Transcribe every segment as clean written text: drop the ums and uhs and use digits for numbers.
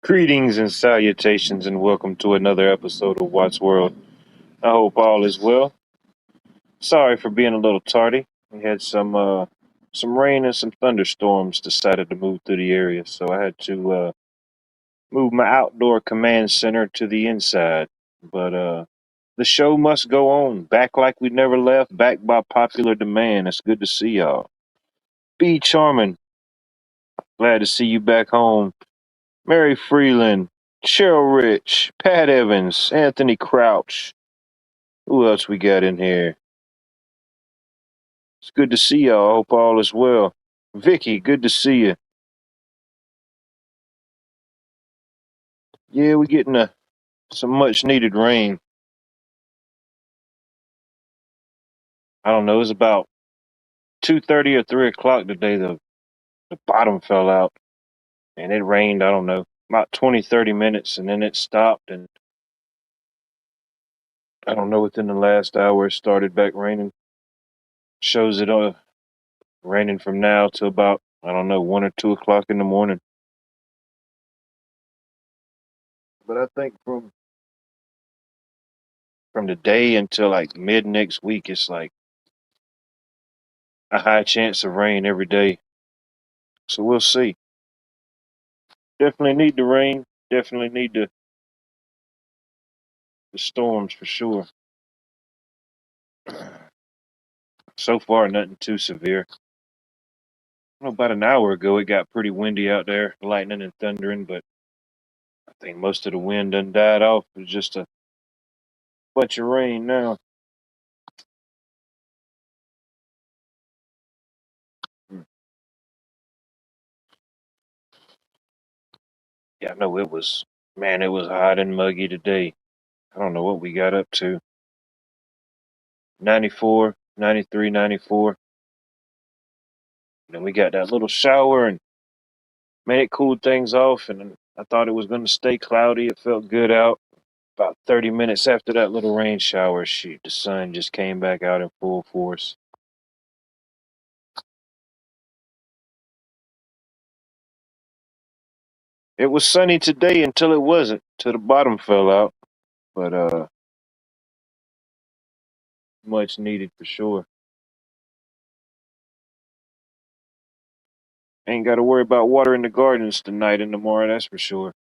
Greetings and salutations, and welcome to another episode of Watts World. I hope all is well. Sorry for being a little tardy. We had some rain and some thunderstorms decided to move through the area, so I had to move my outdoor command center to the inside. But the show must go on. Back like we never left. Back by popular demand. It's good to see y'all. B Charming, glad to see you back home. Mary Freeland, Cheryl Rich, Pat Evans, Anthony Crouch. Who else we got in here? It's good to see y'all. I hope all is well. Vicky, good to see you. Yeah, we're getting some much needed rain. I don't know. It was about 2:30 or 3 o'clock today. The bottom fell out and it rained. I don't know, about 20, 30 minutes, and then it stopped. And I don't know. Within the last hour, it started back raining. Shows it raining from now to about, I don't know, 1 or 2 o'clock in the morning. But I think from today until like mid next week, it's like a high chance of rain every day. So we'll see. Definitely need the rain. Definitely need the storms for sure. So far, nothing too severe. About an hour ago, it got pretty windy out there, lightning and thundering, but I think most of the wind done died off. It's just a bunch of rain now. Mm. Yeah, I know man, it was hot and muggy today. I don't know what we got up to. 94, 93, 94. Then we got that little shower, and man, it cooled things off, and I thought it was going to stay cloudy. It felt good out. About 30 minutes after that little rain shower, shoot, the sun just came back out in full force. It was sunny today until it wasn't, till the bottom fell out. But much needed for sure. Ain't got to worry about watering the gardens tonight and tomorrow, that's for sure.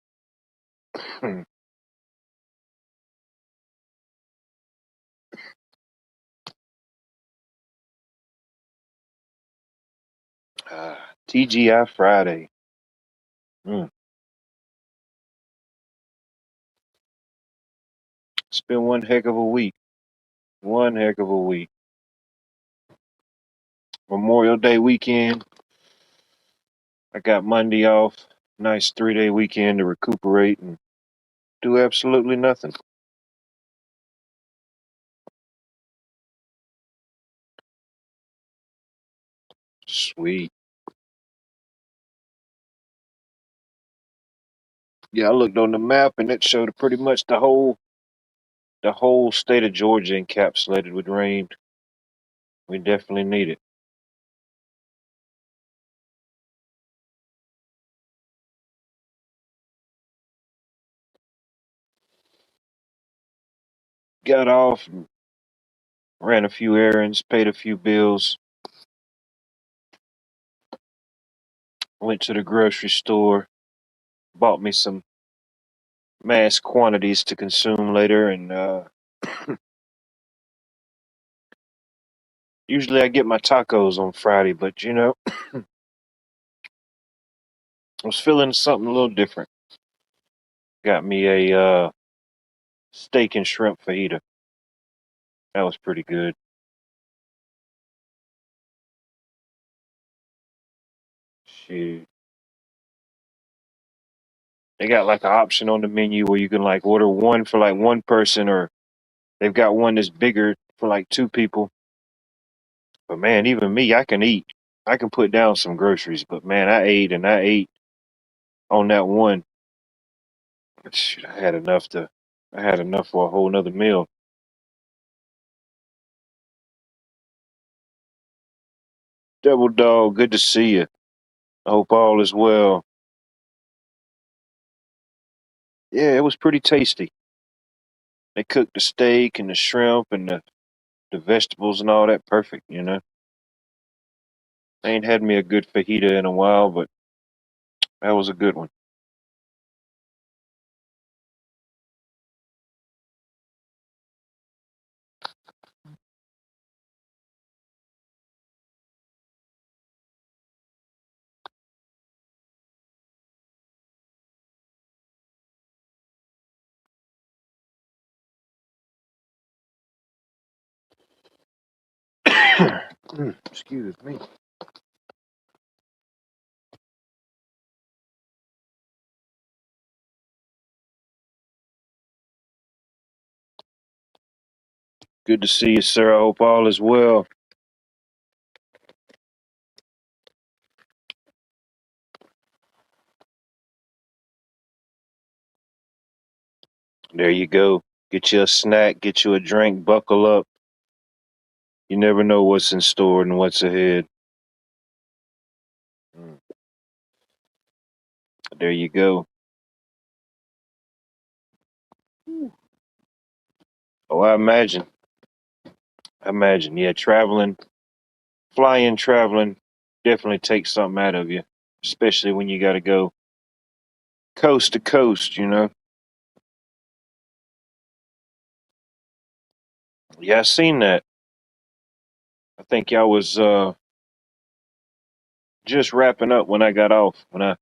TGI Friday. Mm. It's been one heck of a week. One heck of a week. Memorial Day weekend. I got Monday off. Nice 3-day weekend to recuperate and do absolutely nothing. Sweet. Yeah, I looked on the map and it showed pretty much the whole state of Georgia encapsulated with rain. We definitely need it. Got off, and ran a few errands, paid a few bills, went to the grocery store, bought me some mass quantities to consume later, and usually I get my tacos on Friday, but I was feeling something a little different. Got me a steak and shrimp fajita. That was pretty good. Shoot. They got like an option on the menu where you can like order one for like one person, or they've got one that's bigger for like two people. But man, even me, I can eat. I can put down some groceries, but man, I ate and I ate on that one. Shoot, I had enough for a whole nother meal. Devil Dog, good to see you. I hope all is well. Yeah, it was pretty tasty. They cooked the steak and the shrimp and the vegetables and all that perfect, you know. I ain't had me a good fajita in a while, but that was a good one. Excuse me. Good to see you, sir. I hope all is well. There you go. Get you a snack, get you a drink, buckle up. You never know what's in store and what's ahead. Mm, there you go. Oh, I imagine. I imagine. Yeah, traveling, flying, traveling definitely takes something out of you, especially when you got to go coast to coast, you know. Yeah, I seen that. I think y'all was just wrapping up when I got off. When I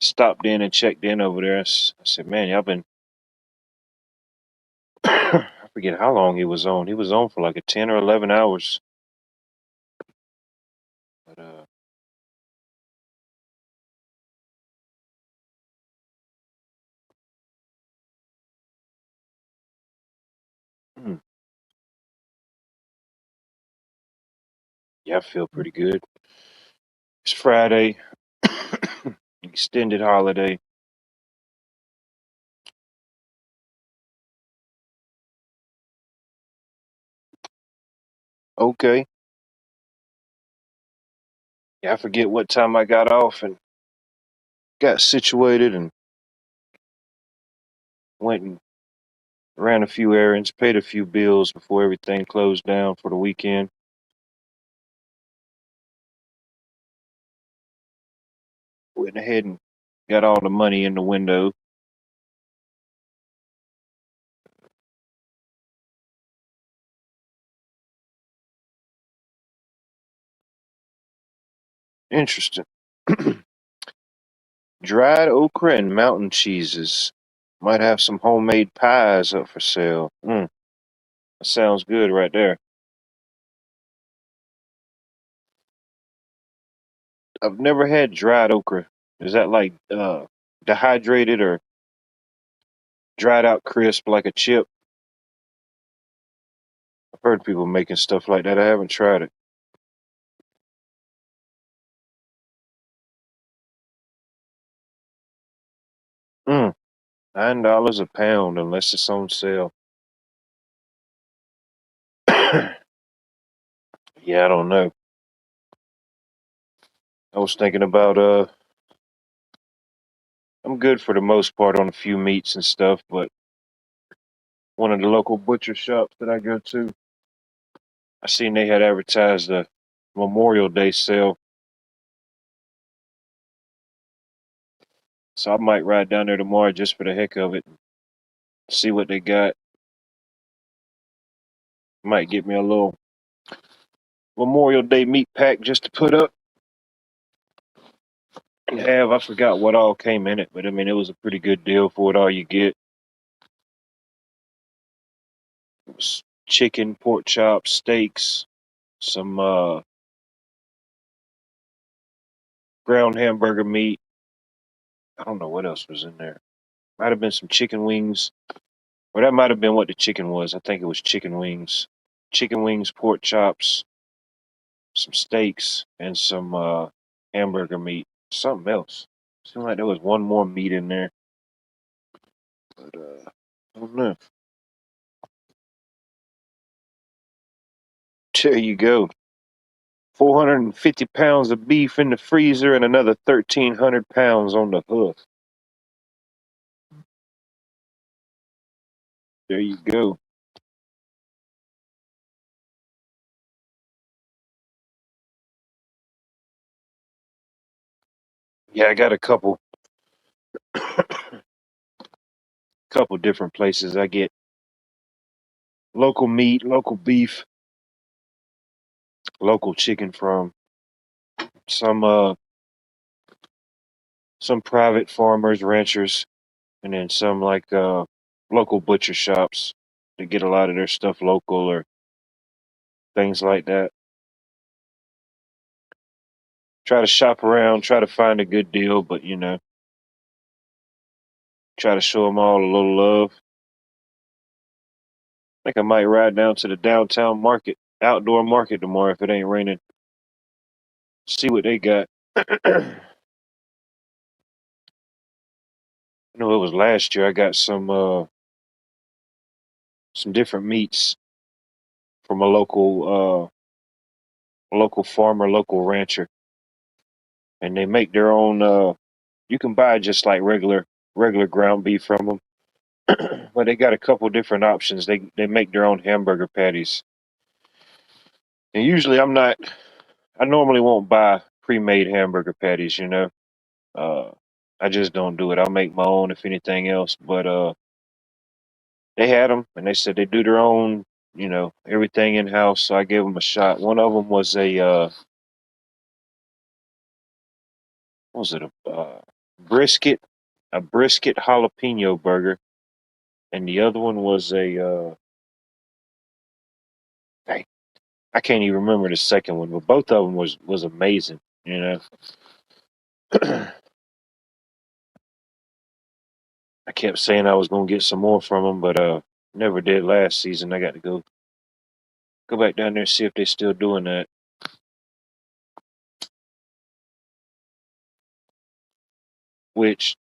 stopped in and checked in over there, I said, "Man, y'all been." I forget how long he was on. He was on for like a 10 or 11 hours. But mm, yeah, I feel pretty good. It's Friday, extended holiday. Okay. Yeah, I forget what time I got off and got situated and went and ran a few errands, paid a few bills before everything closed down for the weekend. Went ahead and got all the money in the window. Interesting. Dried okra and mountain cheeses. Might have some homemade pies up for sale. That sounds good right there. I've never had dried okra. Is that like dehydrated or dried out crisp like a chip? I've heard people making stuff like that. I haven't tried it. Mm, $9 a pound unless it's on sale. Yeah, I don't know. I was thinking about I'm good for the most part on a few meats and stuff, but one of the local butcher shops that I go to, I seen they had advertised a Memorial Day sale. So I might ride down there tomorrow just for the heck of it, see what they got. Might get me a little Memorial Day meat pack just to put up and have. I forgot what all came in it, but I mean, it was a pretty good deal for what all you get. It was chicken, pork chops, steaks, some ground hamburger meat. I don't know what else was in there. Might have been some chicken wings, or that might have been what the chicken was. I think it was chicken wings, pork chops, some steaks, and some hamburger meat. Something else. Seemed like there was one more meat in there, but I don't know. There you go. 450 pounds of beef in the freezer and another 1,300 pounds on the hoof. There you go. Yeah, I got a couple different places. I get local meat, local beef, local chicken from some some private farmers, ranchers, and then some like local butcher shops that get a lot of their stuff local or things like that. Try to shop around, try to find a good deal, but try to show them all a little love. I think I might ride down to the downtown market, outdoor market tomorrow if it ain't raining. See what they got. I know it was last year. I got some different meats from a local farmer, local rancher, and they make their own. You can buy just like regular ground beef from them, but they got a couple different options. They make their own hamburger patties, and usually I'm not. I normally won't buy pre-made hamburger patties. Uh, I just don't do it. I'll make my own if anything else. But they had them, and they said they do their own. Everything in house. So I gave them a shot. One of them was what was it brisket, a brisket jalapeno burger, and the other one was dang, I can't even remember the second one, but both of them was amazing. I kept saying I was gonna get some more from them, but never did last season. I got to go back down there and see if they're still doing that. Which,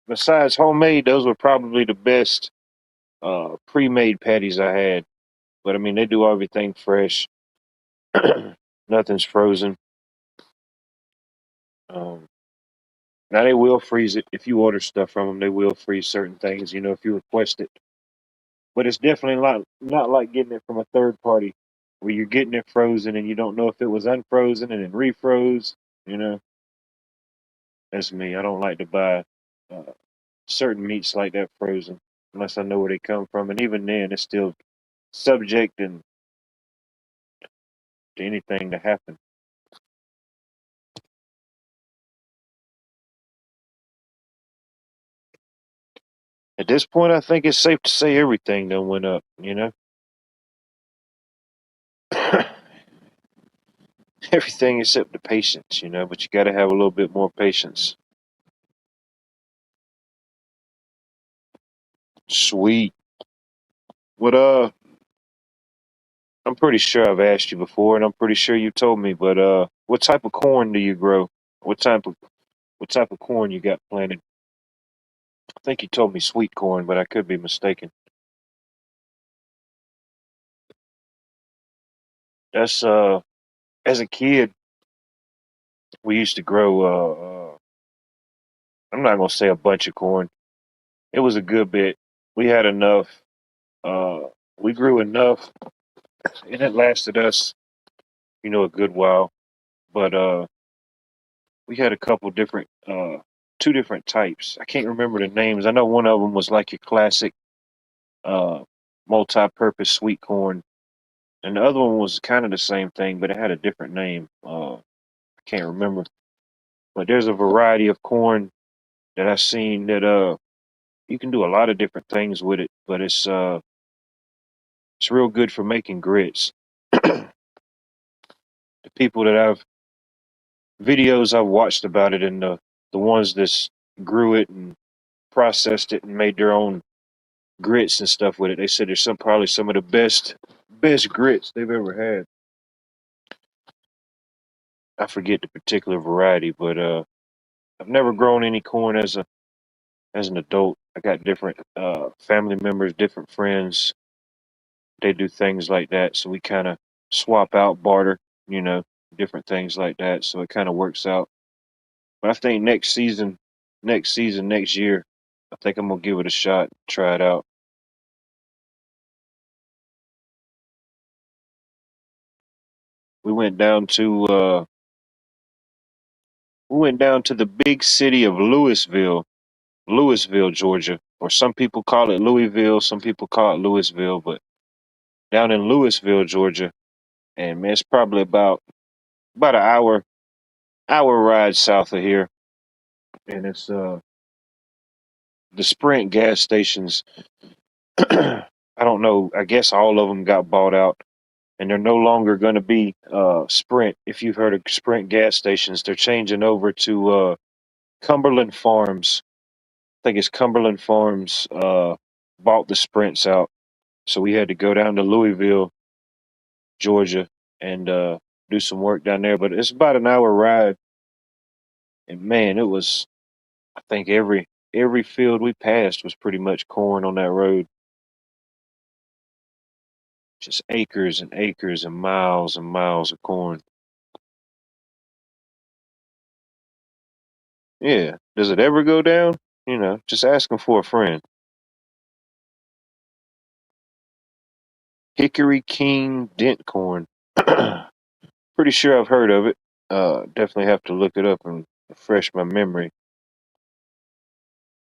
besides homemade, those were probably the best pre-made patties I had. But I mean, they do everything fresh. Nothing's frozen. Um, Now they will freeze it if you order stuff from them. They will freeze certain things, if you request it. But it's definitely not like getting it from a third party, where you're getting it frozen and you don't know if it was unfrozen and then refroze. You know, that's me. I don't like to buy uh, certain meats like that frozen unless I know where they come from, and even then, it's still subject and to anything to happen. At this point, I think it's safe to say everything done went up. Everything except the patience. But you got to have a little bit more patience. Sweet. What I'm pretty sure I've asked you before, and I'm pretty sure you told me, but what type of corn do you grow? What type of what type of corn you got planted? I think you told me sweet corn, but I could be mistaken. That's as a kid we used to grow I'm not gonna say a bunch of corn. It was a good bit. We had enough. Uh, we grew enough, and it lasted us, a good while. But we had a couple different, two different types. I can't remember the names. I know one of them was like your classic uh, multi-purpose sweet corn, and the other one was kind of the same thing, but it had a different name. I can't remember. But there's a variety of corn that I've seen that you can do a lot of different things with it, but it's real good for making grits. The people that I've videos I've watched about it, and the ones that grew it and processed it and made their own grits and stuff with it. They said there's probably some of the best grits they've ever had. I forget the particular variety, but I've never grown any corn as an adult. I got different family members, different friends. They do things like that, so we kind of swap out, barter, you know, different things like that. So it kind of works out. But I think next season, next year, I think I'm gonna give it a shot, try it out. We went down to the big city of Louisville, Georgia, or some people call it Louisville, some people call it Louisville, but down in Louisville, Georgia, and man, it's probably about an hour ride south of here, and it's the Sprint gas stations. I don't know. I guess all of them got bought out, and they're no longer going to be Sprint. If you've heard of Sprint gas stations, they're changing over to Cumberland Farms. I think it's Cumberland Farms bought the Sprints out, so we had to go down to Louisville, Georgia, and do some work down there. But it's about an hour ride, and man, it was. I think every field we passed was pretty much corn on that road. Just acres and acres and miles of corn. Yeah. Does it ever go down? Just asking for a friend. Hickory King dent corn. Pretty sure I've heard of it. Definitely have to look it up and refresh my memory.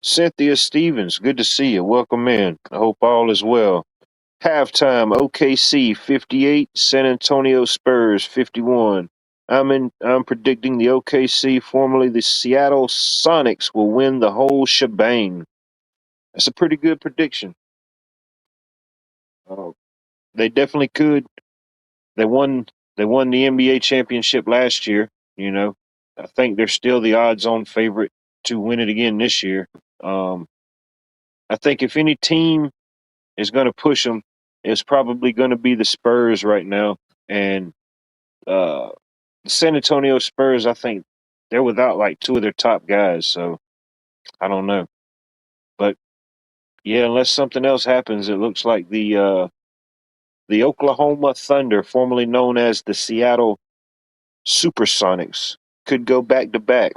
Cynthia Stevens, good to see you. Welcome in. I hope all is well. Halftime, OKC 58, San Antonio Spurs 51. I'm predicting the OKC, formerly the Seattle Sonics, will win the whole shebang. That's a pretty good prediction. Uh, they definitely could. They won. They won the NBA championship last year. You know, I think they're still the odds-on favorite to win it again this year. Um, I think if any team is going to push them, it's probably going to be the Spurs right now. And uh, the San Antonio Spurs, I think they're without like two of their top guys. So I don't know. But yeah, unless something else happens, it looks like the Oklahoma Thunder, formerly known as the Seattle Supersonics, could go back to back.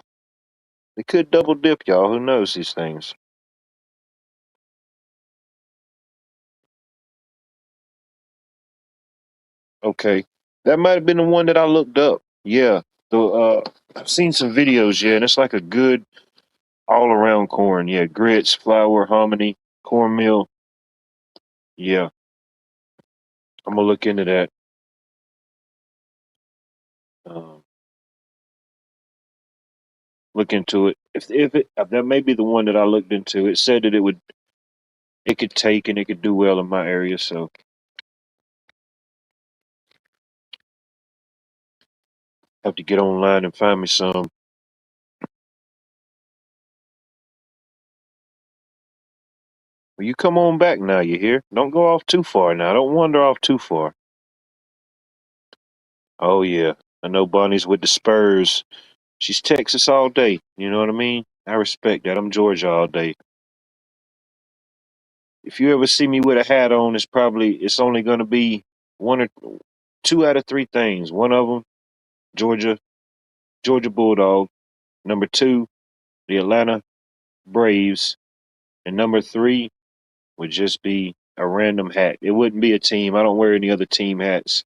They could double dip, y'all. Who knows these things? Okay, that might have been the one that I looked up. Yeah, the I've seen some videos. Yeah, and it's like a good all around corn. Yeah, grits, flour, hominy, cornmeal. Yeah, I'm gonna look into that. Um, look into it. If that may be the one that I looked into. It said that it could take and it could do well in my area. So I have to get online and find me some. Well, you come on back now. You hear? Don't go off too far now. Don't wander off too far. Oh yeah, I know Bonnie's with the Spurs. She's Texas all day. You know what I mean? I respect that. I'm Georgia all day. If you ever see me with a hat on, it's only going to be one or two out of three things. One of them, Georgia, Georgia Bulldog. Number two, the Atlanta Braves, and number three would just be a random hat. It wouldn't be a team. I don't wear any other team hats.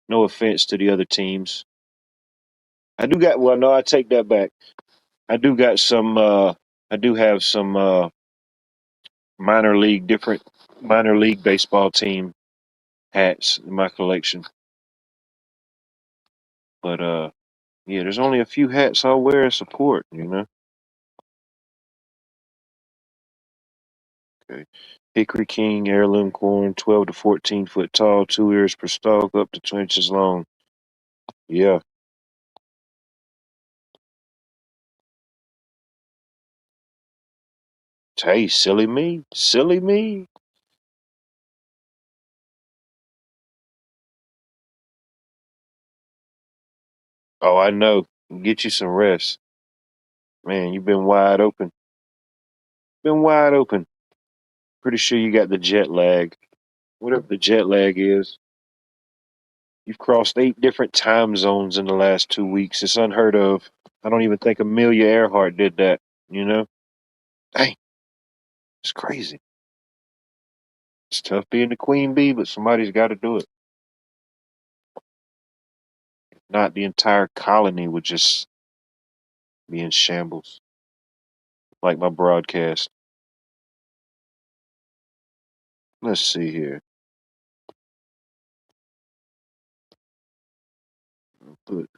No offense to the other teams. I do got well, no, I take that back. I do got some I do have some different minor league baseball team hats in my collection. But yeah, there's only a few hats I'll wear and support. Okay. Hickory King heirloom corn, 12 to 14 foot tall, 2 ears per stalk, up to 2 inches long. Yeah. Hey, silly me. Silly me. Oh, I know. Get you some rest. Man, you've been wide open. Been wide open. Pretty sure you got the jet lag. Whatever the jet lag is. You've crossed 8 different time zones in the last 2 weeks. It's unheard of. I don't even think Amelia Earhart did that, you know? Dang, it's crazy. It's tough being the queen bee, but somebody's got to do it. not the entire colony would just be in shambles, like my broadcast. Let's see here. Put-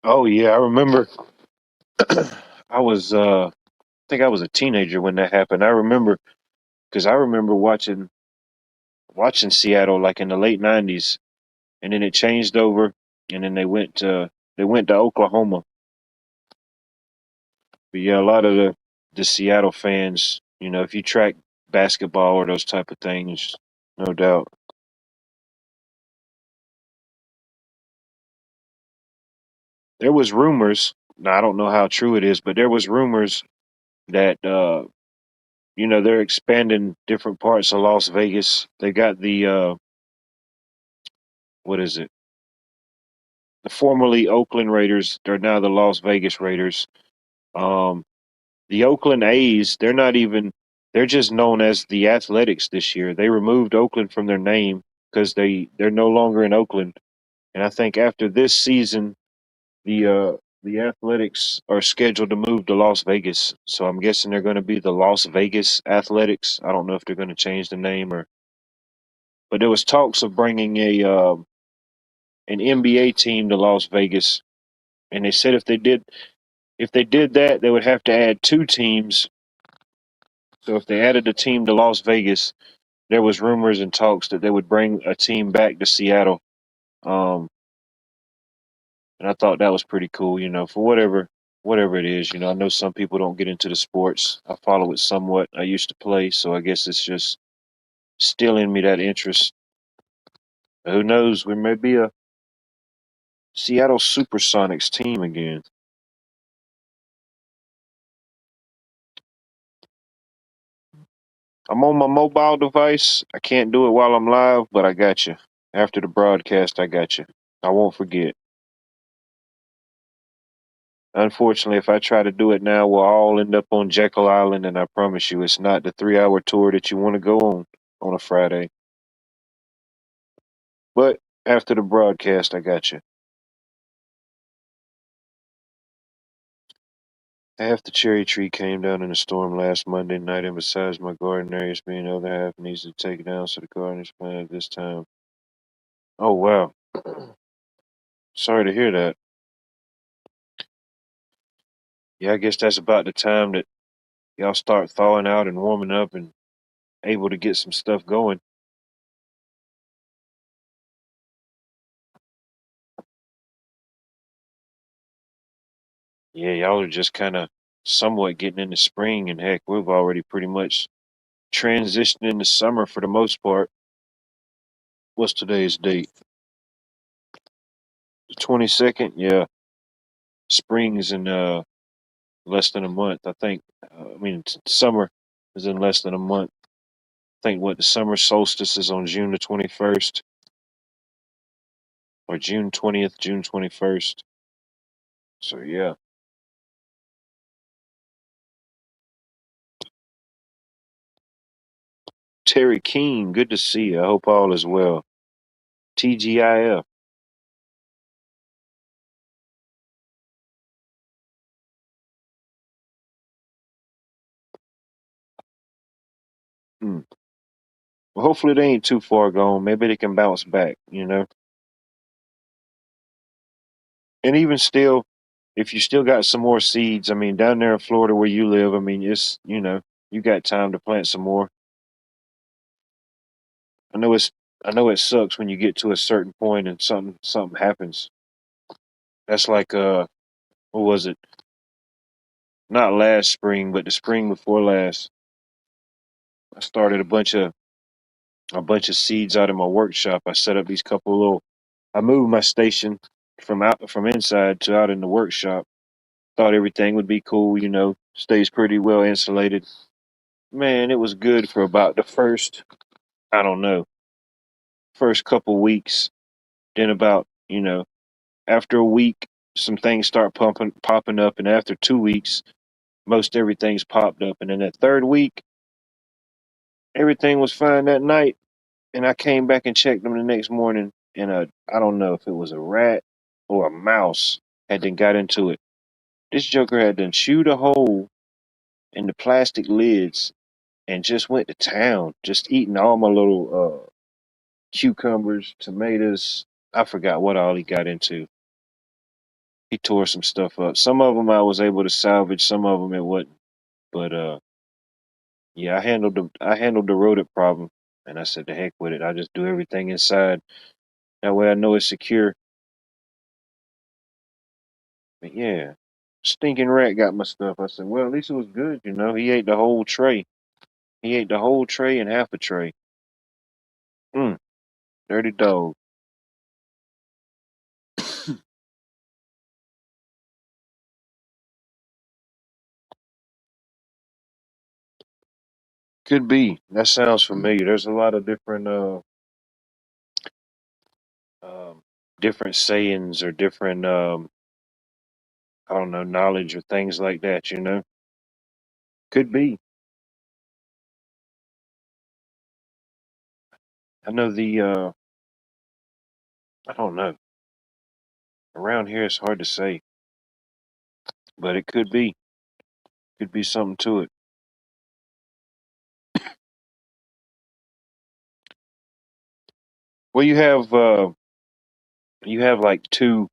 Oh yeah, I remember. I was, I think I was a teenager when that happened. I remember because I remember watching Seattle like in the late '90s, and then it changed over, and then they went to Oklahoma. But yeah, a lot of the Seattle fans, if you track basketball or those type of things, no doubt. There was rumors. Now I don't know how true it is, but there was rumors that they're expanding different parts of Las Vegas. They got the what is it? The formerly Oakland Raiders. They're now the Las Vegas Raiders. Um, the Oakland A's. They're not even. They're just known as the Athletics this year. They removed Oakland from their name because they're no longer in Oakland. And I think after this season, the uh, the Athletics are scheduled to move to Las Vegas. So I'm guessing they're going to be the Las Vegas Athletics. I don't know if they're going to change the name but there was talks of bringing a an NBA team to Las Vegas, and they said if they did that, they would have to add two teams. So if they added a team to Las Vegas, there was rumors and talks that they would bring a team back to Seattle. Um, and I thought that was pretty cool, for whatever it is. I know some people don't get into the sports. I follow it somewhat. I used to play, so I guess it's just still in me that interest. Who knows? We may be a Seattle Supersonics team again. I'm on my mobile device. I can't do it while I'm live, but I got you. After the broadcast, I got you. I won't forget. Unfortunately, if I try to do it now, we'll all end up on Jekyll Island, and I promise you, it's not the 3 hour tour that you want to go on a Friday. But after the broadcast, I got you. Half the cherry tree came down in a storm last Monday night, and besides my garden areas being the other half needs to take it down, so the garden is planted this time. Oh wow. Sorry to hear that. Yeah, I guess that's about the time that y'all start thawing out and warming up and able to get some stuff going. Yeah, y'all are just kind of somewhat getting into spring, and heck, we've already pretty much transitioned into summer for the most part. What's today's date? The 22nd? Yeah, spring is in less than a month. I think. Summer is in less than a month. I think what the summer solstice is on June the 21st or June 20th, June 21st. So yeah, Terry Keene, good to see you. I hope all is well. TGIF. Hmm. Well, hopefully they ain't too far gone. Maybe they can bounce back. And even still, if you still got some more seeds, I mean, down there in Florida where you live, I mean, you got time to plant some more. I know I know it sucks when you get to a certain point and something happens. That's like what was it? Not last spring, but the spring before last. I started a bunch of seeds out in my workshop. I set up these couple little. I moved my station from inside to out in the workshop. Thought everything would be cool, stays pretty well insulated. Man, it was good for about the first, I don't know, first couple weeks. Then after a week, some things start popping up, and after 2 weeks, most everything's popped up. And then that third week, everything was fine that night. And I came back and checked them the next morning, and I don't know if it was a rat or a mouse had then got into it. This joker had done chewed a hole in the plastic lids and just went to town, just eating all my little cucumbers, tomatoes. I forgot what all he got into. He tore some stuff up. Some of them I was able to salvage, some of them it wasn't. But yeah, I handled the rodent problem, and I said the heck with it. I just do everything inside. That way I know it's secure. But yeah, stinking rat got my stuff. I said, well, at least it was good, you know. He ate the whole tray. He ate the whole tray and half a tray. Mm, dirty dog. Could be. That sounds familiar. There's a lot of um, different sayings or different I don't know, knowledge or things like that. You know, could be. I know I don't know. Around here, it's hard to say, but it could be. Could be something to it. Well, you have like two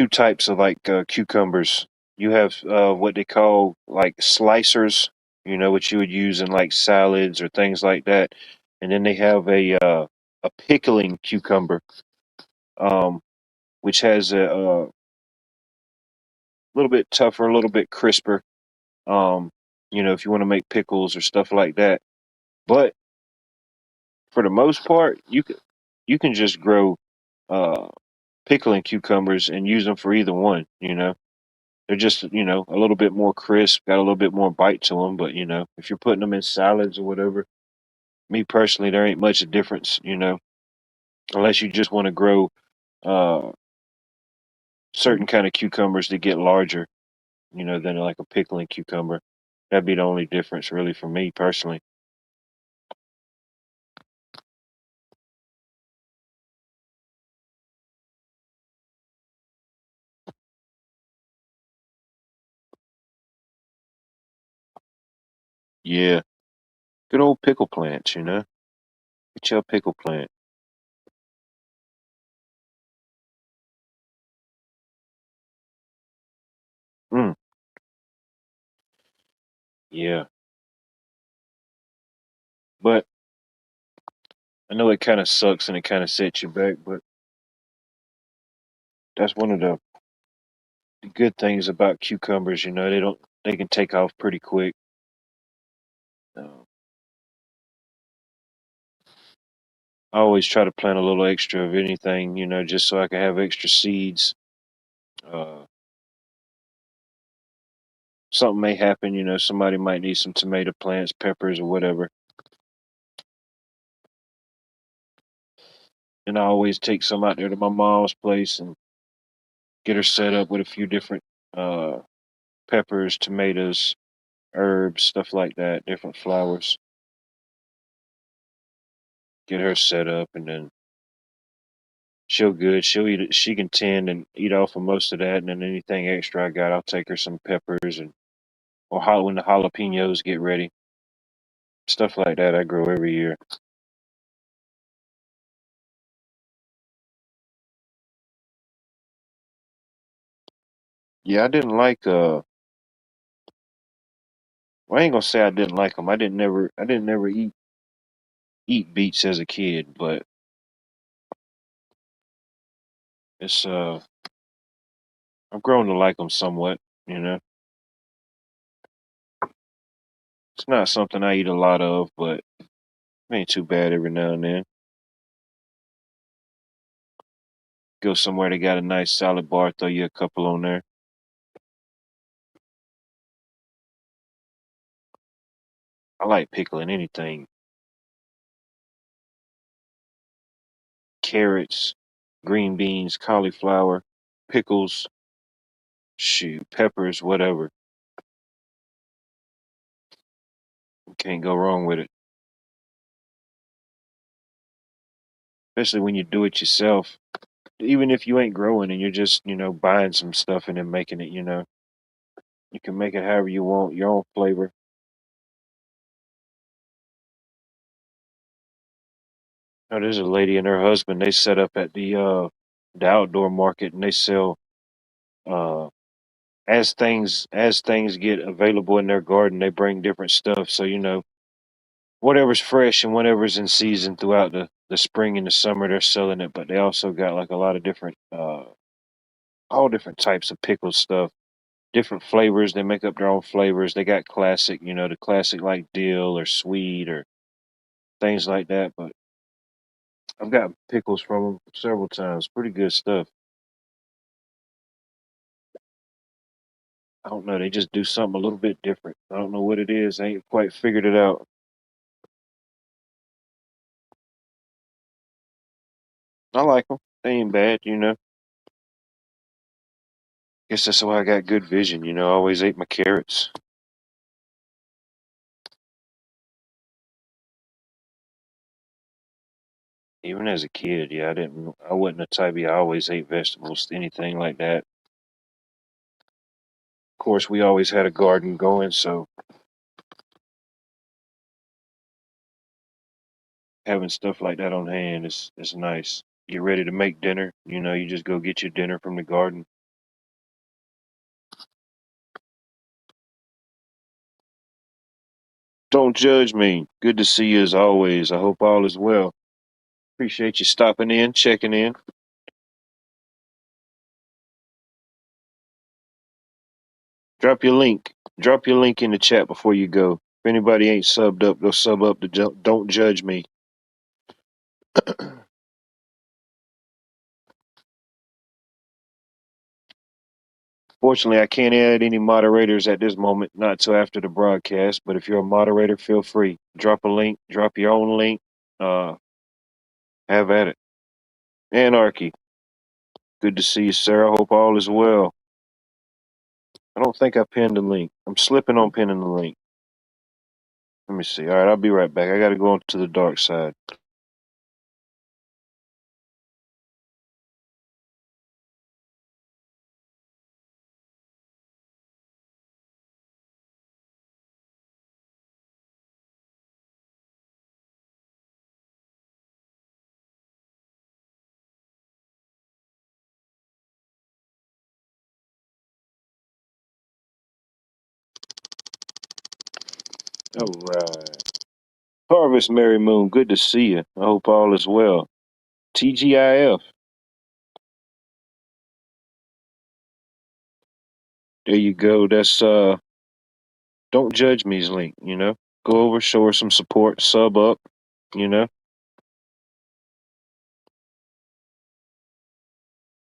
types of like cucumbers. You have what they call like slicers, you know, what you would use in like salads or things like that, and then they have a pickling cucumber, um, which has a little bit tougher, a little bit crisper. Um, you know, if you want to make pickles or stuff like that. But for the most part, you can just grow uh, pickling cucumbers and use them for either one. You know, they're just a little bit more crisp, got a little bit more bite to them. But if you're putting them in salads or whatever, me personally, there ain't much of difference. Unless you just want to grow uh, certain kind of cucumbers that get larger. Than like a pickling cucumber. That'd be the only difference, really, for me personally. Yeah, good old pickle plants. Get your pickle plant. Mm, yeah, but I know it kind of sucks and it kind of sets you back, but that's one of the good things about cucumbers. They can take off pretty quick. Uh, I always try to plant a little extra of anything, just so I can have extra seeds. Uh, Something may happen, somebody might need some tomato plants, peppers, or whatever. And I always take some out there to my mom's place and get her set up with a few different uh, peppers, tomatoes, herbs, stuff like that, different flowers. Get her set up, and then she'll good. She'll eat it. She can tend and eat off of most of that, and then anything extra I got, I'll take her some peppers when the jalapenos get ready, stuff like that. I grow every year. Yeah, I didn't like. Well, I ain't gonna say I didn't like them. I didn't never eat beets as a kid, but it's I've grown to like them somewhat. You know, it's not something I eat a lot of, but it ain't too bad every now and then. Go somewhere they got a nice salad bar, throw you a couple on there. I like pickling anything. Carrots, green beans, cauliflower, pickles, shoot, peppers, whatever. Can't go wrong with it. especially when you do it yourself. Even if you ain't growing and you're just, buying some stuff and then making it, you can make it however you want, your own flavor. There's a lady and her husband. They set up at the outdoor market and they sell uh as things get available in their garden. They bring different stuff. So whatever's fresh and whatever's in season throughout the spring and the summer, they're selling it. But they also got like a lot of different all different types of pickled stuff, different flavors. They make up their own flavors. They got classic, the classic like dill or sweet or things like that. But I've got pickles from them several times. Pretty good stuff. I don't know. They just do something a little bit different. I don't know what it is. I ain't quite figured it out. I like them. They ain't bad. Guess that's why I got good vision. I always ate my carrots. Even as a kid, yeah, I wasn't the type. I always ate vegetables, anything like that. Of course, we always had a garden going, so having stuff like that on hand is nice. Get ready to make dinner. You just go get your dinner from the garden. Don't judge me. Good to see you as always. I hope all is well. Appreciate you stopping in, checking in. Drop your link. Drop your link in the chat before you go. If anybody ain't subbed up, go sub up to Don't Judge Me. Fortunately, I can't add any moderators at this moment, not till after the broadcast. But if you're a moderator, feel free. Drop a link, drop your own link. Uh, have at it. Anarchy. Good to see you, Sarah. Hope all is well. I don't think I pinned the link. I'm slipping on pinning the link. Let me see. All right, I'll be right back. I got to go on to the dark side. All right. Harvest Mary Moon, good to see you. I hope all is well. TGIF. There you go. That's Don't Judge Me's link. Go over, show her some support, sub up, you know.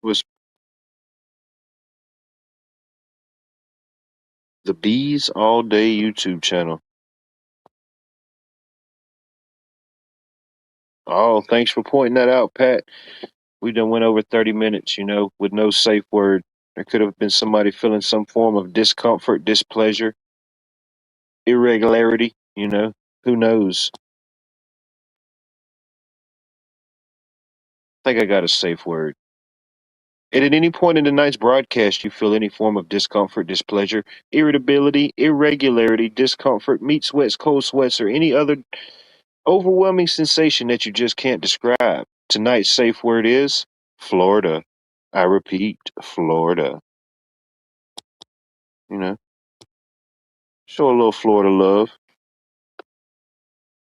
Was the Bees All Day YouTube channel. Oh, thanks for pointing that out, Pat. We done went over 30 minutes, with no safe word. There could have been somebody feeling some form of discomfort, displeasure, irregularity. Who knows? I think I got a safe word. And at any point in the night's broadcast, you feel any form of discomfort, displeasure, irritability, irregularity, discomfort, meat sweats, cold sweats, or any other overwhelming sensation that you just can't describe. Tonight's safe word is Florida. I repeat, Florida. You know, show a little Florida love.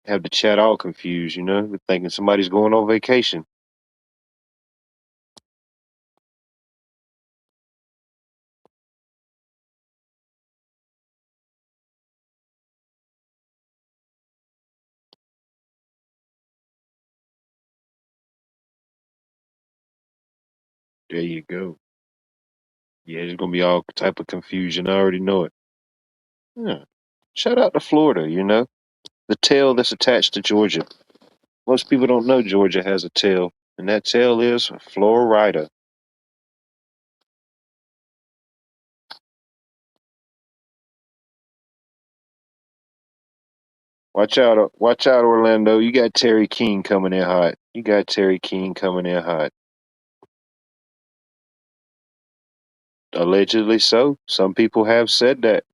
Have the chat all confused. We're thinking somebody's going on vacation. There you go. Yeah, there's gonna be all type of confusion. I already know it. Yeah. Shout out to Florida. The tail that's attached to Georgia. Most people don't know Georgia has a tail, and that tail is Florida. Watch out, Orlando. You got Terry King coming in hot. You got Terry King coming in hot. Allegedly so. Some people have said that.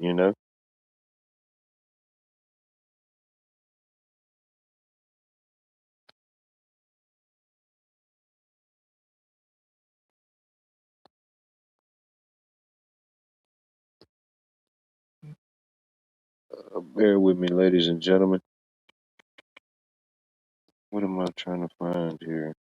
Bear with me, ladies and gentlemen. What am I trying to find here?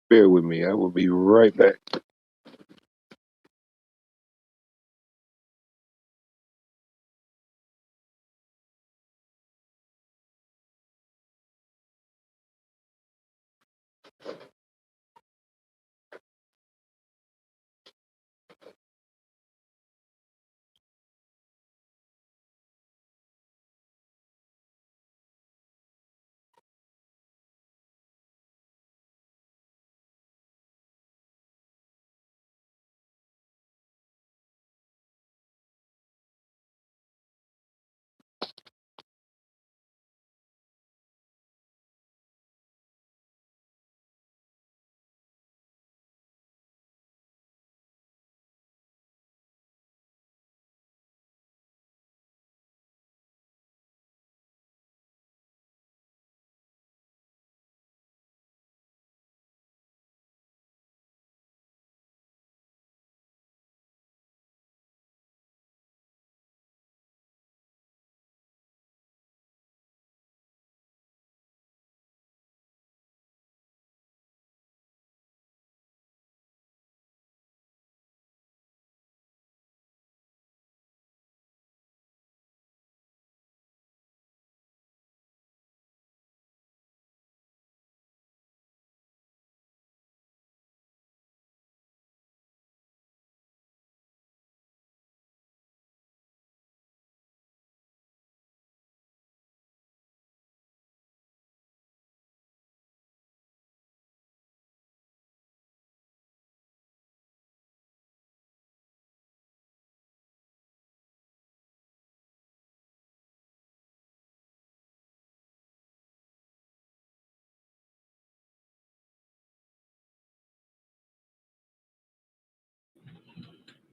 Bear with me. I will be right back.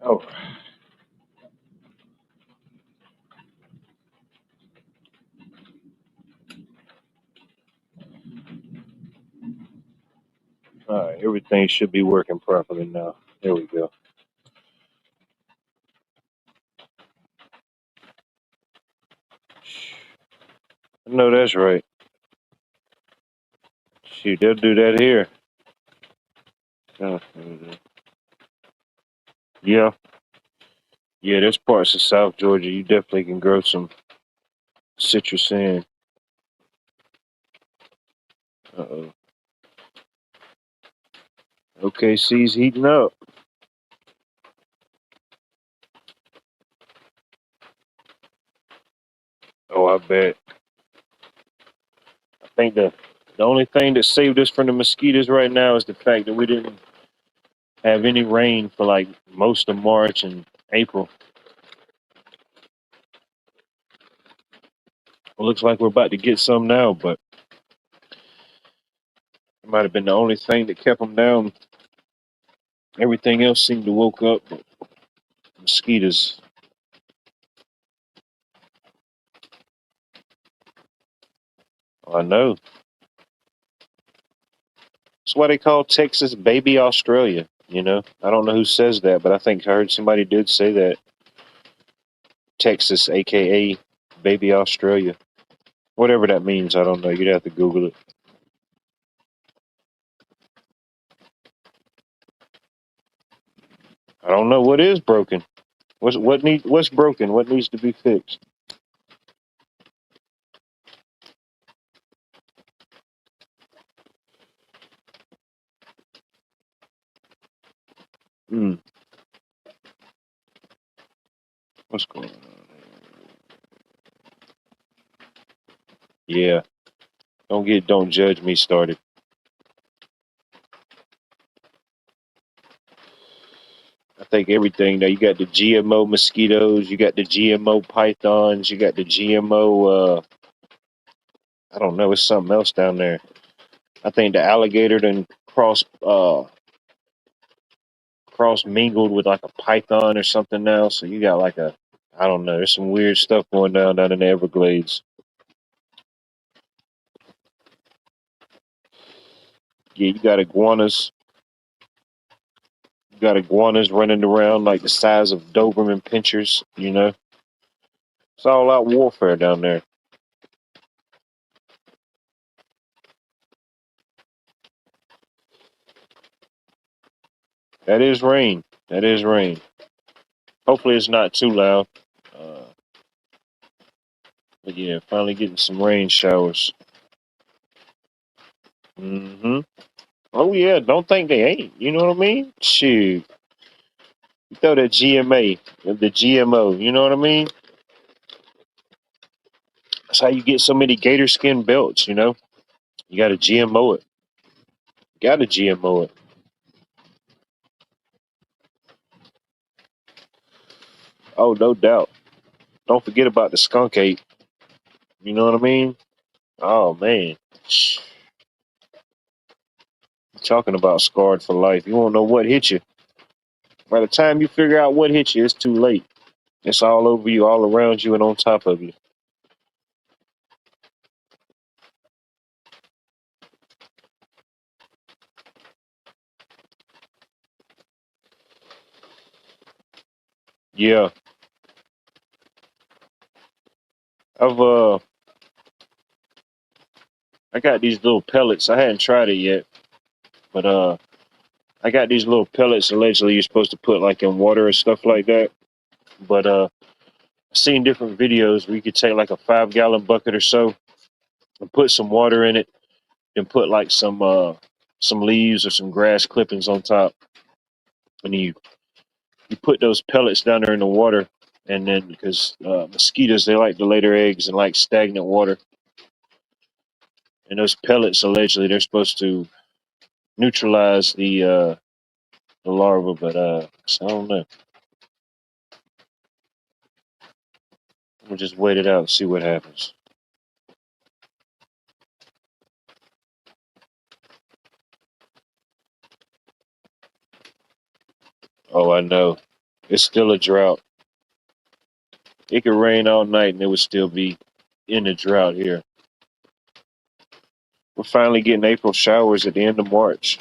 Oh, all right. Everything should be working properly now. There we go. I know that's right. Shoot, they'll do that here. Oh, yeah, yeah. There's parts of South Georgia you definitely can grow some citrus in. Uh-oh. OKC's heating up. Oh, I bet. I think the only thing that saved us from the mosquitoes right now is the fact that we didn't have any rain for like most of March and April. It looks like we're about to get some now, but it might have been the only thing that kept them down. Everything else seemed to woke up, but mosquitoes. I know. That's why they call Texas baby Australia. I don't know who says that, but I think I heard somebody did say that. Texas, aka baby Australia. Whatever that means, I don't know. You'd have to Google it. I don't know what is broken. What's broken? What needs to be fixed? Hmm. What's going on? Yeah. Don't judge me started. I think everything now. You got the GMO mosquitoes, you got the GMO pythons, you got the GMO. I don't know. It's something else down there. I think the alligator then cross mingled with like a python or something now. So you got like a, I don't know. There's some weird stuff going down in the Everglades. Yeah, you got iguanas. You got iguanas running around like the size of Doberman pinchers. It's all out warfare down there. That is rain. That is rain. Hopefully it's not too loud. Uh, but yeah, finally getting some rain showers. Hmm. Oh yeah, don't think they ain't. You know what I mean? Shoot, you throw that GMA, the GMO. You know what I mean? That's how you get so many gator skin belts. You got to GMO it. Got to GMO it. Oh, no doubt. Don't forget about the skunk ape. You know what I mean? Oh man, talking about scarred for life. You won't know what hit you. By the time you figure out what hit you, it's too late. It's all over you, all around you, and on top of you. Yeah, I've I got these little pellets. I hadn't tried it yet, but I got these little pellets. Allegedly, you're supposed to put like in water and stuff like that. But I've seen different videos where you could take like a 5 gallon bucket or so and put some water in it, and put like some leaves or some grass clippings on top, and you put those pellets down there in the water, and then because mosquitoes they like to lay their eggs in like stagnant water, and those pellets allegedly they're supposed to neutralize the larva, but so I don't know. We'll just wait it out and see what happens. Oh, I know. It's still a drought. It could rain all night and it would still be in the drought here. We're finally getting April showers at the end of March.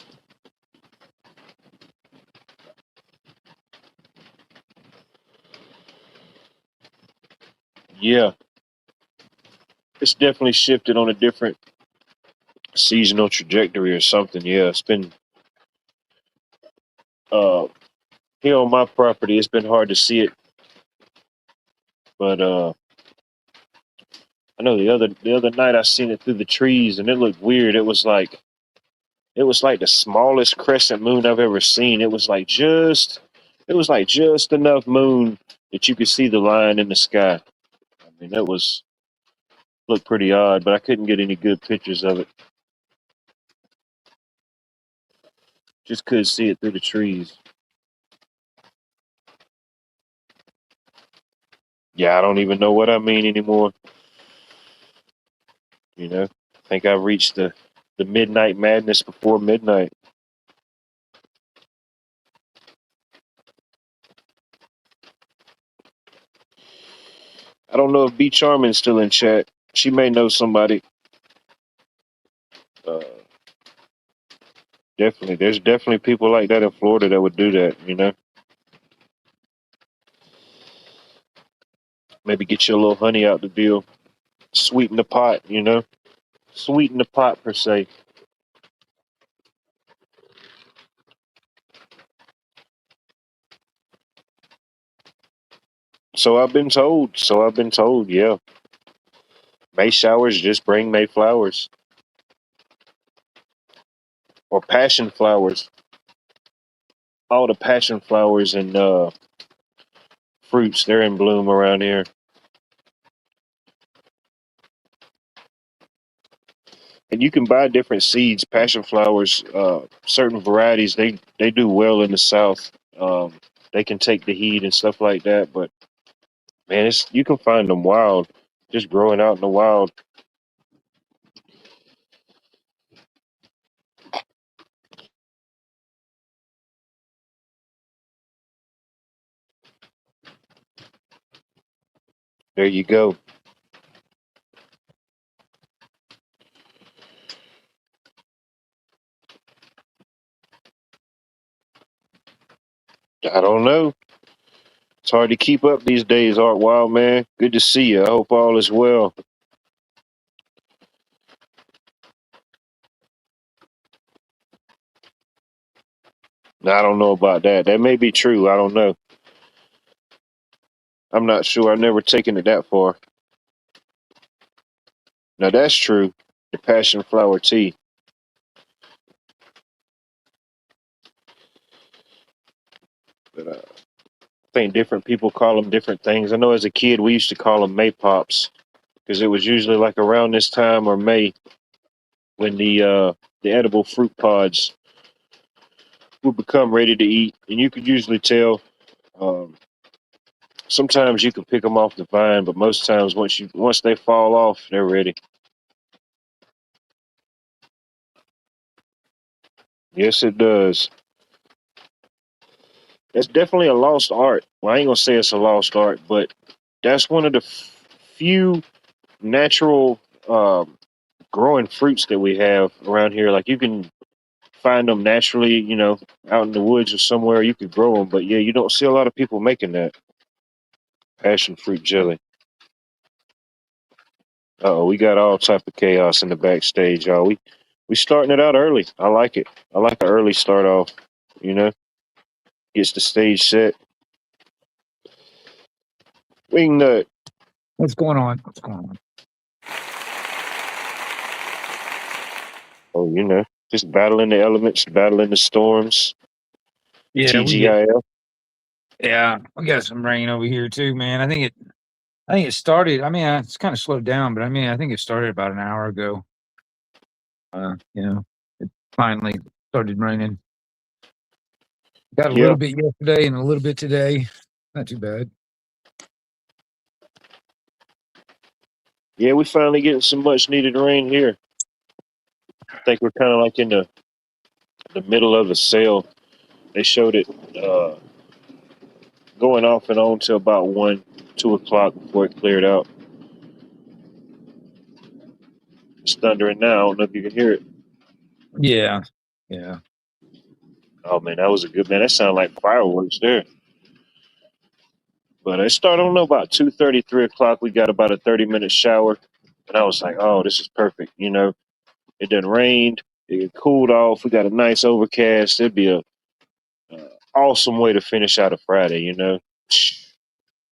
Yeah, it's definitely shifted on a different seasonal trajectory or something. Yeah, it's been uh here on my property. It's been hard to see it, but I know the other night I seen it through the trees and it looked weird. It was like the smallest crescent moon I've ever seen. It was like just enough moon that you could see the line in the sky. I mean, that was looked pretty odd, but I couldn't get any good pictures of it. Just couldn't see it through the trees. Yeah, I don't even know what I mean anymore. I think I reached the midnight madness before midnight. I don't know if B Charmin's still in chat. She may know somebody. Uh, Definitely, there's definitely people like that in Florida that would do that. Maybe get you a little honey out the deal, sweeten the pot. Sweeten the pot per se. So I've been told. So I've been told. Yeah, May showers just bring May flowers or passion flowers. All the passion flowers and fruits they're in bloom around here. And you can buy different seeds, passion flowers, certain varieties. They do well in the South. They can take the heat and stuff like that. But man, it's you can find them wild, just growing out in the wild. There you go. I don't know. It's hard to keep up these days, Art Wild man. Good to see you. I hope all is well. I don't know about that. That may be true. I don't know. I'm not sure. I've never taken it that far. Now that's true. The passion flower tea. But I think different people call them different things. I know as a kid we used to call them May pops because it was usually like around this time or May when the edible fruit pods would become ready to eat, and you could usually tell. Um, Sometimes you can pick them off the vine, but most times once they fall off, they're ready. Yes, it does. It's definitely a lost art. Well, I ain't gonna say it's a lost art, but that's one of the few natural growing fruits that we have around here. Like you can find them naturally, out in the woods or somewhere. You could grow them, but yeah, you don't see a lot of people making that passion fruit jelly. Oh, we got all type of chaos in the backstage, y'all. We starting it out early. I like it. I like an early start off. You know, gets the stage set. Wingnut. What's going on? What's going on? Oh, just battling the elements, battling the storms. Yeah, TGIF. we got some rain over here too, man. I think it started. I mean, it's kind of slowed down, but I mean, I think it started about an hour ago. It finally started raining. Got a Yeah, little bit yesterday and a little bit today. Not too bad. yeah. We finally getting some much needed rain here. I think we're kind of like in the middle of the sale. They showed it going off and on till about 1, 2 o'clock before it cleared out. It's thundering now. I don't know if you can hear it. Yeah, yeah, Oh man, that was a good man. That sounded like fireworks there. But it started, I don't know, about 2:30, 3 o'clock. We got about a 30-minute shower. And I was like, oh, this is perfect. It done rained. It cooled off. We got a nice overcast. It'd be a awesome way to finish out a Friday. man.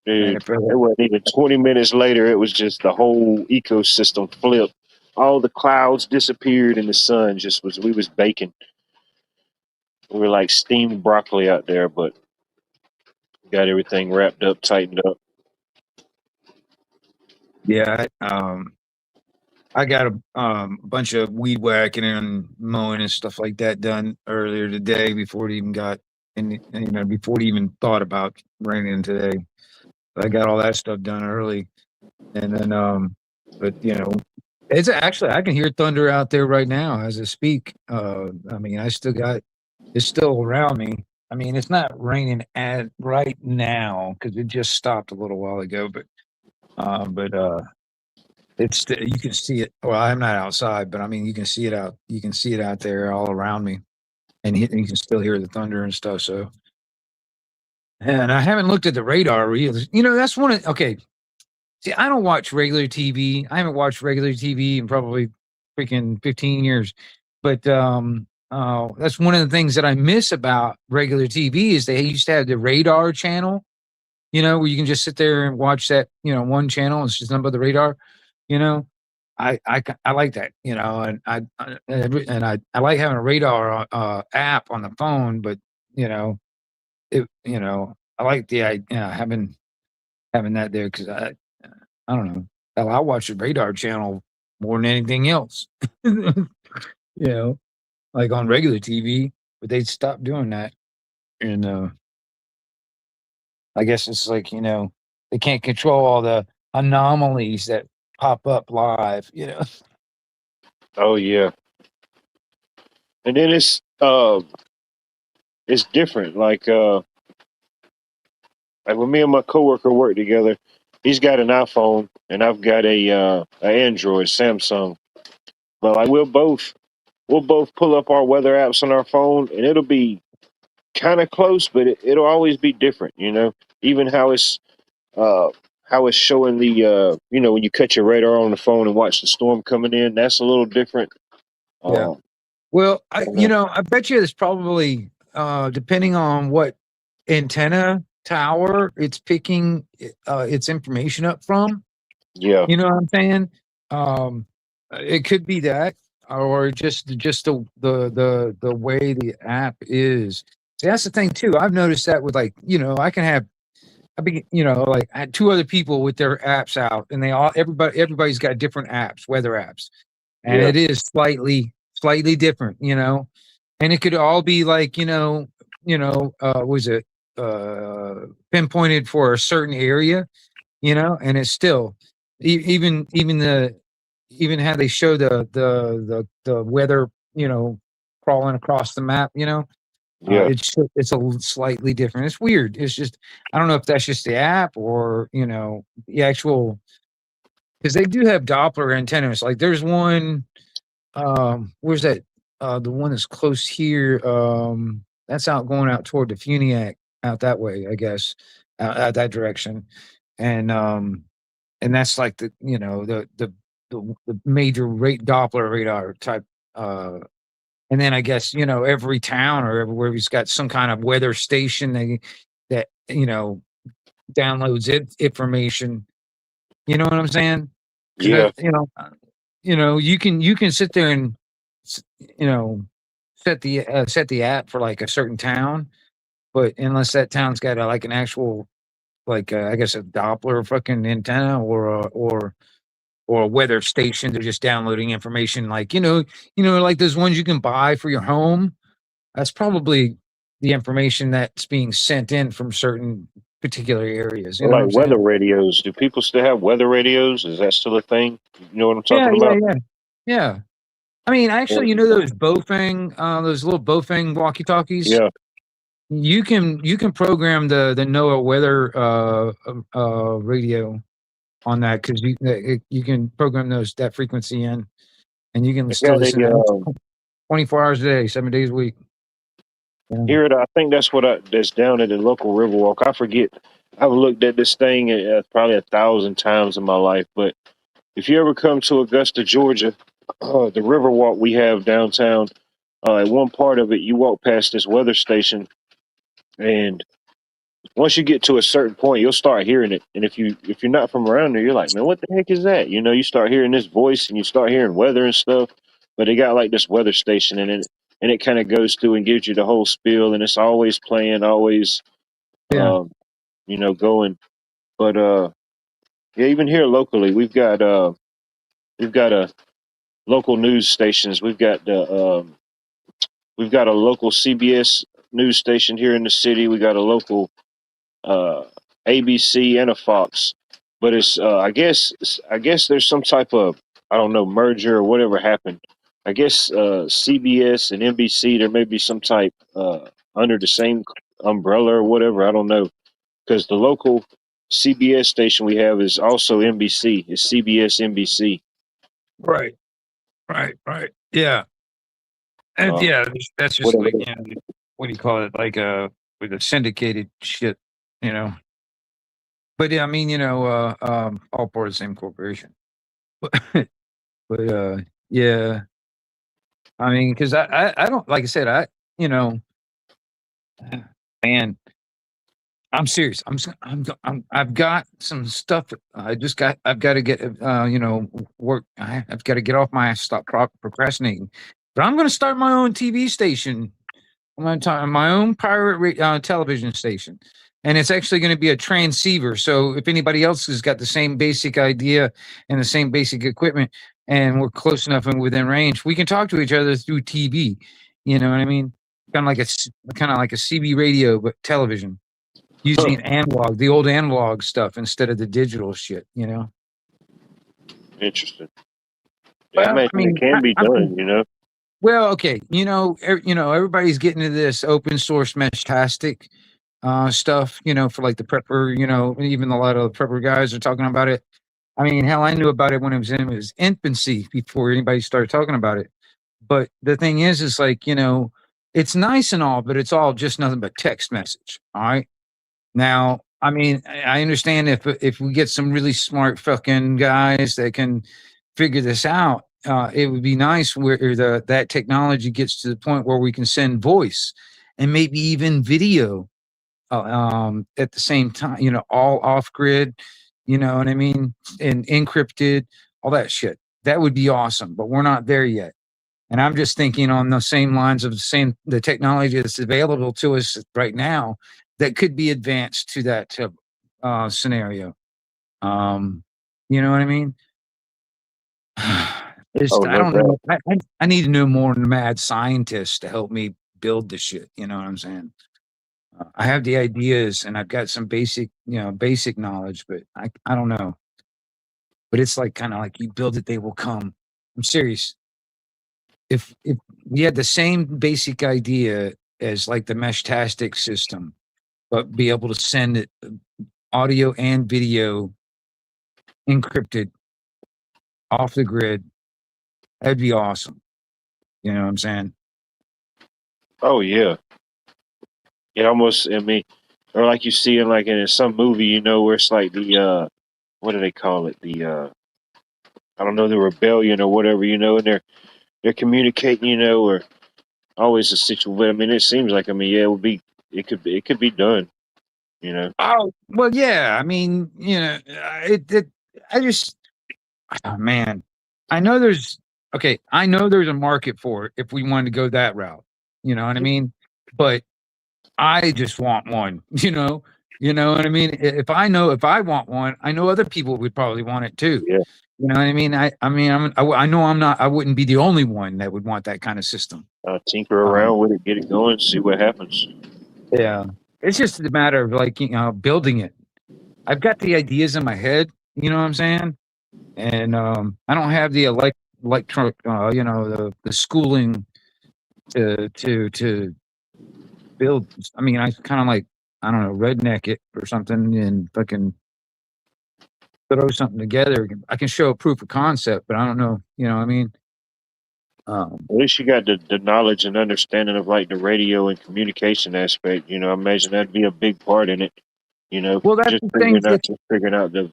Dude, it wasn't even 20 minutes later. It was just the whole ecosystem flipped. All the clouds disappeared and the sun we was baking. We were like steamed broccoli out there, but got everything wrapped up, tightened up. Yeah. I got a bunch of weed whacking and mowing and stuff like that done earlier today before it even got before it even thought about raining today. I got all that stuff done early, and then but it's actually I can hear thunder out there right now as I speak. I mean, it's still around me. I mean, it's not raining at right now because it just stopped a little while ago, but you can see it. Well, I'm not outside, but I mean, you can see it out. You can see it out there all around me, and you can still hear the thunder and stuff. So, and I haven't looked at the radar either. That's one of okay. See, I don't watch regular TV. I haven't watched regular TV in probably freaking 15 years. But that's one of the things that I miss about regular TV is they used to have the radar channel, where you can just sit there and watch that, one channel. It's just nothing but the radar, you know. I like that, and I like having a radar app on the phone, but you know, I like the having that there because I don't know. Hell, I watch the radar channel more than anything else. You know, like on regular TV, but they stopped doing that. And I guess it's like, they can't control all the anomalies that pop up live, Oh yeah, and then it's different. Like when me and my coworker work together, he's got an iPhone and I've got a Android, Samsung. But like we'll both pull up our weather apps on our phone, and it'll be kind of close, but it'll always be different. Even uh how it's showing when you cut your radar on the phone and watch the storm coming in, that's a little different. Yeah. Uh, Well, uh, I bet you there's probably, depending on what antenna tower it's picking its information up from. yeah, You know what I'm saying? Um, it could be that, or just the way the app is. See, that's the thing too. I've noticed that with, like, I can have, like, I had two other people with their apps out, and everybody's got different apps, weather apps, and yeah, it is slightly different, and it could all be like, was it pinpointed for a certain area, and it's still, even how they show the weather, crawling across the map, yeah. it's slightly different. It's weird. It's just, I don't know if that's just the app or, the actual, because they do have Doppler antennas. Like there's one, where's that? The one that's close here. That's going out toward the Funiac, out that way, I guess, out that direction. And that's like the major rate Doppler radar type. And then I guess, every town or everywhere he's got some kind of weather station that downloads it information. You know what I'm saying? Because Yeah. you can sit there and you know set the app for like a certain town, but unless that town's got like an actual, like, I guess, a Doppler fucking antenna, or a weather station, they're just downloading information, like, like those ones you can buy for your home. That's probably the information that's being sent in from certain particular areas. You know what Like I'm weather saying? radios. Do people still have weather radios? Is that still a thing? You know what I'm Yeah, talking yeah, about? yeah, yeah. I mean, actually, Or- those little Bofang walkie talkies. Yeah. You can program the NOAA weather radio on that, because you can program that frequency in, and you can I still got listen to a 24 hours a day, 7 days a week. Yeah. here. I think that's down at the local Riverwalk. I forget. I've looked at this thing probably 1,000 times in my life. But if you ever come to Augusta, Georgia, the Riverwalk we have downtown, at one part of it, you walk past this weather station, and once you get to a certain point, you'll start hearing it. And if you're not from around there, you're like, man, what the heck is that? You start hearing this voice and you start hearing weather and stuff. But they got like this weather station, and it kind of goes through and gives you the whole spiel, and it's always playing, always Yeah. um, going. But yeah, even here locally, we've got a local news stations. We've got a local CBS news station here in the city. We got a local uh, ABC and a Fox. But it's I guess there's some type of, I don't know, merger or whatever happened. I guess CBS and NBC, there may be some type under the same umbrella or whatever. I don't know, because the local CBS station we have is also NBC. It's CBS NBC. Right. Right. Right. Yeah. And Uh, yeah, that's just whatever. like, what do you call it? Like, with a syndicated shit, you know. But yeah, I mean, all part of the same corporation. But yeah, I mean, because I don't, like I said, you know, man, I'm serious. I've got some stuff. I've got to get, work. I've got to get off my ass, stop procrastinating. But I'm going to start my own TV station. I'm going to start my own pirate television station. And it's actually going to be a transceiver. So if anybody else has got the same basic idea and the same basic equipment, and we're close enough and within range, we can talk to each other through TV. You know what I mean? Kind of like a CB radio, but television, Huh. using analog, the old analog stuff instead of the digital shit. Interesting. Yeah, I Well, imagine I it mean, can be done. well, okay, everybody's getting to this open source Meshtastic stuff. For like the prepper. Even a lot of the prepper guys are talking about it. I mean, hell, I knew about it when it was in its infancy before anybody started talking about it. But the thing is like, it's nice and all, but it's all just nothing but text message. All right. Now, I mean, I understand if we get some really smart fucking guys that can figure this out, it would be nice where that technology gets to the point where we can send voice and maybe even video at the same time, all off grid, you know what I mean? And encrypted, all that shit. That would be awesome, but we're not there yet. And I'm just thinking on the same lines of the technology that's available to us right now that could be advanced to that scenario. You know what I mean? Oh, I no don't doubt. know. I need to know more mad scientists to help me build this shit. You know what I'm saying? I have the ideas and I've got some basic knowledge, but I don't know. But it's like kind of like you build it, they will come. I'm serious. If we had the same basic idea as like the Meshtastic system, but be able to send it audio and video encrypted off the grid, that'd be awesome. You know what I'm saying? Oh yeah. It almost. I mean, or like you see in some movie, where it's like the what do they call it? I don't know, the rebellion or whatever, and they're communicating, or always a situation. I mean, it seems like, yeah, it could be done, you know. Oh well, yeah. I mean, I just, oh, man, I know there's okay. I know there's a market for it if we wanted to go that route. You know what I mean? But I just want one. You know what I mean? If I want one, I know other people would probably want it too. Yeah, You know what I mean? I mean, I know I'm not. I wouldn't be the only one that would want that kind of system. tinker Um, around with it, get it going, see what happens. yeah, it's just a matter of like building it. I've got the ideas in my head. You know what I'm saying? And I don't have the electronic, the schooling to build. I mean, I kind of like, I don't know, redneck it or something and fucking throw something together. I can show a proof of concept, but I don't know. You know what I mean? Um, At least you got the knowledge and understanding of like the radio and communication aspect. I imagine that'd be a big part in it. well, that's Just the thing. figuring out the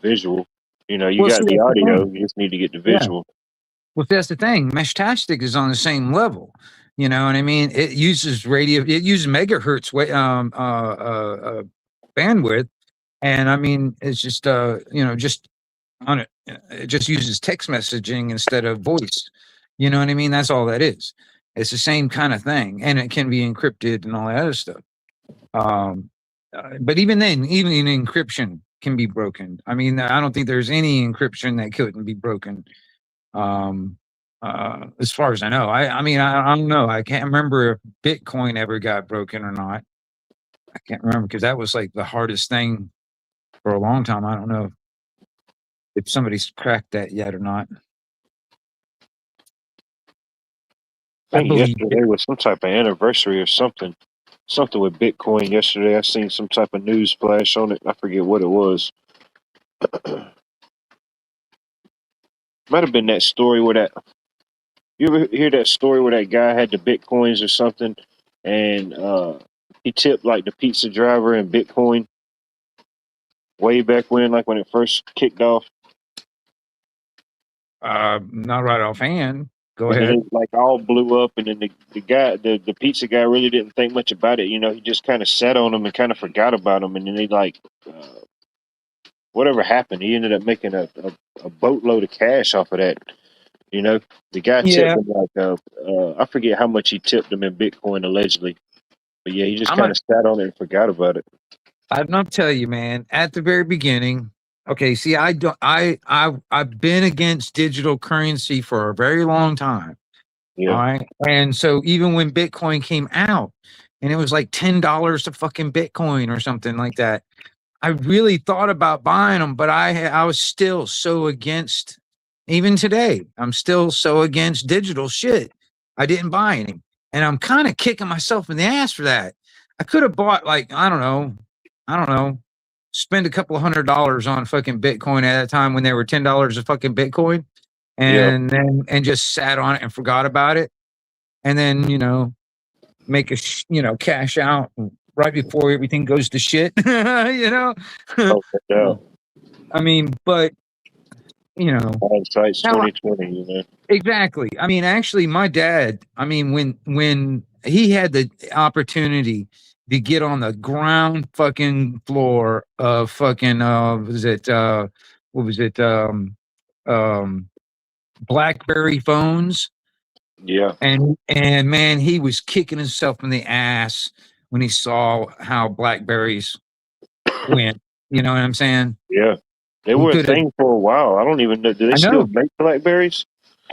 visual. You Well, see, got the that's the audio, thing. you just need to get the Yeah. visual. Well, that's the thing. Meshtastic is on the same level. You know what I mean? It uses radio. It uses megahertz bandwidth, and I mean, it's just just on it. It just uses text messaging instead of voice. You know what I mean? That's all that is. It's the same kind of thing, and it can be encrypted and all that other stuff. But even then, even encryption can be broken. I mean, I don't think there's any encryption that couldn't be broken. Um, as far as I know, I mean, I don't know. I can't remember if Bitcoin ever got broken or not. I can't remember because that was like the hardest thing for a long time. I don't know if somebody's cracked that yet or not. I I think believe yesterday was some type of anniversary or something. Something with Bitcoin yesterday. I seen some type of news flash on it. I forget what it was. Might have been that story where that. You ever hear that story where that guy had the Bitcoins or something, and he tipped like the pizza driver in Bitcoin way back when, like when it first kicked off, not right offhand. Go and then ahead. it like all blew up, and then the pizza guy really didn't think much about it. He just kind of sat on him and kind of forgot about him, and then he like. Whatever happened, he ended up making a boatload of cash off of that. The guy tipped Yeah, him like I forget how much he tipped him in Bitcoin allegedly, but yeah, he just I'm kind a, of sat on it and forgot about it. I'm not tell you, man. At the very beginning, Okay, see, I don't. I've been against digital currency for a very long time. All Yeah. right, and so even when Bitcoin came out, and it was like $10 to fucking Bitcoin or something like that, I really thought about buying them, but I was still so against. Even today, I'm still so against digital shit. I didn't buy any, and I'm kind of kicking myself in the ass for that. I could have bought like I don't know, spend a couple of $100 on fucking Bitcoin at a time when they were $10 a fucking Bitcoin, Yeah. and just sat on it and forgot about it, and then make cash out right before everything goes to shit. you know, Oh, no doubt. I mean, but Hindsight's now 2020. You know. exactly. I mean, actually, my dad. I mean, when he had the opportunity to get on the ground fucking floor of fucking was it what was it um BlackBerry phones, Yeah. and man, he was kicking himself in the ass when he saw how Blackberries went. You know what I'm saying? Yeah. They He were a could have. thing for a while. I don't even know. Do they I still know. make Blackberries?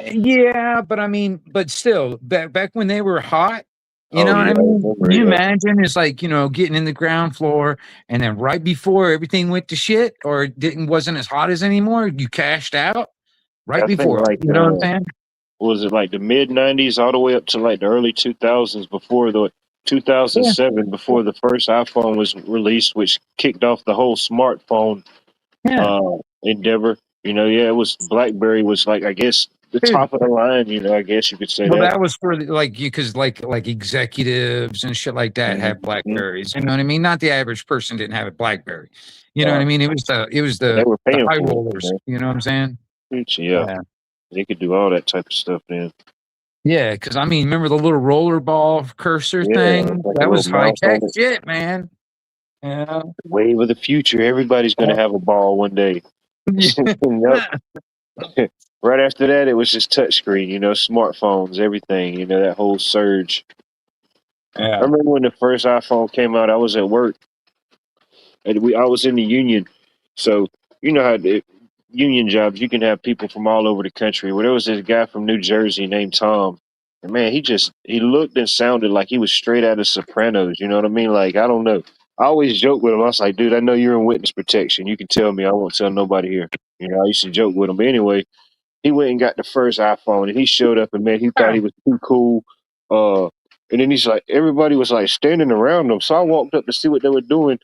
Yeah, but I mean, but still, back when they were hot, you Oh know what yeah, I I mean? remember. Can you Yeah. imagine? It's like, getting in the ground floor and then right before everything went to shit or wasn't as hot as anymore, you cashed out right I think before. like You know what I'm saying? was it like the mid '90s all the way up to like the early 2000s before the Yeah. 2007 before the first iPhone was released, which kicked off the whole smartphone Yeah. endeavor. Yeah, it was BlackBerry was like I guess the Dude. top of the line. I guess you could say Well, that. that was for like you because like executives and shit like that had Mhm. Blackberries. You know what I mean? Not the average person didn't have a Blackberry. You know what I Uh, mean? It was and they the were the paying high for rollers. it. You know what I'm saying? Yeah, Yeah. they could do all that type of stuff then. Yeah, because I mean, remember the little rollerball cursor Yeah, thing? like a That little was high mouse tech on it. shit, man. Yeah. Wave of the future. Everybody's gonna have a ball one day. Yep. Right after that, it was just touchscreen. Smartphones, everything. That whole surge. I Yeah. remember when the first iPhone came out. I was at work, and I was in the union. So you know how union jobs, you can have people from all over the country. Well, there was this guy from New Jersey named Tom, and man, he looked and sounded like he was straight out of Sopranos. You know what I mean? Like I don't know. I always joke with him. I was like, dude, I know you're in witness protection. You can tell me. I won't tell nobody here. I used to joke with him. But anyway, he went and got the first iPhone, and he showed up, and man, he thought he was too cool. Uh, and then he's like, everybody was like standing around him. So I walked up to see what they were doing,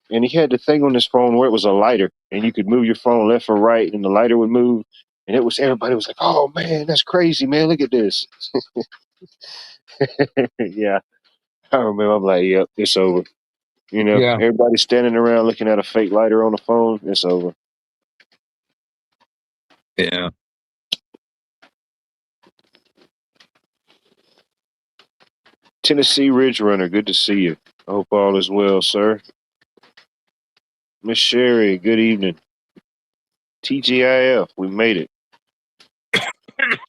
and he had the thing on his phone where it was a lighter, and you could move your phone left or right, and the lighter would move. And everybody was like, "Oh man, that's crazy, man! Look at this." Yeah, I remember. I'm like, "Yep, it's over." Yeah. Everybody standing around looking at a fake lighter on the phone. It's over. Yeah. Tennessee Ridge Runner, good to see you. I hope all is well, sir. Miss Sherry, good evening. TGIF, we made it.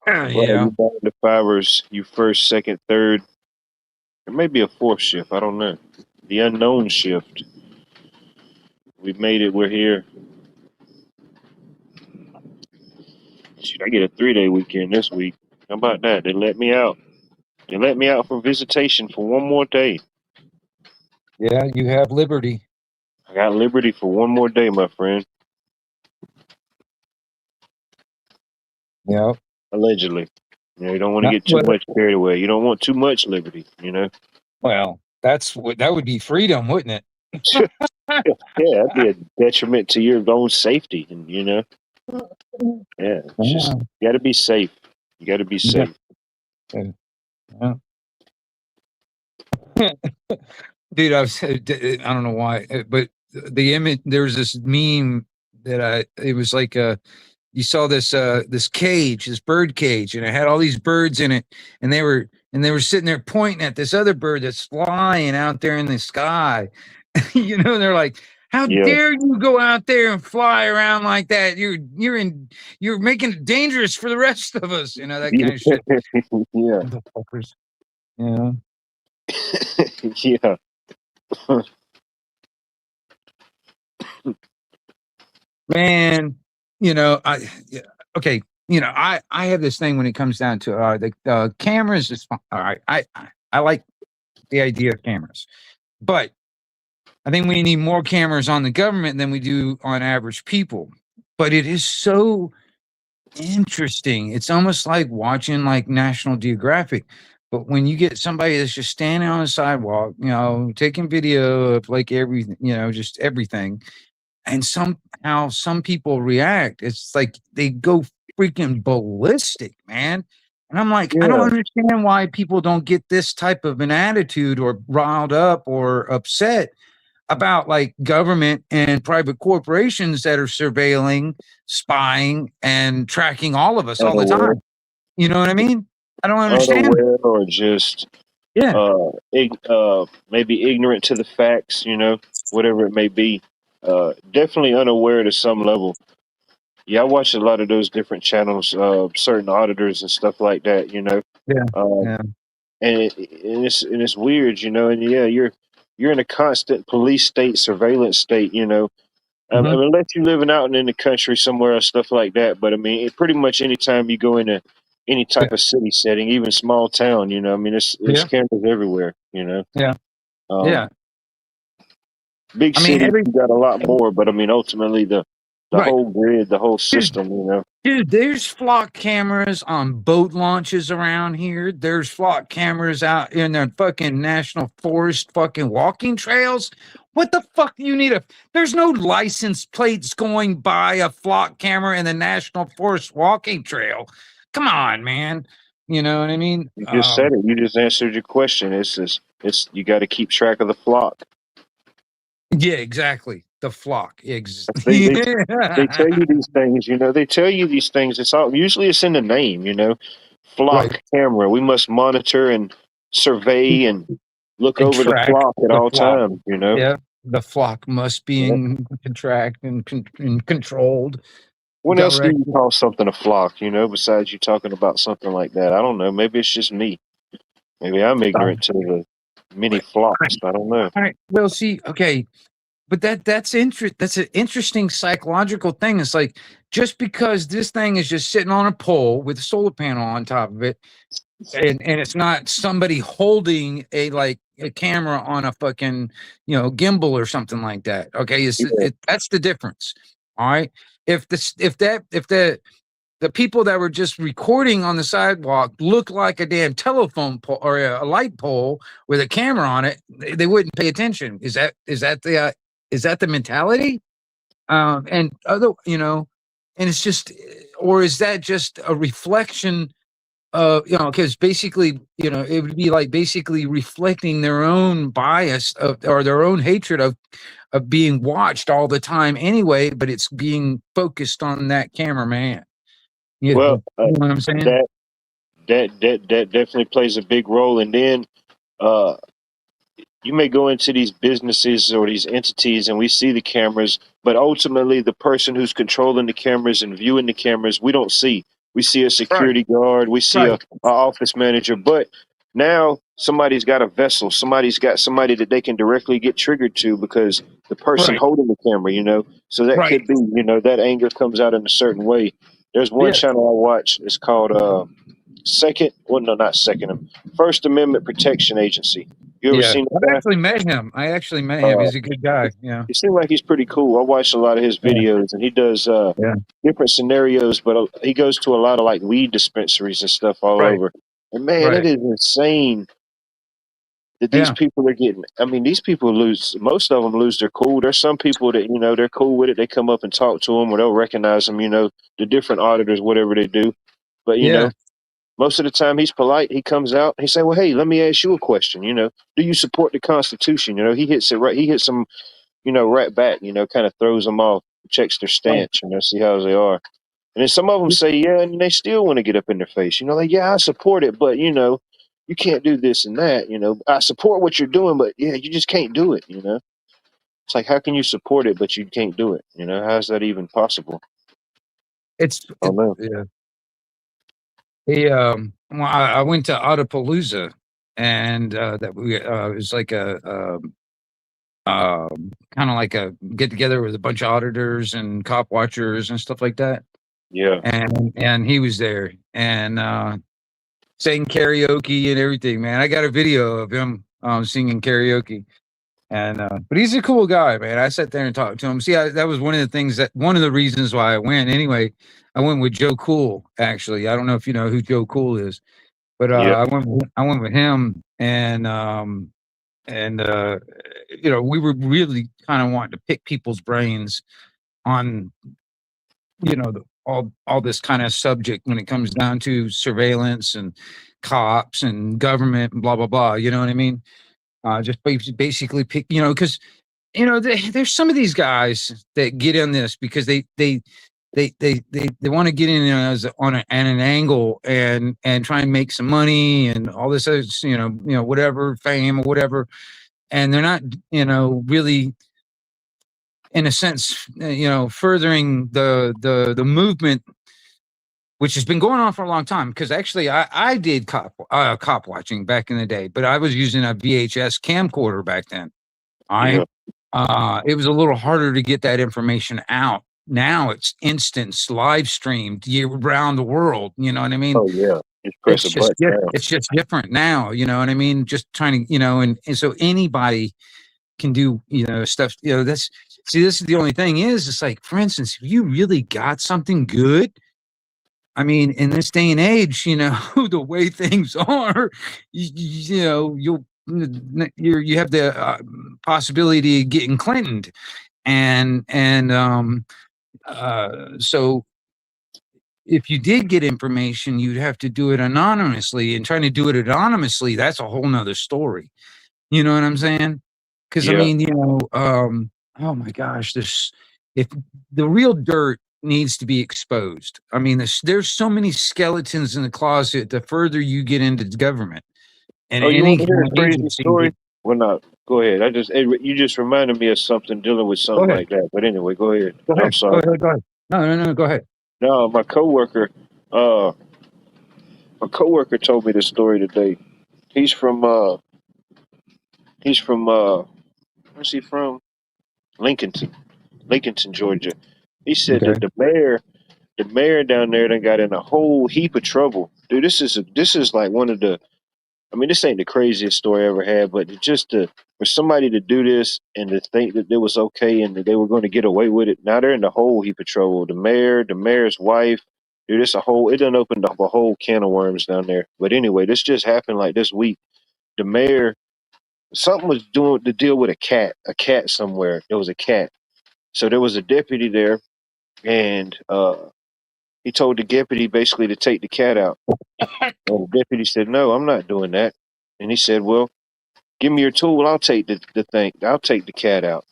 Right, Yeah. you back in the fivers, you first, second, third. There may be a fourth shift. I don't know. The unknown shift. We made it. We're here. Shoot, I get a 3-day weekend this week. How about that? They let me out. They let me out for visitation for one more day. Yeah. You have liberty. I got liberty for one more day, my friend. Yeah. Allegedly. You don't want to get too Well, much carried away. You don't want too much liberty. that would be freedom, wouldn't it? Yeah, that'd be a detriment to your own safety. And yeah, it's just Yeah. you got to be safe. You got to be Yeah. safe. Yeah. Dude, I don't know why, but the image, there's this meme it was like, you saw this cage, this bird cage, and it had all these birds in it, and they were sitting there pointing at this other bird that's flying out there in the sky. They're like, how Yeah, dare you go out there and fly around like that? You're making it dangerous for the rest of us, that kind of shit. yeah, Motherfuckers. Yeah. yeah. Man, yeah, okay, I have this thing when it comes down to the cameras is all right. I like the idea of cameras, but I think we need more cameras on the government than we do on average people. But it is so interesting. It's almost like watching like National Geographic. But when you get somebody that's just standing on the sidewalk, taking video of like everything, just everything, and somehow some people react. It's like they go freaking ballistic, man. And I'm like, I don't Yeah, understand why people don't get this type of an attitude or riled up or upset about like government and private corporations that are surveilling, spying, and tracking all of us all the unaware, time. You know what I mean? I don't understand it. unaware, or just Yeah. maybe ignorant to the facts. Whatever it may be. Definitely unaware to some level. Yeah, I watch a lot of those different channels, certain auditors and stuff like that. Yeah. Um, Yeah. and it's weird. And yeah, you're in a constant police state, surveillance state. I Mhm. mean, unless you're living out in the country somewhere or stuff like that. But I mean, pretty much anytime you go into any Yeah. type of city setting, even small town, I mean, it's Yeah. cameras everywhere. Yeah. Um, Yeah. big I mean, cities, you got a lot more, but I mean, ultimately, the right. whole grid, the whole Dude, system, Dude, there's flock cameras on boat launches around here. There's flock cameras out in the fucking national forest fucking walking trails. What the fuck do you need there's no license plates going by a flock camera in the national forest walking trail. Come on, man. You know what I mean? you just said it. You just answered your question. It's you got to keep track of the flock. Yeah, exactly. The flock. They they they Yeah. tell you these things. They tell you these things. It's all usually it's in the name. Right. Flock camera. We must monitor and survey and look And over the track flock at the all flock. times. Yeah. The flock must be Yeah. in contract and controlled, When else do you directed. call something a flock? Besides you talking about something like that. I don't know. Maybe it's just me. Maybe I'm ignorant to the many Right. flocks. I don't know. All right. Well, see, okay, but that's an interesting psychological thing. It's like just because this thing is just sitting on a pole with a solar panel on top of it, and it's not somebody holding a camera on a fucking gimbal or something like that. Okay, Yeah, that's the difference. All right. If the people that were just recording on the sidewalk looked like a damn telephone pole or a light pole with a camera on it, they wouldn't pay attention. Is that the mentality? And other, and it's just, or is that just a reflection of, because basically, it would be like basically reflecting their own bias or their own hatred of being watched all the time anyway, but it's being focused on that cameraman. well, You know what I'm saying? that that definitely plays a big role. And then uh, you may go into these businesses or these entities, and we see the cameras, but ultimately, the person who's controlling the cameras and viewing the cameras, we don't see. We see a Right, security guard, we see right, a office manager, but now somebody's got a vessel. Somebody's got somebody that they can directly get triggered to because the person right, holding the camera, So that right. could be, that anger comes out in a certain way. There's one Yeah, channel I watch. It's called Second. Well, no, not Second. First Amendment Protection Agency. You ever yeah. seen I've that actually met him. I actually met guy? him. He's a good guy. Yeah, He seems like he's pretty cool. I watched a lot of his yeah, videos, and he does yeah. different scenarios, but he goes to a lot of like weed dispensaries and stuff all Right, over. And man, it right. is insane that these Yeah, people are getting. I mean, these people lose. Most of them lose their cool. There's some people that they're cool with it. They come up and talk to them, or they'll recognize them. The different auditors, whatever they do. But yeah. most of the time he's polite. He comes out. He say, "Well, hey, let me ask you a question. Do you support the Constitution?" He hits it right. He hits them right back, kind of throws them off, checks their Right. stance, see how they are. And then some of them say, yeah, and they still want to get up in their face. Like, yeah, I support it, but, you can't do this and that. I support what you're doing, but yeah, you just can't do it. It's like, how can you support it, but you can't do it? How's that even possible? I don't know. Yeah. Well, I went to Autopalooza, and that we it was like kind of like a get together with a bunch of auditors and cop watchers and stuff like that. Yeah. And he was there and sang karaoke and everything. Man, I got a video of him singing karaoke. And but he's a cool guy, man. I sat there and talked to him. See, that was one of the things one of the reasons why I went. Anyway, I went with Joe Cool. Actually, I don't know if you know who Joe Cool is, but Yeah. I went with him, and we were really kind of wanting to pick people's brains on all this kind of subject when it comes down to surveillance and cops and government and blah blah blah. You know what I mean? Just basically pick, because there's some of these guys that get in this because they want to get in as on an angle and try and make some money and all this other, whatever, fame or whatever, and they're not really, in a sense, furthering the movement, which has been going on for a long time. Because actually, I did cop watching back in the day, but I was using a VHS camcorder back then. Yeah. It was a little harder to get that information out. Now it's instant, live streamed around the world. You know what I mean? Oh yeah. Just press a button. It's just different now. You know what I mean? Just trying to, and so anybody can do, stuff. This is the only thing is, it's like, for instance, if you really got something good, I mean, in this day and age, the way things are, you have the possibility of getting Clintoned, so if you did get information, you'd have to do it anonymously, and trying to do it anonymously, that's a whole nother story. You know what I'm saying? Because I Yeah. mean, oh my gosh, if the real dirt needs to be exposed. I mean, there's so many skeletons in the closet the further you get into the government. And Oh, you any want to hear kind a of crazy agency. story? Well, no. Go ahead. You just reminded me of something dealing with something ahead. like that. But anyway, go ahead. Go ahead. I'm sorry. Go ahead. No, go ahead. No, my coworker told me this story today. He's from where's he from? Lincolnton, Georgia. He said Okay. that the mayor down there done got in a whole heap of trouble. Dude, this is like one of the, I mean, this ain't the craziest story I ever had, but for somebody to do this and to think that it was okay and that they were going to get away with it, now they're in the whole heap of trouble. The mayor's wife, dude, it done opened up a whole can of worms down there. But anyway, this just happened like this week. The mayor, something was doing to deal with a cat somewhere. There was a cat. So there was a deputy there, and he told the deputy basically to take the cat out. And the deputy said, "No, I'm not doing that." And he said, "Well, give me your tool. I'll take the thing. I'll take the cat out."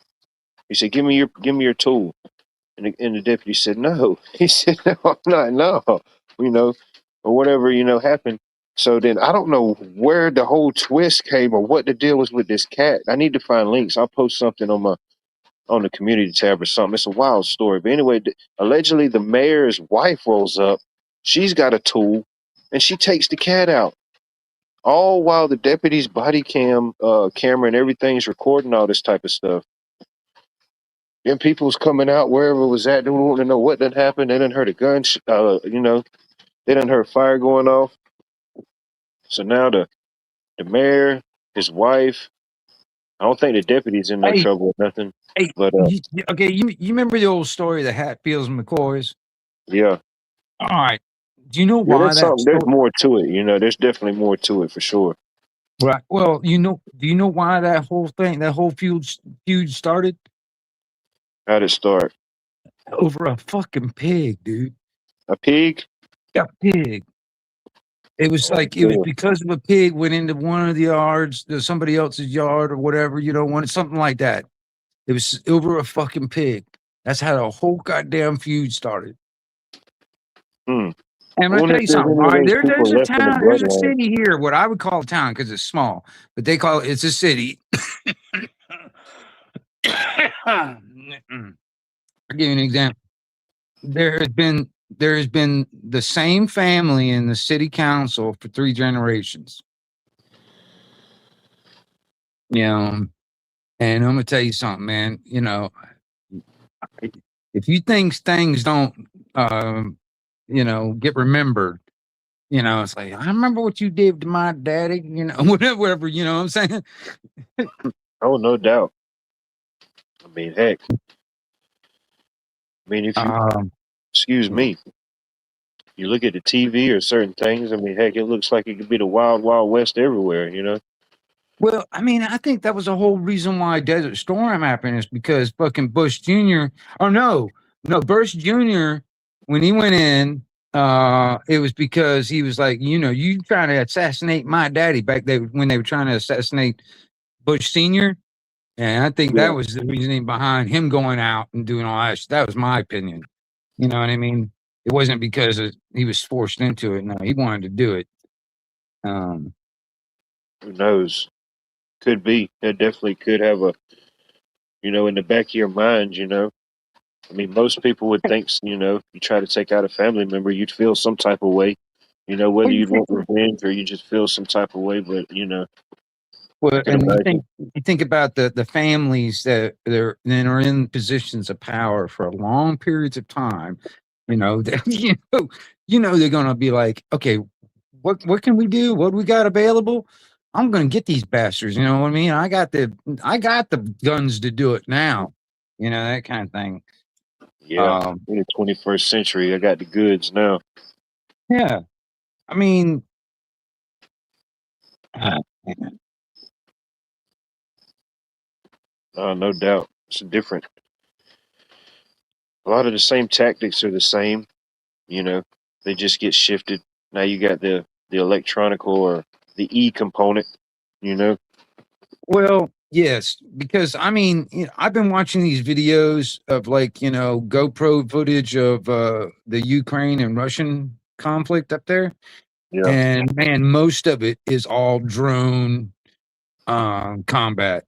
He said, give me your tool." And the deputy said, "No." He said, "No, I'm not. No, or whatever happened." So then I don't know where the whole twist came or what the deal was with this cat. I need to find links. I'll post something on the community tab or something. It's a wild story. But anyway, allegedly the mayor's wife rolls up. She's got a tool, and she takes the cat out. All while the deputy's body camera and everything's recording all this type of stuff. Then people was coming out wherever it was at. They wanted to know what done happened. They done heard a gun, they done heard fire going off. So now the mayor, his wife, I don't think the deputy's in no Hey. trouble or nothing. Hey, But okay, you remember the old story, the Hatfields and McCoys? yeah. All right. Do you know Yeah, why there's more to it, there's definitely more to it for sure. Right. Well, do you know why that whole feud started? How'd it start? Over a fucking pig, dude. A pig? A pig. It was because of a pig went into one of the yards, somebody else's yard or whatever, something like that. It was over a fucking pig. That's how the whole goddamn feud started. Hmm. And I'm gonna tell you something. All right, there's a town, there's a city here, what I would call a town because it's small, but they call it's a city. I'll give you an example. There has been the same family in the city council for 3 generations. And I'm gonna tell you something, man. You know, if you think things don't, get remembered, it's like I remember what you did to my daddy. Whatever. You know what I'm saying? Oh, no doubt. I mean, heck. I mean, if you Um, excuse me, you look at the TV or certain things. I mean, heck, it looks like it could be the wild, wild west everywhere. You know. well, I mean, I think that was the whole reason why Desert Storm happened is because fucking Bush Jr. or no, Bush Jr. when he went in, it was because he was like, you trying to assassinate my daddy back there when they were trying to assassinate Bush Sr. And I think that Yeah. was the reasoning behind him going out and doing all that. That was my opinion. You know what I mean? It wasn't because he was forced into it. No, he wanted to do it. Um, Who knows? Could be. It definitely could have a. In the back of your mind. I mean, most people would think. You try to take out a family member, you'd feel some type of way. Whether what do you you'd think? want revenge or you just feel some type of way. But I Well, could and imagine. you think about the families that are in positions of power for long periods of time. That, they're gonna be like, okay, what can we do? What we got available? I'm gonna get these bastards. You know what I mean? I got the guns to do it now. That kind of thing. Yeah, Um, in the 21st century, I got the goods now. yeah. I mean, No doubt. It's different. A lot of the same tactics are the same. You know, they just get shifted. Now you got the electronical or the E component. You know, Well, yes, because I mean, I've been watching these videos of like, GoPro footage of the Ukraine and Russian conflict up there. yeah, And man, most of it is all drone combat.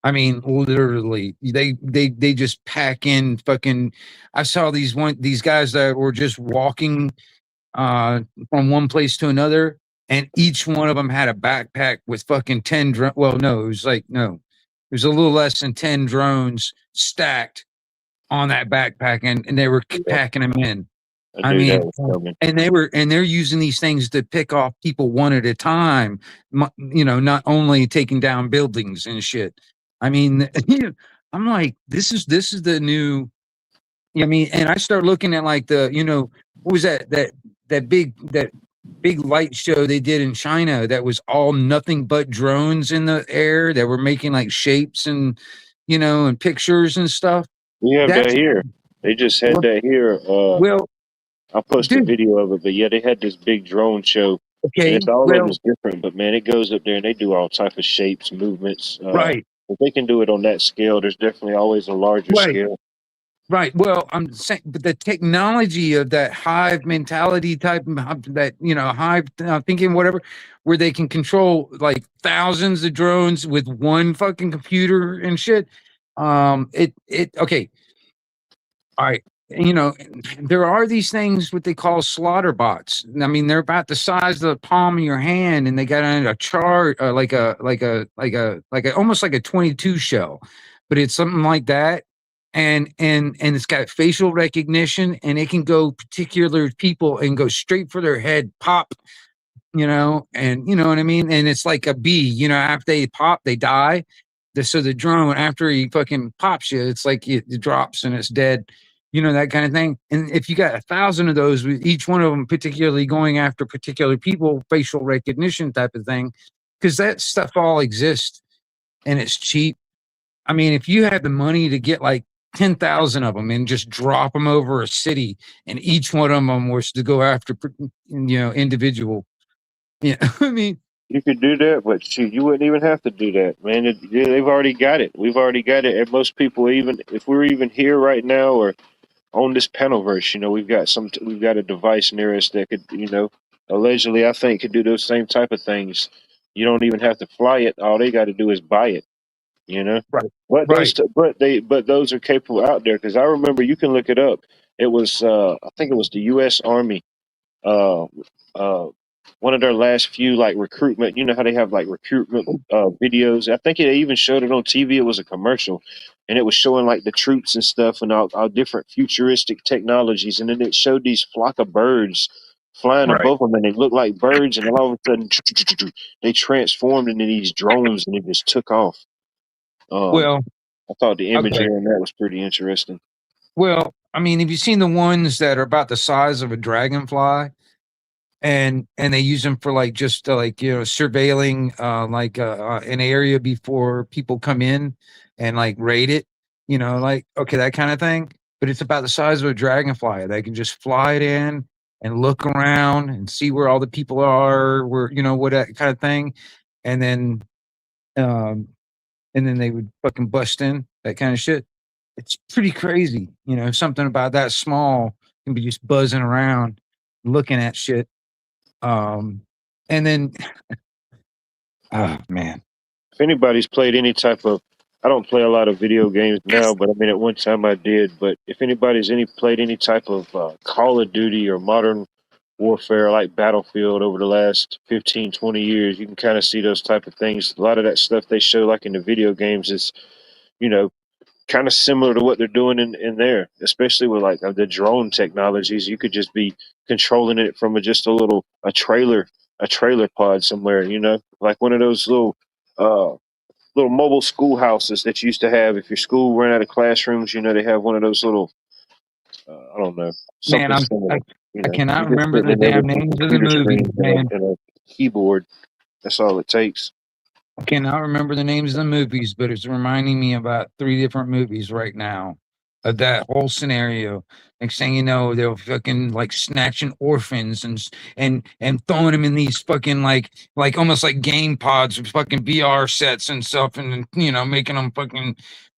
I mean, literally, they just pack in fucking. I saw these guys that were just walking uh, from one place to another, and each one of them had a backpack with fucking 10 well, no, it was like, no, it was a little less than 10 drones stacked on that backpack, and they were yeah. packing them in. I I knew that mean, was coming. and they're using these things to pick off people one at a time, not only taking down buildings and shit. I mean, I'm like, this is the new. I mean, and I start looking at like what was that big light show they did in China that was all nothing but drones in the air that were making like shapes and and pictures and stuff. We have that That's here. They just had well, that here. well, I'll post a dude. video of it. But yeah, they had this big drone show, and Okay, it's all of them well, is different. But man, it goes up there and they do all type of shapes, movements. right, If they can do it on that scale, there's definitely always a larger right. scale. Right. Well, I'm saying, but the technology of that hive mentality type, that hive thinking, whatever, where they can control like thousands of drones with one fucking computer and shit. Okay. All right. There are these things what they call slaughter bots. I mean, they're about the size of the palm of your hand, and they got a chart, like a almost like a 22 shell, but it's something like that. And it's got facial recognition, and it can go particular people and go straight for their head, pop, and you know what I mean. And it's like a bee. After they pop, they die. So the drone, after he fucking pops you, it's like it drops and it's dead, that kind of thing. And if you got 1,000 of those, with each one of them particularly going after particular people, facial recognition type of thing, because that stuff all exists and it's cheap. I mean, if you had the money to get like 10,000 of them and just drop them over a city, and each one of them was to go after, individual, I mean, You could do that, but shoot, you wouldn't even have to do that, man. Yeah, they've already got it. We've already got it. And most people, even if we're even here right now or on this panelverse, we've got a device near us that could, allegedly, I think, could do those same type of things. You don't even have to fly it. All they got to do is buy it. You know, right, but right. but those are capable out there because I remember you can look it up. It was I think it was the U.S. Army. Uh, uh, one of their last few like recruitment. You know how they have like recruitment videos. I think it even showed it on TV. It was a commercial, and it was showing like the troops and stuff and all different futuristic technologies. And then it showed these flock of birds flying Right. above them, and they looked like birds. And then all of a sudden, they transformed into these drones, and it just took off. Um, Well, I thought the imagery okay. on that was pretty interesting. Well, I mean, have you seen the ones that are about the size of a dragonfly? And they use them for like just like surveilling an area before people come in and like raid it, like okay, that kind of thing. But it's about the size of a dragonfly. They can just fly it in and look around and see where all the people are, where what that kind of thing, and then um they would fucking bust in, that kind of shit. It's pretty crazy, something about that small can be just buzzing around looking at shit. And then, oh man, If anybody's played any type of, I don't play a lot of video games now, but I mean at one time I did. But if anybody's played any type of Call of Duty or Modern Warfare like Battlefield over the last 15, 20 years, you can kind of see those type of things. A lot of that stuff they show like in the video games is, you know, kind of similar to what they're doing in there, especially with like the drone technologies. You could just be controlling it from a trailer pod somewhere, like one of those uh, little mobile schoolhouses that you used to have if your school ran out of classrooms. They have one of those little, I don't know, man, something similar. I You cannot just remember put the in there damn with some names of the computer movies, screens man. and a keyboard. That's all it takes. I cannot remember the names of the movies, but it's reminding me about three different movies right now of that whole scenario. Next thing you know, they're fucking like snatching orphans and throwing them in these fucking like almost like game pods with fucking VR sets and stuff, and making them fucking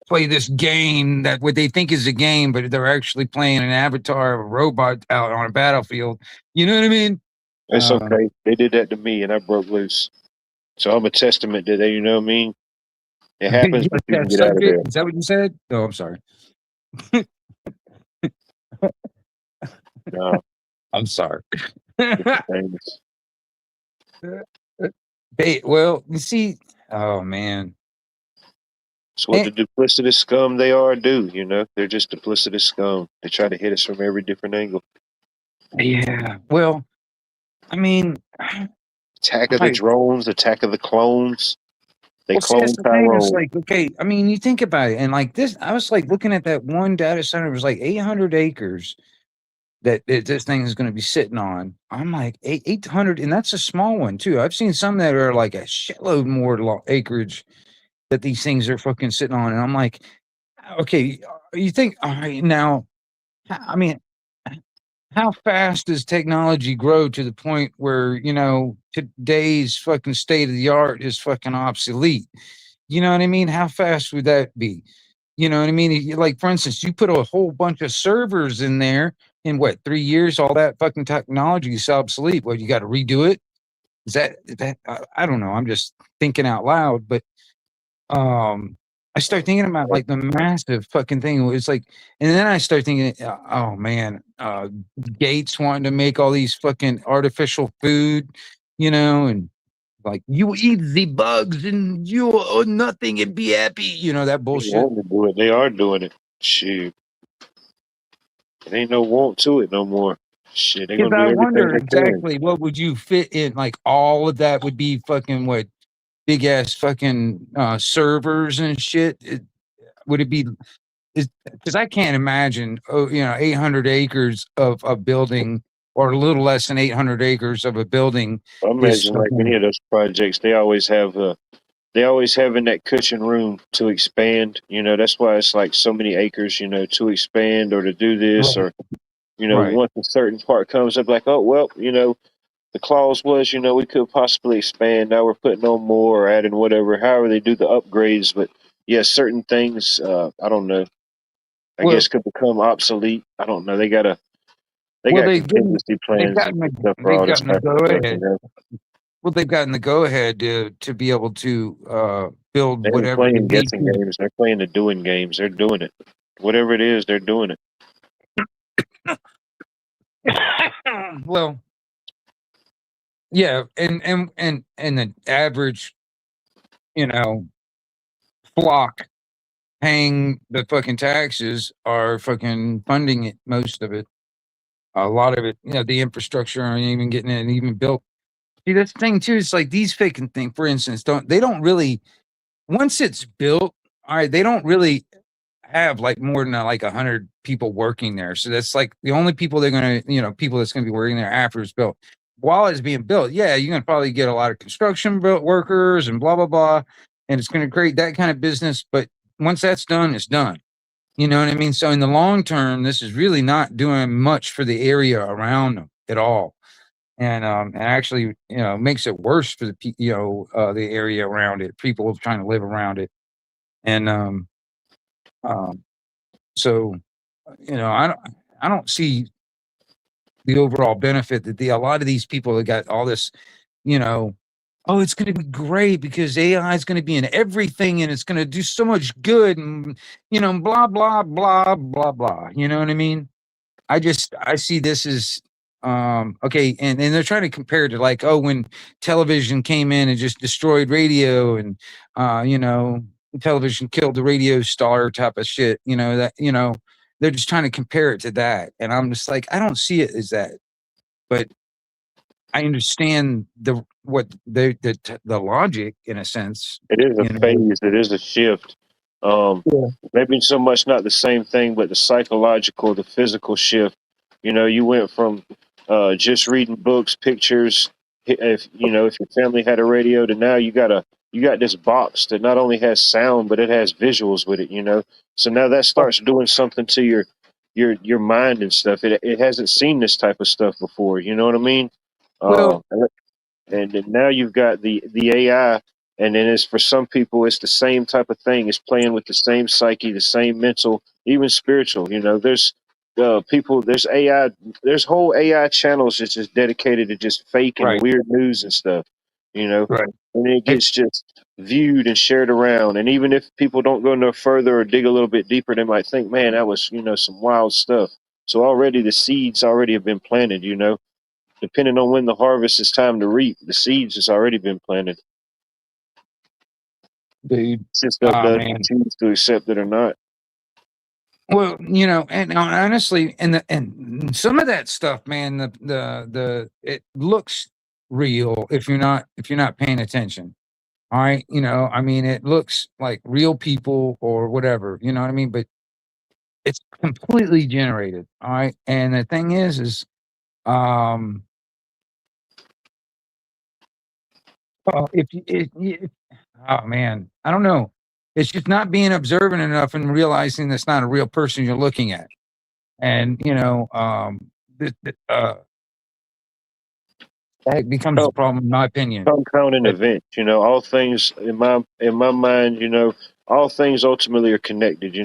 play this game that what they think is a game, but they're actually playing an avatar of a robot out on a battlefield. You know what I mean? It's okay. They did that to me, and I broke loose. So I'm a testament to that. You know what I mean? It happens, You but you can that get out of there. subject? Is that what you said? Oh, I'm sorry. No, I'm sorry. different things. Hey, well, you see, oh man, It's what Eh, the duplicitous scum they are do. They're just duplicitous scum. They try to hit us from every different angle. yeah. Well, I mean, Attack of the right. drones, attack of the clones. They Well, see, that's clone the thing. It's Tyrone. like, okay, I mean, you think about it, and like this, I was like looking at that one data center. It was like 800 acres that this thing is going to be sitting on. I'm like 800, and that's a small one too. I've seen some that are like a shitload more acreage that these things are fucking sitting on, and I'm like, okay, you think, all right, now, I mean, how fast does technology grow to the point where, today's fucking state of the art is fucking obsolete? You know what I mean? How fast would that be? You know what I mean? Like, for instance, you put a whole bunch of servers in there in what, 3 years, all that fucking technology is obsolete. What, you got to redo it? Is that, I don't know. I'm just thinking out loud, but um, I start thinking about like the massive fucking thing. It's like, and then I start thinking, oh man, Gates wanting to make all these fucking artificial food, and like you eat the bugs and you owe nothing and be happy, that They bullshit. want to do it. They are doing it. Shit. It ain't no want to it no more. Shit, they Because gonna I do everything wonder they can. exactly what would you fit in. Like all of that would be fucking what, big ass fucking servers and shit. Would it be is because I can't imagine, 800 acres of a building or a little less than 800 acres of a building I is imagine like any fucking of those projects, they always have in that cushion room to expand. That's why it's like so many acres. To expand or to do this right, or right. once a certain part comes up, like oh well, the clause was we could possibly expand. Now we're putting on more or adding whatever. However they do the upgrades, but yes, certain things. I don't know. I Well, guess could become obsolete. I don't know. They well, got contingency they've plans and gotten the stuff for they've all this gotten the type of go stuff. ahead. Well, they've gotten the go ahead to be able to build They ain't whatever they playing need guessing to. games. They're playing the doing games. They're doing it. Whatever it is, they're doing it. Well, Yeah, and the average, you know, flock paying the fucking taxes are fucking funding it, most of it. A lot of it, the infrastructure aren't even getting it even built. See, that's the thing too. It's like these fucking thing, for instance, they don't really once it's built, all right, they don't really have like more than like 100 people working there. So that's like the only people they're gonna, people that's gonna be working there after it's built. While it's being built, yeah, you're gonna probably get a lot of construction workers and blah blah blah, and it's gonna create that kind of business. But once that's done, it's done. You know what I mean? So in the long term, this is really not doing much for the area around them at all, and actually, makes it worse for the area around it. People trying to live around it, and um, so I don't see the overall benefit that a lot of these people that got all this, you know, oh, it's going to be great because AI is going to be in everything and it's going to do so much good and blah blah blah blah blah. You know what I mean? I see this as okay, and they're trying to compare it to like, oh, when television came in and just destroyed radio, and television killed the radio star type of shit, they're just trying to compare it to that. And I'm just like, I don't see it as that, but I understand the logic in a sense, It is a you know. phase. It is a shift. Um, Yeah. Maybe so much not the same thing, but the psychological, the physical shift. You went from just reading books, pictures. If your family had a radio, to now you got this box that not only has sound, but it has visuals with it. So now that starts doing something to your mind and stuff. It hasn't seen this type of stuff before. You know what I mean? Uh, Well, and then now you've got the AI, and then it's for some people it's the same type of thing. It's playing with the same psyche, the same mental, even spiritual. There's people, there's AI, there's whole AI channels that's just dedicated to just fake and right, weird news and stuff. You know, right. and it Have, gets just viewed and shared around. And even if people don't go no further or dig a little bit deeper, they might think, man, that was some wild stuff. So already the seeds already have been planted. Depending on when the harvest is time to reap, the seeds has already been planted. dude. It's just up to us to Man. choose to accept it or not. Well, and honestly, and some of that stuff, man, the it looks real if you're not paying attention. All right, I mean, it looks like real people or whatever. You know what I mean? But it's completely generated. All right, and the thing is, um, if you, oh man, I don't know. It's just not being observant enough and realizing that's not a real person you're looking at, and that becomes the Com- problem, in my opinion. Compounding But event. All things in my mind. All things ultimately are connected.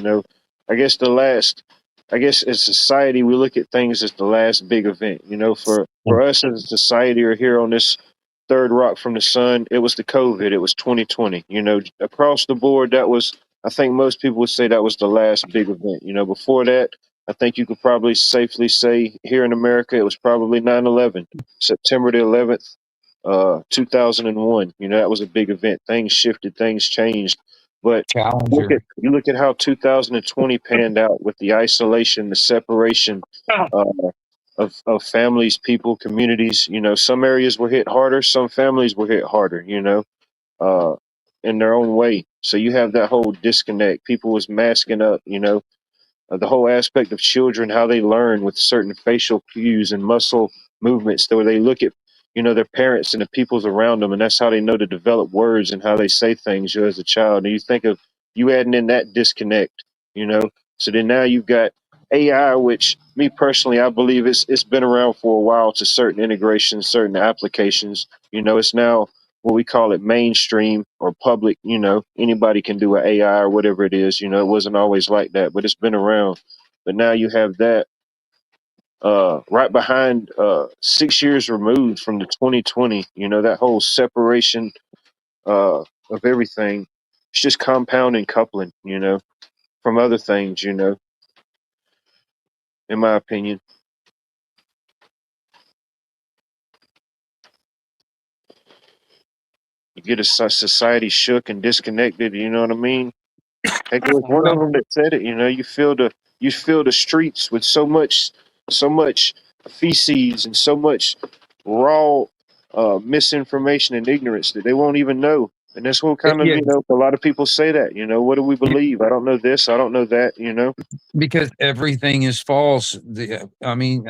I guess the last. I guess as society, we look at things as the last big event. For us as a society, or here on this third rock from the sun, it was the COVID. It was 2020. Across the board, that was. I think most people would say that was the last big event. Before that, I think you could probably safely say here in America, it was probably 9/11, September the 11th, 2001. That was a big event. Things shifted, things changed. But Challenger. you look at how 2020 panned out with the isolation, the separation uh, of families, people, communities. Some areas were hit harder, some families were hit harder. Uh, in their own way. So you have that whole disconnect. People was masking up. The whole aspect of children, how they learn with certain facial cues and muscle movements, where they look at, their parents and the peoples around them, and that's how they know to develop words and how they say things, as a child. And you think of you adding in that disconnect, you know. So then now you've got AI, which me personally, I believe it's been around for a while to certain integrations, certain applications. It's now what we call it mainstream or public. Anybody can do an AI or whatever it is. It wasn't always like that, but it's been around. But now you have that right behind 6 years removed from the 2020. That whole separation of everything. It's just compounding coupling. From other things. In my opinion. You get a society shook and disconnected. You know what I mean? Heck, it was one of Well, them that said it. You feel the streets with so much feces and so much raw misinformation and ignorance that they won't even know. And that's what kind of yeah, a lot of people say that. What do we yeah, believe? I don't know this. I don't know that. because everything is false. I mean,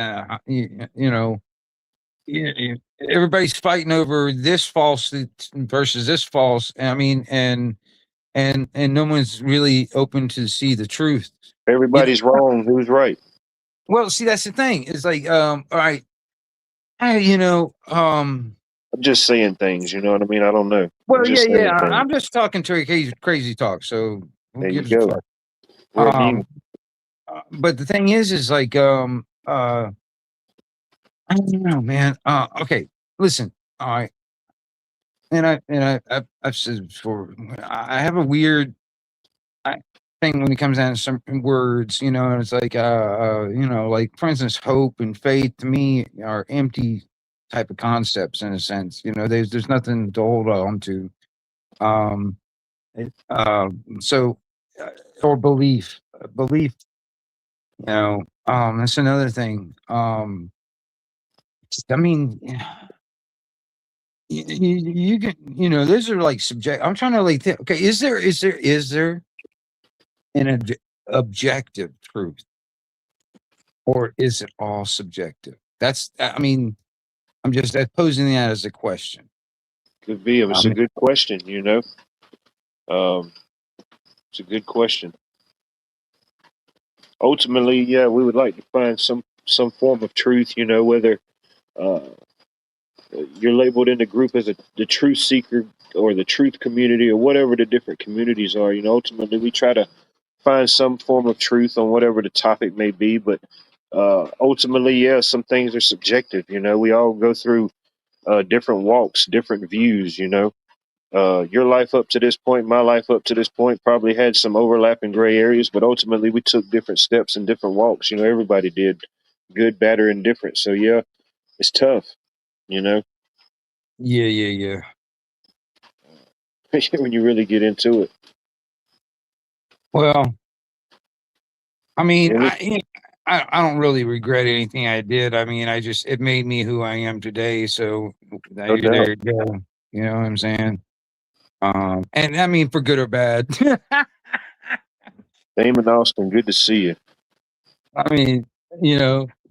everybody's fighting over this false versus this false. I mean, and no one's really open to see the truth. You know, Everybody's wrong. Who's right? well, see, that's the thing. It's like, all right, I'm just saying things. You know what I mean? I don't know. I'm well, yeah, just yeah. saying things. I'm just talking to a crazy talk. So who There you gives a go. fuck? We're immune. Um, but the thing is like, I don't know, man. Okay, listen. All right, I've said before. I have a weird thing when it comes down to some words. And it's like, like for instance, hope and faith to me are empty type of concepts in a sense. There's nothing to hold on to. Um, so or belief. That's another thing. I mean, you can, those are like subject. I'm trying to like think. Okay, is there an objective truth, or is it all subjective? I mean, I'm just posing that as a question. Could be. I It's a mean, good question. Um, it's a good question. Ultimately, yeah, we would like to find some form of truth. Whether uh, you're labeled in the group as the truth seeker or the truth community or whatever the different communities are. Ultimately, we try to find some form of truth on whatever the topic may be. But ultimately, yeah, some things are subjective. We all go through different walks, different views. Your life up to this point, my life up to this point probably had some overlapping gray areas, but ultimately we took different steps and different walks. Everybody did good, bad, or indifferent. So yeah, it's tough, you know, yeah, yeah, when you really get into it. well, I mean, Yeah, I don't really regret anything I did. I mean, it made me who I am today. So no there doubt. you go. You know what I'm saying? And I mean, for good or bad. Damon Austin, good to see you. I mean,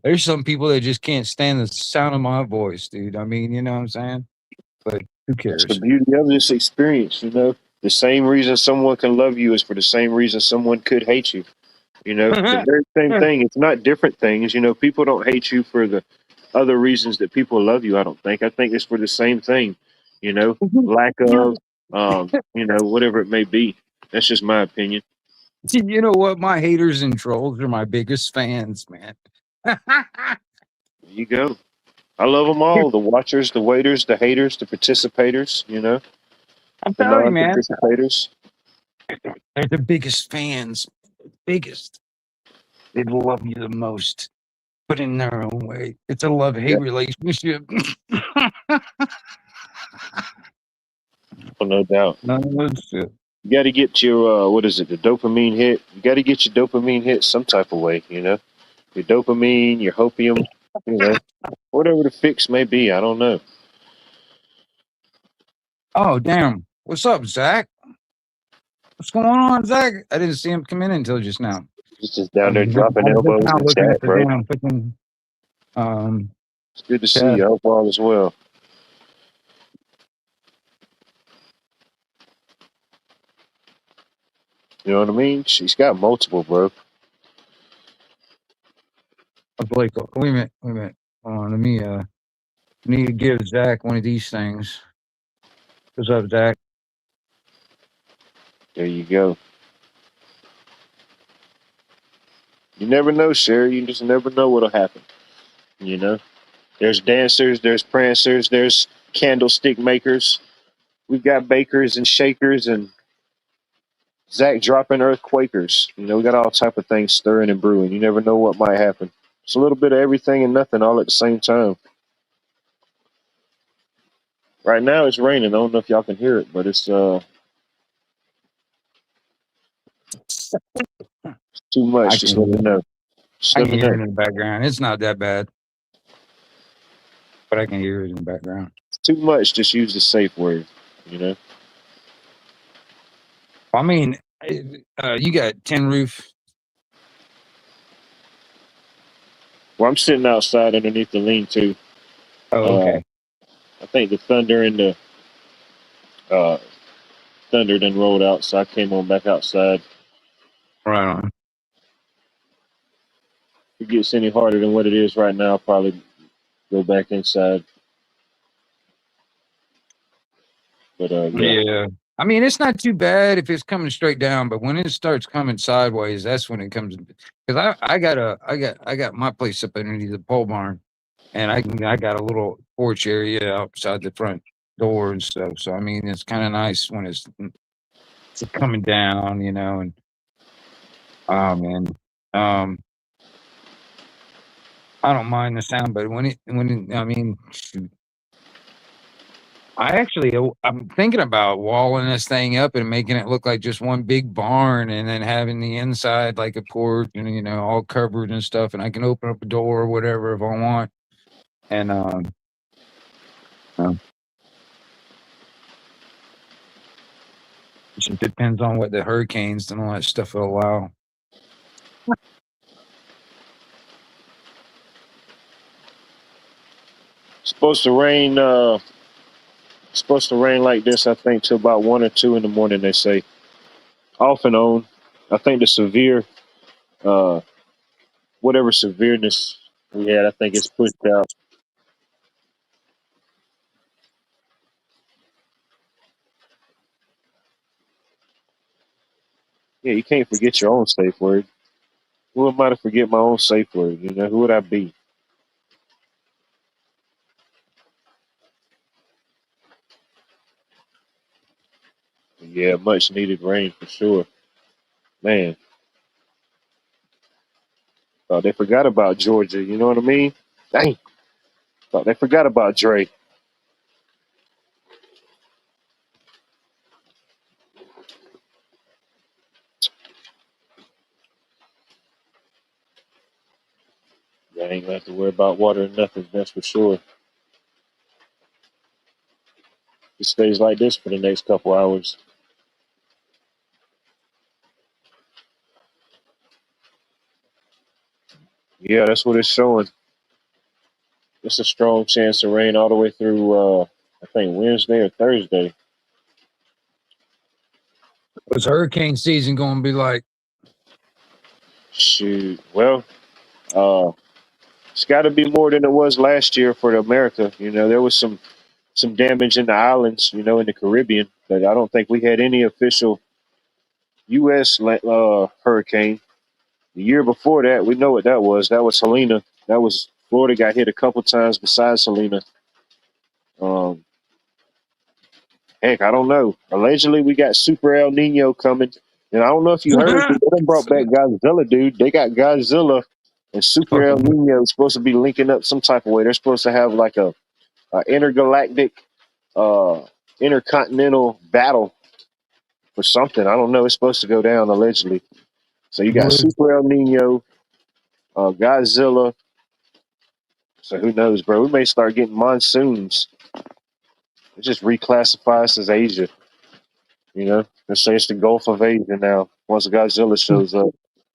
there's some people that just can't stand the sound of my voice, dude. I mean, you know what I'm saying? But who That's the cares? beauty of this experience. The same reason someone can love you is for the same reason someone could hate you. The very same thing. It's not different things. People don't hate you for the other reasons that people love you. I don't think. I think it's for the same thing. Lack of, whatever it may be. That's just my opinion. You know what? My haters and trolls are my biggest fans, man. There you go. I love them all. The watchers, the waiters, the haters, the participators. I'm The telling you, man, non-participators. they're the biggest fans. Biggest. They love you the most, but in their own way. It's a love-hate Yeah, relationship. no doubt. No, it's, You got to get your what is it? The dopamine hit. You got to get your dopamine hit some type of way. Your dopamine, your hopium. Whatever the fix may be. I don't know. oh, damn. What's up, Zach? What's going on, Zach? I didn't see him come in until just now. He's just I down there dropping was just elbows now in looking chat, at the bro. damn freaking It's good to see chat. you. I hope all is well. You know what I mean? She's got multiple, bro. Of like, wait a minute, wait a minute. Hold on, let me need to give Zach one of these things. What's up, Zach? There you go. You never know, Sherry. You just never know what'll happen. You know? There's dancers, there's prancers, there's candlestick makers. We've got bakers and shakers and Zach dropping earthquakers. We got all type of things stirring and brewing. You never know what might happen. It's a little bit of everything and nothing all at the same time. Right now it's raining. I don't know if y'all can hear it, but it's too I much. Just let me can know. Just I let can me hear know. it in the background. It's not that bad, but I can hear it in the background. It's too much. Just use the safe word. You know. I mean, you got tin roof. Well, I'm sitting outside underneath the lean-to. Oh, Uh, okay. I think the thunder and the uh, thunder then rolled out, so I came on back outside. Right on. If it gets any harder than what it is right now, I'll probably go back inside. But yeah, Yeah. I mean, it's not too bad if it's coming straight down, but when it starts coming sideways, that's when it comes. Because I got my place up underneath the pole barn, and I got a little porch area outside the front door and stuff. So I mean, it's kind of nice when it's coming down, and oh man, um, I don't mind the sound, but I mean, shoot, I'm thinking about walling this thing up and making it look like just one big barn, and then having the inside like a porch, and all covered and stuff, and I can open up a door or whatever if I want. And um, it just depends on what the hurricanes and all that stuff will allow. supposed to rain. Supposed to rain like this. I think till about 1 or 2 in the morning. They say off and on. I think the severe, uh, whatever severeness we had, I think it's pushed out. Yeah, you can't forget your own safe word. Who am I to forget my own safe word? You know, who would I be? Yeah, much needed rain for sure. Man, thought they forgot about Georgia. You know what I mean? Dang, thought they forgot about Dre. I ain't gonna have to worry about water or nothing. That's for sure. It stays like this for the next couple hours. Yeah, that's what it's showing. It's a strong chance of rain all the way through. I think Wednesday or Thursday. What's hurricane season going to be like? Shoot. Well, uh, it's got to be more than it was last year for America. You know, there was some damage in the islands. You know, in the Caribbean, but I don't think we had any official U.S. Hurricane. The year before that, we know what that was. That was Helena. That was Florida got hit a couple times besides Helena. Um, Heck, I don't know. Allegedly, we got Super El Nino coming, and I don't know if you heard, but they done brought back Godzilla, dude. They got Godzilla and Super El Fucking Nino supposed to be linking up some type of way. They're supposed to have like a intergalactic, uh, intercontinental battle for something. I don't know. It's supposed to go down allegedly. So you got wood. Super El Nino, Godzilla. So who knows, bro? We may start getting monsoons. It just reclassifies as Asia. You know, they say it's the Gulf of Asia now. Once Godzilla shows up.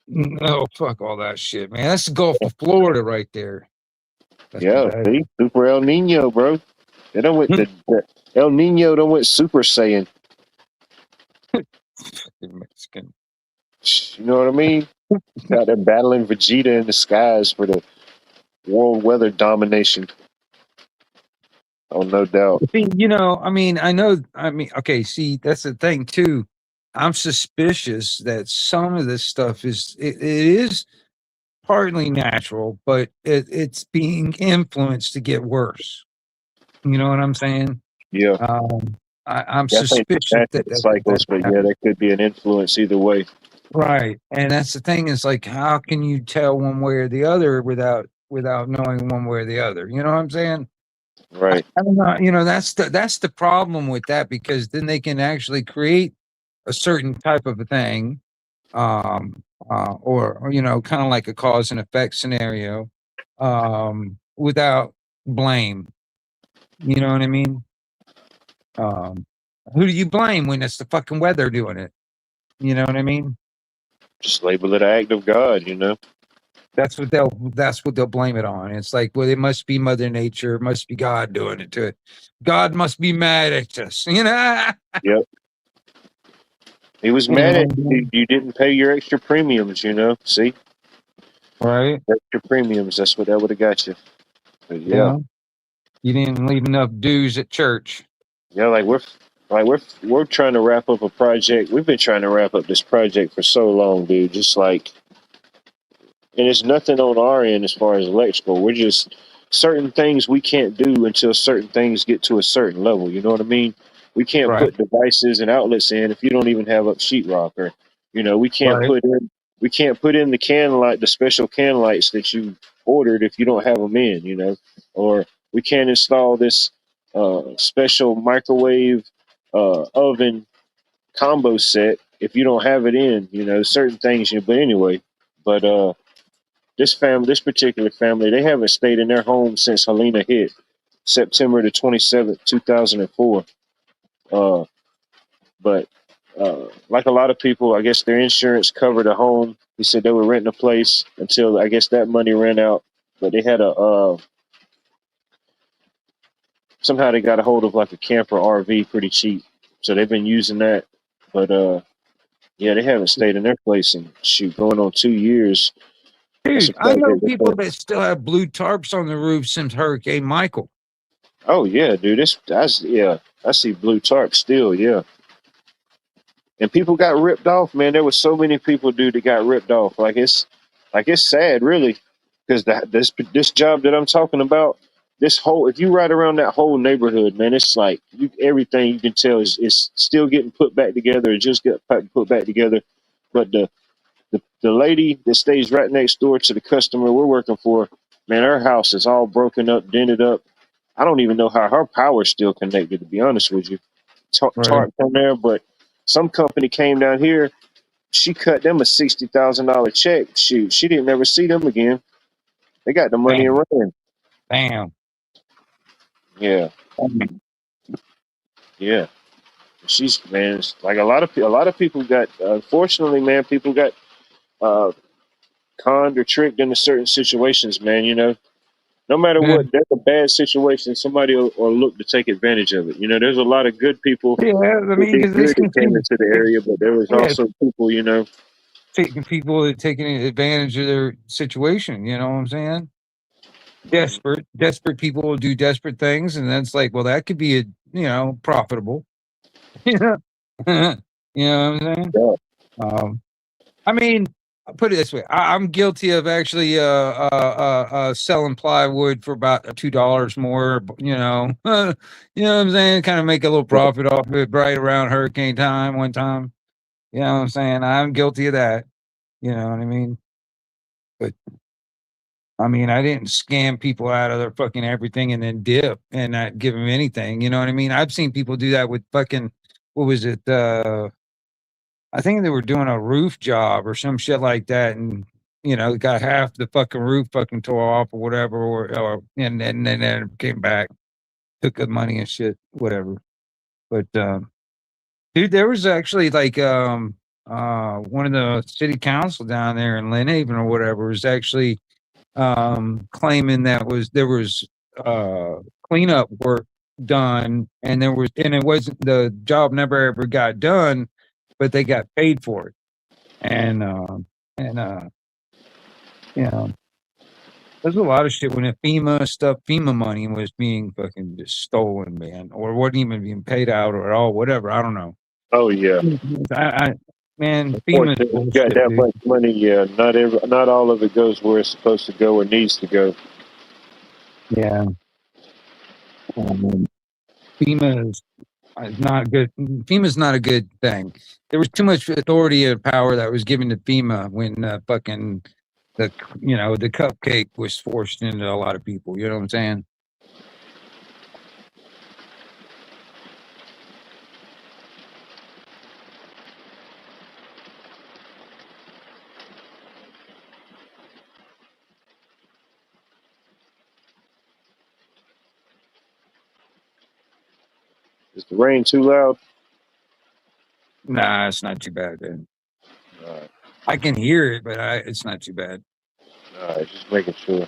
No, fuck all that shit, man. That's the Gulf of Florida right there. That's Yeah, bad. see, Super El Nino, bro. They done went the El Nino done went Super Saiyan. Mexican. You know what I mean? Out there battling Vegeta in the skies for the world weather domination. Oh, no doubt. See, I mean, okay, see, that's the thing too. I'm suspicious that some of this stuff it is partly natural, but it's being influenced to get worse. You know what I'm saying? Yeah, I'm yeah. I think it's suspicious natural that cycles, but yeah, happened. there could be an influence either way. Right, and that's the thing is like, how can you tell one way or the other without knowing one way or the other? You know what I'm saying? Right. I don't know. That's the problem with that, because then they can actually create a certain type of a thing, or kind of like a cause and effect scenario, without blame. You know what I mean? Um, who do you blame when it's the fucking weather doing it? You know what I mean? Just label it an act of God, you know? That's what they'll blame it on. It's like, well, it must be Mother Nature, it must be God doing it to it. God must be mad at us, you know. Yep. He was You mad at know, you didn't pay your extra premiums, you know? See? right? Extra premiums, that's what that would have got you. But yeah. Yeah, you didn't leave enough dues at church. Yeah, we're trying to wrap up a project. We've been trying to wrap up this project for so long, dude. Just like, and it's nothing on our end as far as electrical. We're just certain things we can't do until certain things get to a certain level. You know what I mean? We can't Right, put devices and outlets in if you don't even have up sheetrock, or we can't right, put in the can light, the special can lights that you ordered if you don't have them in. Or we can't install this special microwave oven combo set if you don't have it in. Certain things. But anyway, but this particular family, they haven't stayed in their home since Helena hit September the 27th, 2004. Uh, but like a lot of people, I guess their insurance covered a home. He said they were renting a place until I guess that money ran out. But they had somehow they got a hold of like a camper RV pretty cheap. So they've been using that. But yeah, they haven't stayed in their place in shoot going on 2 years. That's a dude. I know project. people that still have blue tarps on the roof since Hurricane Michael. Oh yeah, dude. That's yeah. I see blue tarp still, yeah. And people got ripped off, man. There was so many people, dude, that got ripped off. Like it's sad, really, because this job that I'm talking about, this whole if you ride around that whole neighborhood, man, it's like everything you can tell is still getting put back together. It just got put back together. But the lady that stays right next door to the customer we're working for, man, her house is all broken up, dented up. I don't even know how her power's still connected, to be honest with you. Right. Tarp from there, but some company came down here. She cut them a $60,000 check. She didn't ever see them again. They got the money and Damn. ran. Damn. Yeah, yeah. She's man. It's like a lot of people got. Unfortunately, man, people got uh, conned or tricked into certain situations. Man, no matter Yeah. what, there's a bad situation. Somebody will look to take advantage of it. There's a lot of good people Yeah, I who mean, did because good it's that came confusing. into the area, but there was Yeah, also people, taking people that taking advantage of their situation. You know what I'm saying? Desperate people will do desperate things, and that's like, well, that could be profitable. You know, you know what I'm saying? yeah. Um, I mean, I'll put it this way: I'm guilty of actually selling plywood for about $2 more. You know what I'm saying? Kind of make a little profit off it right around hurricane time one time. You know what I'm saying? I'm guilty of that. You know what I mean? But I mean, I didn't scam people out of their fucking everything and then dip and not give them anything. You know what I mean? I've seen people do that with fucking, what was it? I think they were doing a roof job or some shit like that. And, got half the fucking roof fucking tore off or whatever. And then came back, took the money and shit, whatever. But, dude, there was actually like, one of the city council down there in Lynn Haven or whatever was actually claiming that there was uh, cleanup work done, and it wasn't the job never ever got done, but they got paid for it, and and you know. There's a lot of shit when the FEMA money was being fucking just stolen, man, or wasn't even being paid out or at all, whatever. I don't know. Oh yeah. I man, FEMA is Unfortunately, you got bullshit, that dude. much money. Yeah, not all of it goes where it's supposed to go or needs to go. Yeah, um, FEMA not good. FEMA's not a good thing. There was too much authority and power that was given to FEMA when fucking the cupcake was forced into a lot of people. You know what I'm saying? Is the rain too loud? Nah, it's not too bad. Then All right, I can hear it, but it's not too bad. all right, just making sure.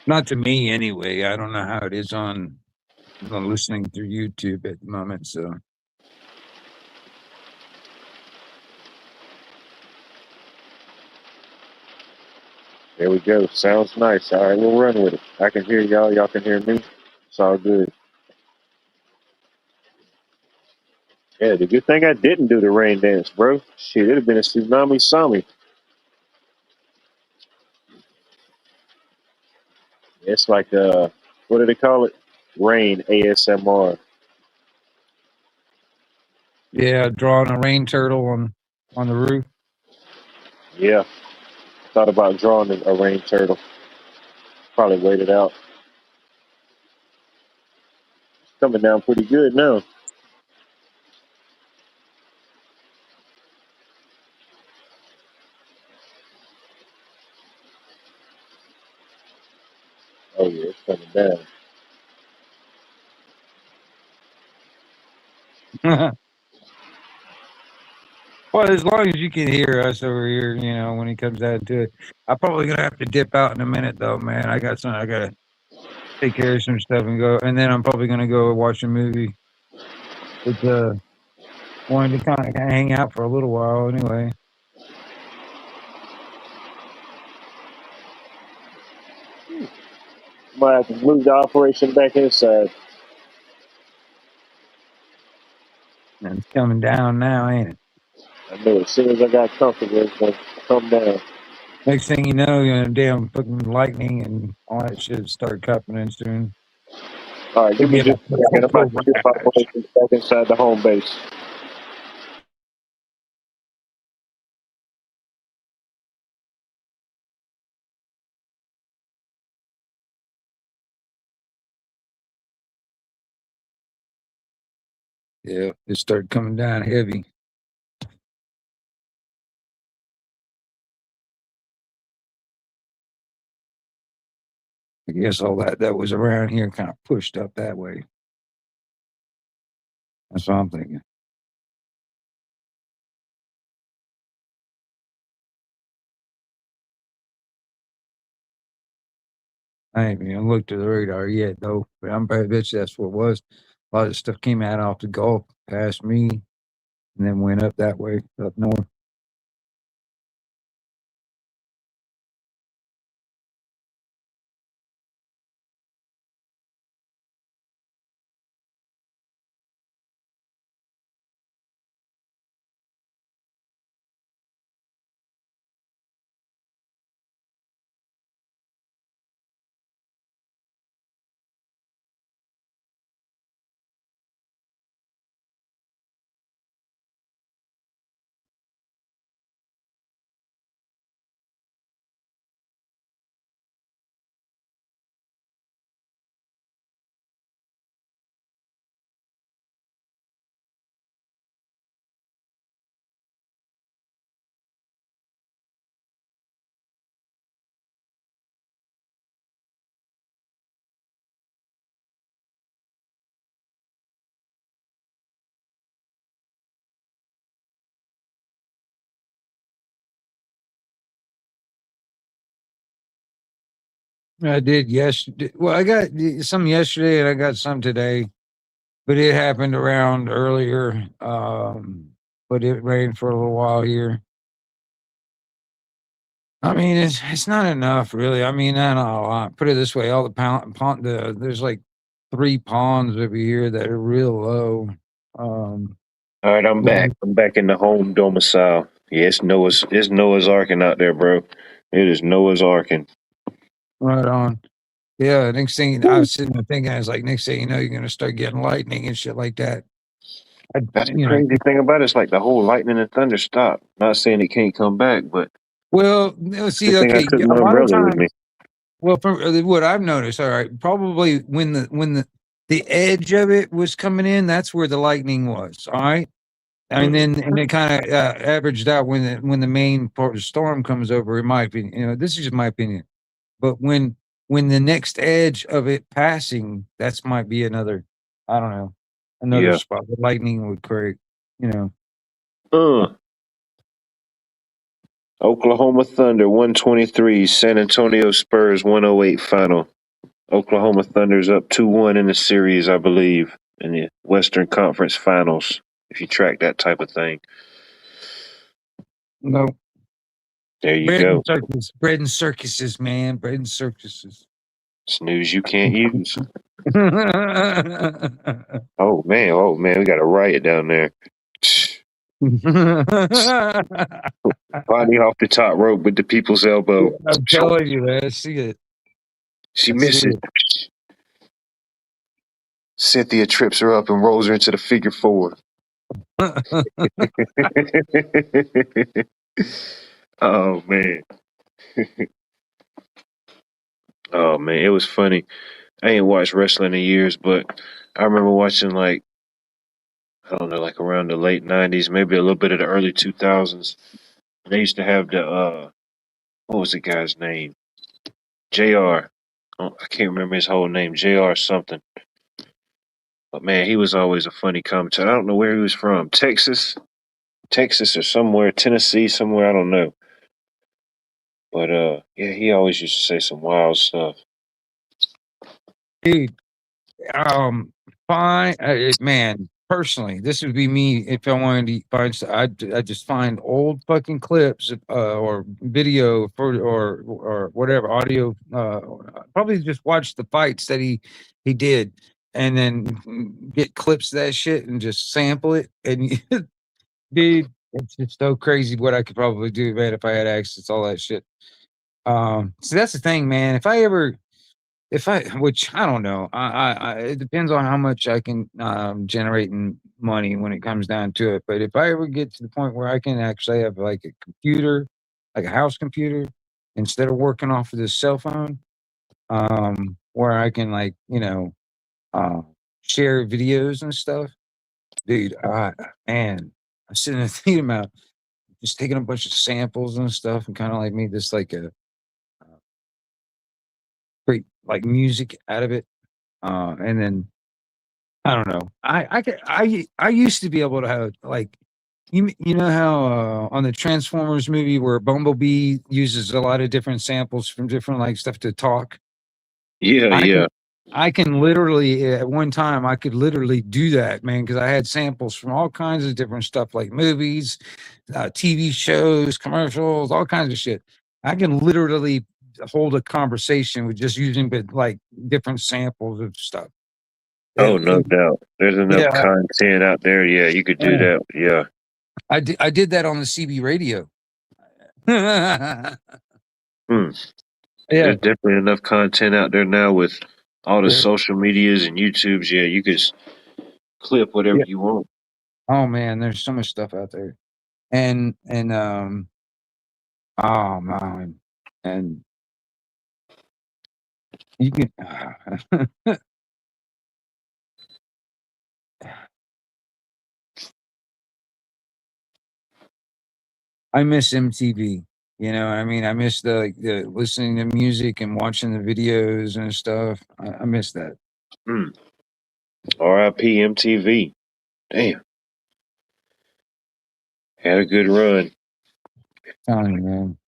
Not to me, anyway. I don't know how it is on listening through YouTube at the moment. So There we go. Sounds nice. All right, we'll run with it. I can hear y'all. Y'all can hear me. It's all good. Yeah, the good thing I didn't do the rain dance, bro. Shit, it'd have been a tsunami sami. It's like what do they call it? Rain ASMR. yeah, drawing a rain turtle on the roof. Yeah, thought about drawing a rain turtle. Probably wait it out. It's coming down pretty good now. Oh yeah, it's coming down. Well, as long as you can hear us over here, when it comes down to it. I'm probably gonna have to dip out in a minute, though, man. I gotta take care of some stuff and go, and then I'm probably gonna go watch a movie. It's wanted to kind of hang out for a little while, anyway. Might have to move the operation back inside. And it's coming down now, ain't it? I know as soon as I got comfortable, it's gonna come down. Next thing damn fucking lightning and all that shit start happening soon. All right, give It'll me be just like a second. I'm about to get my operation back inside the home base. yeah, it started coming down heavy. I guess all that was around here kind of pushed up that way. That's what I'm thinking. I ain't even looked at the radar yet, though. But I'm pretty bet you that's what it was. A lot of stuff came out off the Gulf past me and then went up that way, up north. I did yesterday. Well, I got some yesterday and I got some today, but it happened around earlier. But it rained for a little while here. I mean, it's not enough, really. I mean, not a lot. Put it this way: all the there's like 3 ponds over here that are real low. Um, All right, I'm back. I'm back in the home domicile. Yeah, it's Noah's Arking out there, bro. It is Noah's Arking. right on. Yeah. Next thing I was sitting there thinking, I was like, next thing you know, you're gonna start getting lightning and shit like that. That's the crazy thing about it. It's like the whole lightning and thunder stopped. Not saying it can't come back, but Well, no, see, good thing I okay, took a my lot of umbrella with me. times. Well, from what I've noticed, all right, probably when the edge of it was coming in, that's where the lightning was. All right, and Mhm. then it kind of averaged out when the main part of the storm comes over. In my opinion, this is just my opinion. But when when the next edge of it passing, that's might be another, I don't know, another Yeah. spot that lightning would create, you know. Uh, Oklahoma Thunder 123, San Antonio Spurs 108 final. Oklahoma Thunder's up 2-1 in the series, I believe, in the Western Conference Finals, if you track that type of thing. No, There you go. bread and circuses, man, bread and circuses. It's news you can't use. Oh man, we got a riot down there. Body off the top rope with the people's elbow. I'm telling you, man, I see it. She I see misses. Cynthia trips her up and rolls her into the figure four. Oh man. Oh man, it was funny. I ain't watched wrestling in years, but I remember watching like I don't know, like around the late '90s, maybe a little bit of the early 2000s. They used to have the what was the guy's name? Jr. Oh, I can't remember his whole name. Jr. something. But man, he was always a funny commentator. I don't know where he was from. Texas or somewhere, Tennessee, somewhere. I don't know. But yeah, he always used to say some wild stuff. Dude, fine, man. Personally, this would be me if I wanted to find. I just find old fucking clips, or video for or whatever audio. Probably just watch the fights that he did, and then get clips of that shit and just sample it. And dude, it's just so crazy what I could probably do, man, if I had access to all that shit. So that's the thing, man. If I, which I don't know, it depends on how much I can generate in money when it comes down to it. But if I ever get to the point where I can actually have like a computer, like a house computer, instead of working off of this cell phone, where I can like uh, share videos and stuff, dude. Man, I'm sitting there thinking about just taking a bunch of samples and stuff and kind of like made this like a great like music out of it, and then I don't know. I used to be able to have like you know how on the Transformers movie where Bumblebee uses a lot of different samples from different like stuff to talk. Yeah, I yeah. can I can literally at one time I could literally do that, man, because I had samples from all kinds of different stuff like movies, TV shows, commercials, all kinds of shit. I can literally hold a conversation with just using but like different samples of stuff. Oh, And, no and doubt. There's enough yeah, content out there. Yeah, you could do that. Yeah. I did that on the CB radio. Yeah. Hmm. There's definitely enough content out there now with all the Yeah. social medias and YouTubes. Yeah, you could clip whatever Yeah. you want. Oh man, there's so much stuff out there. And oh man. And you can I miss MTV. You know, I mean, I miss the like the listening to music and watching the videos and stuff. I miss that. Hmm. RIP MTV. Damn. Had a good run. Telling you, man.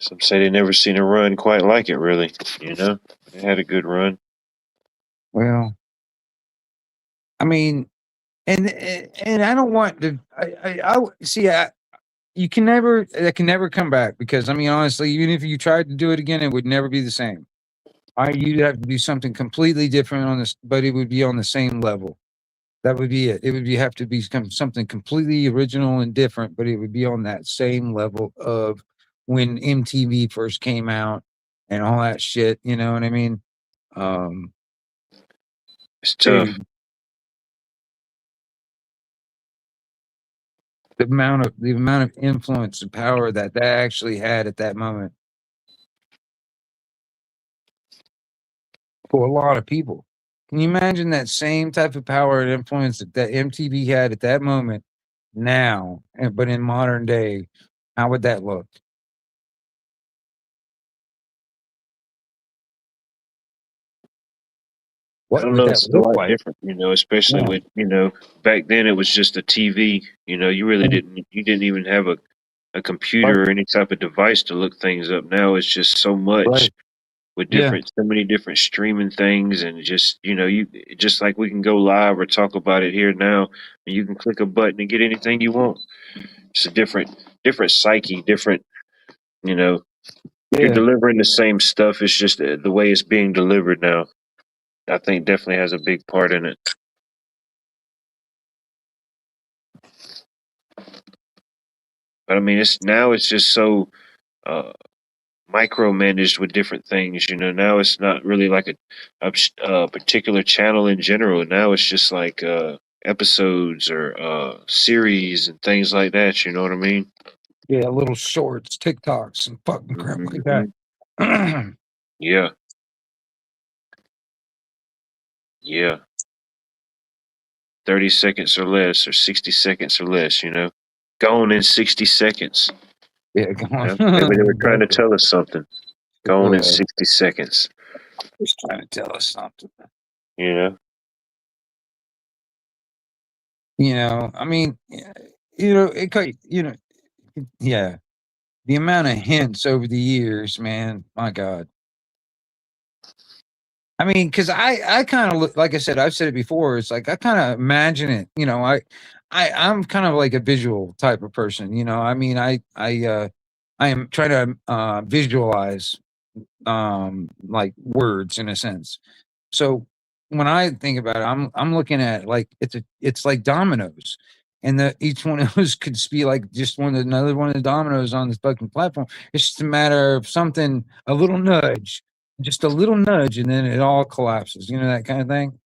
Some say they never seen a run quite like it, really. You know? They had a good run. Well, I mean, and I don't want to. See. You can never. That can never come back because I mean, honestly, even if you tried to do it again, it would never be the same. You'd have to do something completely different on this, but it would be on the same level. That would be it. It would be have to be something completely original and different, but it would be on that same level of when MTV first came out and all that shit. You know what I mean? Um, It's tough. dude, the amount of influence and power that that actually had at that moment for a lot of people. Can you imagine that same type of power and influence that, that MTV had at that moment now, but in modern day? How would that look? I What don't would know. that It's a look lot like? different, especially Yeah. with, back then it was just a TV. You really Mm. you didn't even have a Right. computer or any type of device to look things up. Now it's just so much Right. with Yeah. so many different streaming things, and just, you just like we can go live or talk about it here now, and you can click a button and get anything you want. It's a different psyche, different, you know, you're Yeah. delivering the same stuff. It's just the way it's being delivered now. I think definitely has a big part in it. But I mean, it's just so uh, micromanaged with different things. Now it's not really like a particular channel in general. Now it's just like episodes or series and things like that. You know what I mean? Yeah. Little shorts, TikToks, and fucking crap like that. Hmm. Yeah, yeah. 30 seconds or less, or 60 seconds or less. Gone in 60 seconds. Yeah. Come on. Maybe they were trying to Exactly. tell us something. Gone in Well, 60 seconds. just trying to tell us something. You know. I mean, it could, yeah. The amount of hints over the years, man, my God. I mean, because I kind of look, like I said, I've said it before. It's like I kind of imagine it. I'm kind of like a visual type of person. I mean, I am trying to visualize like words in a sense. So when I think about it, I'm looking at like it's like dominoes, and each one of those could be like just another one of the dominoes on this fucking platform. It's just a matter of something, a little nudge, just a little nudge, and then it all collapses. That kind of thing.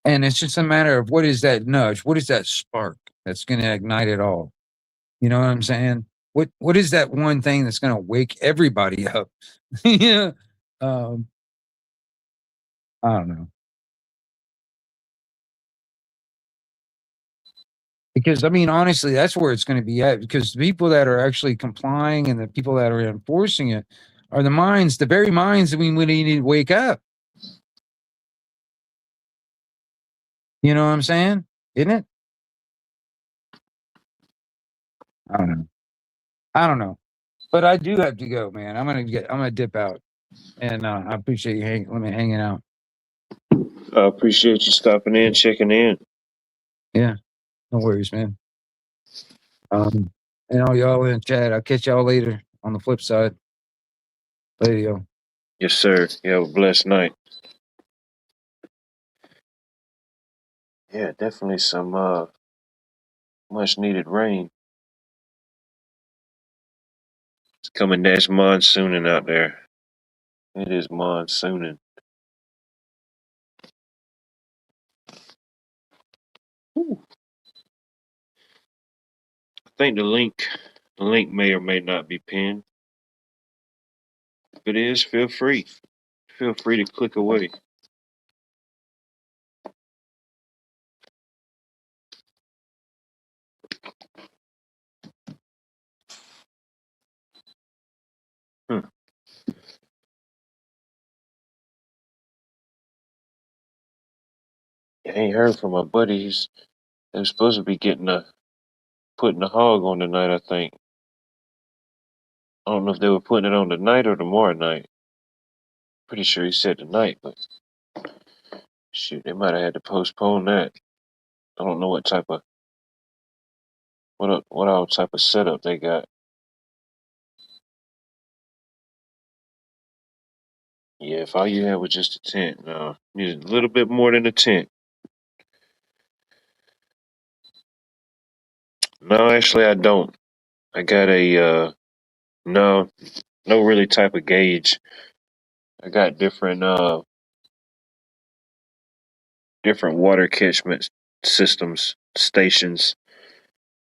And it's just a matter of what is that nudge? What is that spark that's going to ignite it all? You know what I'm saying? What is that one thing that's going to wake everybody up? Yeah. Um, I don't know. Because I mean, honestly, that's where it's going to be at. Because the people that are actually complying and the people that are enforcing it are the very minds that we really need to wake up. You know what I'm saying? Isn't it? I don't know. I don't know. But I do have to go, man. I'm gonna dip out. And I appreciate you let me hanging out. I appreciate you stopping in, checking in. Yeah, no worries, man. And all y'all in the chat, I'll catch y'all later on the flip side. Later, y'all. Yes, sir. You have a blessed night. Yeah, definitely some much needed rain. It's coming. That's monsooning out there. It is monsooning. Ooh. I think the link may or may not be pinned. If it is, feel free. Feel free to click away. Hmm. I ain't heard from my buddies. They were supposed to be putting the hog on tonight, I think. I don't know if they were putting it on tonight or tomorrow night. Pretty sure he said tonight, but shoot, they might have had to postpone that. I don't know what all type of setup they got. Yeah, if all you had was just a tent, no, you need a little bit more than a tent. No, actually, I don't. I got a no, no really type of gauge. I got different water catchment systems, stations.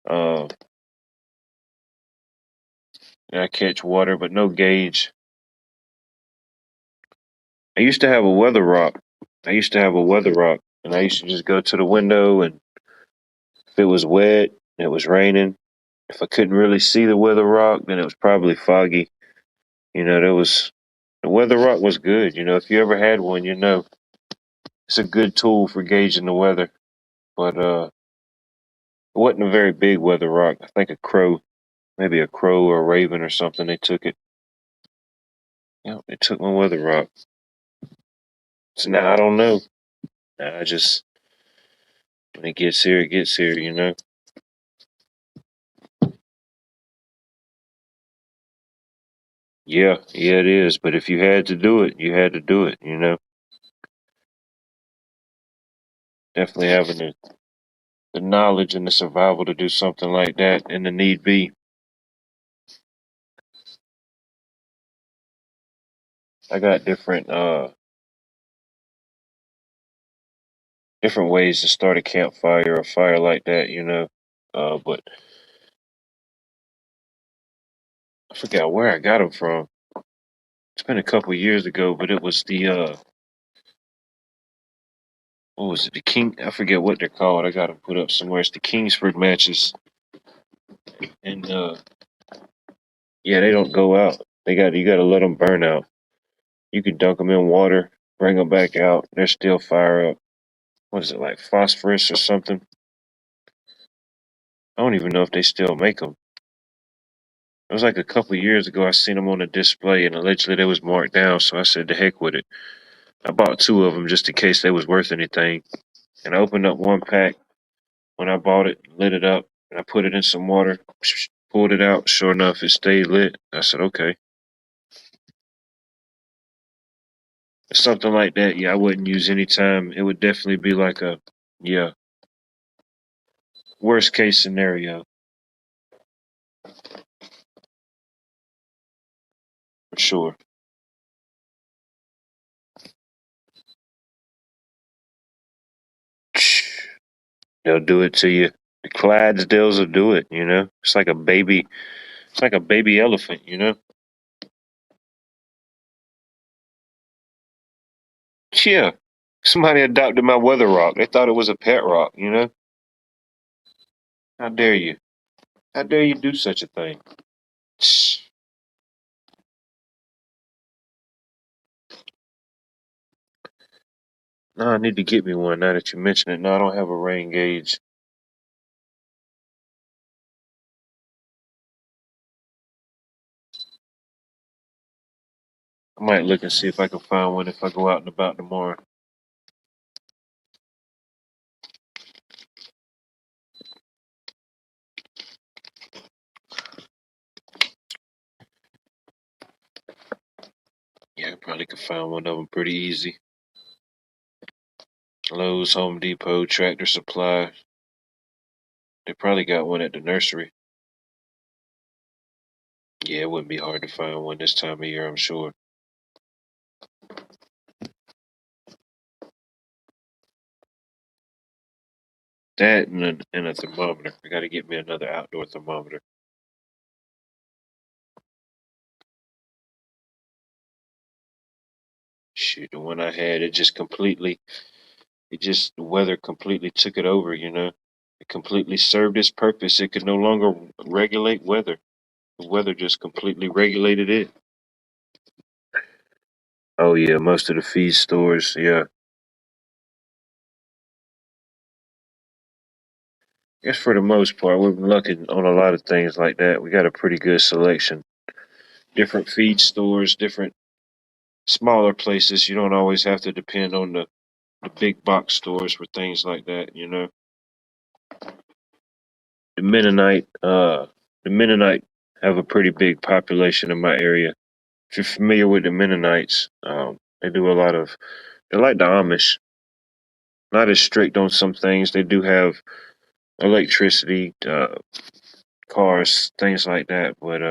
Uh, I catch water, but no gauge. I used to have a weather rock. And I used to just go to the window, and if it was wet, it was raining. If I couldn't really see the weather rock, then it was probably foggy. There was The weather rock was good. If you ever had one, it's a good tool for gauging the weather. But it wasn't a very big weather rock. I think a crow, maybe a crow or a raven or something. They took it. Yeah, they took my weather rock. So now I don't know. Now I just when it gets here, it gets here. Yeah, it is. But if you had to do it, you had to do it. Definitely having the knowledge and the survival to do something like that and the need be. I got different ways to start a campfire or a fire like that. But I forgot where I got them from. It's been a couple years ago, but it was the what was it? The King? I forget what they're called. I got them put up somewhere. It's the Kingsford matches, and yeah, they don't go out. You got to let them burn out. You can dunk them in water, bring them back out. They're still fire up. What is it, like phosphorus or something? I don't even know if they still make them. It was like a couple years ago. I seen them on a display, and allegedly they was marked down. So I said, "The heck with it." I bought two of them just in case they was worth anything. And I opened up one pack when I bought it, lit it up, and I put it in some water, pulled it out. Sure enough, it stayed lit. I said, "Okay." Something like that, yeah, I wouldn't use any time. It would definitely be like yeah, worst case scenario for sure. They'll do it to you. The Clydesdales will do it. It's like a baby. It's like a baby elephant. Yeah. Somebody adopted my weather rock. They thought it was a pet rock. How dare you? How dare you do such a thing? No, I need to get me one now that you mention it. No, I don't have a rain gauge. I might look and see if I can find one if I go out and about tomorrow. Yeah, I probably could find one of them pretty easy. Lowe's, Home Depot, Tractor Supply. They probably got one at the nursery. Yeah, it wouldn't be hard to find one this time of year, I'm sure. That and a thermometer. I got to get me another outdoor thermometer. Shoot, the one I had, the weather completely took it over. It completely served its purpose. It could no longer regulate weather. The weather just completely regulated it. Oh yeah, most of the feed stores, yeah. I guess for the most part, we're lucky on a lot of things like that. We got a pretty good selection. Different feed stores, different smaller places. You don't always have to depend on the big box stores for things like that. The Mennonite have a pretty big population in my area. If you're familiar with the Mennonites, they do a lot of. They're like the Amish, not as strict on some things. They do have electricity, cars, things like that. But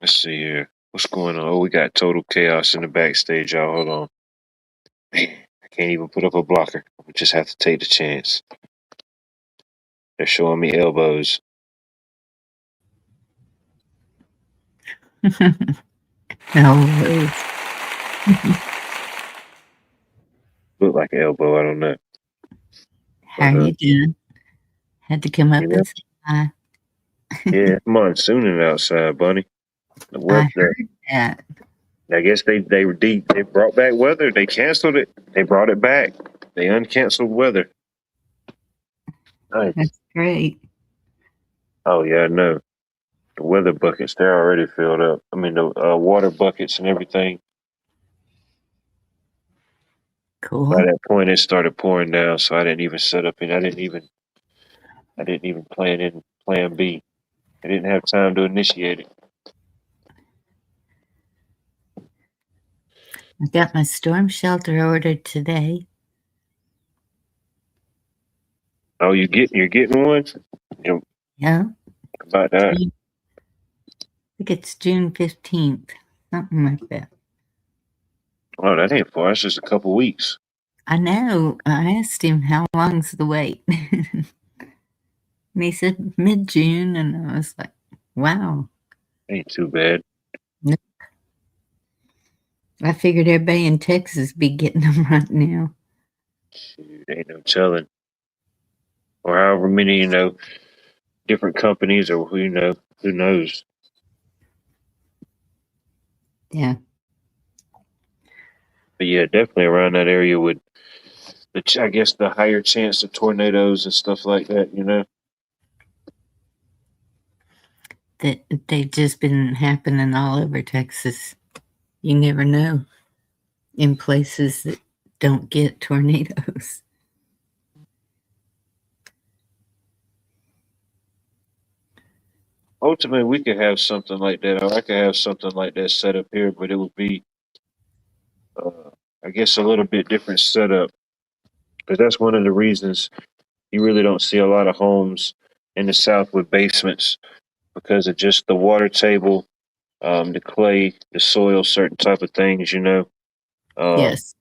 let's see here. What's going on? Oh, we got total chaos in the backstage, y'all. Hold on. Man, I can't even put up a blocker. We just have to take the chance. They're showing me elbows. No. Look like an elbow. I don't know. How you doing? Had to come up Yeah, and say hi. yeah. Monsooning outside, bunny. The I weather. heard that. I guess they brought back weather. They canceled it. They brought it back. They uncanceled weather. Nice. That's great. Oh yeah, I know. The weather buckets, they're already filled up. I mean, the water buckets and everything. Cool. By that point, it started pouring down, so I didn't even set up, and I didn't even plan in Plan B. I didn't have time to initiate it. I got my storm shelter ordered today. Oh, you're getting one? Yeah. About that? I think it's June 15th, something like that. Oh, that ain't far. It's just a couple weeks. I know. I asked him how long's the wait. And he said mid-June, and I was like, wow. Ain't too bad. I figured everybody in Texas be getting them right now. Shoot, ain't no telling. Or however many, different companies or who knows. Yeah. But yeah, definitely around that area would, I guess, the higher chance of tornadoes and stuff like that, That they've just been happening all over Texas. You never know in places that don't get tornadoes. Ultimately, we could have something like that, or I could have something like that set up here, but it would be, I guess, a little bit different setup. Because that's one of the reasons you really don't see a lot of homes in the South with basements because of just the water table, the clay, the soil, certain type of things, Yes.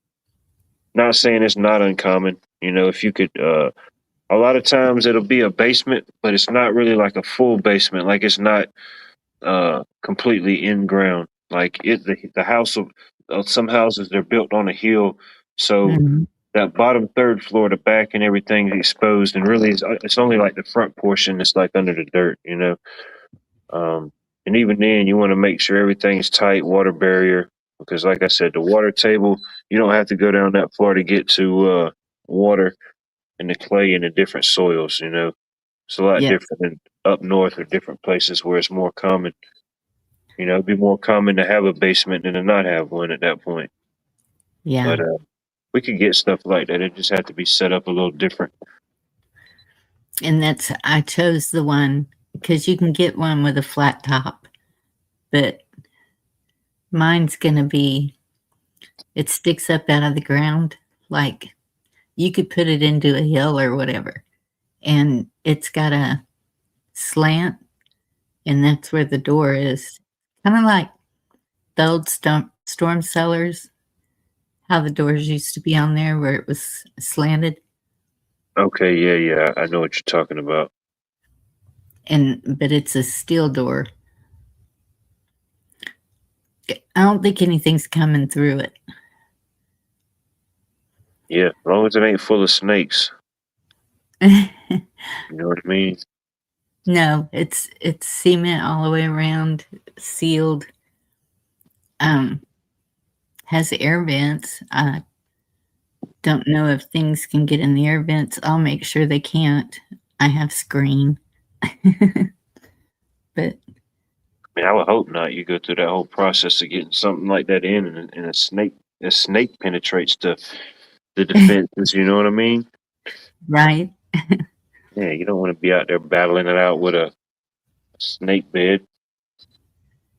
Not saying it's not uncommon, if you could, a lot of times it'll be a basement, but it's not really like a full basement. Like it's not completely in ground. Like the house of some houses they're built on a hill, so Mhm. that bottom third floor, the back and everything is exposed, and really it's only like the front portion that's like under the dirt. And even then, you want to make sure everything's tight, water barrier, because like I said, the water table, you don't have to go down that far to get to water and the clay and the different soils. It's a lot Yes. different than up north or different places where it's more common. It'd be more common to have a basement than to not have one at that point. Yeah. But we could get stuff like that. It just had to be set up a little different. And I chose the one because you can get one with a flat top, but mine's going to be, it sticks up out of the ground. Like you could put it into a hill or whatever. And it's got a slant, and that's where the door is. Kind of like the old storm cellars, how the doors used to be on there where it was slanted. Okay, yeah, I know what you're talking about. But it's a steel door. I don't think anything's coming through it. Yeah, as long as it ain't full of snakes. No, You know what I mean? it's cement all the way around, sealed. Has air vents. I don't know if things can get in the air vents. I'll make sure they can't. I have screen. But I mean, I would hope not. You go through that whole process of getting something like that in, and a snake penetrates the defenses. You know what I mean? right. Yeah, you don't want to be out there battling it out with a snake bed.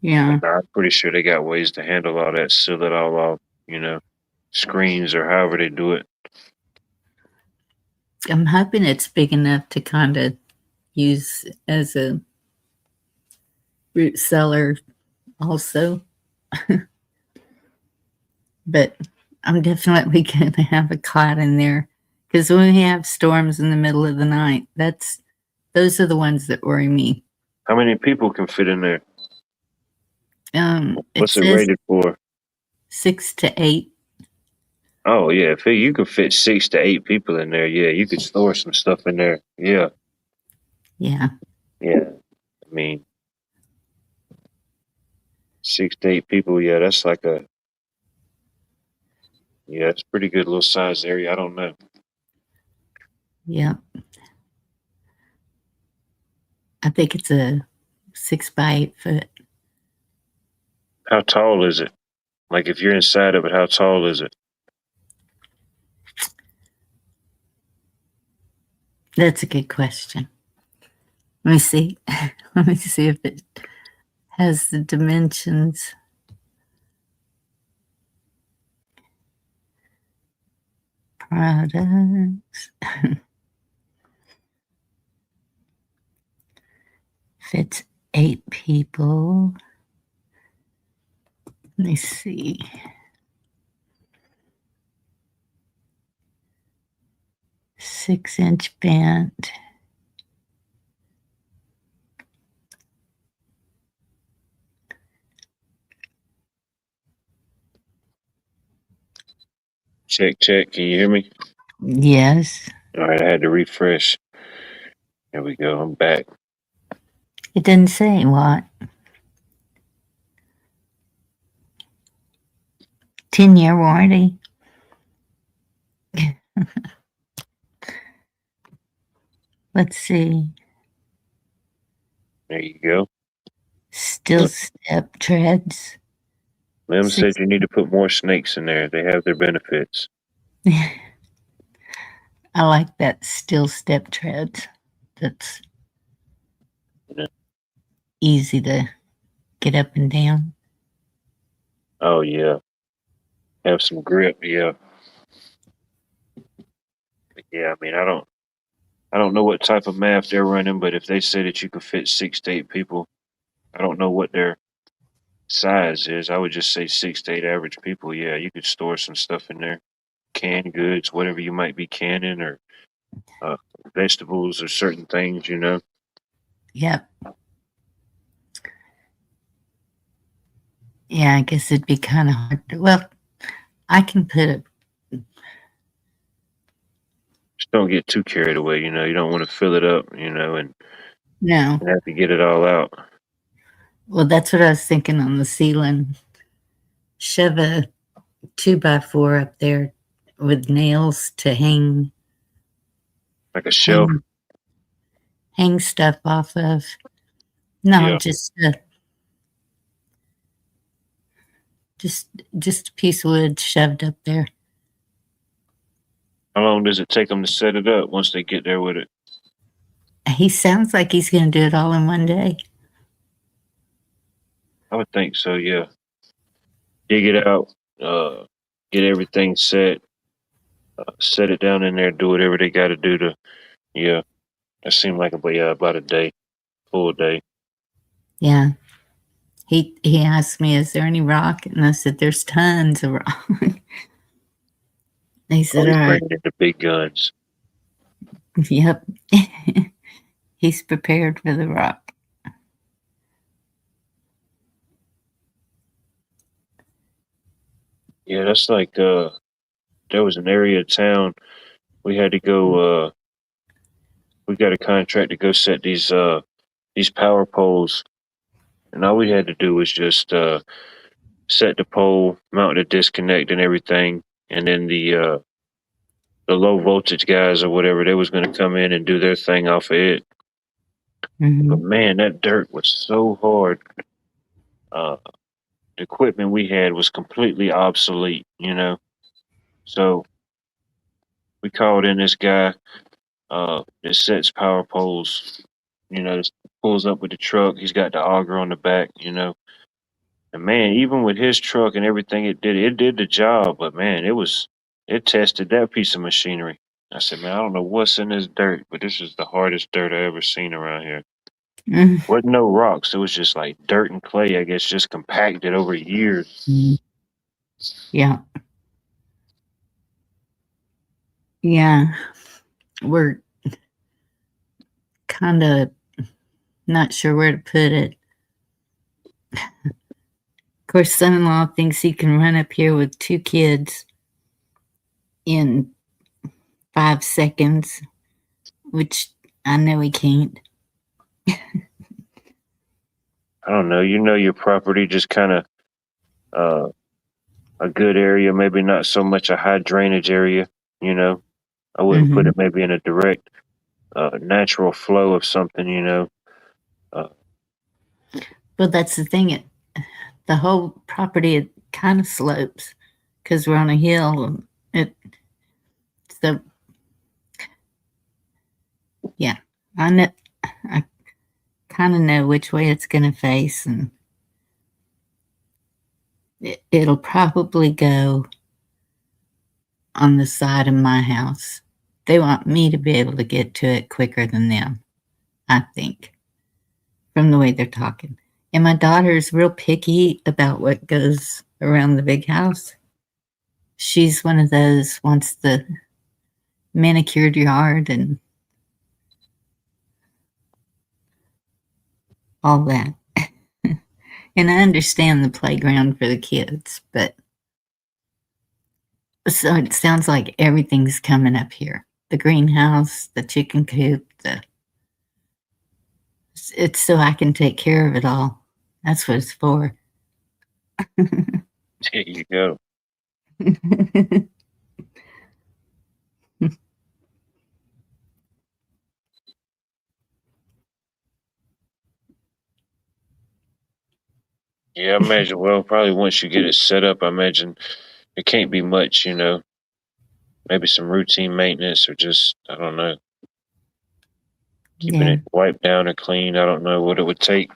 Yeah. I'm pretty sure they got ways to handle all that, seal it all off, screens or however they do it. I'm hoping it's big enough to kind of use as a root cellar also. But I'm definitely going to have a cot in there because when we have storms in the middle of the night, those are the ones that worry me. How many people can fit in there? What's it says rated for? 6 to 8. Oh yeah, if you could fit 6 to 8 people in there, yeah, you could store some stuff in there. Yeah, Yeah. yeah. I mean, 6 to 8 people. Yeah, that's like it's a pretty good little size area. I don't know. Yep. I think it's a 6 by 8 foot. How tall is it? Like if you're inside of it, how tall is it? That's a good question. Let me see. Let me see if it has the dimensions. Products. Fits 8 people. Let me see. Six-inch bent. Check, check. Can you hear me? Yes. All right, I had to refresh. There we go. I'm back. It didn't say what. 10-year warranty. Let's see. There you go. Still step treads. Mem said Six- you need to put more snakes in there. They have their benefits. I like that still step treads. That's Yeah. easy to get up and down. Oh yeah. Have some grip, yeah. But yeah, I mean I don't know what type of math they're running, but if they say that you could fit 6 to 8 people, I don't know what their size is. I would just say 6 to 8 average people. Yeah, you could store some stuff in there. Canned goods, whatever you might be canning, or uh, vegetables or certain things, you know. Yep. Yeah, I guess it'd be kind of hard. Well, I can put it. Just don't get too carried away, you know. You don't want to fill it up, you know, and No. have to get it all out. Well, that's what I was thinking on the ceiling. Shove a 2x4 up there with nails to hang Like a shelf. hang stuff off of. No, Yeah. just a piece of wood shoved up there. How long does it take them to set it up once they get there with it? He sounds like he's going to do it all in one day. I would think so, yeah. Dig it out, get everything set, set it down in there, do whatever they got to do to, yeah. That seemed like about a day, full day. Yeah. He asked me, "Is there any rock?" And I said, "There's tons of rock." He said, Always "All right." bringing in the big guns. Yep. He's prepared for the rock. Yeah, that's like there was an area of town we had to go. We got a contract to go set these power poles, and all we had to do was just set the pole, mount the disconnect, and everything, and then the low voltage guys or whatever, they was going to come in and do their thing off of it. But man, that dirt was so hard. The equipment we had was completely obsolete, you know. So we called in this guy that sets power poles, you know, just pulls up with the truck. He's got the auger on the back, you know. And man, even with his truck and everything it did the job, but man, it tested that piece of machinery. I said, man, I don't know what's in this dirt, but this is the hardest dirt I ever seen around here. Wasn't no rocks. It was just like dirt and clay, I guess, just compacted over years. Yeah. Yeah. We're kind of not sure where to put it. Of course, son-in-law thinks he can run up here with 2 kids in 5 seconds, which I know he can't. I don't know, your property, just kind of uh, a good area, maybe not so much a high drainage area. You know, I wouldn't put Hmm. it maybe in a direct natural flow of something. Uh, Well, that's the thing. The whole property it kind of slopes because we're on a hill. It so yeah, I know. I kind of know which way it's going to face, and it'll probably go on the side of my house. They want me to be able to get to it quicker than them, I think, from the way they're talking. And my daughter's real picky about what goes around the big house. She's one of those wants the manicured yard and all that. And I understand the playground for the kids, but so it sounds like everything's coming up here. The greenhouse, the chicken coop, it's so I can take care of it all. That's what it's for. there you go. Yeah, I imagine. Well, probably once you get it set up, I imagine it can't be much. Maybe some routine maintenance, or just, I don't know, keeping Yeah, it wiped down or clean. I don't know what it would take.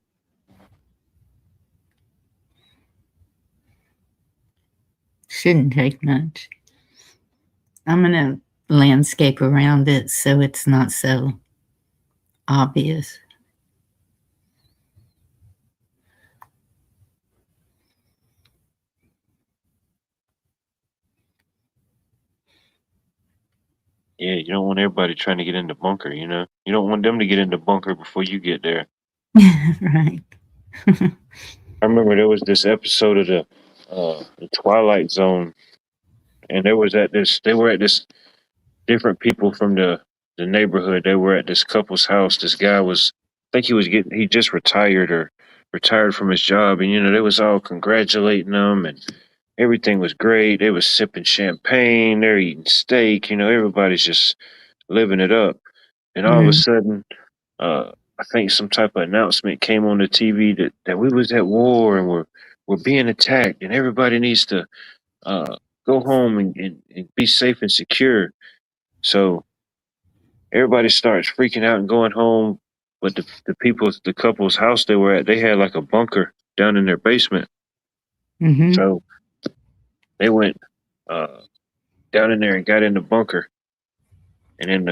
shouldn't take much. I'm going to landscape around it so it's not so obvious. Yeah, you don't want everybody trying to get into bunker. You don't want them to get into bunker before you get there. Right. I remember there was this episode of the Twilight Zone, and they were at this different people from the neighborhood. They were at this couple's house. This guy was, I think he just retired or retired from his job, and they was all congratulating him, and everything was great. They was sipping champagne, they're eating steak. Everybody's just living it up. And all of a Mm. sudden, I think some type of announcement came on the TV that we was at war and we're being attacked, and everybody needs to uh, go home and be safe and secure. So everybody starts freaking out and going home. But the couple's house they were at, they had like a bunker down in their basement. Hmm. So they went uh, down in there and got in the bunker, and then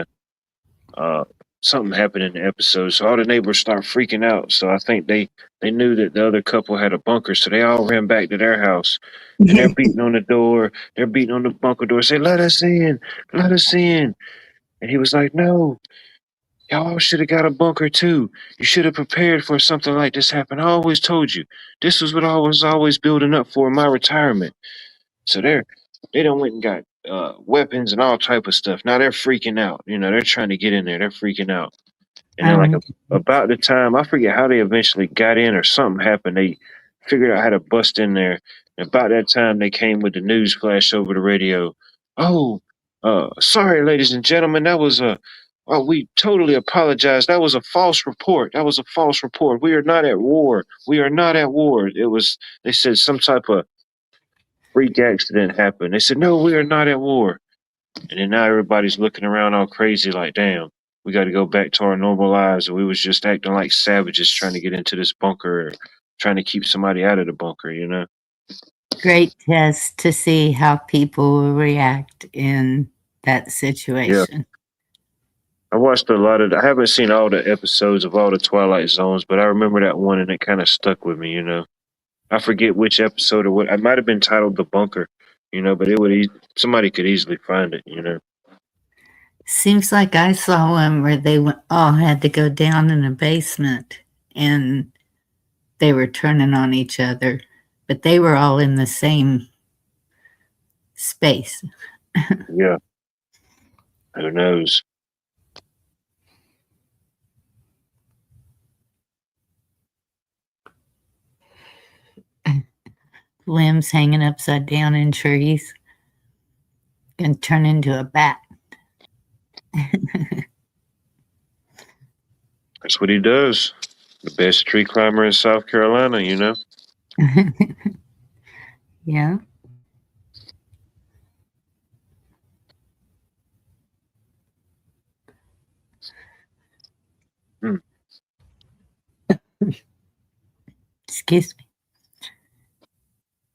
uh, something happened in the episode. So all the neighbors start freaking out. So I think they knew that the other couple had a bunker, so they all ran back to their house, and they're beating on the door. They're beating on the bunker door, say, "Let us in, let us in." And he was like, "No, y'all should have got a bunker too. You should have prepared for something like this happen. I always told you. This was what I was always building up for in my retirement." So they done went and got weapons and all type of stuff. Now they're freaking out. They're trying to get in there. They're freaking out. And then, like, Um, about the time, I forget how they eventually got in or something happened. They figured out how to bust in there. And about that time, they came with the news flash over the radio. Oh, sorry, ladies and gentlemen, that was a. Oh, we totally apologize. That was a false report. That was a false report. We are not at war. We are not at war. It was. They said some type of freak accident happened. They said, no, we are not at war. And then now everybody's looking around all crazy, like, damn, we got to go back to our normal lives. We was just acting like savages trying to get into this bunker, or trying to keep somebody out of the bunker. Great test to see how people will react in that Yeah, situation. I watched a lot of. I haven't seen all the episodes of all the Twilight Zones, but I remember that one, and it kind of stuck with me. I forget which episode or what. I might have been titled "The Bunker," but somebody could easily find it. Seems like I saw one where they all had to go down in a basement and they were turning on each other, but they were all in the same space. Yeah, who knows? limbs hanging upside down in trees. Gonna turn into a bat. That's what he does. The best tree climber in South Carolina, you know. Yeah. Excuse me.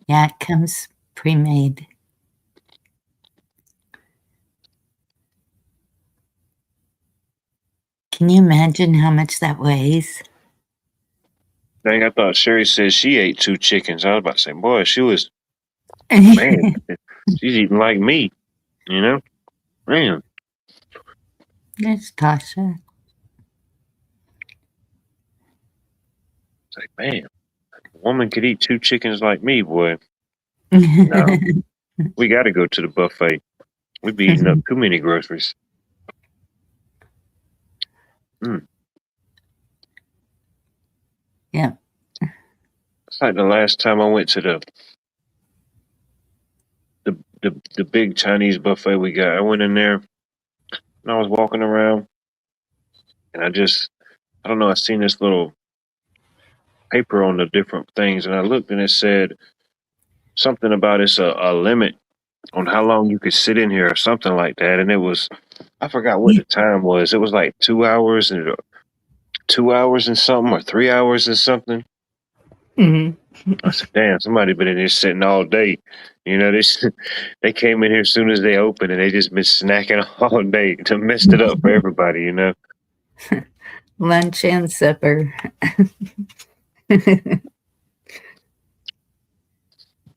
Yeah, it comes pre-made. Can you imagine how much that weighs? Dang, I thought Sherry said she ate 2 chickens. I was about to say, boy, she was, man, she's eating like me, you know? Man, There's Tasha. it's like, man, a woman could eat 2 chickens like me, boy. No, we got to go to the buffet. We'd be eating up too many groceries. Yeah. It's like the last time I went to the big Chinese buffet we got. I went in there and I was walking around and I don't know, I seen this little paper on the different things and I looked and it said something about it's a limit on how long you could sit in here or something like that. And it was, I forgot what the time was. It was like 2 hours and 2 hours and something or 3 hours and something. Mhm. I said, damn, somebody been in here sitting all day. You know, they came in here as soon as they opened and they just been snacking all day to messed it up for everybody, you know. Lunch and supper.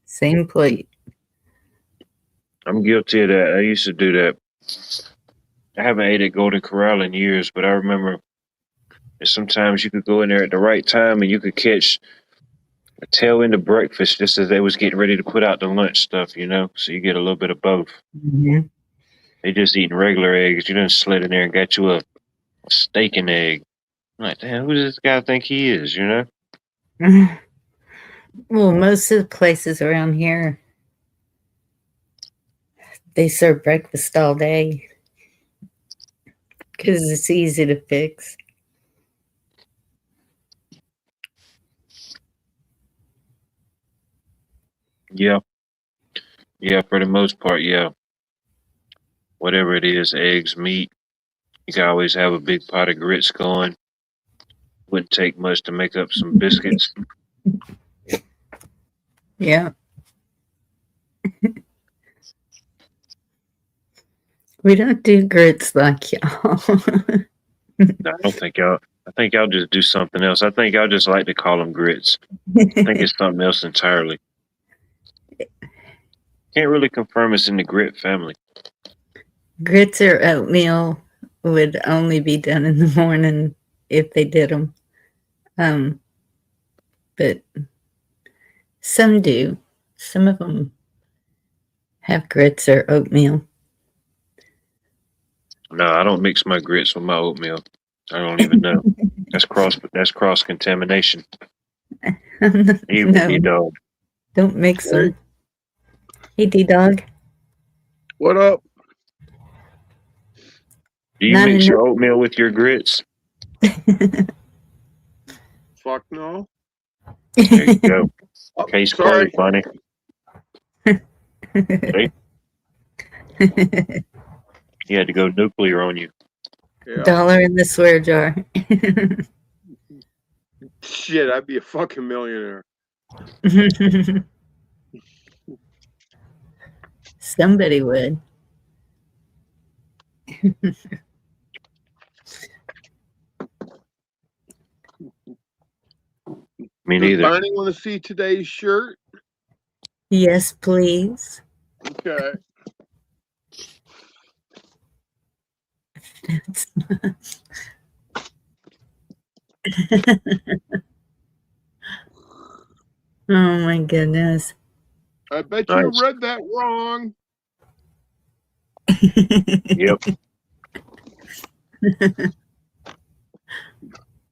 Same plate. I'm guilty of that. I used to do that. I haven't ate at Golden Corral in years, but I remember that sometimes you could go in there at the right time and you could catch a tail end of breakfast just as they was getting ready to put out the lunch stuff, you know. So you get a little bit of both. Mhm. They just eating regular eggs. You done slid in there and got you a steak and egg. I'm like, damn, who does this guy think he is, you know? Well, most of the places around here, they serve breakfast all day because it's easy to fix. Yeah. Yeah, for the most part, yeah. Whatever it is, eggs, meat. You can always have a big pot of grits going. Wouldn't take much to make up some biscuits. Yeah. We don't do grits like y'all. No, I don't think y'all. I think y'all just do something else. I think y'all just like to call them grits. I think it's something else entirely. Can't really confirm it's in the grit family. Grits or oatmeal would only be done in the morning if they did them. But some do. Some of them have grits or oatmeal. No, I don't mix my grits with my oatmeal. I don't even know. That's cross contamination. Evil No, D-Dog. don't mix them. Hey, D-Dog. What up? Do you Not mix enough. your oatmeal with your grits? Fuck no. There you go. Oh, Case sorry. closed, Bonnie. See? He had to go nuclear on you. Yeah. $1 in the swear jar. Shit, I'd be a fucking millionaire. Somebody would. Me Does neither. Bonnie want to see today's shirt? Yes, please. Okay. Oh my goodness. I bet you Nice. read that wrong. Yep.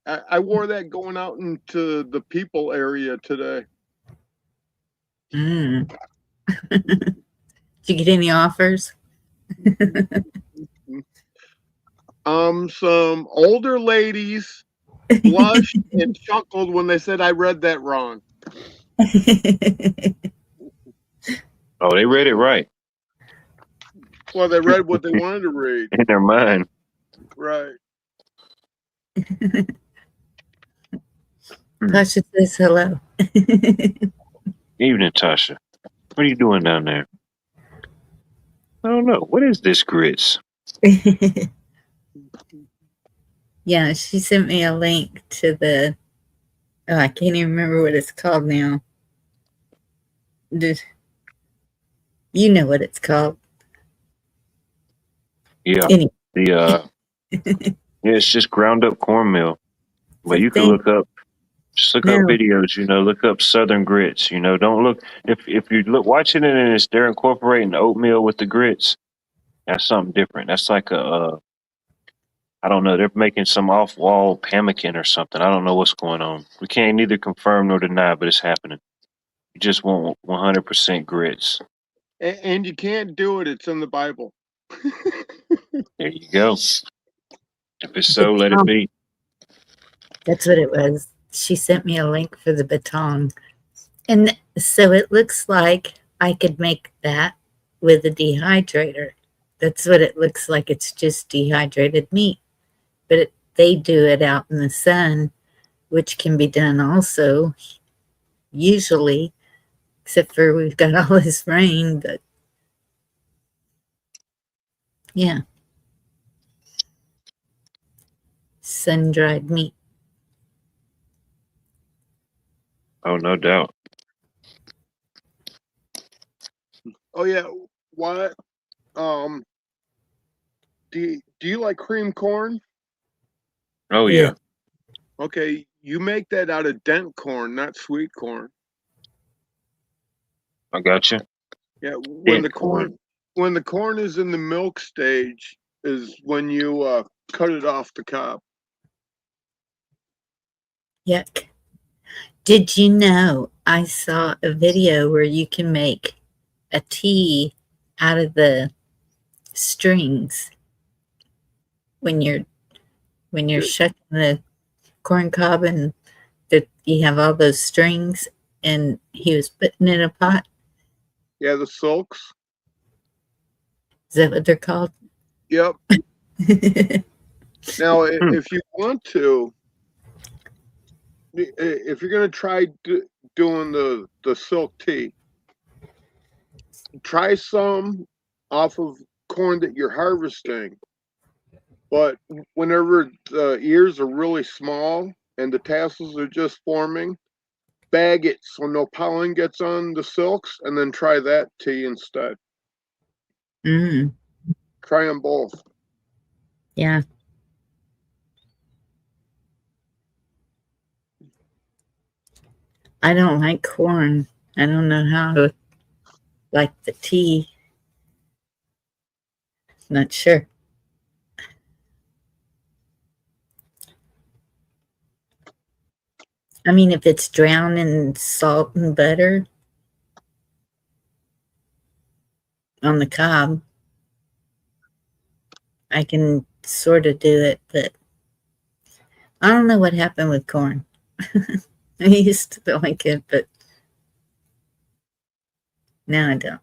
I wore that going out into the people area today. Mm. Did you get any offers? Some older ladies blushed and chuckled when they said I read that wrong. Oh, they read it right Well, they read what they wanted to read. in their mind. Right. Tasha says hello. Evening, Tasha. What are you doing down there? I don't know. What is this grits? Yeah, she sent me a link to the. Oh, I can't even remember what it's called now. You know what it's called. Yeah. Anyway, The yeah, it's just ground up cornmeal. But you can thing. look up just look up No. videos, look up Southern grits, don't look if you look watching it and they're incorporating oatmeal with the grits, that's something different. That's like I don't know, they're making some off wall pemmican or something. I don't know what's going on. We can't neither confirm nor deny, but it's happening. You just want 100% grits. And you can't do it. It's in the Bible. There you go. If it's so, let it be. That's what it was. She sent me a link for the baton. And so it looks like I could make that with a dehydrator. That's what it looks like. It's just dehydrated meat. But they do it out in the sun, which can be done also, usually, except for we've got all this rain. But yeah, sun-dried meat. Oh, no doubt. Oh yeah. What? Do you like cream corn? Oh Yeah. yeah. Okay, you make that out of dent corn, not sweet corn. I got you. Yeah, Dent corn. when the corn is in the milk stage is when you cut it off the cob. Yuck. Did you know I saw a video where you can make a tea out of the strings when you're shucking the corn cob and that you have all those strings and he was putting in a pot. Yeah, the silks. Is that what they're called? Yep. Now, if you want to, if you're gonna try doing the silk tea, try some off of corn that you're harvesting. But whenever the ears are really small and the tassels are just forming, bag it so no pollen gets on the silks, and then try that tea instead. Mm, Try them both. yeah. I don't like corn. I don't know how to like the tea. Not sure. I mean, if it's drowned in salt and butter on the cob, I can sort of do it, but I don't know what happened with corn. I used to like it, but now I don't.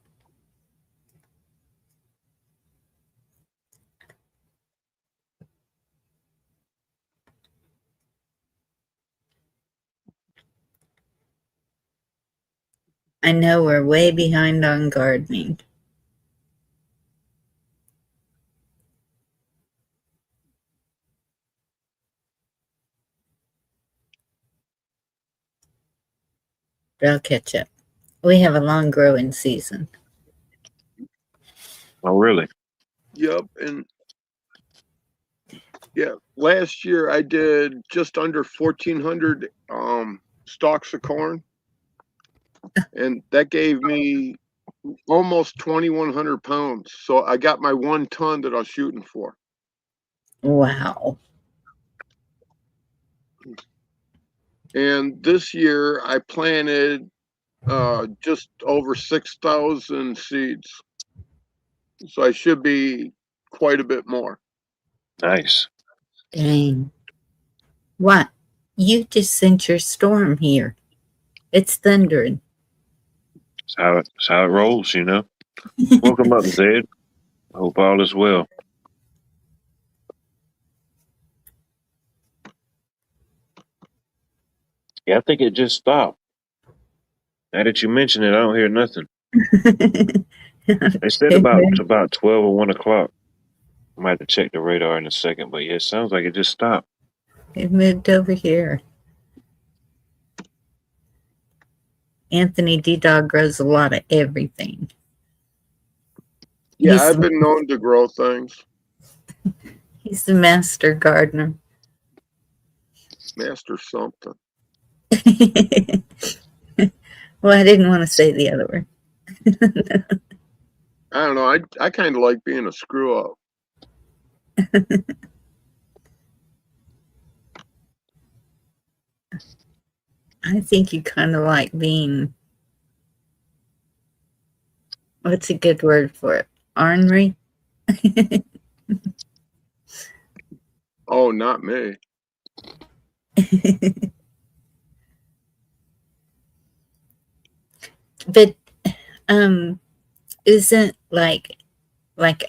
I know we're way behind on gardening. But I'll catch up. We have a long growing season. Oh really? Yep, and yeah, last year I did just under 1,400 stalks of corn, and that gave me almost 2,100 pounds. So I got my 1 ton that I was shooting for. Wow. And this year I planted just over 6,000 seeds. So I should be quite a bit more. Nice. Dang. What? You just sent your storm here. It's thundering. It's how it rolls, you know. Welcome up, Zed. Hope all is well. Yeah, I think it just stopped. Now that you mention it, I don't hear nothing. They said about 12 or 1 o'clock. I might have to check the radar in a second, but yeah, it sounds like it just stopped. It moved over here. Anthony D Dog grows a lot of everything. Yeah, He's- I've been known to grow things. He's the master gardener. Master something. Well, I didn't want to say the other word. I don't know. I kind of like being a screw up. I think you kind of like being, what's a good word for it? Ornery? Oh, not me. But isn't like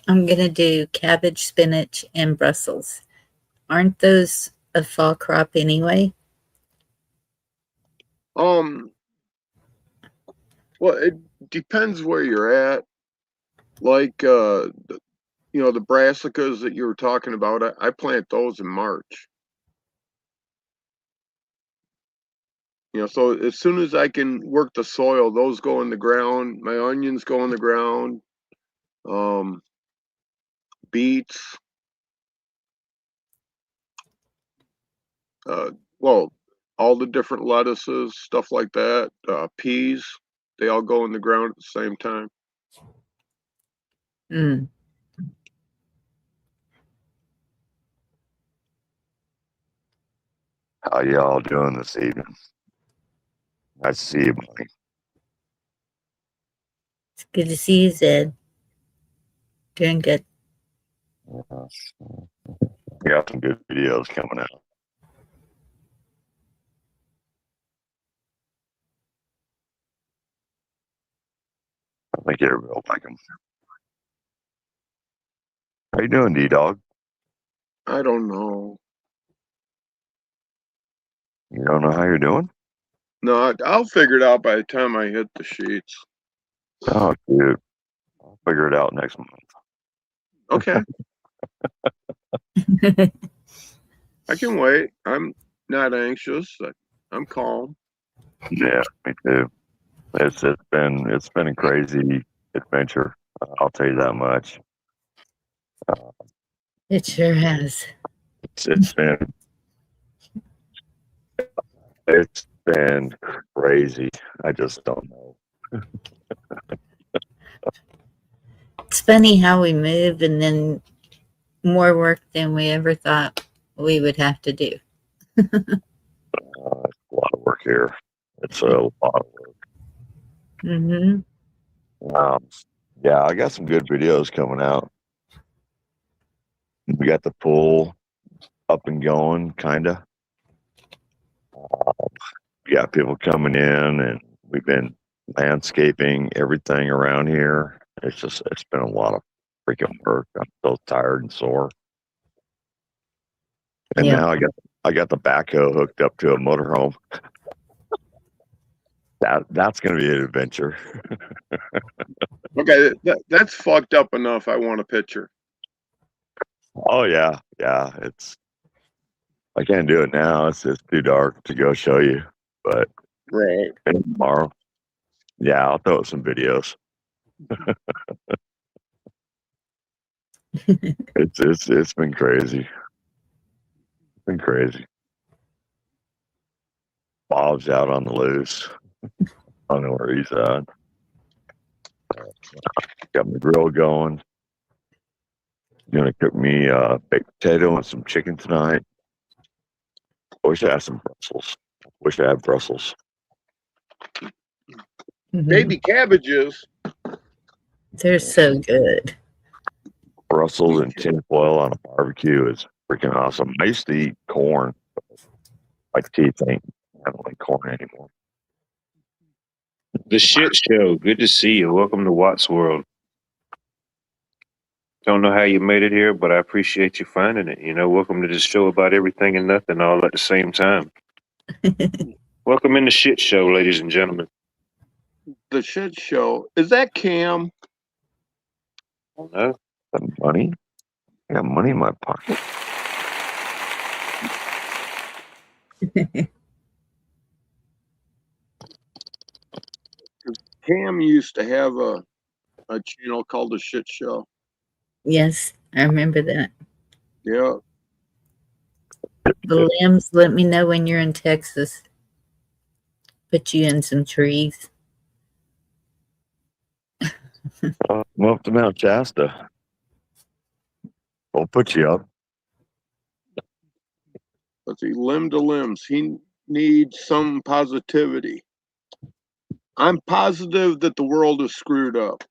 I'm gonna do cabbage, spinach, and Brussels. Aren't those a fall crop anyway? Well, it depends where you're at. Like, the brassicas that you were talking about, I plant those in March. So as soon as I can work the soil, those go in the ground. My onions go in the ground. Beets. Well, all the different lettuces, stuff like that. Peas, they all go in the ground at the same time. Mm. How y'all doing this evening? Nice to see you, buddy. It's good to see you, Zed. Doing good. Yeah. We got some good videos coming out. I think everybody will like them. How you doing, D-Dog? I don't know. You don't know how you're doing? No, I'll figure it out by the time I hit the sheets. Oh, dude. I'll figure it out next month. Okay. I can wait. I'm not anxious. I'm calm. Yeah, me too. It's been a crazy adventure. I'll tell you that much. It sure has. It's been crazy. I just don't know. It's funny how we move and then more work than we ever thought we would have to do. It's a lot of work here. It's a lot of work. Mm-hmm. Yeah, I got some good videos coming out. We got the pool up and going, kind of. We got people coming in, and we've been landscaping everything around here. It's been a lot of freaking work. I'm so tired and sore. And Yeah. now I got the backhoe hooked up to a motorhome. That's going to be an adventure. Okay, that's fucked up enough. I want a picture. Oh yeah. I can't do it now. It's just too dark to go show you. But Right. tomorrow, yeah, I'll throw some videos. It's been crazy. It's been crazy. Bob's out on the loose. I don't know where he's at. Got my grill going. Gonna cook me baked potato and some chicken tonight. Wish I had some Brussels. Wish I had Brussels. Mhm. Baby cabbages. They're so good. Brussels Me and too. tinfoil on a barbecue is freaking awesome. I used to eat corn. My teeth ain't handling corn anymore. The shit show. Good to see you. Welcome to Watts World. Don't know how you made it here, but I appreciate you finding it. You know, welcome to this show about everything and nothing all at the same time. Welcome in the shit show, ladies and gentlemen. The shit show. Is that Cam? I don't know. Some money? I got money in my pocket. Cam used to have a channel called The Shit Show. Yes, I remember that. Yeah. The Lambs, let me know when you're in Texas. Put you in some trees. I'm up to Mount Shasta. We'll put you up. Let's see, limb to limbs. He needs some positivity. I'm positive that the world is screwed up.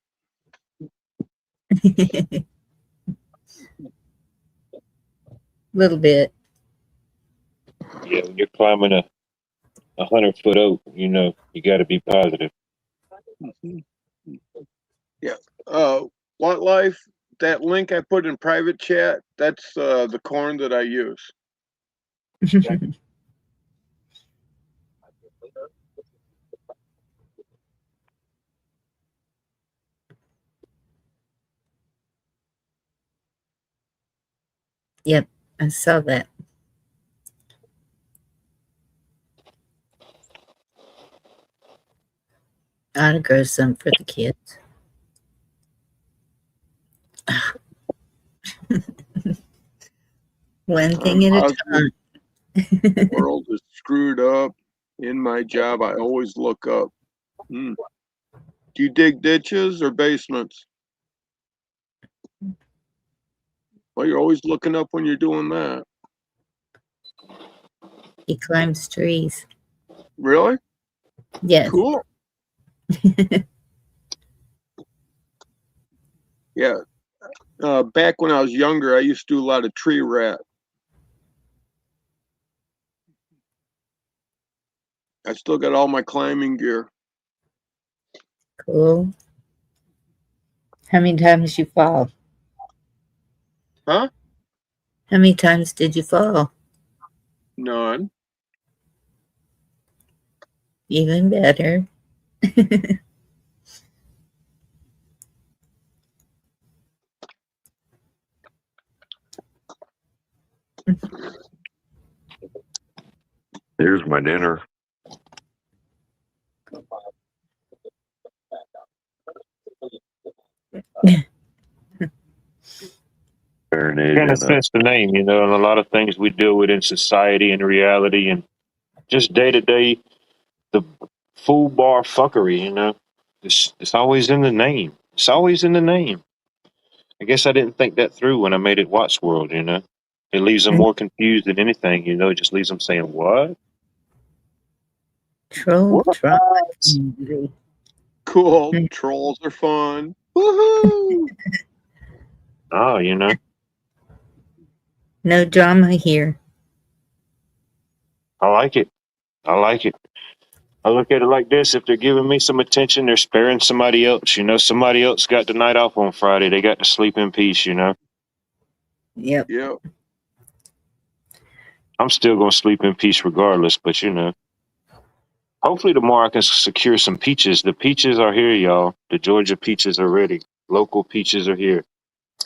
Little bit. Yeah, when you're climbing a 100-foot oak, you know, you got to be positive. Yeah. What life? That link I put in private chat, that's the corn that I use. Yep, I saw that. I ought to grow some for the kids. One thing I'm at a positive time. the world is screwed up. In my job, I always look up. Do you dig ditches or basements? Well, you're always looking up when you're doing that. He climbs trees. Really? Yes. Cool. Yeah. Back when I was younger, I used to do a lot of tree rat. I still got all my climbing gear. Cool. How many times you fall? Huh? How many times did you fall? None. Even better. Here's my dinner. Marinated Kind in of sense the name, you know, and a lot of things we deal with in society and reality and just day to day, the full bar fuckery, you know, it's always in the name. It's always in the name. I guess I didn't think that through when I made it Watts World, you know. It leaves them more confused than anything, you know. It just leaves them saying, "What? Troll What?" trauma community. Cool. Trolls are fun. Woohoo! Oh, you know. No drama here. I like it. I like it. I look at it like this: if they're giving me some attention, they're sparing somebody else. You know, somebody else got the night off on Friday. They got to sleep in peace. You know, Yep. Yeah. I'm still gonna sleep in peace regardless. But you know, hopefully tomorrow I can secure some peaches. The peaches are here, y'all. The Georgia peaches are ready. Local peaches are here.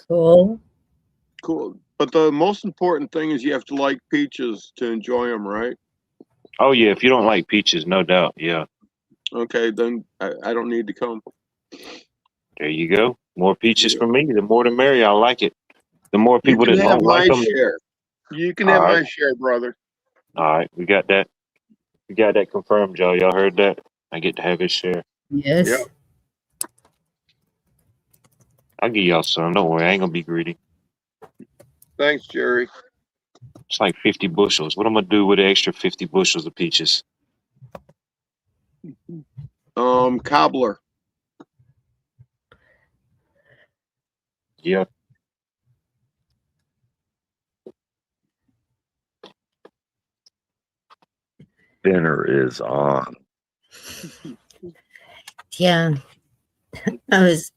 Cool. Cool. But the most important thing is you have to like peaches to enjoy them, right? Oh yeah, if you don't like peaches, no doubt. Yeah, Okay, then I don't need to come. there you go. More peaches Yeah. for me. The more the merrier. I like it. The more You people can that have don't like my them. share. You can All have right, my share, brother. all right. We got that. We got that confirmed, y'all. Y'all heard that? I get to have his share. Yes. Yeah. I'll give y'all some. Don't worry. I ain't gonna be greedy. Thanks, Jerry. It's like 50 bushels. What I'm gonna do with the extra 50 bushels of peaches? Cobbler. Yeah. Dinner is on. Yeah, I was.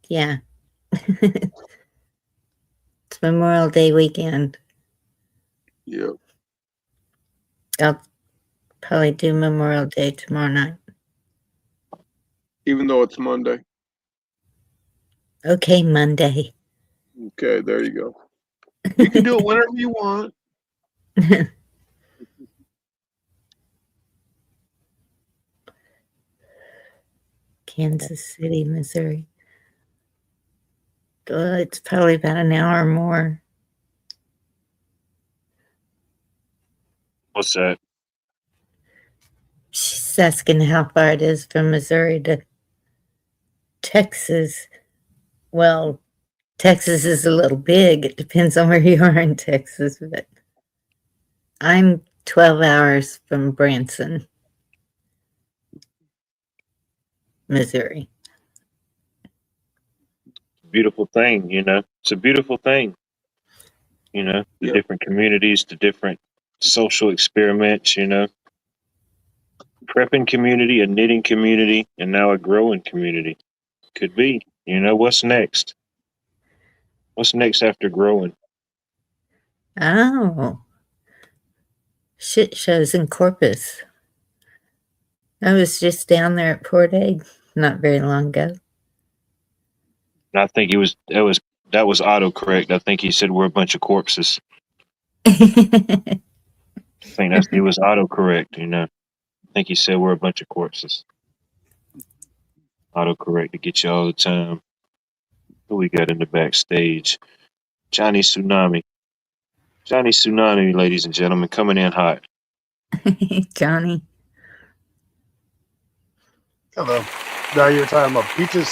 Yeah, it's Memorial Day weekend. Yep. I'll probably do Memorial Day tomorrow night. Even though it's Monday. Okay, Monday. Okay, there you go. You can do it whenever you want. Kansas City, Missouri. It's probably about an hour more. What's that? She's asking how far it is from Missouri to Texas. Well, Texas is a little big. It depends on where you are in Texas, but I'm 12 hours from Branson, Missouri. Beautiful thing, you know. It's a beautiful thing. You know, the Yep. different communities, the different social experiments, you know. Prepping community, a knitting community, and now a growing community. Could be. You know, what's next? What's next after growing? Oh, shit shows in Corpus. I was just down there at Port Egg not very long ago. And I think that was autocorrect. I think he said we're a bunch of corpses. I think it was autocorrect, you know. I think he said we're a bunch of corpses. Autocorrect to get you all the time. Who we got in the backstage? Johnny Tsunami. Johnny Tsunami, ladies and gentlemen, coming in hot. Johnny. Hello. Now you're talking about peaches.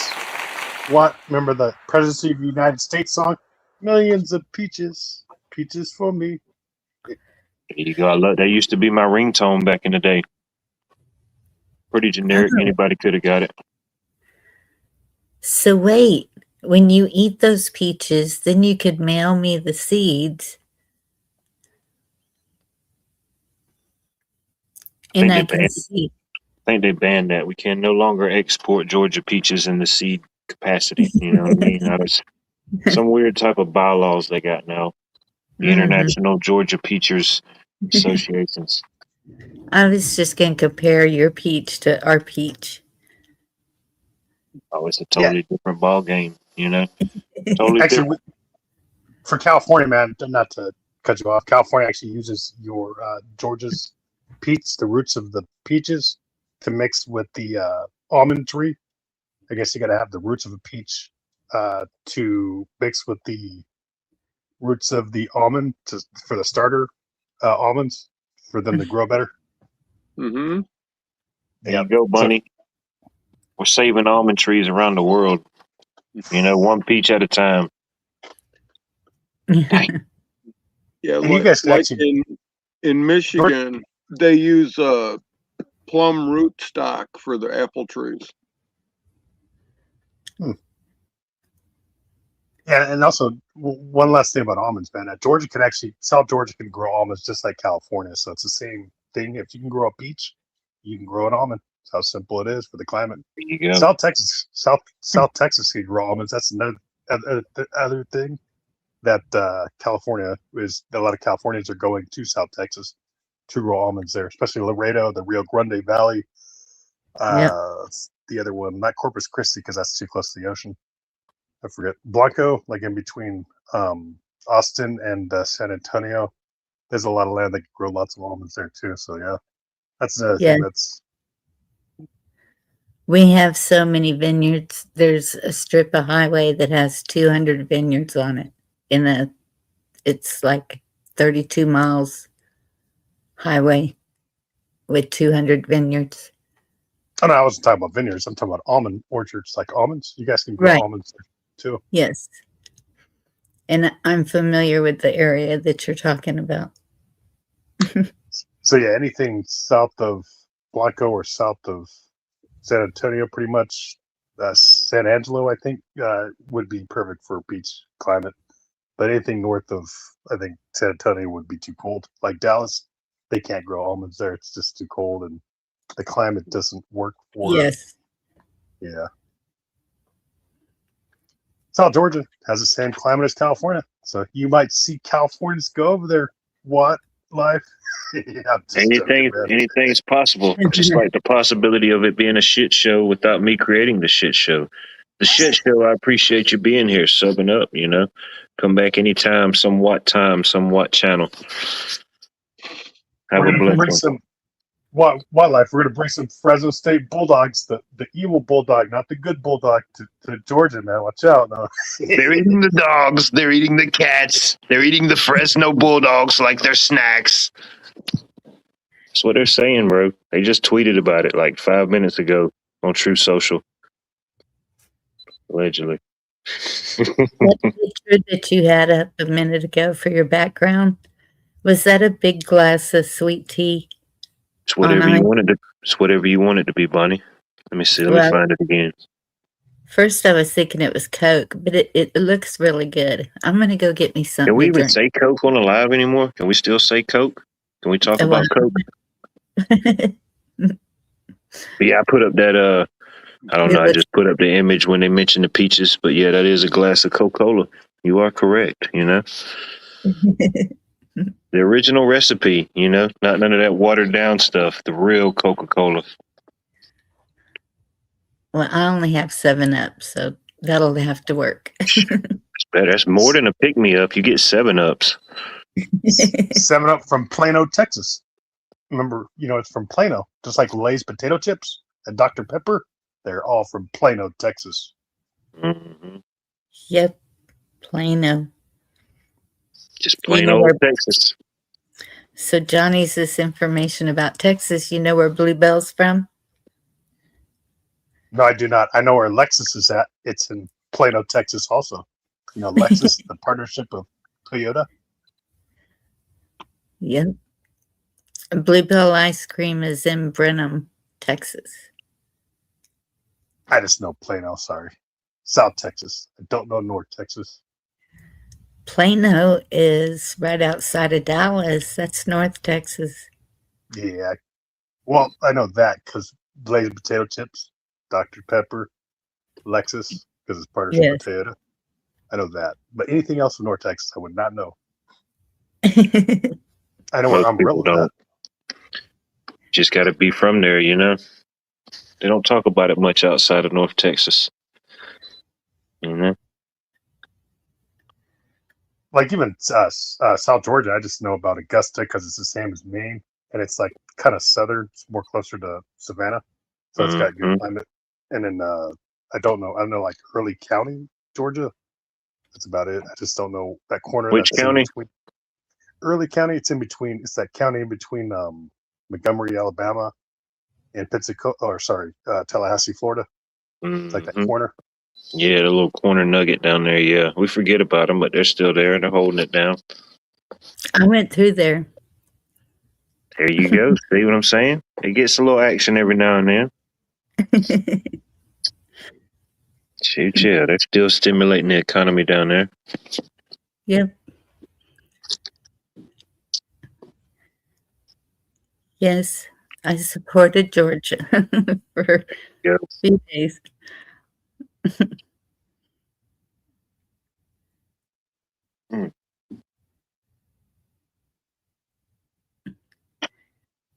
What? Remember the Presidency of the United States song? Millions of peaches. Peaches for me. There you go. I love that. Used to be my ringtone back in the day. Pretty generic. Oh. Anybody could have got it. So wait, when you eat those peaches, then you could mail me the seeds. And I can see. I think they banned that. We can no longer export Georgia peaches in the seed capacity. You know what I mean? That was some weird type of bylaws they got now. The International Georgia Peachers Associations. I was just going to compare your peach to our peach. Oh, it's a totally different ball game, you know? Totally Actually, different. for California, man, not to cut you off, California actually uses your Georgia's peach, the roots of the peaches, to mix with the almond tree. I guess you got to have the roots of a peach to mix with the roots of the almond for the starter almonds for them to grow better. Mm-hmm. There you go, Bunny. We're saving almond trees around the world. You know, one peach at a time. Yeah, And you guys like actually, in Michigan, they use plum root stock for the apple trees. yeah, and also one last thing about almonds, man. South Georgia can grow almonds just like California, so it's the same thing. If you can grow a peach, you can grow an almond. That's how simple it is for the climate. There you go. South Texas can grow almonds. That's another other thing that California is. A lot of Californians are going to South Texas to grow almonds there, especially Laredo, the Rio Grande Valley. The other one, not Corpus Christi, because that's too close to the ocean. I forget. Blanco, like in between Austin and San Antonio. There's a lot of land that can grow lots of almonds there too. So yeah, that's another thing that's. We have so many vineyards. There's a strip of highway that has 200 vineyards on it. It's like 32 miles highway with 200 vineyards. Oh no, I wasn't talking about vineyards. I'm talking about almond orchards, like almonds. You guys can grow almonds there too. Yes. And I'm familiar with the area that you're talking about. So yeah, anything south of Blanco or south of San Antonio, pretty much. San Angelo, I think, would be perfect for peach climate. But anything north of, I think, San Antonio would be too cold. Like Dallas, they can't grow almonds there. It's just too cold, and the climate doesn't work for. Yes. Yeah. South Georgia has the same climate as California, so you might see Californians go over there. What life? Yeah, I'm just joking, man. Anything's possible. Just like the possibility of it being a shit show without me creating the shit show. The shit show, I appreciate you being here, subbing up, you know. Come back anytime, somewhat channel. Have We're a gonna bring blessing. some wildlife. We're gonna bring some Fresno State Bulldogs, the evil bulldog, not the good bulldog, to Georgia, man. Watch out. No. They're eating the dogs. They're eating the cats. They're eating the Fresno Bulldogs like they're snacks. That's what they're saying, bro. They just tweeted about it like 5 minutes ago on True Social. Allegedly. That picture that you had up a minute ago for your background, was that a big glass of sweet tea? It's whatever On you ice? wanted to. It's whatever you want it to be, Bonnie. Let me see. Let me Well, find it again. first I was thinking it was Coke, but it looks really good. I'm gonna go get me Can something we to even drink. say Coke on the live anymore? Can we still say Coke? Can we talk Oh, about Coke? But yeah, I put up that. I don't know. I just put up the image when they mentioned the peaches. But yeah, that is a glass of Coca-Cola. You are correct. You know, the original recipe. You know, not none of that watered down stuff. The real Coca-Cola. Well, I only have 7-Up, so that'll have to work. That's more than a pick-me-up. You get 7-Ups. 7-Up from Plano, Texas. Remember, it's from Plano, just like Lay's potato chips and Dr. Pepper. They're all from Plano, Texas. Mm-hmm. Yep, Plano. Just plain know old where- Texas. So Johnny's this information about Texas. You know where Bluebell's from? No, I do not. I know where Lexus is at. It's in Plano, Texas also. Lexus, the partnership of Toyota. Yep. Bluebell ice cream is in Brenham, Texas. I just know Plano, sorry. South Texas. I don't know North Texas. Plano is right outside of Dallas. That's North Texas. Yeah. Well, I know that because Lay's potato chips, Dr. Pepper, Lexus, because it's partnership Yes. with Toyota. I know that. But anything else from North Texas, I would not know. I know where Most people Umbrella don't. is at. Just got to be from there, you know. They don't talk about it much outside of North Texas. You know. Like even South Georgia, I just know about Augusta because it's the same as Maine, and it's like kind of southern, it's more closer to Savannah, so it's got good climate. And then I don't know like Early County, Georgia. That's about it. I just don't know that corner. Which that's county? In between. Early County. It's in between. It's that county in between Montgomery, Alabama, and Tallahassee, Florida. It's like that corner. Yeah, the little corner nugget down there. Yeah, we forget about them, but they're still there and they're holding it down. I went through there. There you go. See what I'm saying? It gets a little action every now and then. Shoot, yeah, they're still stimulating the economy down there. Yep. Yes, I supported Georgia for Yeah. a few days.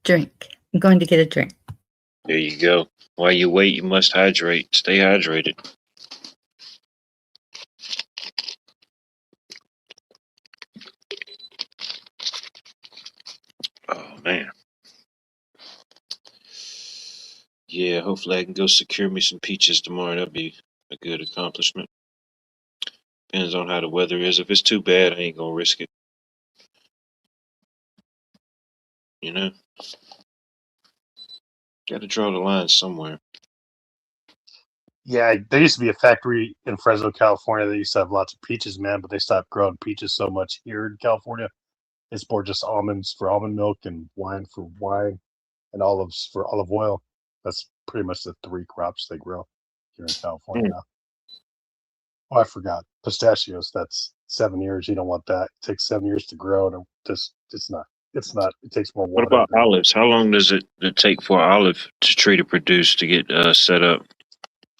Drink. I'm going to get a drink. There you go. While you wait, you must hydrate. Stay hydrated. Oh, man. Yeah, hopefully I can go secure me some peaches tomorrow. That'd be a good accomplishment. Depends on how the weather is. If it's too bad, I ain't gonna risk it. You know? Gotta draw the line somewhere. Yeah, there used to be a factory in Fresno, California that used to have lots of peaches, man, but they stopped growing peaches so much here in California It's more just almonds for almond milk and wine for wine and olives for olive oil. That's pretty much the 3 crops they grow here in California Hmm. now. Oh, I forgot. Pistachios, that's 7 years. You don't want that. It takes 7 years to grow, and it's not. It takes more What water. about olives? How long does it take for an olive tree to produce to get set up?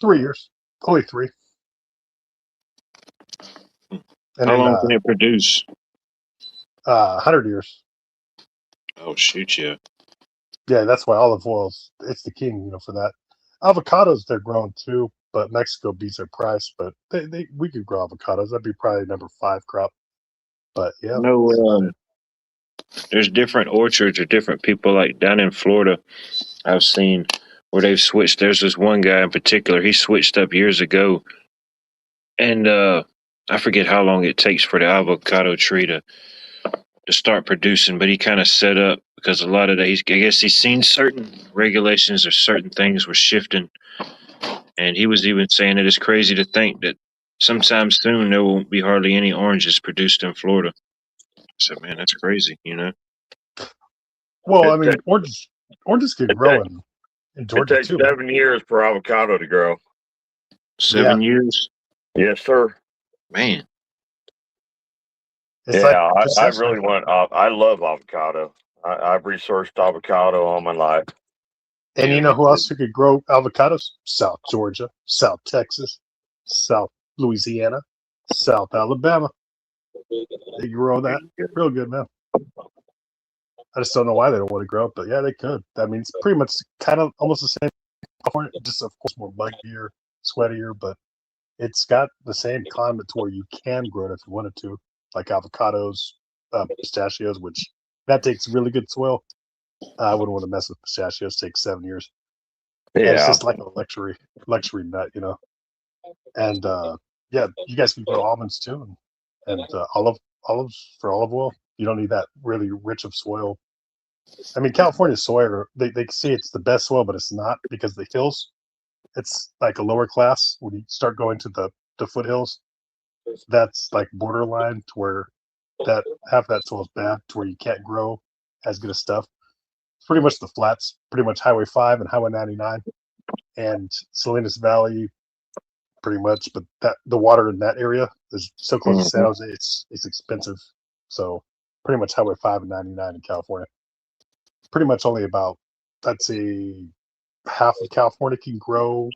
3 years. Only 3. And How then long can it produce? 100 years. Oh shoot, yeah. Yeah, that's why olive oil's it's the king, for that. Avocados they're growing too, but Mexico beats their price. But we could grow avocados. That'd be probably number 5 crop. But yeah, No, that's about it. there's different orchards or different people like down in Florida. I've seen where they've switched. There's this one guy in particular. He switched up years ago, and I forget how long it takes for the avocado tree to start producing. But he kind of set up because a lot of days, I guess he's seen certain regulations or certain things were shifting, and he was even saying that it's crazy to think that sometime soon there won't be hardly any oranges produced in Florida. So, man, that's crazy, Well, I It, mean, ta- oranges could it, grow ta- in it Georgia takes too, man. 7 years for avocado to grow. 7 years, Yes, sir. man. It's like Yeah, just I yesterday. really want. I love avocado. I've researched avocado all my life. And Yeah, you know who else who could grow avocados? South Georgia, South Texas, South Louisiana, South Alabama. They grow that real good, man. I just don't know why they don't want to grow it, but yeah, they could. I mean, it's pretty much kind of almost the same. California, just of course more muggier, sweatier, but it's got the same climate to where you can grow it if you wanted to, like avocados, pistachios, which that takes really good soil. I wouldn't want to mess with pistachios. It takes 7 years. And it's Yeah, just like a luxury nut. And yeah, you guys can grow almonds too, and olives for olive oil. You don't need that really rich of soil. I mean, California soil, they say it's the best soil, but it's not because the hills. It's like a lower class. When you start going to the foothills, that's like borderline to where that half that soil is bad to where you can't grow as good of stuff. It's pretty much the flats, pretty much Highway 5 and Highway 99 and Salinas Valley, pretty much. But that the water in that area is so close to San Jose, it's expensive. So pretty much Highway 5 and 99 in California. Pretty much only about, I'd say, half of California can grow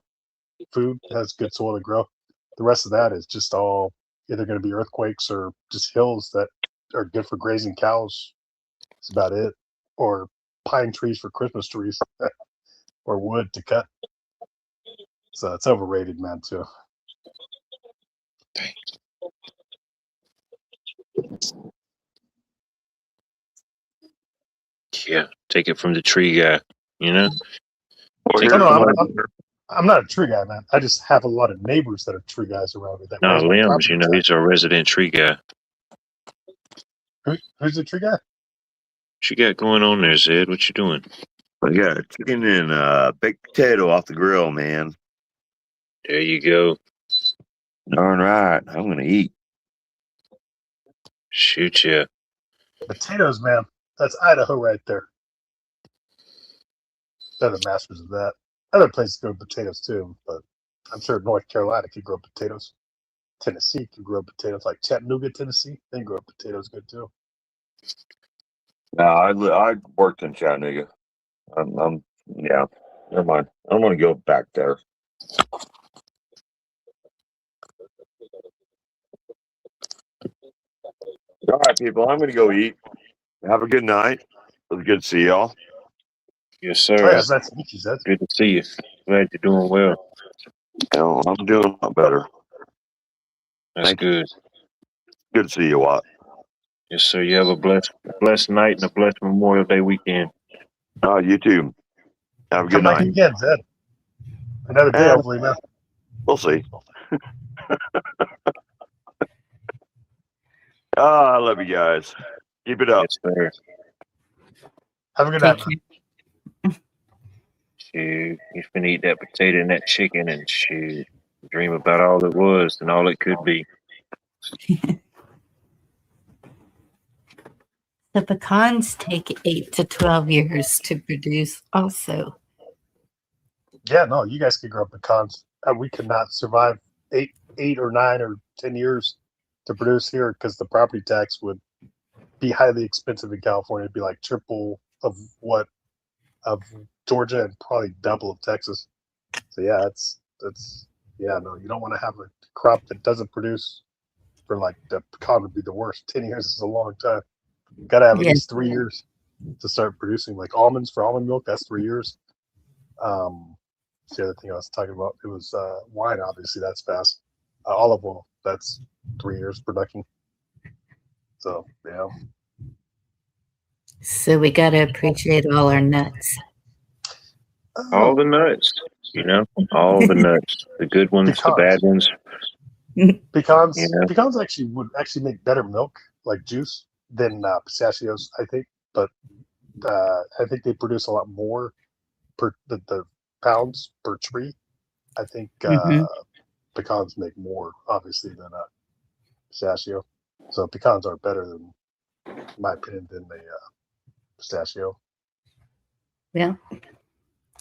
food, has good soil to grow. The rest of that is just all either going to be earthquakes or just hills that are good for grazing cows. That's about it. Or pine trees for Christmas trees or wood to cut. So it's overrated, man, too. Yeah, take it from the tree guy, well, Take No, it no, from I'm not a tree guy, man. I just have a lot of neighbors that are tree guys around me that raise my Limbs, property tax. he's a resident tree guy. Who's the tree guy? What you got going on there, Zed? What you doing? I got chicken and baked potato off the grill, man. There you go. Darn right, I'm gonna eat. Shoot ya. Potatoes, man. That's Idaho right there. They're the masters of that. Other places grow potatoes too, but I'm sure North Carolina could grow potatoes. Tennessee could grow potatoes, like Chattanooga, Tennessee. They grow potatoes good too. No, I worked in Chattanooga. Yeah. Never mind. I don't want to go back there. All right, people. I'm gonna go eat. Have a good night. It was good to see y'all. Yes, Oh, sir. yeah, it's nice to meet you, Zed. Good to see you. Glad you're doing well. I'm doing a lot better. That's Thank you. good. Good to see you, Watt. Yes, sir. You have a blessed night and a blessed Memorial Day weekend. Oh, you too. Have a Come good back night. again, Zed. Another day, hopefully, man. We'll see. I love you guys. Keep it up. Yes, sir. Have a good Take night. care. Shoot. You finna eat that potato and that chicken and shoot. Dream about all it was and all it could be. The pecans take 8 to 12 years to produce also. Yeah, no, you guys could grow pecans. We could not survive 8 or 9 or 10 years to produce here because the property tax would be highly expensive in California. It'd be like triple of what of Georgia and probably double of Texas. So yeah, that's yeah, no, you don't want to have a crop that doesn't produce for like the pecan would be the worst. 10 years is a long time. Got to have at Yeah. least 3 years to start producing like almonds for almond milk. That's 3 years. That's the other thing I was talking about. It was wine. Obviously, that's fast. Olive oil. That's 3 years production. So yeah. So we got to appreciate all our nuts. All the nuts, all the nuts, the good ones, the bad ones. Pecans. Yeah. Pecans actually would actually make better milk, like juice, than pistachios. I think, but I think they produce a lot more per the pounds per tree. I think Mhm. pecans make more, obviously, than a pistachio. So pecans are better than, in my opinion, than the pistachio. Yeah.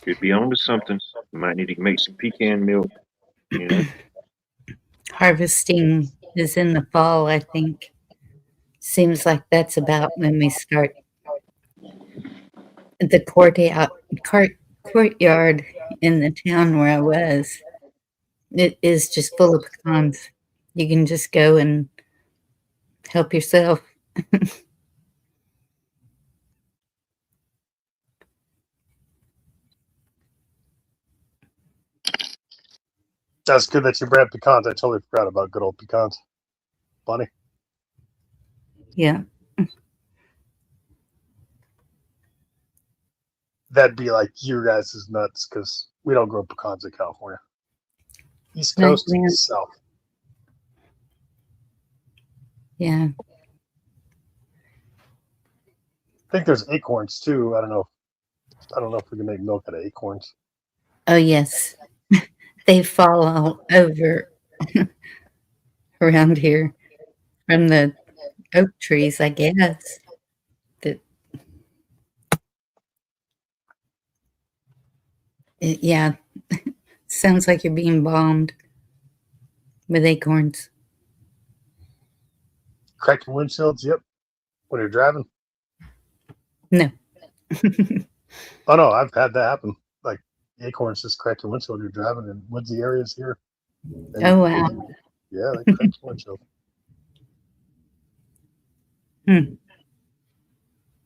Could be on to something. Might need to make some pecan milk. Harvesting is in the fall, I think. Seems like that's about when we start. The courtyard in the town where I was, it is just full of pecans. You can just go and help yourself. That's good that you brought pecans. I totally forgot about good old pecans. Funny. Yeah. That'd be like your guys' nuts because we don't grow pecans in California. East Right, Coast, yeah. South. Yeah. I think there's acorns too. I don't know if we can make milk out of acorns. Oh, yes. They fall all over around here from the oak trees, I guess. Yeah. Sounds like you're being bombed with acorns. Crack your windshields, yep. When you're driving. No. Oh no, I've had that happen. Like acorns just crack your windshield when you're driving in woodsy areas here. Oh, wow. Yeah, they crack your windshield.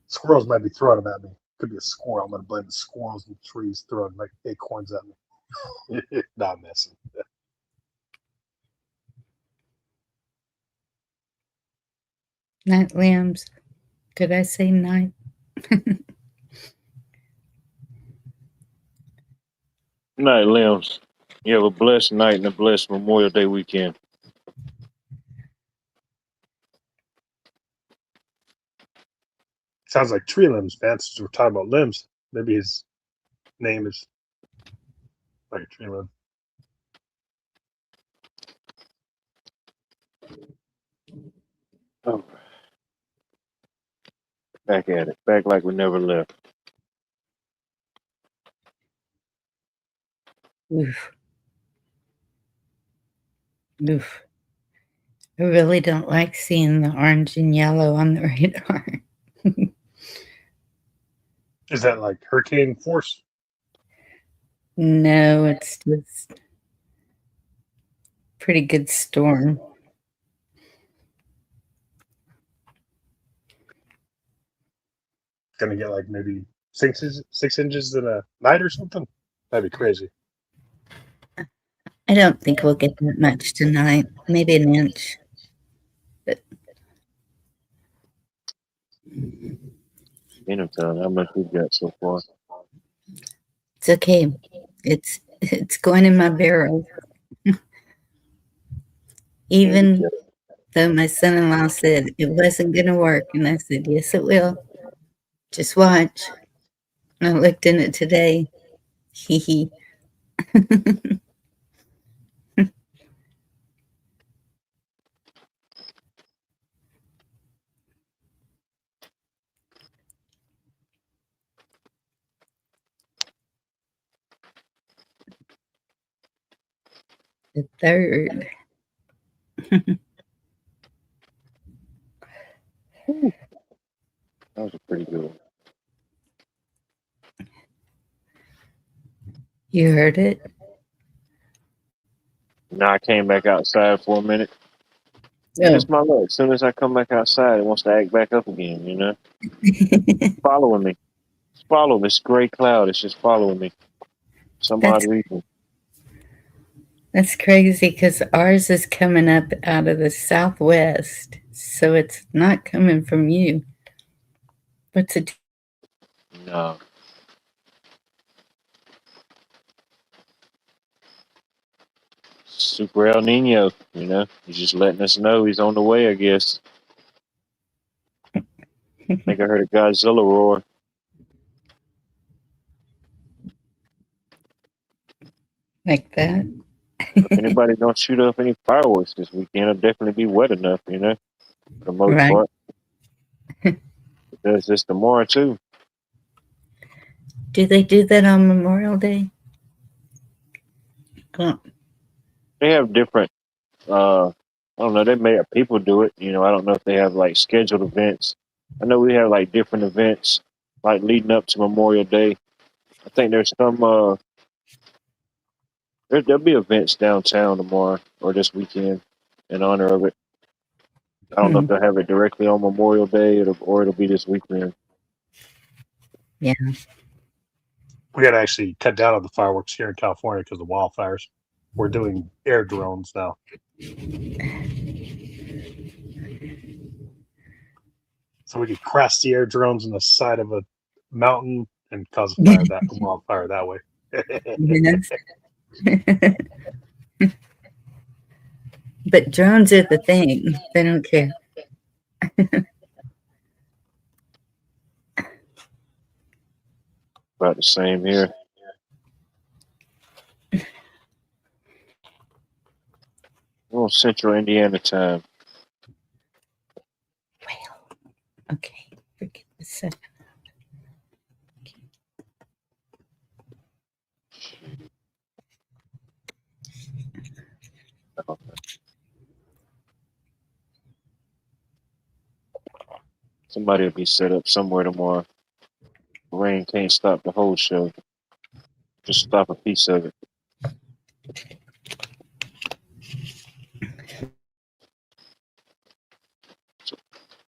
Squirrels might be throwing them at me. Could be a squirrel. I'm gonna blame the squirrels and trees throwing like acorns at me. Not messing. Night lambs. Did I say night? Night, limbs. You have a blessed night and a blessed Memorial Day weekend. Sounds like tree limbs, man. Since we're talking about limbs, maybe his name is like a tree limb. Oh. Back at it. Back like we never left. Oof. Oof. I really don't like seeing the orange and yellow on the radar. Is that like hurricane force? No, it's just pretty good storm. Gonna get like maybe 6 inches in a night or something? That'd be crazy. I don't think we'll get that much tonight. Maybe an inch. But How much we've got so far? it's okay. It's going in my barrel. Even though my son-in-law said it wasn't going to work, and I said, yes, it will. Just watch. I looked in it today. Hee hee. The third. That was a pretty good one. You heard it? Now I came back outside for a minute. Oh. Just my luck. As soon as I come back outside, it wants to act back up again, you know? Following me. It's following this gray cloud. It's just following me. Some odd reason. That's crazy because ours is coming up out of the southwest. So it's not coming from you. What's it? No. Super El Nino, you know? He's just letting us know he's on the way, I guess. I think I heard a Godzilla roar. Like that? If anybody don't shoot up any fireworks this weekend, it'll definitely be wet enough, you know? For the most Right. part. It does this tomorrow, too. Do they do that on Memorial Day? Oh, They have different, I don't know, they may have people do it. You know, I don't know if they have, like, scheduled events. I know we have, like, different events, like, leading up to Memorial Day. I think there's some, there'll be events downtown tomorrow or this weekend in honor of it. I don't know if they'll have it directly on Memorial Day or it'll be this weekend. yeah. We got to actually cut down on the fireworks here in California because of wildfires. We're doing air drones now. So we could crash the air drones on the side of a mountain and cause a fire a wildfire that way. Yes. But drones are the thing. They don't care. About the same here. We're on Central Indiana time. Well, okay. Forget the second. Somebody will be set up somewhere tomorrow. The rain can't stop the whole show. Just stop a piece of it.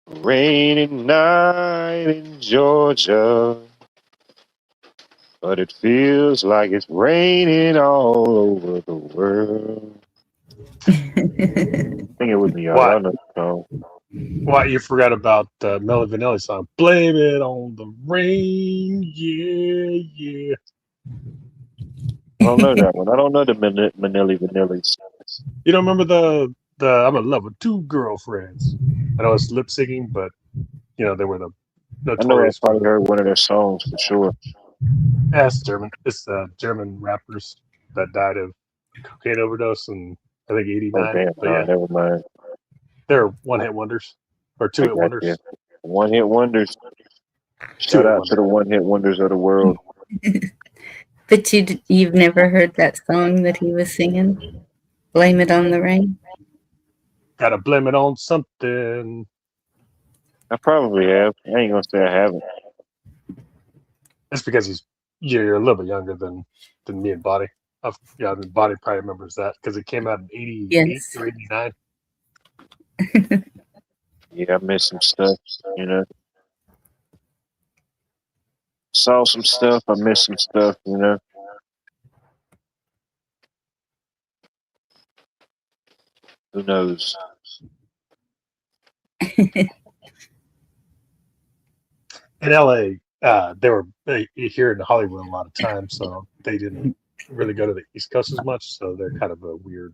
Rainy night in Georgia, but it feels like it's raining all over the world. Sing it with me, y'all. What? Y'all know the song. What, you forgot about the Milli Vanilli song? Blame it on the rain, yeah, yeah. I don't know that one. I don't know the Manili Vanillis. You don't remember the I'm in love with two girlfriends? I know it's lip syncing, but you know they were the I know I notorious. probably heard one of their songs for sure. Yeah, it's German. It's the German rappers that died of cocaine overdose in I think '89. Oh damn! But yeah, Never mind. they're one-hit wonders or I two-hit got wonders. you. One hit wonders. Shout Two-hit out to the one hit wonders of the world. But you've never heard that song that he was singing? Blame It on the Rain? Gotta blame it on something. I probably have. I ain't gonna say I haven't. It's because you're a little bit younger than me and Body. Yeah, the Body probably remembers that because it came out in '88 Yes. or '89. Yeah, I missed some stuff. You know, saw some stuff. I missed some stuff. You know. Who knows? In LA, they were here in Hollywood a lot of times, so they didn't really go to the East Coast as much. So they're kind of a weird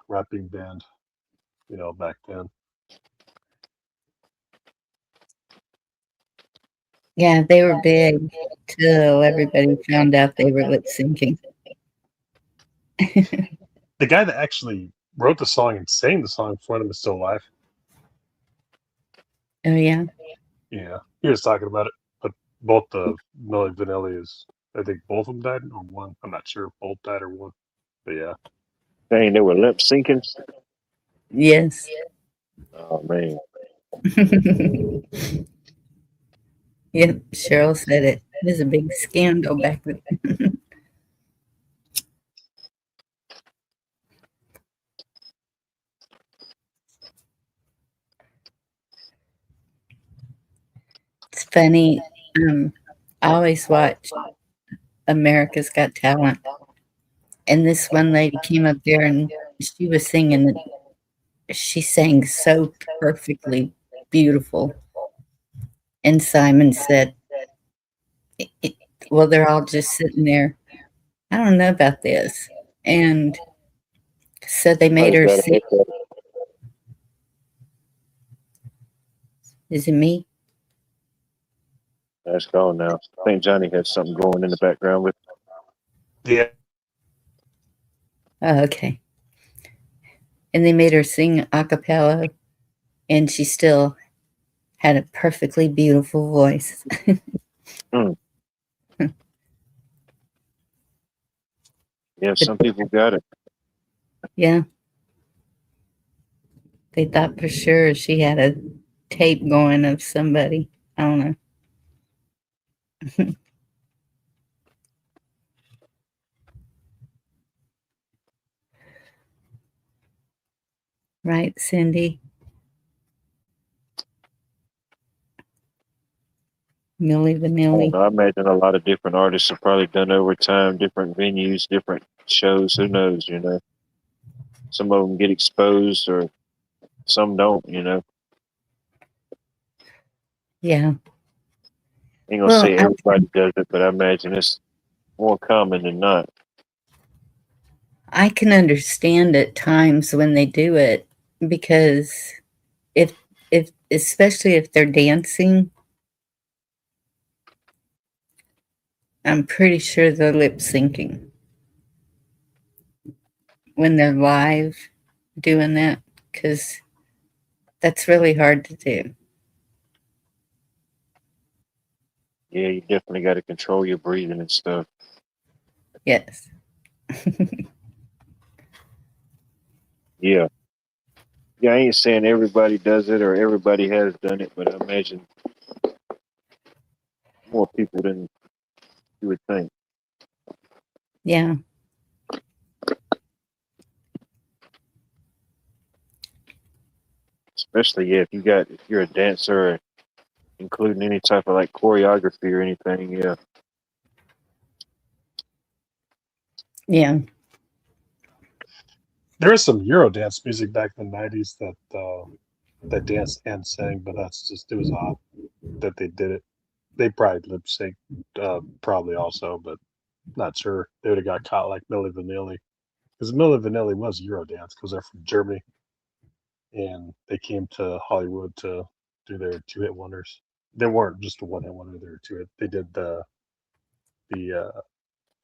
rapping band, you know, back then. Yeah, they were big till everybody found out they were lip syncing. The guy that actually wrote the song and sang the song for them is still alive. Oh, yeah. Yeah, he was talking about it, but both of Milli Vanilli I think both of them died or one. I'm not sure if both died or one. But yeah, Dang, they were lip syncing. Yes. Oh man. Yep, Cheryl said it. It was a big scandal back then. It's funny. I always watch America's Got Talent, and this one lady came up there and she was singing. She sang so perfectly beautiful, and Simon said, "It- well, they're all just sitting there. I don't know about this," and so they made her sing. Is it me? That's gone now. I think Johnny had something going in the background with. yeah. Oh, okay. And they made her sing a cappella, and she still had a perfectly beautiful voice. Yeah, some people got it. Yeah. They thought for sure she had a tape going of somebody. I don't know. Right, Cindy? Millie I don't Vanilli. know. I imagine a lot of different artists have probably done over time, different venues, different shows. Who knows? You know, some of them get exposed, or some don't. You know, Yeah. ain't gonna Well, say everybody does it, but I imagine it's more common than not. I can understand at times when they do it because if especially if they're dancing, I'm pretty sure they're lip syncing when they're live doing that because that's really hard to do. Yeah, you definitely got to control your breathing and stuff. Yes. Yeah. Yeah, I ain't saying everybody does it or everybody has done it, but I imagine more people than you would think. Yeah. Especially, yeah, if you're a dancer, or including any type of like choreography or anything. Yeah. Yeah. There is some Eurodance music back in the '90s that danced and sang, but it was odd that they did it. They probably lip sync, probably also, but not sure. They would have got caught like Milli Vanilli, because Milli Vanilli was Eurodance because they're from Germany and they came to Hollywood to do their two hit wonders. They weren't just a one hit wonder; they were two hit. They did the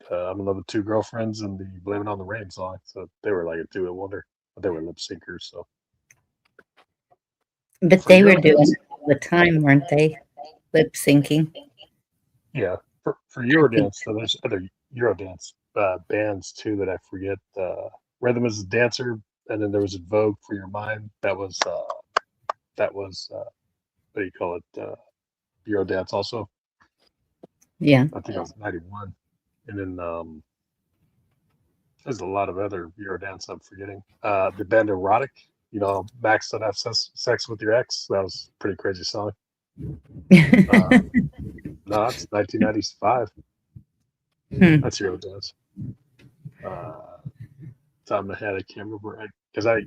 I'm in love with two girlfriends and the Blame It on the Rain song, so they were like a two hit wonder, but they were lip syncers. So But for they were doing Eurodance, it all the time, weren't they? Lip syncing. yeah, for I think. Eurodance, so there's other Eurodance bands too that I forget. Rhythm is a Dancer, and then there was a Vogue for Your Mind. That was what do you call it? Eurodance also. Yeah. I think it was '91, and then there's a lot of other Eurodance I'm forgetting. The band Erotic, Max Don't Have Sex with Your Ex. That was a pretty crazy song. No, it's 1995. Hmm. That's Eurodance. Top of my head, I can't remember because I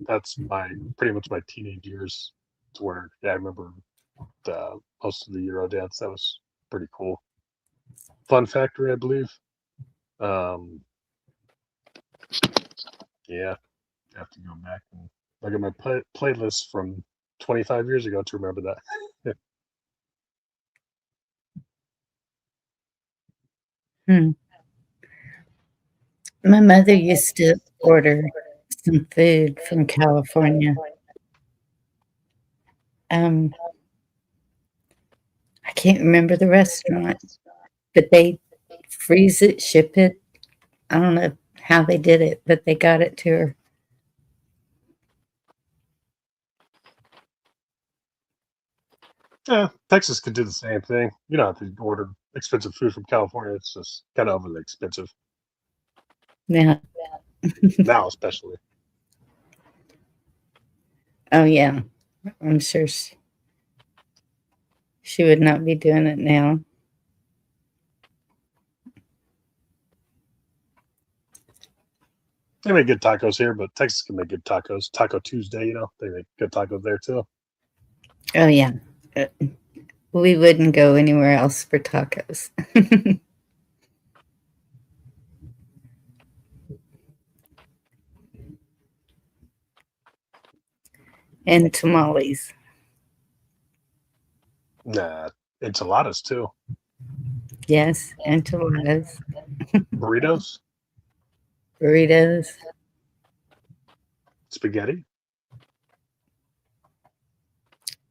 that's my pretty much my teenage years to where I remember most of the Eurodance. That was pretty cool. Fun Factory, I believe. Um, yeah, I have to go back and look at my playlist from 25 years ago to remember that. Hmm. My mother used to order some food from California. I can't remember the restaurant, but they freeze it, ship it. I don't know how they did it, but they got it to her. Yeah, Texas could do the same thing. You don't have to order expensive food from California. It's just kind of overly expensive Yeah. now, especially. Oh, yeah. I'm sure she would not be doing it now. They make good tacos here, but Texas can make good tacos. Taco Tuesday, they make good tacos there too. Oh, yeah. We wouldn't go anywhere else for tacos. And tamales. Nah, enchiladas too. Yes, enchiladas, Burritos, burritos. spaghetti.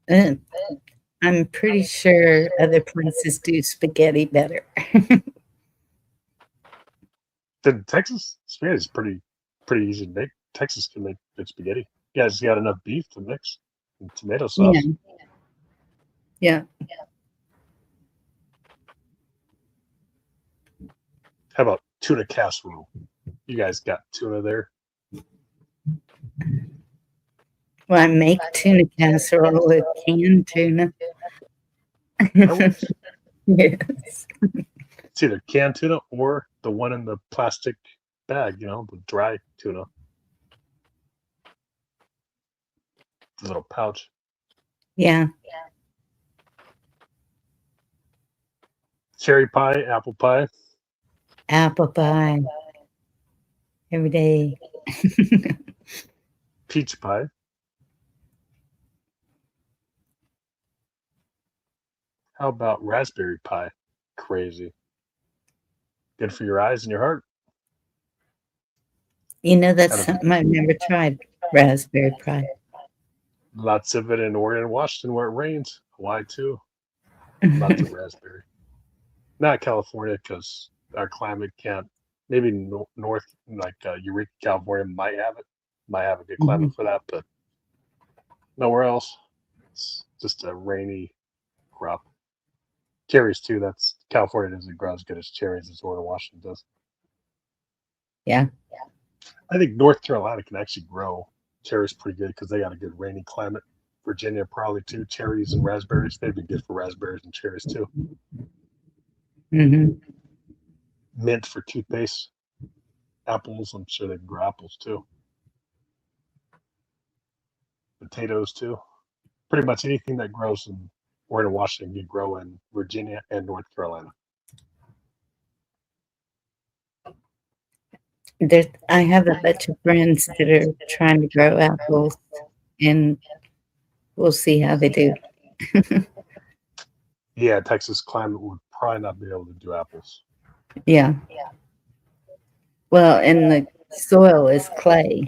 I'm pretty sure other places do spaghetti better. Then Texas spaghetti is pretty easy to make. Texas can make good spaghetti. You guys got enough beef to mix and tomato sauce. Yeah. How about tuna casserole? You guys got tuna there? Well, I make tuna casserole with canned tuna. Yes. It's either canned tuna or the one in the plastic bag, the dry tuna. The little pouch. Yeah. Cherry pie, apple pie. Apple pie. Every day. Peach pie. How about raspberry pie? Crazy. Good for your eyes and your heart. That's something I've never tried. Raspberry pie. Lots of it in Oregon and Washington where it rains. Hawaii too. Lots of raspberry. Not California because our climate can't. Maybe north, like Eureka, California might have it. Might have a good climate for that, but nowhere else. It's just a rainy crop. Cherries too. That's California doesn't grow as good as cherries as Oregon, Washington does. Yeah. I think North Carolina can actually grow cherries pretty good because they got a good rainy climate. Virginia probably too. Cherries and raspberries. They'd be good for raspberries and cherries too. Mm-hmm. Mint for toothpaste. Apples. I'm sure they can grow apples too. Potatoes too. Pretty much anything that grows in Oregon, Washington, you grow in Virginia and North Carolina. I have a bunch of friends that are trying to grow apples, and we'll see how they do. Yeah, Texas climate would probably not be able to do apples. Yeah. Well, and the soil is clay.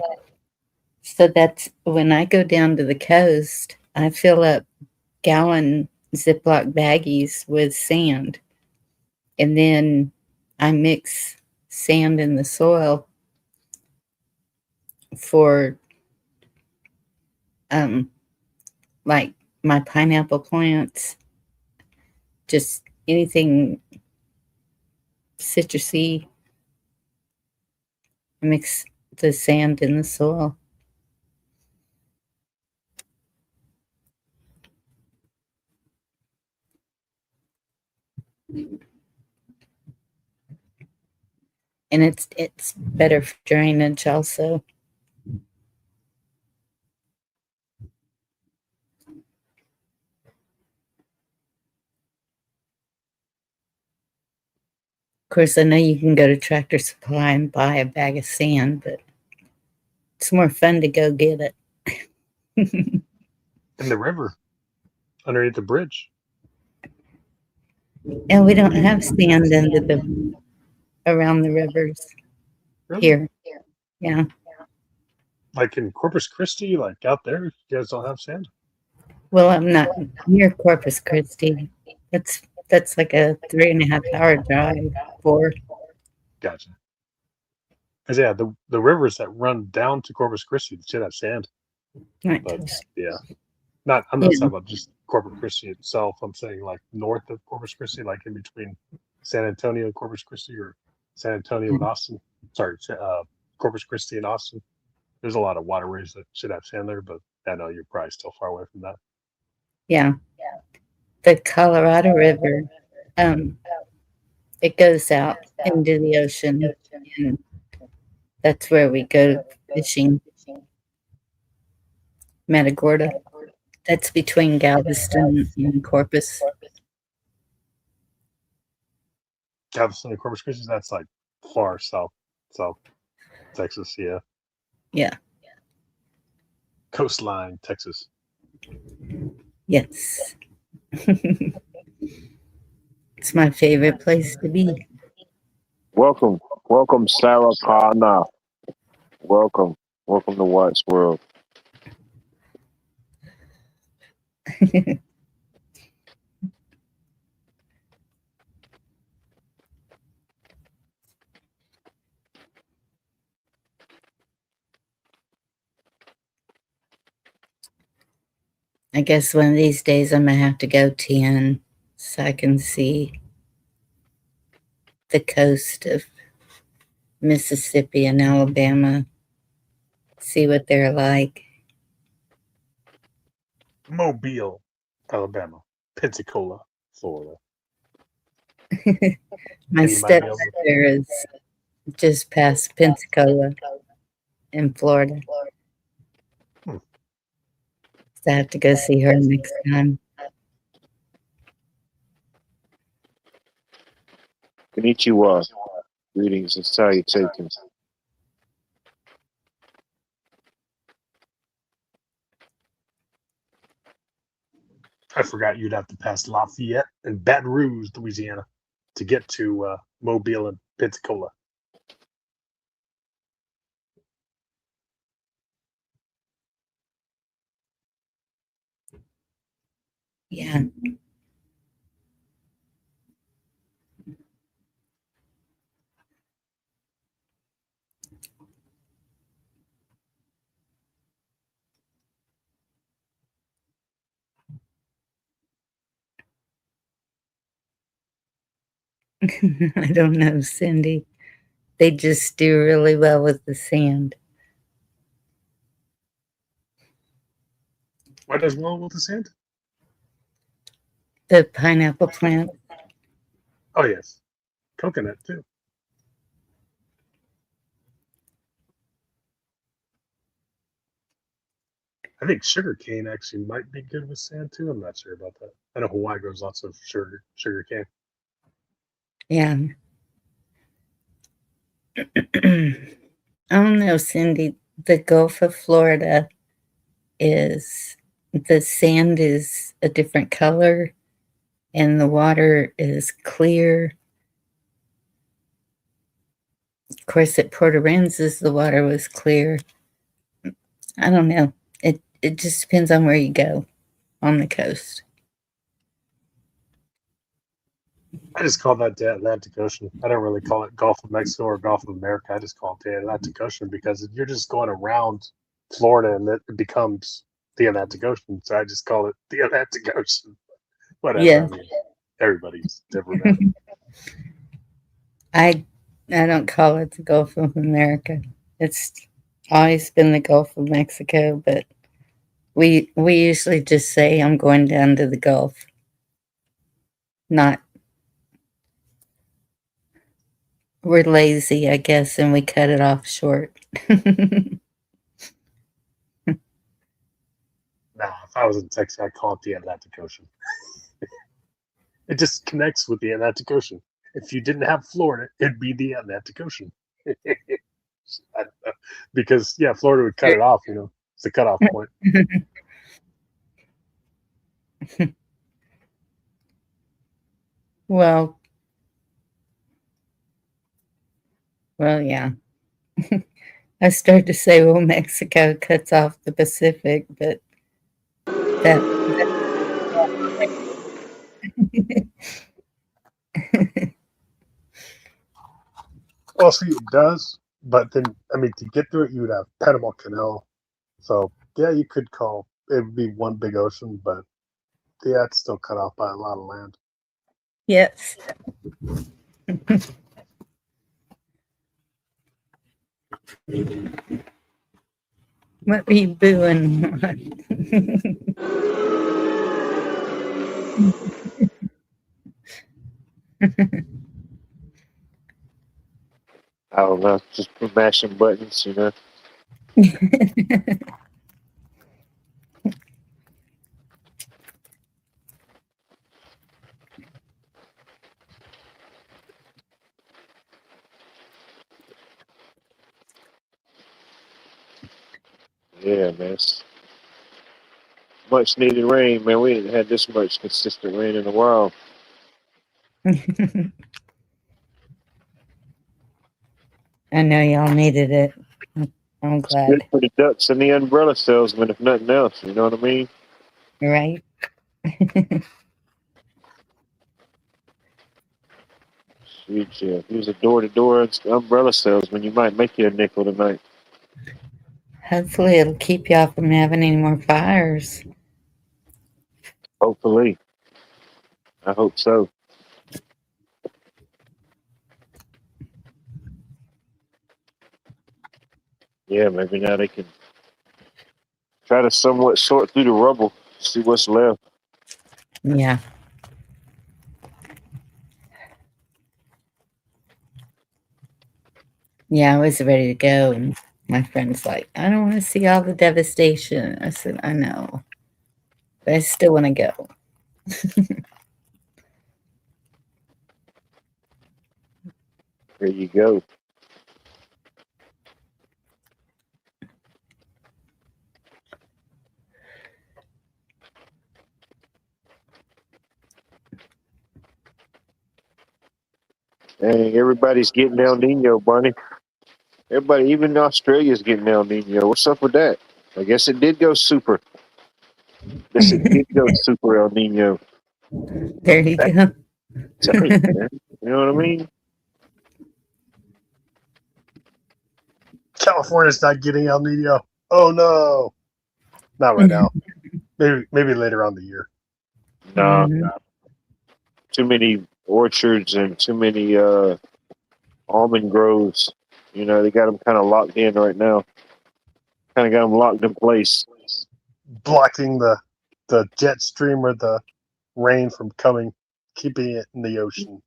So that's when I go down to the coast, I fill up gallon Ziploc baggies with sand. And then I mix sand in the soil for like my pineapple plants, just anything citrusy. I mix the sand in the soil. And it's better for drainage also. Of course, I know you can go to Tractor Supply and buy a bag of sand, but it's more fun to go get it. In the river, underneath the bridge. And we don't have sand around the rivers Really? here. Yeah. Like in Corpus Christi, like out there, you guys don't have sand? Well, I'm not near Corpus Christi. That's like a 3.5 hour drive. 4. Gotcha. Because yeah, the rivers that run down to Corpus Christi should have sand, Right. but yeah, I'm not talking about just Corpus Christi itself. I'm saying like north of Corpus Christi, like in between San Antonio and Corpus Christi, or San Antonio and Austin. Sorry, Corpus Christi and Austin. There's a lot of waterways that should have sand there, but I know you're probably still far away from that. Yeah. The Colorado River, it goes out into the ocean, and that's where we go fishing. Matagorda. That's between Galveston and Corpus. Galveston and Corpus Christi, that's like far south Texas, yeah. Yeah. Coastline, Texas. Yes. It's my favorite place to be. Welcome, Sarah Parna. Welcome to Watts World. I guess one of these days I'm going to have to go 10 so I can see the coast of Mississippi and Alabama, see what they're like. Mobile, Alabama. Pensacola, Florida. My stepmother is just past Pensacola in Florida. So I have to go see her next time. Konnichiwa. Greetings and salutations. I forgot you'd have to pass Lafayette and Baton Rouge, Louisiana, to get to Mobile and Pensacola. Yeah. I don't know, Cindy. They just do really well with the sand. What does well with the sand? The pineapple plant. Oh, yes. Coconut, too. I think sugar cane actually might be good with sand, too. I'm not sure about that. I know Hawaii grows lots of sugar cane. Yeah. I don't know, Cindy. The Gulf of Florida the sand is a different color and the water is clear. Of course, at Port Aransas, the water was clear. I don't know. It just depends on where you go on the coast. I just call that the Atlantic Ocean. I don't really call it Gulf of Mexico or Gulf of America. I just call it the Atlantic Ocean because you're just going around Florida and it becomes the Atlantic Ocean. So I just call it the Atlantic Ocean. Whatever. Yeah. I mean, everybody's different. I don't call it the Gulf of America. It's always been the Gulf of Mexico, but we usually just say I'm going down to the Gulf. We're lazy, I guess, and we cut it off short. Nah, if I was in Texas, I'd call it the Atlantic Ocean. It just connects with the Atlantic Ocean. If you didn't have Florida, it'd be the Atlantic Ocean. I don't know. Because, yeah, Florida would cut it off, It's the cutoff point. Well, yeah. I started to say, well, Mexico cuts off the Pacific, but that Well, see, it does, But then, I mean, to get through it, you would have Panama Canal. So yeah, you could call it would be one big ocean, but yeah, it's still cut off by a lot of land. Yes. What were you booing? I don't know, just mashing buttons, you know. Yeah, man. It's much needed rain, man. We didn't have this much consistent rain in a while. I know y'all needed it. I'm It's glad. good for the ducks and the umbrella salesman, if nothing else. You know what I mean? Right? Shoot, yeah. If he was a door-to-door umbrella salesman, you might make you a nickel tonight. Hopefully it'll keep y'all from having any more fires. Hopefully. I hope so. Yeah, maybe now they can try to somewhat sort through the rubble, see what's left. Yeah. Yeah, I was ready to go. And my friend's like, I don't want to see all the devastation. I said, I know. But I still want to go. There you go. Dang, everybody's getting El Nino, Barney. Everybody, even Australia's getting El Nino. What's up with that? I guess it did go super. Guess it did go super El Nino. There you That's go. tight, man. You know what I mean? California's not getting El Nino. Oh no, not right now. Maybe later on the year. Nah, Mhm. too many orchards and too many almond groves. You know, they got them kind of locked in right now. Kind of got them locked in place. Blocking the jet stream or the rain from coming, keeping it in the ocean.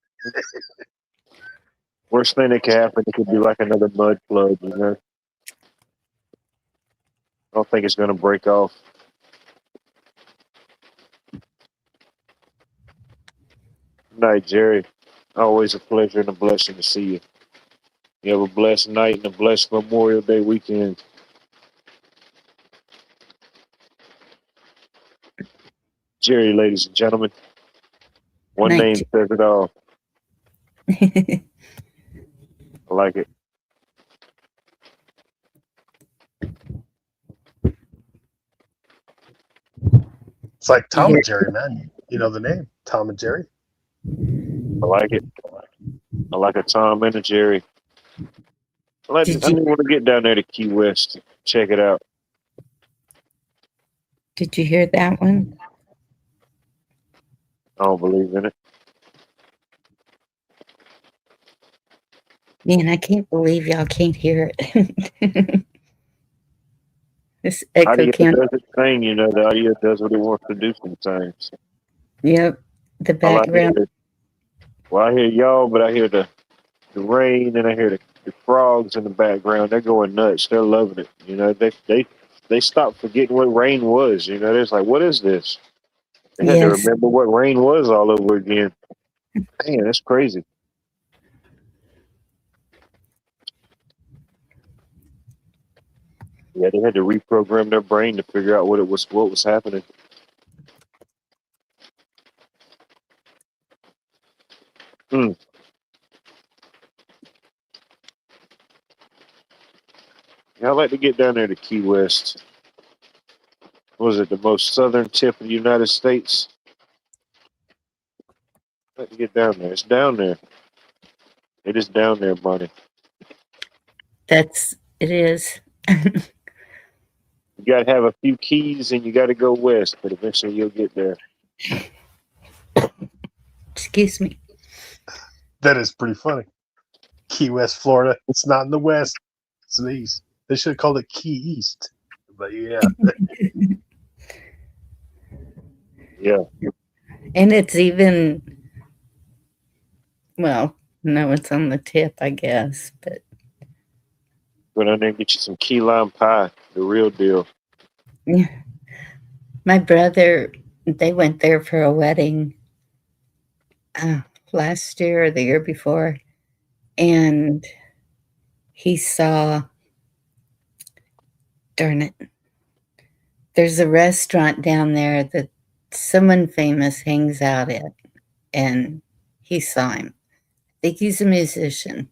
Worst thing that could happen, it could be like another mud flood. You know, I don't think it's going to break off. Night, Jerry. Always a pleasure and a blessing to see you. You have a blessed night and a blessed Memorial Day weekend. Jerry, ladies and gentlemen. One Night. name says it all. I like it. It's like Tom and Jerry, man. You know the name, Tom and Jerry. I like it. I like a Tom and a Jerry. I Did didn't you want to get down there to Key West. Check it out. hear that one? I don't believe in it. Man, I can't believe y'all can't hear it. This Audio echo can. does its thing, you know. The audio does what it wants to do sometimes. Yep. The All I hear background. is, well, I hear y'all, but I hear the rain and I hear the frogs in the background. They're going nuts. They're loving it. You know, they stopped forgetting what rain was. You know, they're just like, what is this? They had to Yes. remember what rain was all over again. Man, that's crazy. Yeah, they had to reprogram their brain to figure out what was happening. Hmm. Yeah, I'd like to get down there to Key West. Was it the most southern tip of the United States? I'd like to get down there. It's down there. It is down there, Bonnie. it is. You got to have a few keys and you got to go west, but eventually you'll get there. Excuse me. That is pretty funny. Key West, Florida. It's not in the west. It's in the east. They should have called it Key East. But yeah. Yeah. And it's even, well, no, it's on the tip, I guess. But Go down there and get you some key lime pie, the real deal. yeah, my brother, they went there for a wedding last year or the year before, and he saw, darn it, there's a restaurant down there that someone famous hangs out at, and he saw him. I think he's a musician,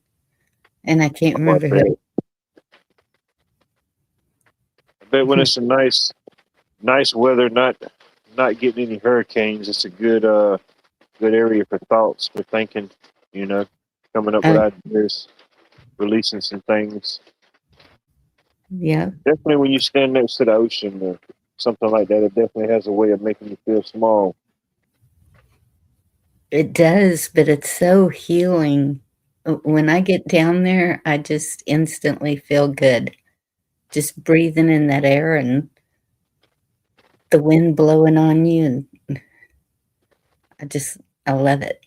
and I can't remember who. I bet when it's a nice weather, not getting any hurricanes, it's a good area for thoughts, for thinking, coming up with ideas, releasing some things. Yeah. Definitely when you stand next to the ocean or something like that, it definitely has a way of making you feel small. It does, but it's so healing. When I get down there, I just instantly feel good. Just breathing in that air and the wind blowing on you. And I love it.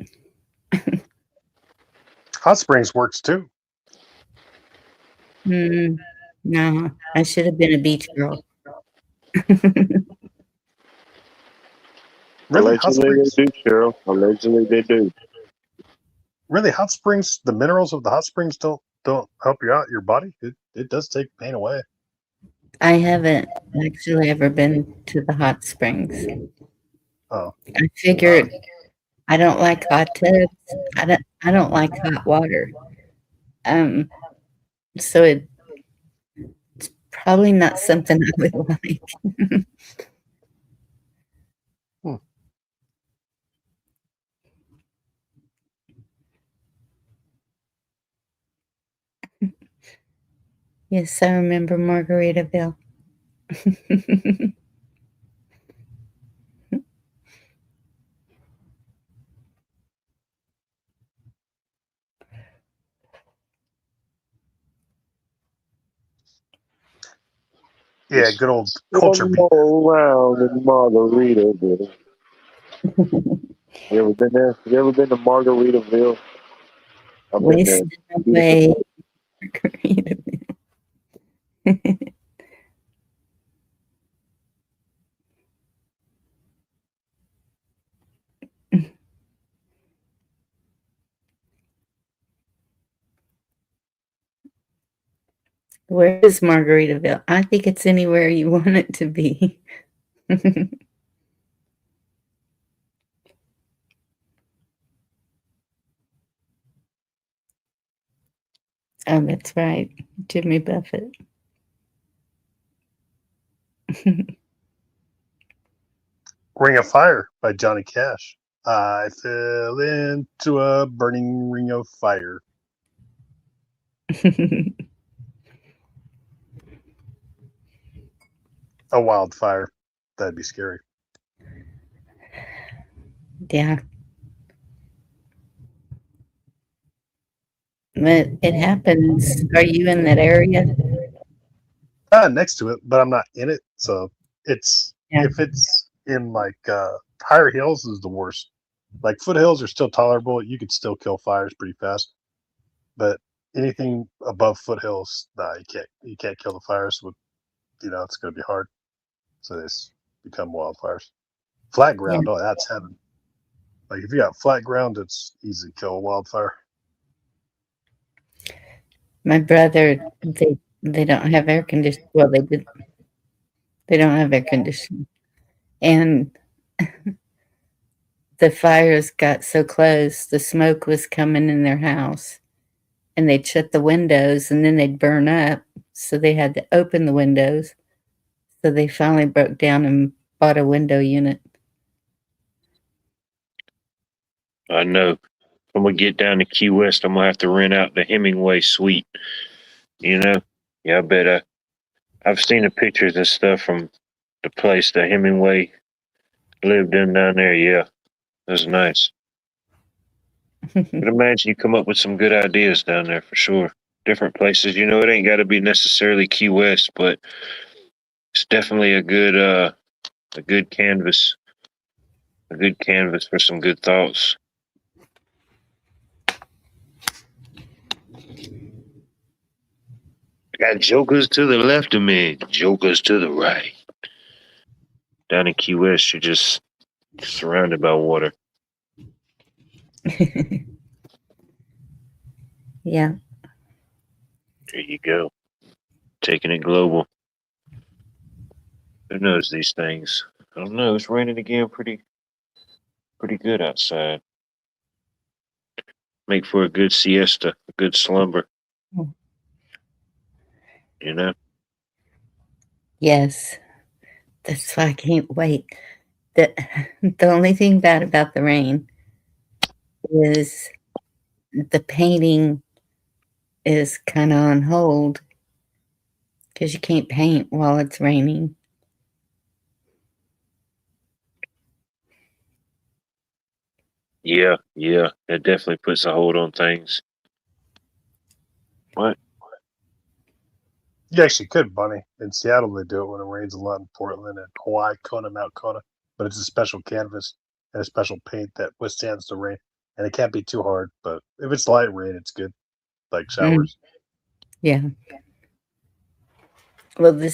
Hot Springs works too. No, I should have been a beach girl. Really? Hot Allegedly Springs? they do, Cheryl. Allegedly they do. Really, hot springs, the minerals of the hot springs don't help you out, your body? It does take pain away. I haven't actually ever been to the hot springs. Oh. I figured I don't like hot tubs. I don't like hot water. So it's probably not something I would like. Yes, I remember Margaritaville. Yeah, good old culture beat. Around in Margaritaville. You ever been there? You ever been to Margaritaville? I've been there. Wasting away Margaritaville. Where is Margaritaville? I think it's anywhere you want it to be. Oh, that's right. Jimmy Buffett. Ring of Fire by Johnny Cash. I fell into a burning ring of fire. A wildfire. That'd be scary. Yeah. But it happens. Are you in that area? Next to it, but I'm not in it. So it's Yeah. if it's in like higher hills is the worst. Like foothills are still tolerable. You could still kill fires pretty fast. But anything above foothills, nah, you can't kill the fires with it's gonna be hard. So they become wildfires. Flat ground, oh that's heaven. Like if you got flat ground, it's easy to kill a wildfire. My brother, they don't have air conditioning. Well, they did. They don't have air conditioning, and the fires got so close. The smoke was coming in their house, and they'd shut the windows, and then they'd burn up. So they had to open the windows. So they finally broke down and bought a window unit. I know. I'm gonna get down to Key West. I'm gonna have to rent out the Hemingway suite. You know, yeah, I bet I've seen the pictures and stuff from the place that Hemingway lived in down there. Yeah, it was nice. But imagine you come up with some good ideas down there for sure. Different places, you know, it ain't got to be necessarily Key West, but it's definitely a good canvas, a good canvas for some good thoughts. Got jokers to the left of me, jokers to the right. Down in Key West, you're just surrounded by water. Yeah. There you go. Taking it global. Who knows these things? I don't know. It's raining again pretty good outside. Make for a good siesta, a good slumber. You know? Yes. That's why I can't wait. The only thing bad about the rain is the painting is kind of on hold because you can't paint while it's raining. Yeah. It definitely puts a hold on things. What? You actually could, Bunny. In Seattle, they do it when it rains a lot in Portland and Hawaii, Kona, Mount Kona. But it's a special canvas and a special paint that withstands the rain. And it can't be too hard, but if it's light rain, it's good, like showers. Yeah. Well, it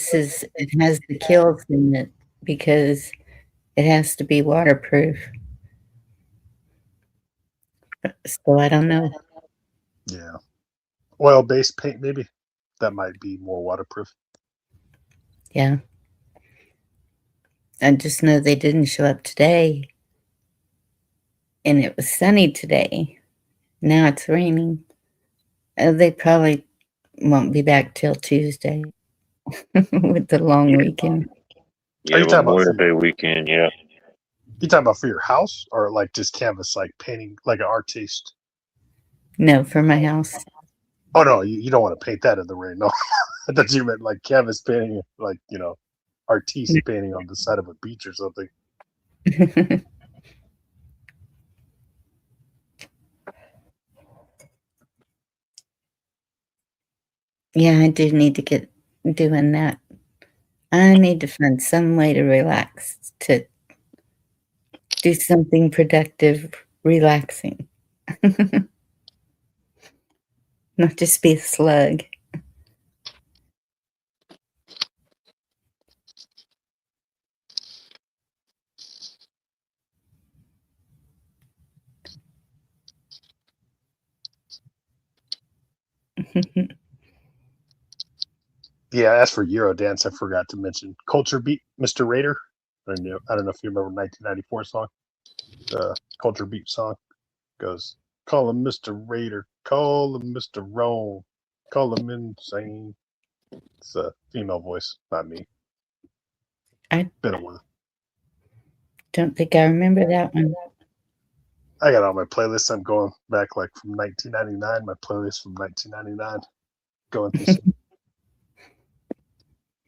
has the kills in it because it has to be waterproof. So I don't know. Yeah. Oil-based paint, maybe. That might be more waterproof. Yeah. I just know they didn't show up today. And it was sunny today. Now it's raining. They probably won't be back till Tuesday with the long weekend. Yeah, you talking about Memorial for Day weekend, yeah. You talking about for your house or like just canvas, like painting, like an artiste? No, for my house. Oh no, you don't want to paint that in the rain. No, I thought you meant like canvas painting, like artiste painting on the side of a beach or something. Yeah, I do need to get doing that. I need to find some way to relax, to do something productive, relaxing. Not just be a slug. Yeah, as for Eurodance, I forgot to mention Culture Beat, Mr. Raider. I don't know if you remember 1994 song. The Culture Beat song goes, "Call him Mr. Raider, call him Mr. Rome, call him insane." It's a female voice, not me. I Been a while. don't think I remember that one. I got on my playlist. I'm going back like from 1999. My playlist from 1999. Going through some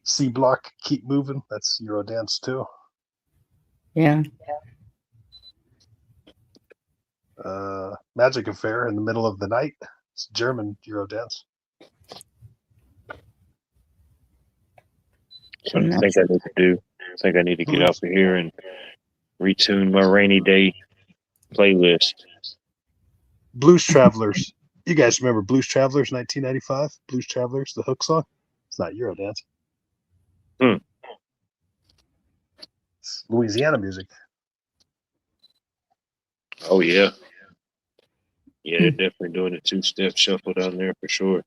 C Block, Keep Moving. That's Eurodance too. Yeah. Magic Affair, In the Middle of the Night. It's German Eurodance. What I think I need to do. I think I need to get off of here and retune my rainy day playlist. Blues Travelers. You guys remember Blues Travelers 1995? Blues Travelers, the hook song? It's not Eurodance. It's Louisiana music. Oh yeah. Yeah, they're definitely doing a two-step shuffle down there for sure.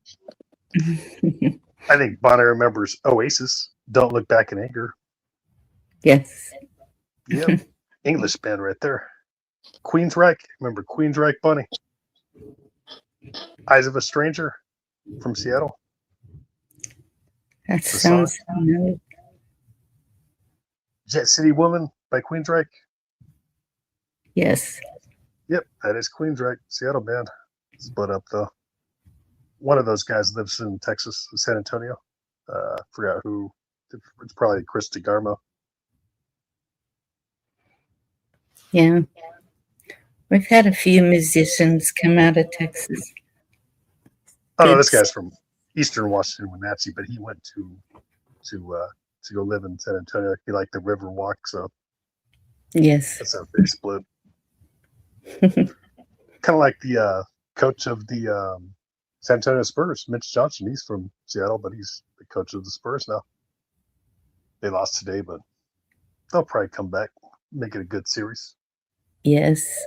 I think Bonnie remembers Oasis. Don't Look Back in Anger. Yes. Yep. English band right there. Queensryche. Remember Queensryche, Bunny? Eyes of a Stranger from Seattle. That The sounds familiar. Jet City Woman by Queensryche. Yes. Yep, that is Queensryche, Seattle band. Split up though. one of those guys lives in Texas, San Antonio. Forgot who. It's probably Chris DeGarmo. Yeah. We've had a few musicians come out of Texas. Oh no, Good this guy's from Eastern Washington, Wenatchee, but he went to go live in San Antonio. He liked the river walk, so Yes. that's how they split. Kind of like the coach of the San Antonio Spurs, Mitch Johnson. He's from Seattle, but he's the coach of the Spurs now. They lost today, but they'll probably come back, make it a good series. Yes.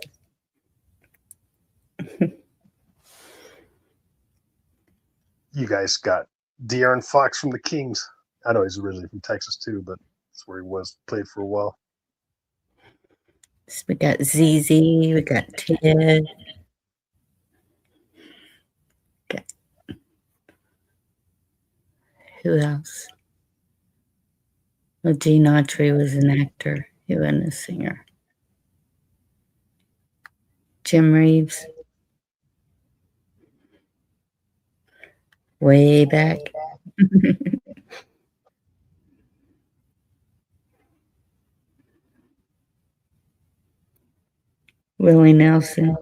You guys got De'Aaron Fox from the Kings. I know he's originally from Texas too, but that's where he played for a while. So we got ZZ, we got Ted. Got, who else? Well, Gene Autry was an actor. He wasn't a singer. Jim Reeves. Way back. Willie Nelson.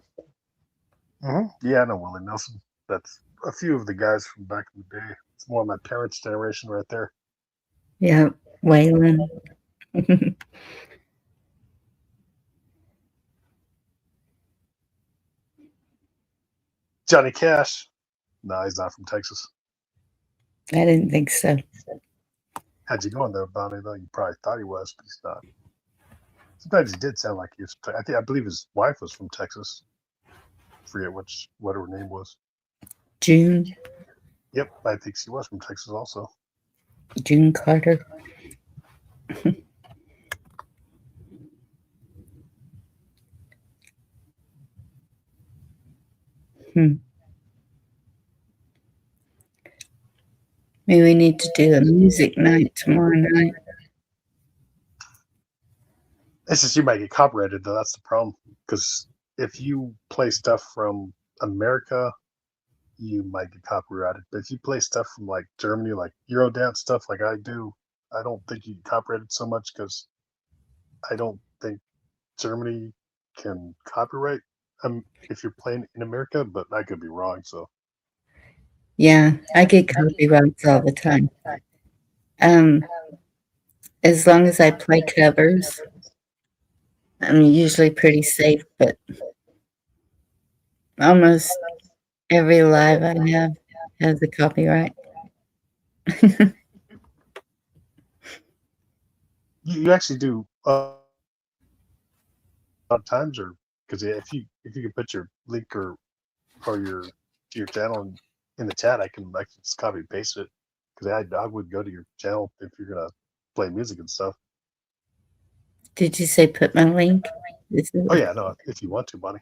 Yeah, I know Willie Nelson. That's a few of the guys from back in the day. It's more my parents' generation right there. Yeah, Waylon. Johnny Cash. No, he's not from Texas. I didn't think so. How'd you go in there, Bonnie? Though you probably thought he was, but he's not. Sometimes he did sound like he was. I believe his wife was from Texas. Forget what her name was. June. Yep, I think she was from Texas also. June Carter. Maybe we need to do a music night tomorrow night. It's just you might get copyrighted though. That's the problem. Because if you play stuff from America, you might get copyrighted. But if you play stuff from like Germany, like Eurodance stuff, like I do, I don't think you get copyrighted so much because I don't think Germany can copyright if you're playing in America. But I could be wrong. So Yeah, I get copyrights all the time. As long as I play covers, I'm usually pretty safe, but almost every live I have has a copyright. you actually do a lot of times, or because if you can put your link or your channel in the chat, I can just copy and paste it because I would go to your channel if you're gonna play music and stuff. Did you say put my link? Oh yeah, no, if you want to, Bonnie.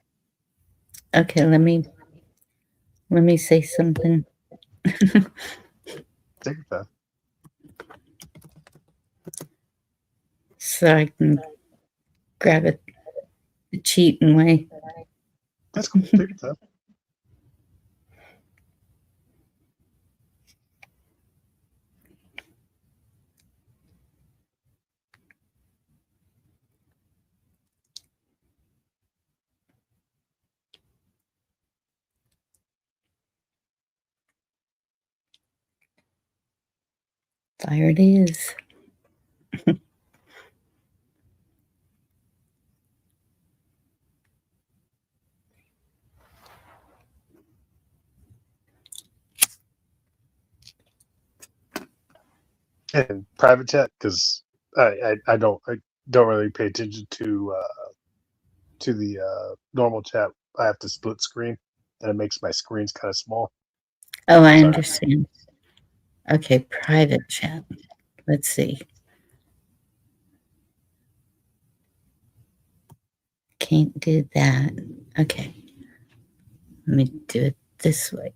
Okay, let me say something. Take your time. So I can grab it the cheating way. That's cool. Take your time. There it is. And private chat because I don't really pay attention to the normal chat. I have to split screen, and it makes my screens kind of small. Oh, I Sorry. understand. Okay, private chat. Let's see. Can't do that. Okay. Let me do it this way.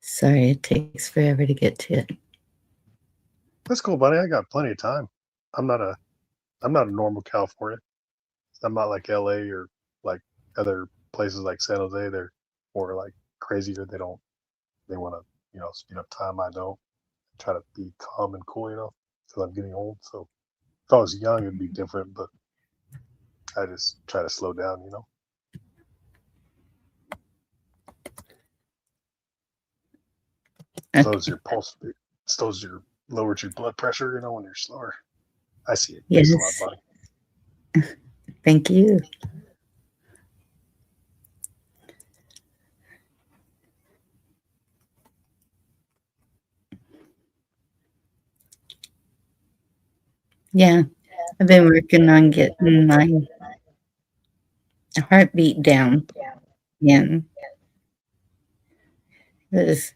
Sorry, it takes forever to get to it. That's cool, buddy. I got plenty of time. I'm not a normal California. I'm not like LA or like other places like San Jose. They're more like crazier. They want to, speed up time. I don't try to be calm and cool, because I'm getting old. So if I was young, it'd be different, but I just try to slow down, Slows your pulse, slows your, lowers your blood pressure, when you're slower. I see it. Yes. Thanks a lot, buddy. Thank you. Yeah, I've been working on getting my heartbeat down. Yeah, it was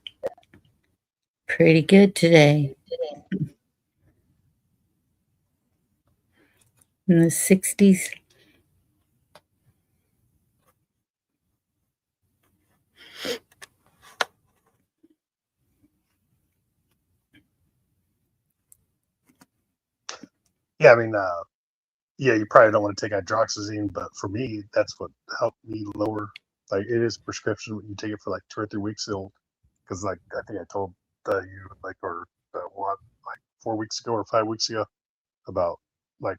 pretty good today. In the 60s. Yeah, I mean, yeah, you probably don't want to take hydroxyzine, but for me, that's what helped me lower. Like, it is prescription. You take it for like 2 or 3 weeks, because like I think I told you like what, like 4 weeks ago or 5 weeks ago about like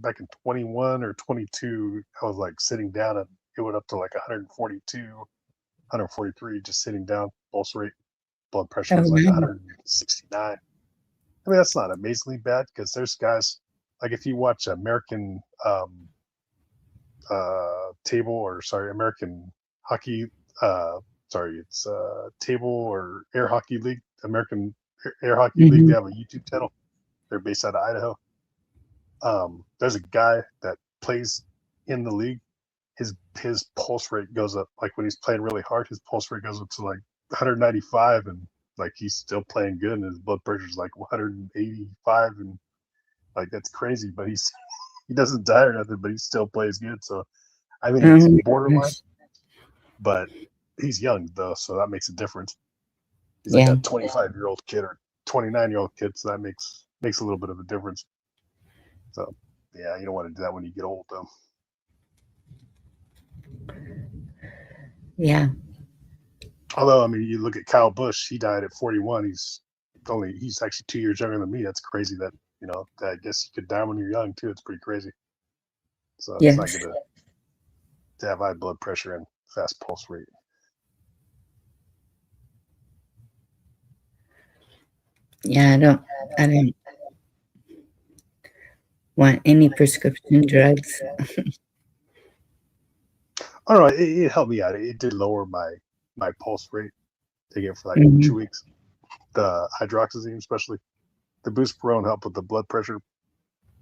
back in 21 or 22, I was like sitting down and it went up to like 142, 143 just sitting down. Pulse rate, blood pressure was like wow. 169. I mean, that's not amazingly bad because there's guys like if you watch American American hockey, it's table or air hockey league, American air hockey league. Mhm. They have a YouTube channel. They're based out of Idaho. There's a guy that plays in the league. His pulse rate goes up. Like when he's playing really hard, his pulse rate goes up to like 195, and like he's still playing good, and his blood pressure's like 185, and like that's crazy. But he doesn't die or nothing, but he still plays good. So I mean, it's borderline, but he's young though, so that makes a difference. He's like Yeah. a 25-year-old kid or 29-year-old kid, so that makes a little bit of a difference. So yeah, you don't want to do that when you get old though. Yeah. Although I mean, you look at Kyle Busch, he died at 41. He's actually 2 years younger than me. That's crazy. That that I guess you could die when you're young too. It's pretty crazy. So it's not Yes. good to have high blood pressure and fast pulse rate. Yeah, I don't want any prescription drugs. I don't know. It helped me out. It did lower my pulse rate. Take it for like Mhm. 2 weeks. The hydroxyzine, especially the buspirone, helped with the blood pressure.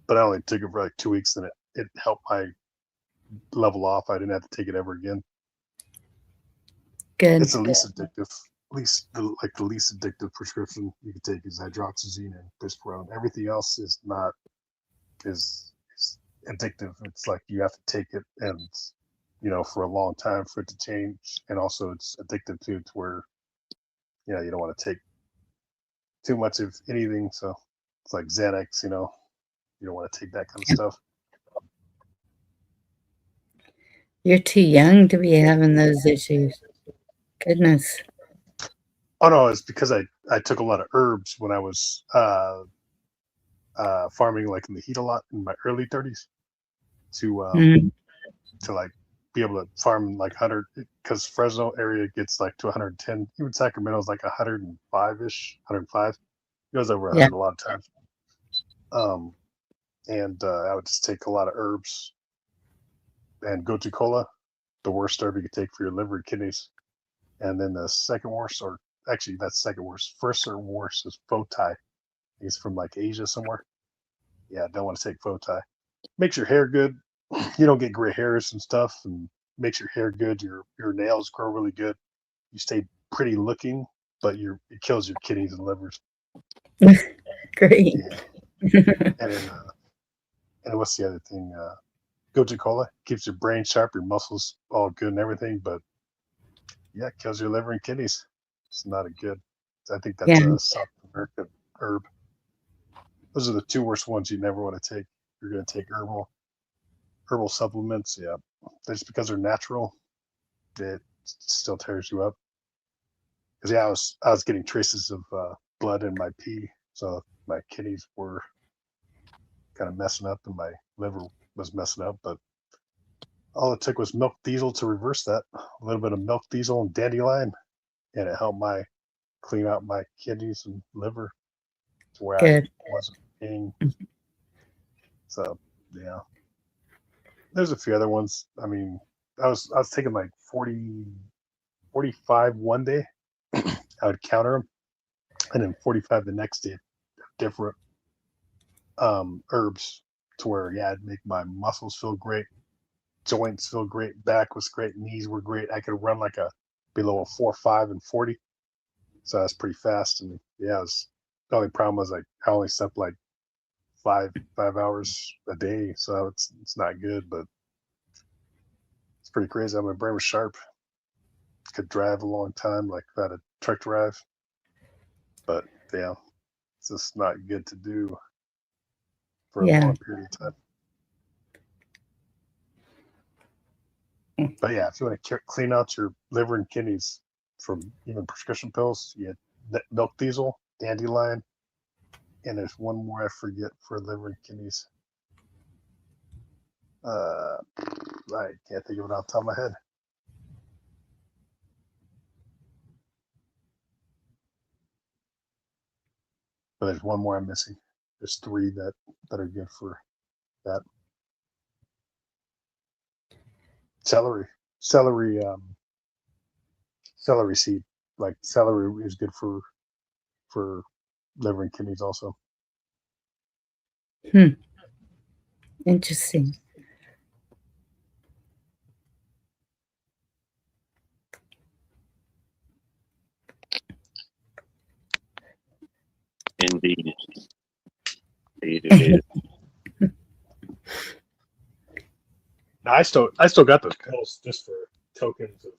But I only took it for like 2 weeks, and it helped my level off. I didn't have to take it ever again. Good. It's the least addictive, the least addictive prescription you can take is hydroxyzine and buspirone. Everything else is not is addictive. It's like you have to take it and for a long time for it to change, and also it's addictive too, to where you don't want to take too much of anything. So it's like Xanax, you don't want to take that kind of stuff. You're too young to be having those issues. Goodness. Oh no, it's because I took a lot of herbs when I was farming like in the heat a lot in my early 30s Mhm. to like be able to farm like 100, because Fresno area gets like to 110. Even Sacramento's like 105-ish, 105. It goes over 100 Yeah. a lot of times. And I would just take a lot of herbs and gotu kola, the worst herb you could take for your liver and kidneys. And then the second worst, or actually that's second worst. First or worst is Fotai. He's from like Asia somewhere. Yeah, don't want to take Fotai. Makes your hair good. You don't get gray hairs and stuff, and makes your hair good. Your nails grow really good. You stay pretty looking, but it kills your kidneys and livers. Great. Yeah. And what's the other thing? Gotu kola keeps your brain sharp, your muscles all good and everything, but yeah, it kills your liver and kidneys. It's not a good. I think that's Yeah. a South American herb. Those are the two worst ones you never want to take. You're going to take herbal supplements. Yeah, just because they're natural, it still tears you up. Because yeah, I was getting traces of blood in my pee, so my kidneys were kind of messing up, and my liver was messing up. But all it took was milk diesel to reverse that. A little bit of milk diesel and dandelion, and it helped my clean out my kidneys and liver to where Good. I wasn't peeing. So yeah, there's a few other ones. I mean, I was taking like 40, 45 one day. I would counter them, and then 45 the next day. Different herbs to where it'd make my muscles feel great, joints feel great, back was great, knees were great. I could run like below a 4, 5, and 40. So that's pretty fast. And yeah, the only problem was like I only slept like five hours a day, so it's not good, but it's pretty crazy. My brain was sharp. Could drive a long time, like if I had a truck drive. But yeah, it's just not good to do for a Yeah. long period of time. But yeah, if you want to clean out your liver and kidneys from even prescription pills, you had milk diesel, dandelion, and there's one more I forget for liver and kidneys. I can't think of it off the top of my head. But there's one more I'm missing. There's 3 that are good for that. Celery seed. Like celery is good for liver and kidneys also. Interesting. Indeed. Indeed it is. Now, I still got those pills just for tokens of.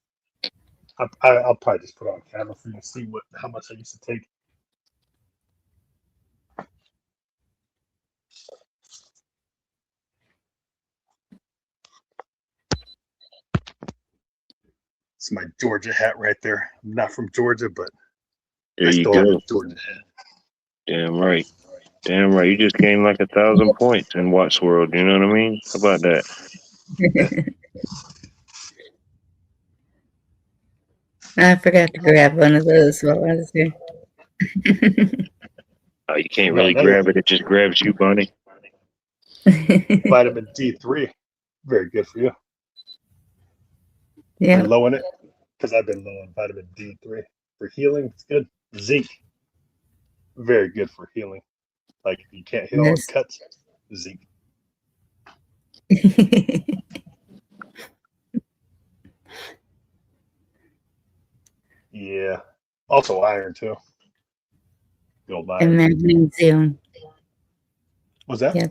I'll probably just put on camera for you to see how much I used to take. It's my Georgia hat right there. I'm not from Georgia, but There I you still have go. a Georgia hat. Damn right. Damn right. You just gained like 1,000 points in Watts World. You know what I mean? How about that? I forgot to grab one of those while I was here. Oh, you can't No, really grab it. It just grabs you, Bunny. Vitamin D3, very good for you. Yeah. You're low in it because I've been low on vitamin D3 for healing. It's good. Zinc, very good for healing. Like if you can't heal on Yes. cuts, zinc. Yeah. Also iron too. The old And iron. magnesium. Was that? Yeah.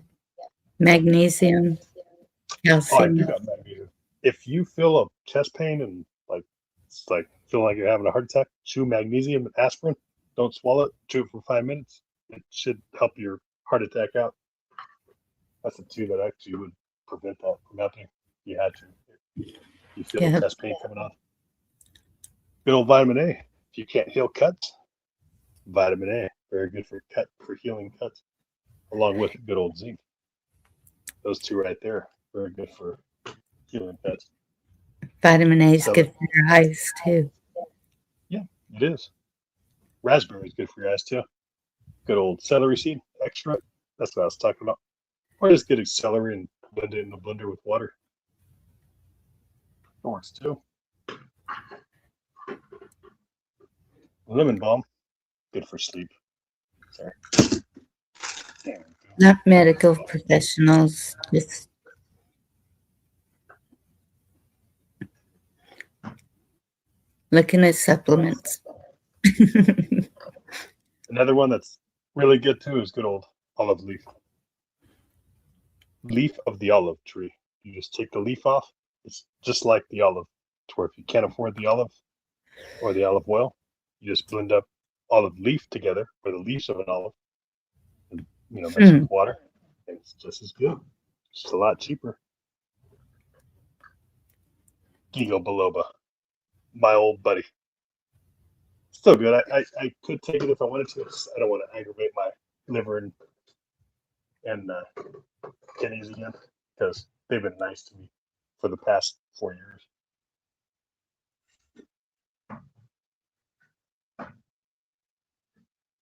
Magnesium, Oh, I calcium. do got magnesium. If you feel a chest pain and it's like feel like you're having a heart attack, chew magnesium and aspirin. Don't swallow it. Chew it for 5 minutes. It should help your heart attack out. That's the 2 that actually would prevent that from happening. You had to. You feel Yeah. chest pain coming on. Good old vitamin A. If you can't heal cuts, vitamin A, very good for healing cuts, along with good old zinc. Those 2 right there, very good for healing cuts. Vitamin A is So- good for your eyes too. Yeah, it is. Raspberry is good for your eyes too. Good old celery seed extract. That's what I was talking about. Or just get a celery and blend it in the blender with water. That works too. Lemon balm, good for sleep. Sorry. There we go. Not medical professionals, just looking at supplements. Another one that's really good too is good old olive leaf. Leaf of the olive tree. You just take the leaf off. It's just like the olive. To where if you can't afford the olive or the olive oil, You just blend up olive leaf together, or the leaves of an olive, and mix it with water. And it's just as good. It's just a lot cheaper. Ginkgo biloba, my old buddy. Still good. I could take it if I wanted to. I don't want to aggravate my liver and kidneys again, because they've been nice to me for the past 4 years.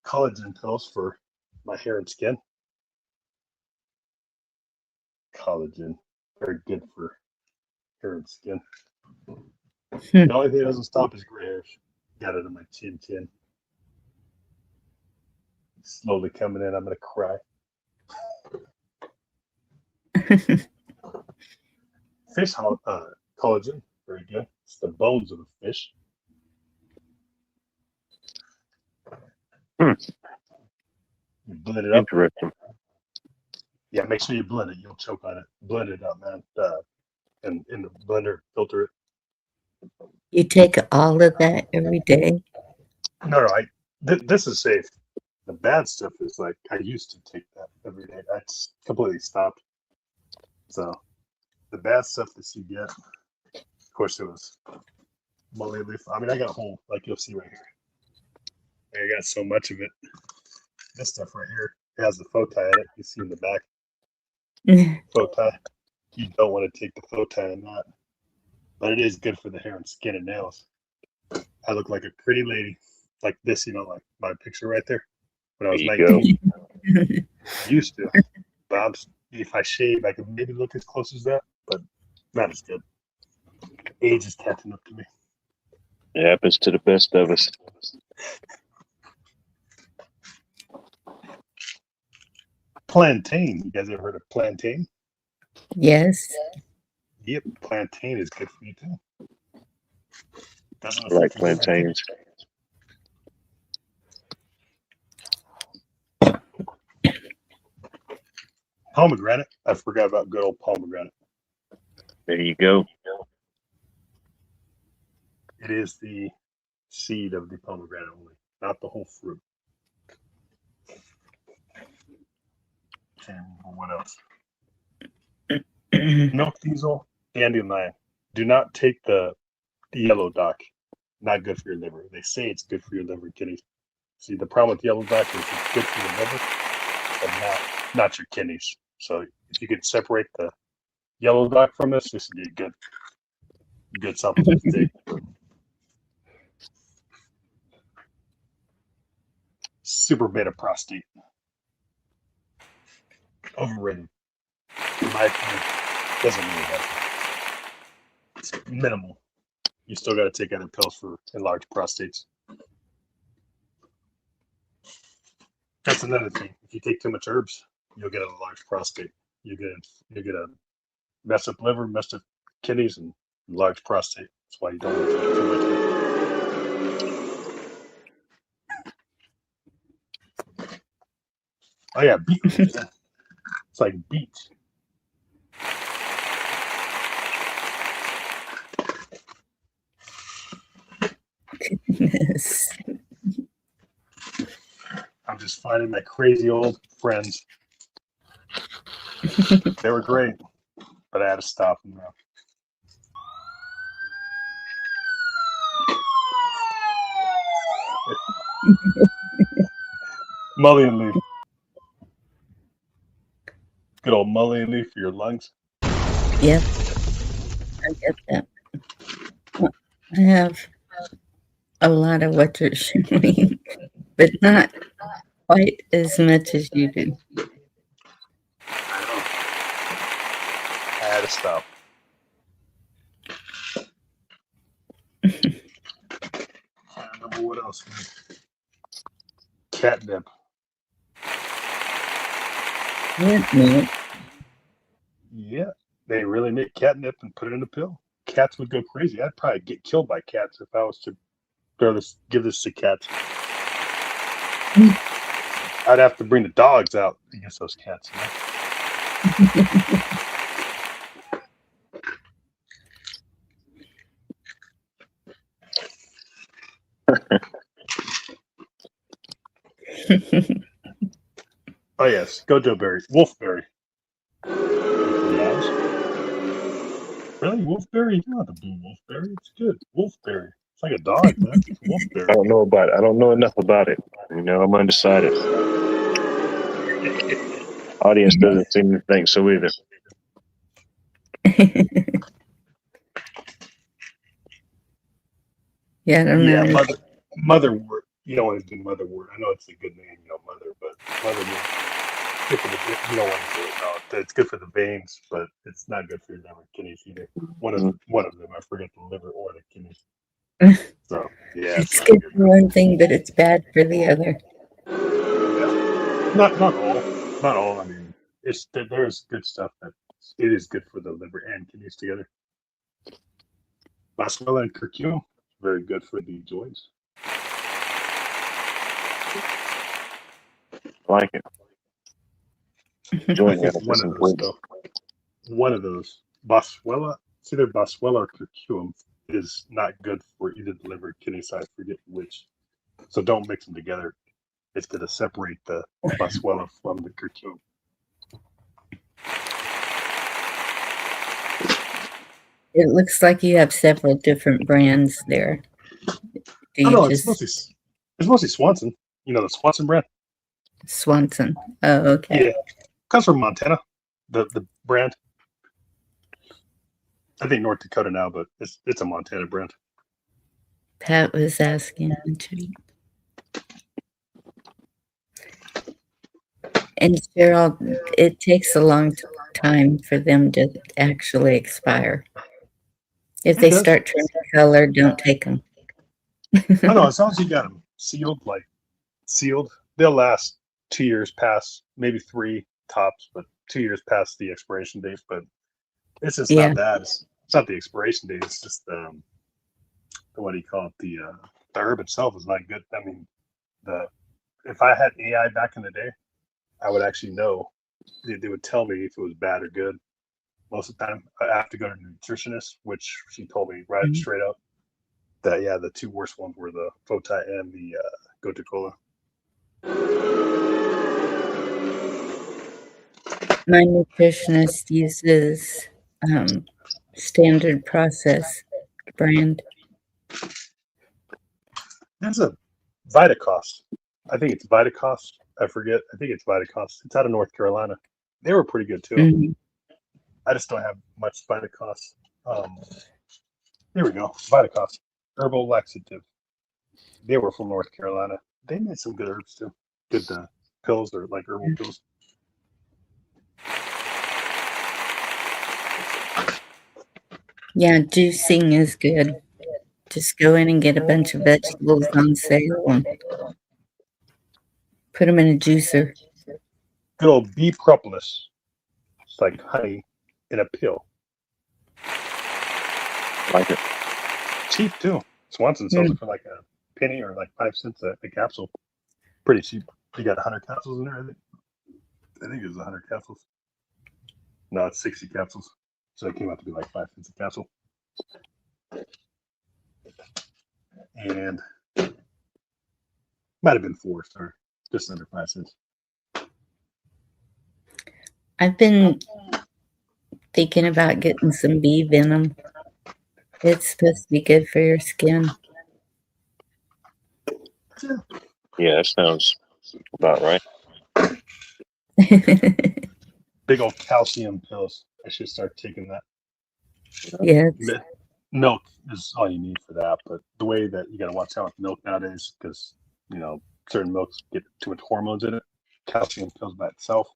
Collagen pills for my hair and skin. Collagen, very good for hair and skin. The only thing that doesn't stop is gray hairs. Got it on my chin. Slowly coming in. I'm gonna cry. Fish collagen, very good. It's the bones of the fish. Hmm. You blend it up. Interesting. Yeah, make sure you blend it. You'll choke on it. Blend it up, man. And in the blender, filter it. You take all of that every day? No, this is safe. The bad stuff is like I used to take that every day. That's completely stopped. So the bad stuff that you get, of course, it was mullein leaf. I mean, I got a whole, like you'll see right here. I got so much of it. This stuff right here has the faux tie in it. You see in the back, faux tie. You don't want to take the faux tie in that, but it is good for the hair and skin and nails. I look like a pretty lady, like this, like my picture right there. When I was There you 19, used to. But if I shave, I could maybe look as close as that, but not as good. Age is catching up to me. It happens to the best of us. Plantain. You guys ever heard of plantain? Yes. Yep, plantain is good for you too. Doesn't I like affect your plantains. Pomegranate. I forgot about good old pomegranate. There you go. It is the seed of the pomegranate only, not the whole fruit. Okay, what else? Milk diesel, dandelion. Do not take the yellow dock. Not good for your liver. They say it's good for your liver and kidneys. See, the problem with yellow dock is it's good for your liver, but not your kidneys. So if you could separate the yellow dock from this would be a good supplement to take. Super beta prostate. Overrated. In my opinion, doesn't really help. It's minimal. You still got to take other pills for enlarged prostates. That's another thing. If you take too much herbs, you'll get an enlarged prostate. You get a messed up liver, messed up kidneys, and enlarged prostate. That's why you don't want to take too much of it. Oh yeah, beetroot. It's like beets. Yes. I'm just finding my crazy old friends. They were great, but I had to stop them now. Mullein leaf. Good old mullein leaf for your lungs. Yep. I get that. I have a lot of what you're showing, but not quite as much as you do. I had to stop. I don't remember what else. Catnip. Yeah. Yeah, they really make catnip and put it in a pill. Cats would go crazy. I'd probably get killed by cats if I was to give this to cats. I'd have to bring the dogs out against those cats. Oh yes, Gojo berry, wolfberry. Yes. Really, wolfberry? You don't have to do wolfberry. It's good. Wolfberry. It's like a dog, man. It's I wolfberry. don't know about it. I don't know enough about it. You know, I'm undecided. Audience doesn't seem to think so either. Yeah, I don't Yeah, know. motherwort. You don't want to do motherwort. I know it's a good name, mother, but mother means good for the. You don't want to do it. No, it's good for the veins, but it's not good for your liver, kidneys either. One of them. I forget the liver or the kidneys. So yeah, It's not good for one thing, but it's bad for the other. Yeah. Not all. I mean, there's good stuff that it is good for the liver and kidneys together. Boswellia and curcumin, very good for the joints. Like it. I Joint think health one is of those, important. one of those, Boswellia, it's either Boswellia or curcumin, is not good for either the liver or kidney side. I forget which. So don't mix them together. It's going to separate the Boswellia from the curcumin. It looks like you have several different brands there. Do Oh you no, just it's mostly Swanson. You know the Swanson brand. Swanson? Oh, okay. Yeah, comes from Montana. The brand. I think North Dakota now, but it's a Montana brand. Pat was asking to. And Cheryl, it takes a long time for them to actually expire. If It they does. start turning color, don't take them. I know, as long as you got them sealed, they'll last 2 years past, maybe 3 tops, but 2 years past the expiration date. But it's just Yeah. not that. It's not the expiration date. It's just the what do you call it? The herb itself is not good. I mean, if I had AI back in the day, I would actually know. They would tell me if it was bad or good. Most of the time, I have to go to a nutritionist, which she told me right straight up that the 2 worst ones were the Fotai and the Gotu Cola. My nutritionist uses Standard Process brand. There's a Vitacost. I think it's Vitacost. I forget. I think it's Vitacost. It's out of North Carolina. They were pretty good too. Mhm. I just don't have much Vitacost. Here we go. Vitacost. Herbal laxative. They were from North Carolina. They made some good herbs too. Good pills or like herbal pills. Yeah, juicing is good. Just go in and get a bunch of vegetables on sale and put them in a juicer. Good old bee propolis. It's like honey in a pill. Like it. Cheap too. Swanson sells it for like a penny or like 5 cents a capsule. Pretty cheap. You got 100 capsules in there, I think it was 100 capsules. No, it's 60 capsules. So it came out to be like 5 cents a capsule. And might have been 4, sorry. Just under 5 cents. I've been thinking about getting some bee venom. It's supposed to be good for your skin. Yeah, that sounds about right. Big old calcium pills. I should start taking that. Yes. Milk is all you need for that, but the way that you got to watch out with milk nowadays, because certain milks get too much hormones in it. Calcium pills by itself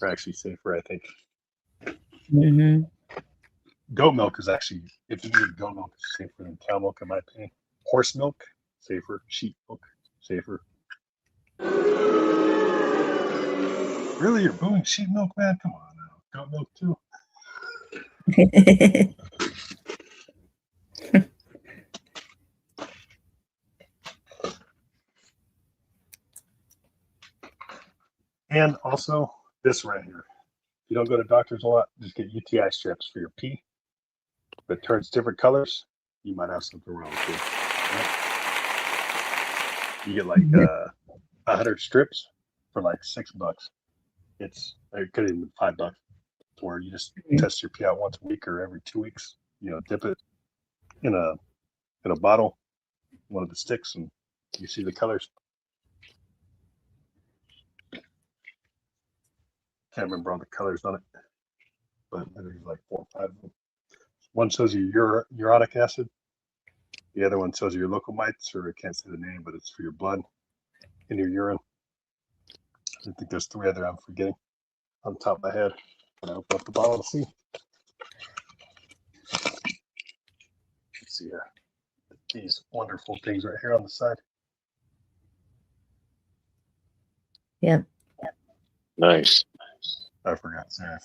are actually safer, I think. Mm-hmm. Goat milk is actually, if you need goat milk, it's safer than cow milk, in my opinion. Horse milk, safer. Sheep milk, safer. Really, you're booing sheep milk, man? Come on now. Goat milk too. And also, this right here. If you don't go to doctors a lot, just get UTI strips for your pee. If it turns different colors, you might have something wrong with you. Right? You get like 100 strips for like $6. It could even be $5. Where you just test your pee out once a week or every 2 weeks. Dip it in a bottle, one of the sticks, and you see the colors. Can't remember all the colors on it, but there's like 4 or 5 of them. One shows you uric acid. The other one shows you your local mites, or I can't say the name, but it's for your blood in your urine. I think there's 3 other I'm forgetting on top of my head. I open up the bottle to see. Let's see here. These wonderful things right here on the side. Yep. Nice. I forgot. Sorry.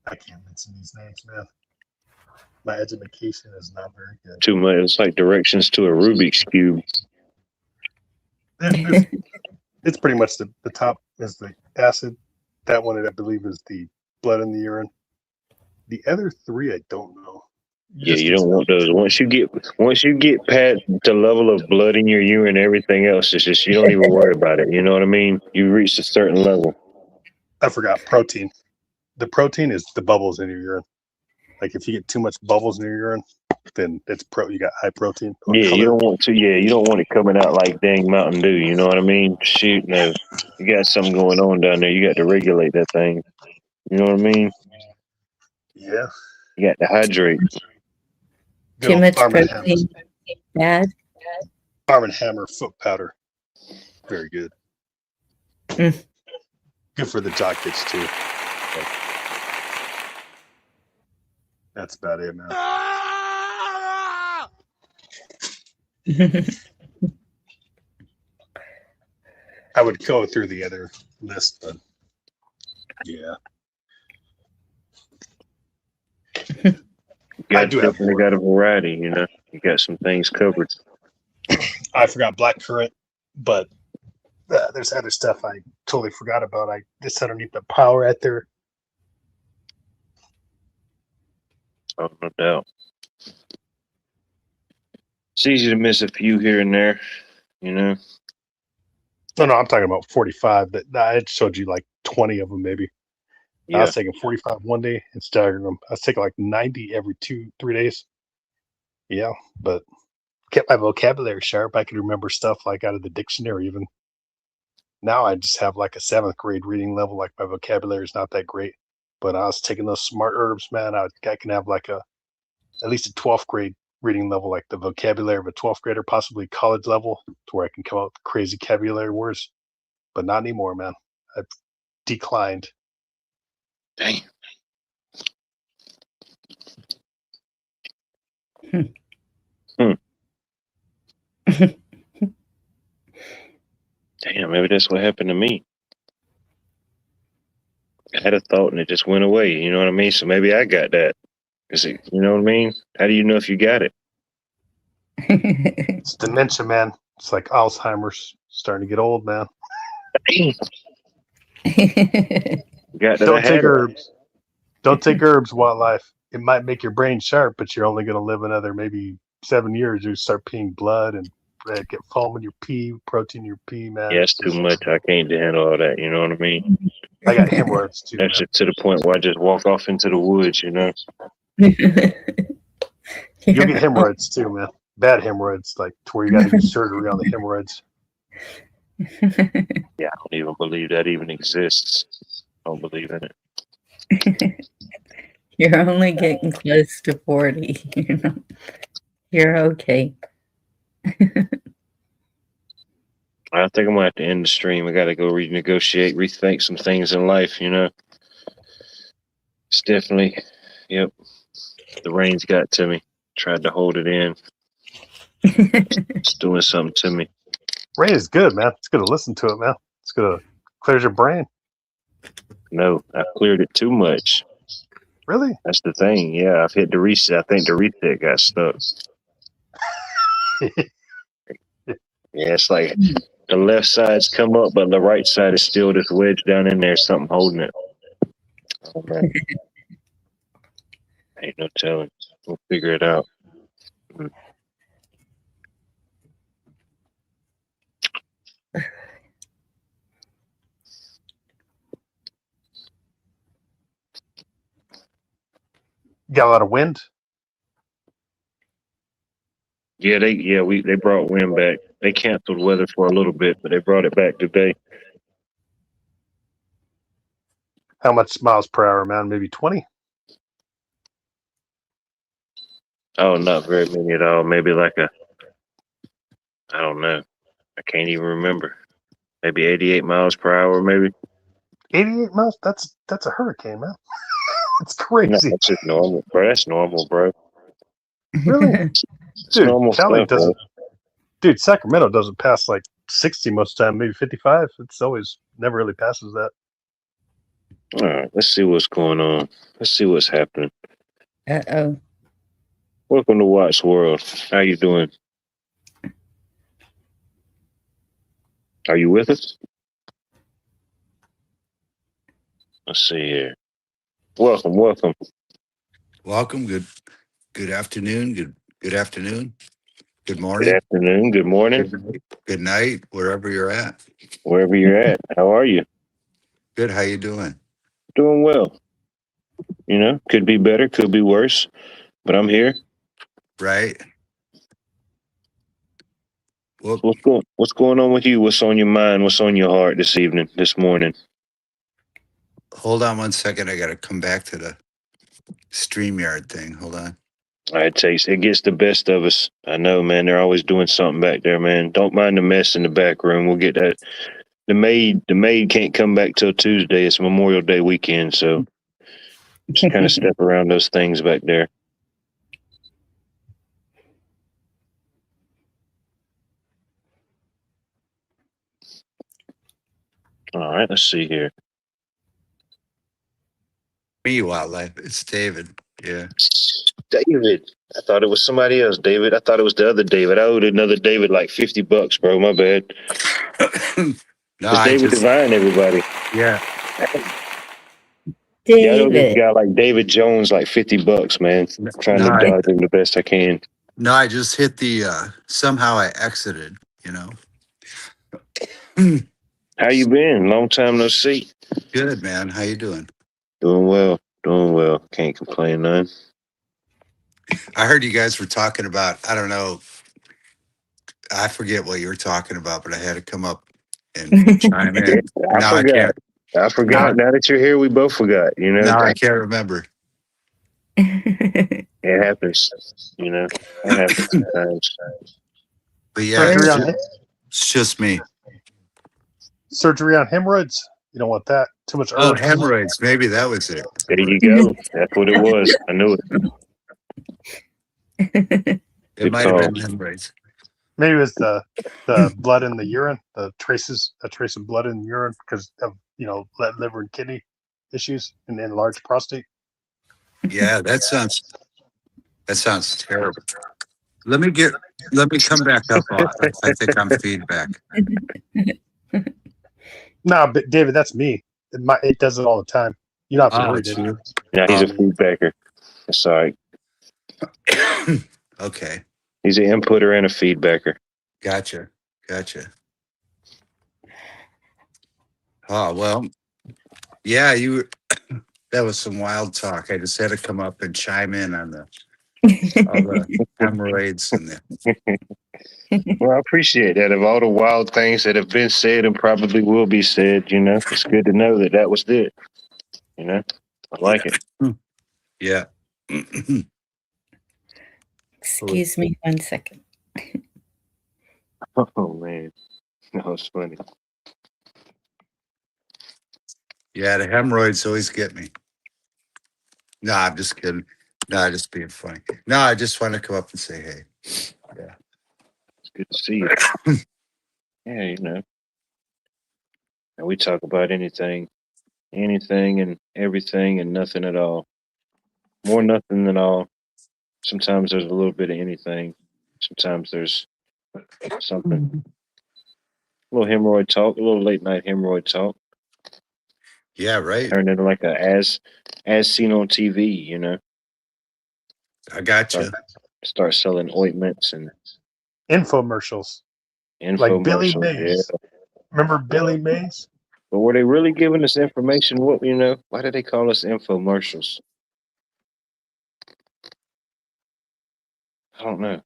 I can't mention these names, man. My education is not very good. Too much. It's like directions to a Rubik's Cube. It's pretty much the top is the acid. That one, I believe, is the blood in the urine. The other 3, I don't know. You don't want those. Once you get past the level of blood in your urine, everything else is just, you don't even worry about it. You know what I mean? You reach a certain level. I forgot protein. The protein is the bubbles in your urine. Like if you get too much bubbles in your urine, then you got high protein. Yeah, you don't want to. Yeah, you don't want it coming out like dang Mountain Dew. You know what I mean? Shoot, no, you got something going on down there. You got to regulate that thing. You know what I mean? Yeah. You got to hydrate. Too much protein. Bad. Arm & Hammer foot powder. Very good. Good for the jock itch too. That's about it, man. I would go through the other list, but yeah. You definitely got a variety, you know. You got some things covered. I forgot blackcurrant, but there's other stuff I totally forgot about. I just underneath the pile right there. Oh, no doubt. It's easy to miss a few here and there, you know. No, I'm talking about 45. That I showed you like 20 of them, maybe. Yeah. I was taking 45 one day and staggering them. I was taking like 90 every 2-3 days. Yeah, but kept my vocabulary sharp. I could remember stuff like out of the dictionary even. Now I just have like a 7th grade reading level. Like my vocabulary is not that great. But I was taking those smart herbs, man. I can have like at least a 12th grade reading level, like the vocabulary of a 12th grader, possibly college level, to where I can come up with crazy vocabulary words. But not anymore, man. I've declined. Dang. Damn, maybe that's what happened to me. I had a thought and it just went away. You know what I mean? So maybe I got that. You know what I mean? How do you know if you got it? It's dementia, man. It's like Alzheimer's. Starting to get old, man. Don't take herbs. Don't take herbs, wildlife. It might make your brain sharp, but you're only going to live another maybe 7 years. You start peeing blood and get foam in your pee, protein in your pee, man. Yeah, it's too much. I can't handle all that. You know what I mean? I got hemorrhoids too. That's just to the point where I just walk off into the woods, you know? You'll get hemorrhoids too, man. Bad hemorrhoids, like to where you got to do surgery on the hemorrhoids. Yeah, I don't even believe that even exists. I don't believe in it. You're only getting close to 40. You know? You're okay. I think I'm going to have to end the stream. I got to go renegotiate, rethink some things in life, you know? It's definitely, yep. The rain's got to me. Tried to hold it in. It's doing something to me. Rain is good, man. It's good to listen to it, man. It's good to clear your brain. No, I cleared it too much. Really? That's the thing. Yeah, I've hit the reset. I think the reset got stuck. Yeah, it's like the left side's come up, but the right side is still just wedged down in there. Something holding it. Oh, man. Ain't no telling. We'll figure it out. Got a lot of wind. Yeah, they brought wind back. They canceled weather for a little bit, but they brought it back today. How much miles per hour, man? Maybe 20? Oh, not very many at all. Maybe like I don't know. I can't even remember. Maybe 88 miles per hour, maybe. 88 miles? That's a hurricane, man. It's No, crazy. that's just normal, bro. That's normal, bro. Really? It's Dude, normal Cali stuff, bro. doesn't. Dude, Sacramento doesn't pass like 60 most of the time, maybe 55. It's always never really passes that. All right, let's see what's going on. Let's see what's happening. Uh-oh. Welcome to Watts World. How you doing? Are you with us? Let's see here. Welcome. Welcome. Good afternoon. Good afternoon. Good Good morning. afternoon. Good morning. Good night, wherever you're at. Wherever you're at. How are you? Good. How you doing? Doing well. You know, could be better, could be worse, but I'm here. Right. Well, What's going on with you? What's on your mind? What's on your heart this morning? hold on one second. I got to come back to the StreamYard thing. Hold on. It gets the best of us. I know, man. They're always doing something back there, man. Don't mind the mess in the back room. We'll get that. The maid can't come back till Tuesday. It's Memorial Day weekend, so just kind of step around those things back there. All right, let's see here. Me, Wildlife. It's David. Yeah. David. I thought it was somebody else, David. I thought it was the other David. I owed another David like $50, bro. My bad. No, It's I David just, Divine, everybody. yeah. Yeah, I owe this David. guy like David Jones like $50, man. I'm trying No, to dodge him the best I can. No, I just hit the, somehow I exited, How you been? Long time no see. Good, man. How you doing? Doing well. Can't complain none. I heard you guys were talking about, I don't know, I forget what you were talking about, but I had to come up and chime in. I Now I forgot. can't. I forgot. Now that you're here, we both forgot. You know, Now I can't remember. it happens. You know, it happens sometimes. But yeah, Surgery it's on, it's just me. surgery on hemorrhoids. You don't want that. Too much Oh, herbs. hemorrhoids. Maybe that was it. There you go. That's what it was. I knew it. It Good might have call. been hemorrhoids. Maybe it was the blood in the urine, a trace of blood in the urine because of liver and kidney issues and enlarged prostate. Yeah, that sounds terrible. Let me come back up. I think I'm feedback. No, but David, that's me. It does it all the time. You don't have to worry, it's David. you. Yeah, he's a feedbacker. That's all right. Okay. He's an inputter and a feedbacker. Gotcha. Oh, well, yeah, that was some wild talk. I just had to come up and chime in on all the hemorrhoids and the, Well, I appreciate that. Of all the wild things that have been said and probably will be said, you know, it's good to know that was it. You know, I like it. yeah. Excuse me 1 second. Oh man, that was funny. Yeah, the hemorrhoids always get me. No, I'm just kidding. No, I'm just being funny. No, I just want to come up and say hey. Yeah. It's good to see you. Yeah, you know. And we talk about anything and everything and nothing at all. More nothing than all. Sometimes there's a little bit of anything. Sometimes there's something. A little hemorrhoid talk, a little late night hemorrhoid talk. Yeah, right. Turned into like a as seen on TV, you know. I got you. start selling ointments and Infomercials like Billy infomercials. Yeah. Mays. Remember Billy Mays? But were they really giving us information? What, why did they call us infomercials? I don't know.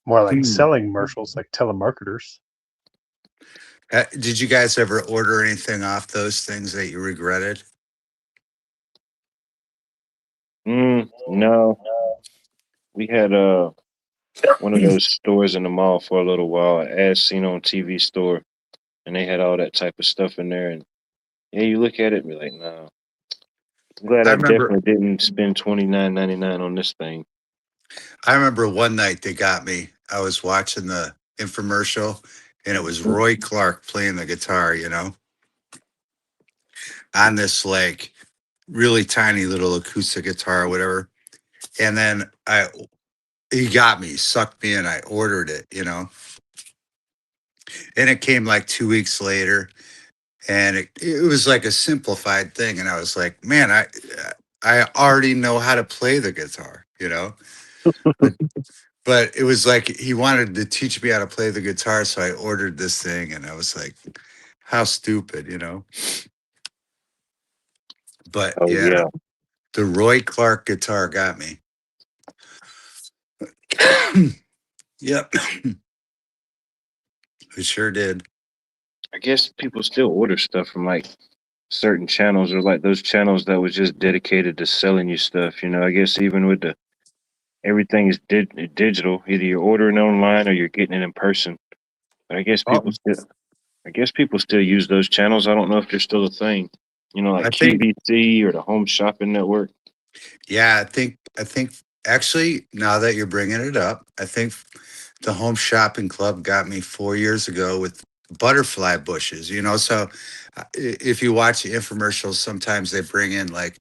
More like Hmm. selling commercials, like telemarketers. Did you guys ever order anything off those things that you regretted? No. We had one of those stores in the mall for a little while, As Seen on TV store, and they had all that type of stuff in there. And yeah, you look at it and be like, no. I'm glad I I remember definitely didn't spend $29.99 on this thing. one night they got me. I was watching the infomercial and it was Mm. Roy Clark playing the guitar, on this like really tiny little acoustic guitar or whatever. And then he got me, sucked me in. I ordered it, and it came like 2 weeks later, and it was like a simplified thing. And I was like, man, I already know how to play the guitar, but, but it was like he wanted to teach me how to play the guitar. So I ordered this thing and I was like, how stupid, But Oh yeah, yeah. the Roy Clark guitar got me. Yep. It sure did. I guess people still order stuff from like certain channels or like those channels that was just dedicated to selling you stuff. I guess even with the everything is digital, either you're ordering online or you're getting it in person. But Oh, I guess people still use those channels. I don't know if they're still a thing. Like I think, QVC or the Home Shopping Network. yeah, I think actually, now that you're bringing it up, I think the Home Shopping Club got me 4 years ago with butterfly bushes, So if you watch the infomercials, sometimes they bring in like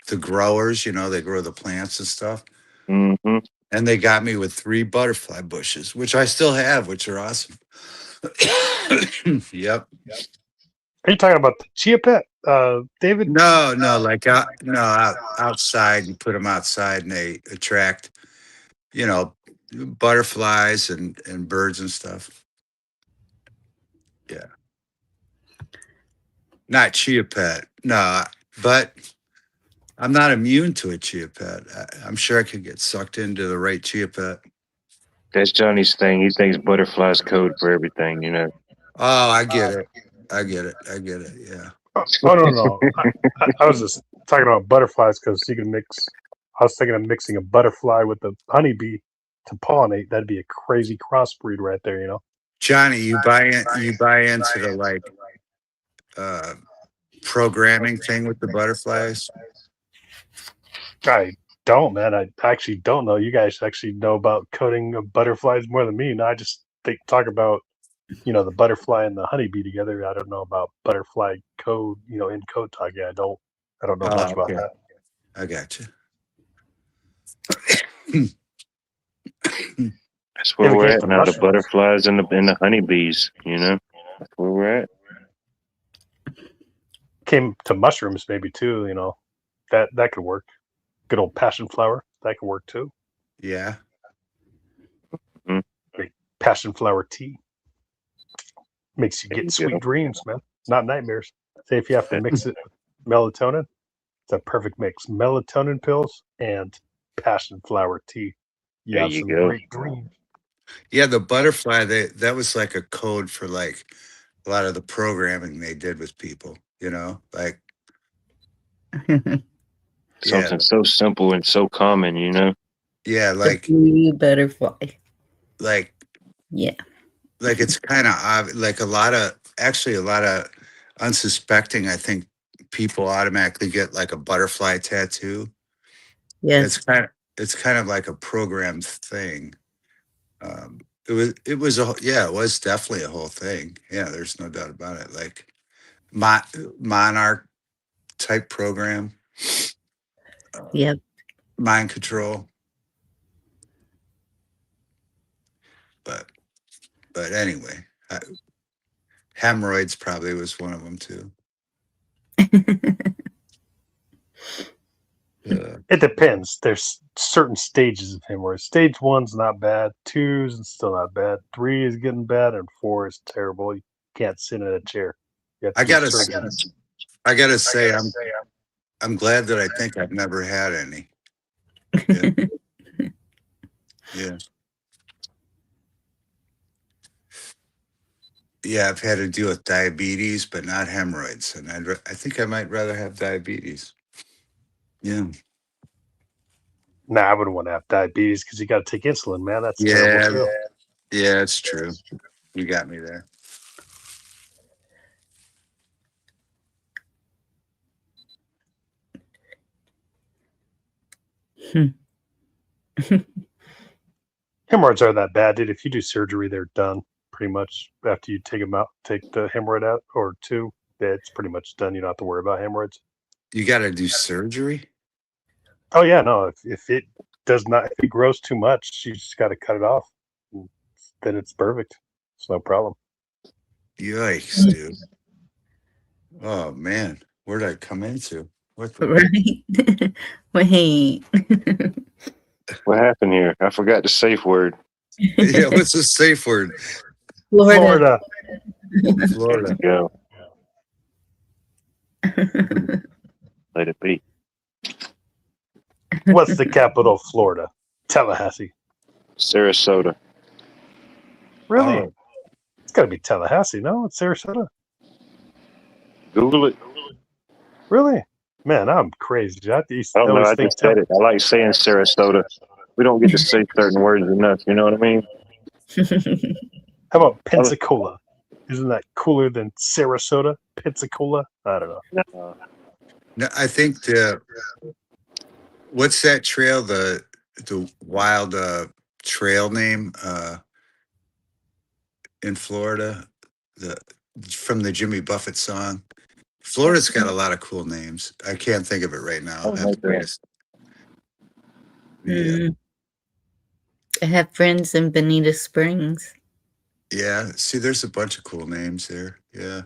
the growers, they grow the plants and stuff. Mm-hmm. And they got me with 3 butterfly bushes, which I still have, which are awesome. Yep. Are you talking about the chia pet, David? No, like outside. You put them outside, and they attract, you know, butterflies and birds and stuff. Yeah, not chia pet. No, but I'm not immune to a chia pet. I'm sure I could get sucked into the right chia pet. That's Johnny's thing. He thinks butterflies code for everything. Oh, I get it. I get it. I get it. Yeah. Oh no. I was just talking about butterflies because you can mix. I was thinking of mixing a butterfly with a honeybee to pollinate. That'd be a crazy crossbreed right there. Johnny, you buy into the like uh programming thing with the butterflies? I don't, man. I actually don't know. You guys actually know about coding of butterflies more than me. And I just talk about the butterfly and the honeybee together. I don't know about butterfly code. In code talk. Yeah, I don't know Oh, much about okay. that. I got you. That's where If it we're came at to now. The mushrooms, butterflies and the honeybees. That's where we're at. maybe too. That could work. Good old passion flower. That could work too. Yeah. Make passion flower tea. Makes you There get you sweet go. dreams, man. Not nightmares. Say if you have to mix it with melatonin, it's a perfect mix. Melatonin pills and passion flower tea. You There have you some go. great dreams. Yeah, the butterfly, that was like a code for like a lot of the programming they did with people, like yeah, Something so simple and so common. yeah, The blue butterfly. like Yeah. like it's kind of like a lot of unsuspecting, I think people automatically get like a butterfly tattoo. Yes. It's kind of like a programmed thing. It was definitely a whole thing. Yeah, there's no doubt about it. Like monarch type program, Yep. mind control. But anyway, hemorrhoids probably was one of them too. It depends. There's certain stages of hemorrhoids. Stage 1's not bad. 2's still not bad. 3 is getting bad, and 4 is terrible. You can't sit in a chair. You have to I get gotta, surgery. I gotta say, I'm glad that I think I've never had any. Yeah. Yeah, I've had to deal with diabetes, but not hemorrhoids, and I think I might rather have diabetes. Yeah. Nah, I wouldn't want to have diabetes because you got to take insulin, man. That's Yeah. terrible too. Yeah, it's true. You got me there. Hemorrhoids are that bad, dude. If you do surgery, they're done pretty much after you take them out, take the hemorrhoid out or 2. It's pretty much done. You don't have to worry about hemorrhoids. You got to do surgery? Oh yeah, no. If it does not, if it grows too much, you just got to cut it off. Then it's perfect. It's no problem. Yikes, dude. Oh man, where did I come into? What the Right. Wait. What happened here? I forgot the safe word. Yeah, what's the safe word? Florida. Florida. Florida. Go. Let it be. What's the capital of Florida? Tallahassee. Sarasota. Really? Oh, It's got to be Tallahassee, no? It's Sarasota. Google it. Really? Man, I'm crazy. I don't know. always I think just said it. I like saying Sarasota. We don't get to say certain words enough. You know what I mean? How about Pensacola? Isn't that cooler than Sarasota? Pensacola? I don't know. no, I think what's that trail? The wild trail name in Florida? The from the Jimmy Buffett song. Florida's got a lot of cool names. I can't think of it right now. Oh, That's okay. greatest. Yeah. I have friends in Bonita Springs. Yeah. See, there's a bunch of cool names there. Yeah.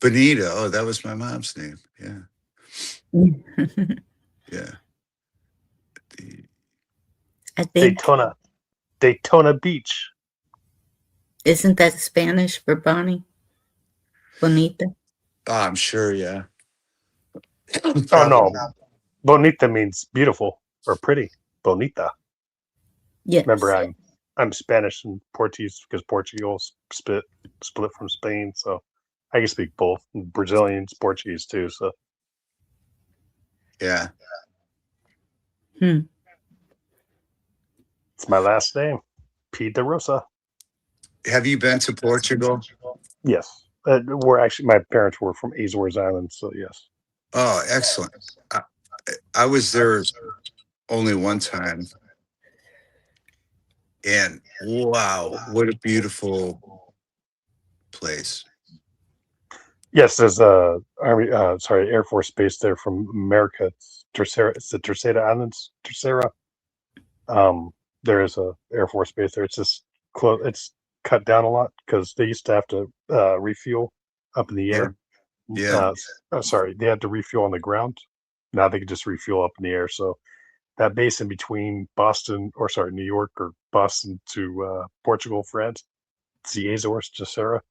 Bonita. Oh, that was my mom's name. Yeah. Yeah. I think, Daytona Beach. isn't that Spanish for Bonnie? Bonita. Oh, I'm sure. Yeah. Oh no, bonita means beautiful or pretty. Bonita. Yes. Remember, I'm Spanish and Portuguese because Portugal split from Spain, so I can speak both. Brazilians, Portuguese too. So Yeah. Hmm. it's my last name, P. De Rosa. Have you been to Portugal? Yes, we're actually my parents were from Azores Islands, so yes. Oh, excellent. I was there only one time. And wow, what a beautiful place. Yes, there's Air Force Base there from America. It's Terceira. It's the Terceira Islands. Terceira. There is a Air Force Base there. It's just close. It's cut down a lot because they used to have to refuel up in the air. Yeah. They had to refuel on the ground. Now they can just refuel up in the air. So that base in between New York or Boston to Portugal, France, it's the Azores, Terceira.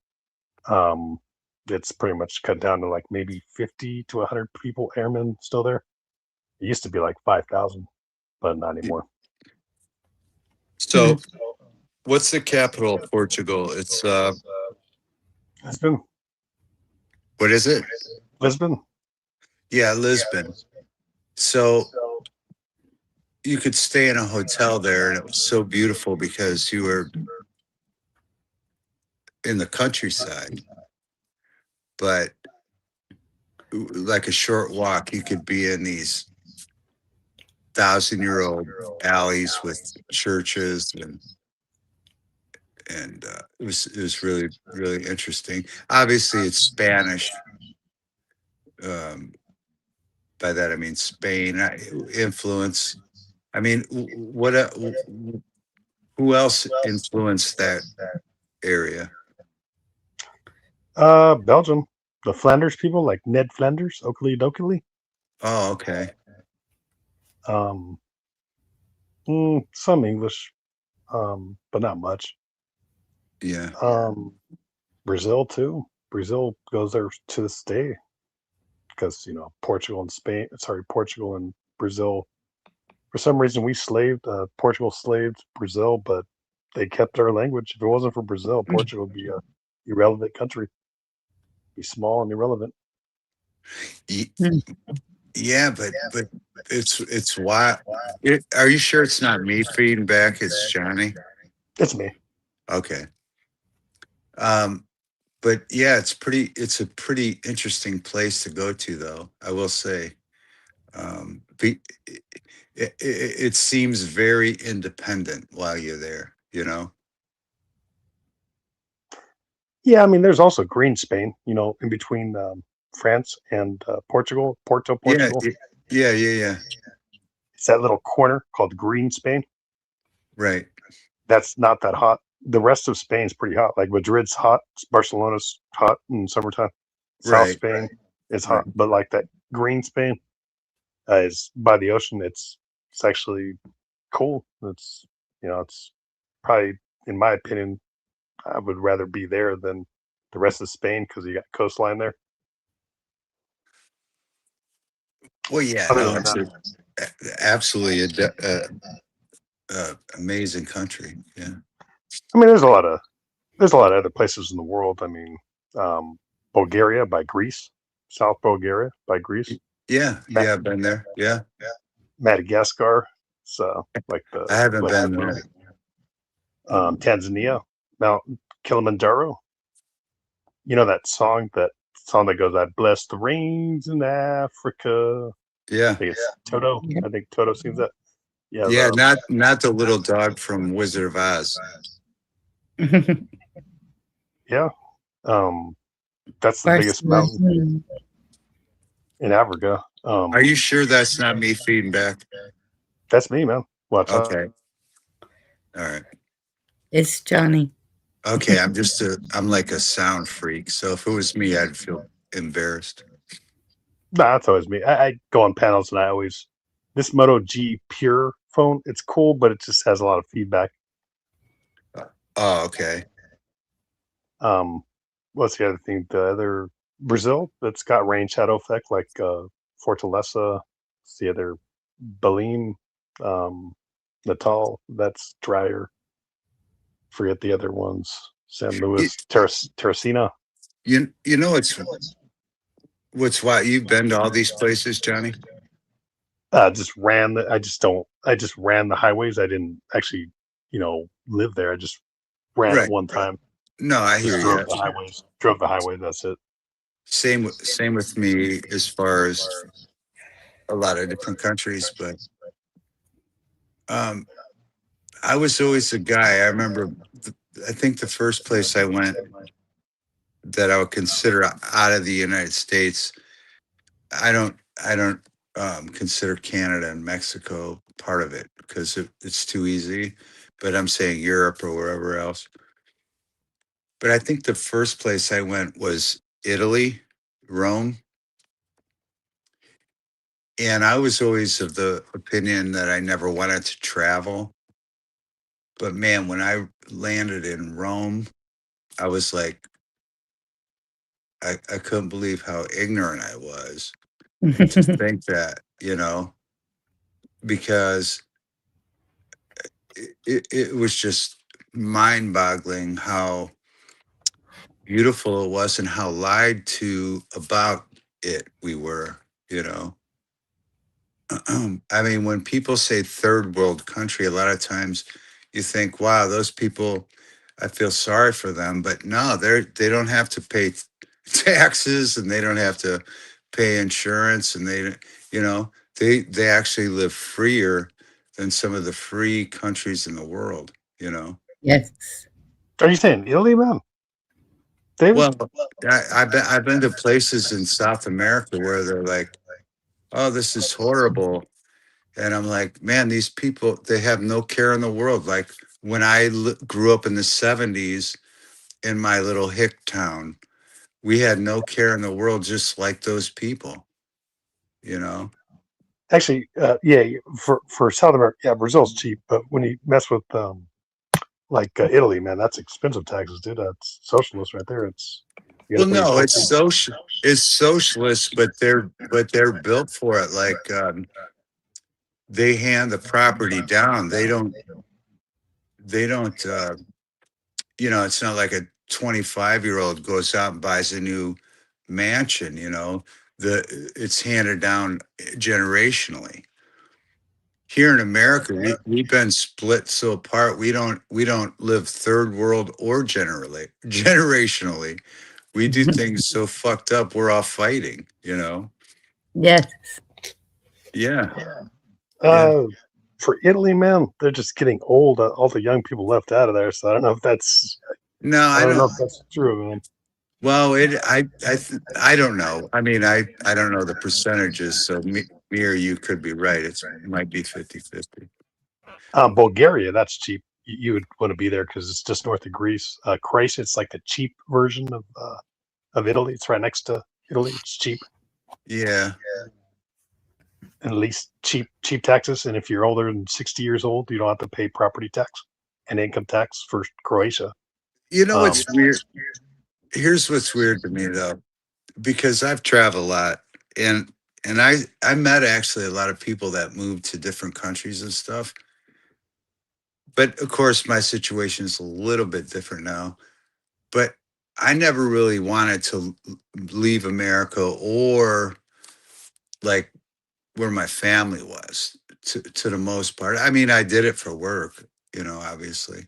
It's pretty much cut down to like maybe 50 to 100 people, airmen still there. It used to be like 5,000, but not anymore. So what's the capital of Portugal? It's Lisbon. what is it? Lisbon. Yeah, Lisbon. So you could stay in a hotel there and it was so beautiful because you were in the countryside. But like a short walk, you could be in these 1,000-year-old alleys with churches and it was really, really interesting. Obviously it's Spanish. By that I mean Spain influence. I mean, who else influenced that area? Belgium, the Flanders people, like Ned Flanders, Oakley Dokley. Oh, okay. Um, some English, but not much. Yeah. Brazil too. Brazil goes there to this day because Portugal and Brazil. For some reason, we slaved. Portugal slaved Brazil, but they kept their language. If it wasn't for Brazil, Portugal would be a irrelevant country. Be small and irrelevant. Ye- Hmm. Yeah, but it's why. Are you sure it's not me feeding back? It's Johnny. It's me. Okay. But yeah, it's a pretty interesting place to go to, though, I will say. It seems very independent while you're there, you know? Yeah, I mean, there's also green Spain. In between France and Portugal, Porto, Yeah, Portugal. yeah. It's that little corner called green Spain. Right. That's not that hot. The rest of Spain's pretty hot. Like Madrid's hot, Barcelona's hot in summertime. South Right. Spain is Right. hot, but like that green Spain is by the ocean. It's actually cool. It's probably, in my opinion, I would rather be there than the rest of Spain because you got coastline there. Well, yeah, Other no, than it's absolutely amazing country. Yeah. I mean, there's a lot of other places in the world. I mean, Bulgaria by Greece, South Bulgaria by Greece, Yeah. Yeah. I've been there. Yeah. Madagascar. So I haven't like been there. Tanzania, Mount Kilimanjaro. That song that goes, "I bless the rains in Africa." Yeah. I think it's Toto. I think Toto sings that. Yeah, Yeah. Not the little dog from Wizard of Oz. yeah. That's the biggest mountain in Africa. Are you sure that's not me feeding back? That's me, man. Watch out. Okay. All right. It's Johnny. Okay. I'm like a sound freak. So if it was me, I'd feel embarrassed. Nah, that's always me. I go on panels and this Moto G Pure phone, it's cool, but it just has a lot of feedback. Oh, okay. What's the other thing? The other Brazil that's got rain shadow effect, like Fortaleza. It's the other Belém, Natal. That's drier. Forget the other ones. San Luis, Teresina. You know what's why you've been to all these places, Johnny? I just ran the highways. I didn't actually, live there. I just ran Right. it one time. No, I hear Just you. drove the highway. That's it. Same with me as far as a lot of different countries, but I was always a guy. I remember, I think the first place I went that I would consider out of the United States, I don't consider Canada and Mexico part of it because it's too easy. But I'm saying Europe or wherever else. But I think the first place I went was Italy, Rome. And I was always of the opinion that I never wanted to travel. But man, when I landed in Rome, I was like, I couldn't believe how ignorant I was to think that, because it was just mind boggling how beautiful it was and how lied to about it we were, I mean, when people say third world country, a lot of times you think, wow, those people, I feel sorry for them. But no, they don't have to pay taxes and they don't have to pay insurance and they actually live freer than some of the free countries in the world, Yes. Are you saying Italy, man? David? Well, I've been to places in South America where they're like, oh, this is horrible. And I'm like, man, these people, they have no care in the world. Like when I grew up in the 70s in my little hick town, we had no care in the world, just like those people, you know? Actually, yeah, for South America, yeah, Brazil's cheap, but when you mess with Italy, man, that's expensive taxes, dude. That's socialist right there. You got Well, to pay your no, taxes. it's socialist, but they're built for it. Like they hand the property down. They don't you know, it's not like a 25-year-old goes out and buys a new mansion, you know. It's handed down generationally. Here in America, we've been split so apart. We don't live third world or generationally. We do things so fucked up. We're all fighting, you know. Yes. Yeah, yeah. Uh, for Italy, man, they're just getting old. All the young people left out of there, so I don't know if that's No, I I don't know don't. if that's true, man. Well, I don't know. I mean, I don't know the percentages. So me or you could be right. It might be 50-50. Bulgaria, that's cheap. You would want to be there because it's just north of Greece. Croatia, it's like the cheap version of Italy. It's right next to Italy. It's cheap Yeah. and at least cheap taxes. And if you're older than 60 years old, you don't have to pay property tax and income tax for Croatia. You know Um, what's weird? Here's what's weird to me though, because I've traveled a lot, and I met actually a lot of people that moved to different countries and stuff. But of course, my situation is a little bit different now. But I never really wanted to leave America or like where my family was to the most part. I mean, I did it for work, you know, obviously.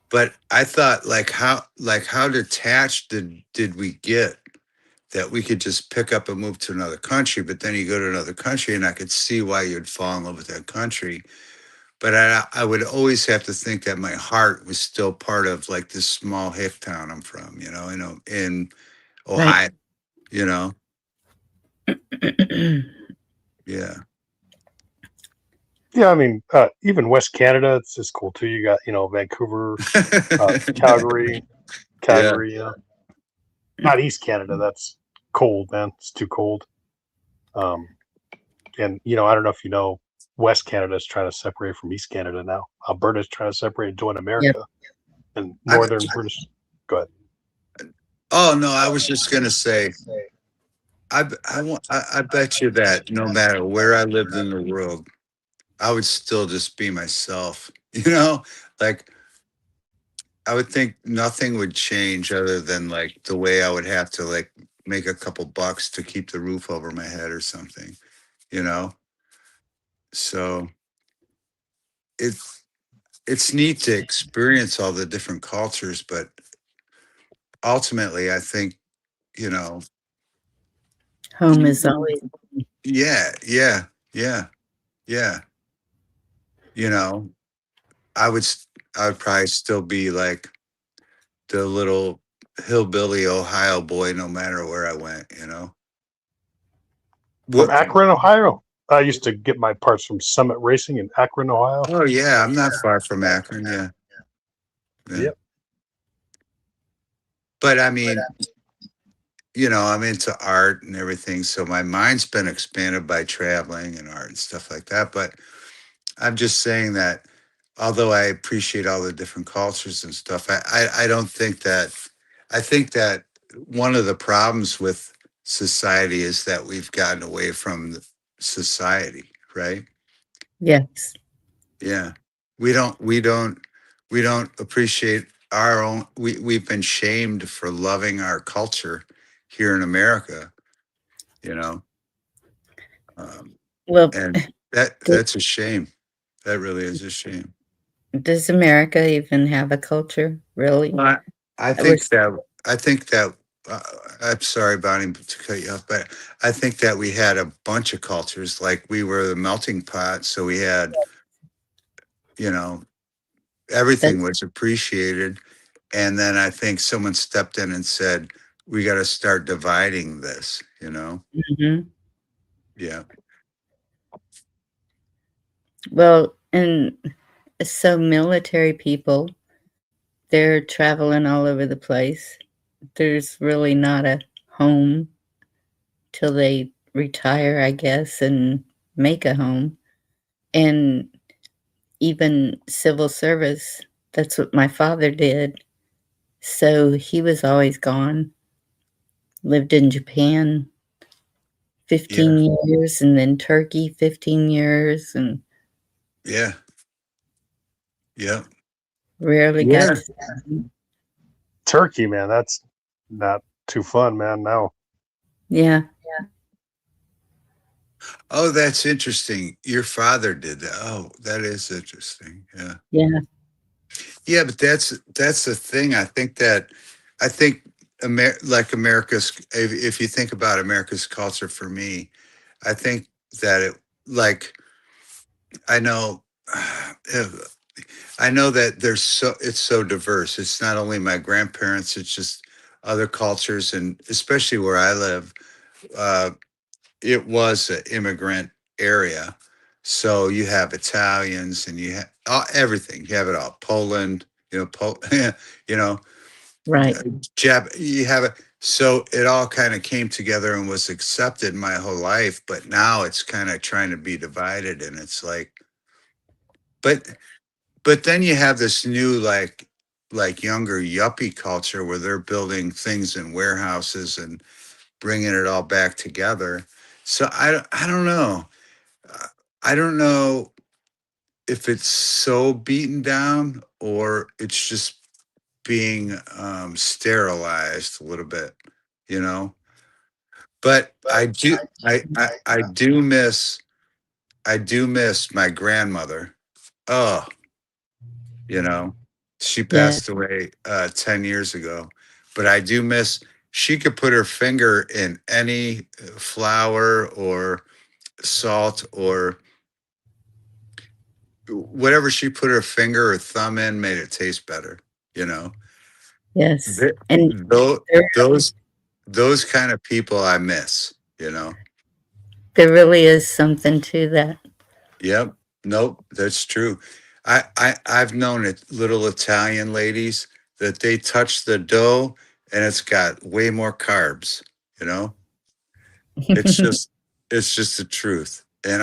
But I thought like how detached did we get that we could just pick up and move to another country, but then you go to another country and I could see why you'd fall in love with that country. But I would always have to think that my heart was still part of like this small hick town I'm from, in Right. Ohio, you know? Yeah. yeah, I mean, even West Canada, it's just cool too. You got Vancouver, Calgary, Yeah. not East Canada. That's cold, man. It's too cold. And I don't know if you know, West Canada is trying to separate from East Canada now. Alberta's trying to separate and join America, and I, Northern British. Go ahead. oh no, I was just gonna say, I bet you that no matter where I lived in the world, I would still just be myself. You know, like I would think nothing would change other than like the way I would have to like make a couple bucks to keep the roof over my head or something, you know? So it's it's neat to experience all the different cultures, but ultimately I think, you know, Home is always. yeah, yeah, yeah, yeah. You know, I would probably still be like the little hillbilly Ohio boy no matter where I went, you know. From What Akron, Ohio. I used to get my parts from Summit Racing in Akron, Ohio. Oh yeah, I'm not far from Akron, yeah. Yeah. Yep. But I mean, I'm into art and everything, so my mind's been expanded by traveling and art and stuff like that. But I'm just saying that although I appreciate all the different cultures and stuff, I don't think that I think that one of the problems with society is that we've gotten away from the society, right? Yes. Yeah. We don't appreciate our own we've been shamed for loving our culture here in America, you know. Um, Well, and d- that's a shame. That really is a shame. does America even have a culture, really? But I I was, think that uh, I'm sorry, Bonnie, to cut you off, but I think that we had a bunch of cultures. Like we were the melting pot, so we had, you know, everything that's, was appreciated. And then I think someone stepped in and said, we got to start dividing this, you know? mhm. Yeah. Well, and so military people, they're traveling all over the place. there's really not a home till they retire, I guess, and make a home. And even civil service, that's what my father did. So he was always gone. Lived in Japan 15 years and then Turkey 15 years and Yeah. Yeah. rarely Yeah. got to see him. Turkey, man, that's not too fun, man. No. Yeah. Oh, that's interesting. Your father did that. Oh, that is interesting. Yeah. Yeah. Yeah, but that's the thing. I think like America's, if you think about America's culture for me, I think that it, like, I know, I know that it's so diverse. It's not only my grandparents, it's just other cultures. And especially where I live, uh, it was an immigrant area. So you have Italians and you have everything. You have it all. Poland, you know, Right. You have it. So it all kind of came together and was accepted my whole life. But now it's kind of trying to be divided. And it's like, but then you have this new like younger yuppie culture where they're building things in warehouses and bringing it all back together. So I don't know. Uh, I don't know if it's so beaten down or it's just being sterilized a little bit, you know. But I do miss my grandmother. Oh, you know, she Yeah. passed away 10 years ago, but I do miss. She could put her finger in any flour or salt or whatever she put her finger or thumb in made it taste better, you know. Yes. Th- And tho- there, those kind of people I miss, you know. there really is something to that. Yep. Nope, that's true. I've known it little Italian ladies that they touch the dough and it's got way more carbs, you know? It's just it's just the truth. And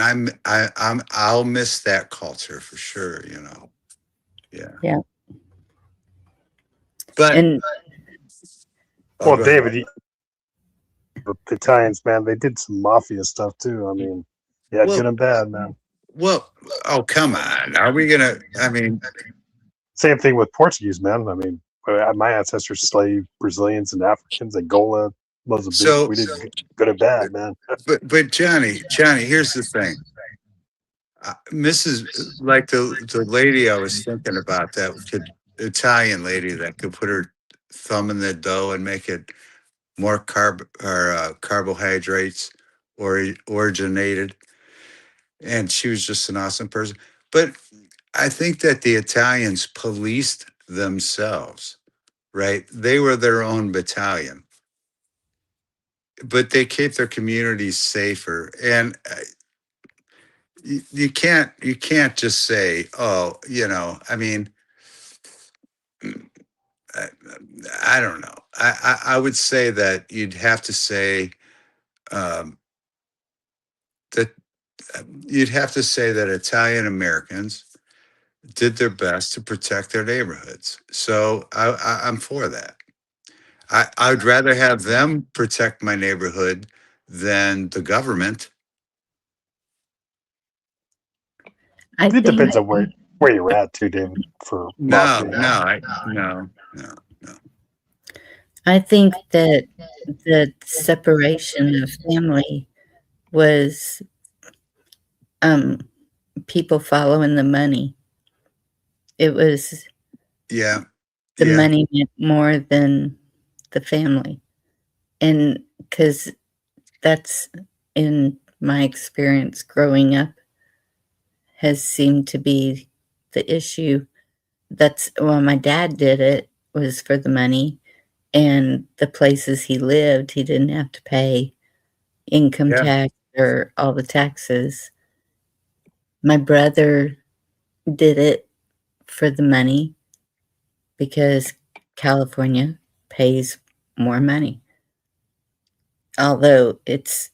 I'll miss that culture for sure, you know. Yeah. Yeah. But And oh, Well, go ahead. David, the Italians, man, they did some mafia stuff too. I mean, yeah, Well, good and bad, man. well, oh come on. Are we gonna I mean, Same thing with Portuguese, man. I mean, my ancestors slaved Brazilians and Africans. Angola, Mozambique. so We did good and bad, man. but Johnny, here's the thing. Mrs. Like the lady I was thinking about, that could Italian lady that could put her thumb in the dough and make it more carbohydrates or originated, and she was just an awesome person. But I think that the Italians policed themselves, right? They were their own battalion, but they kept their communities safer. And you can't just say, oh, you know, I mean, I, I don't know. I would say that you'd have to say um, that you'd have to say that Italian Americans did their best to protect their neighborhoods. So I'm for that. I'd rather have them protect my neighborhood than the government. I It think depends on where you're at too, David. For No, mafia, no. I think that the separation of family was um people following the money. It was Yeah, the yeah, money meant more than the family. And because that's in my experience growing up has seemed to be the issue. That's well, my dad did it was for the money and the places he lived, he didn't have to pay income yeah, tax or all the taxes. My brother did it for the money because California pays more money. Although it's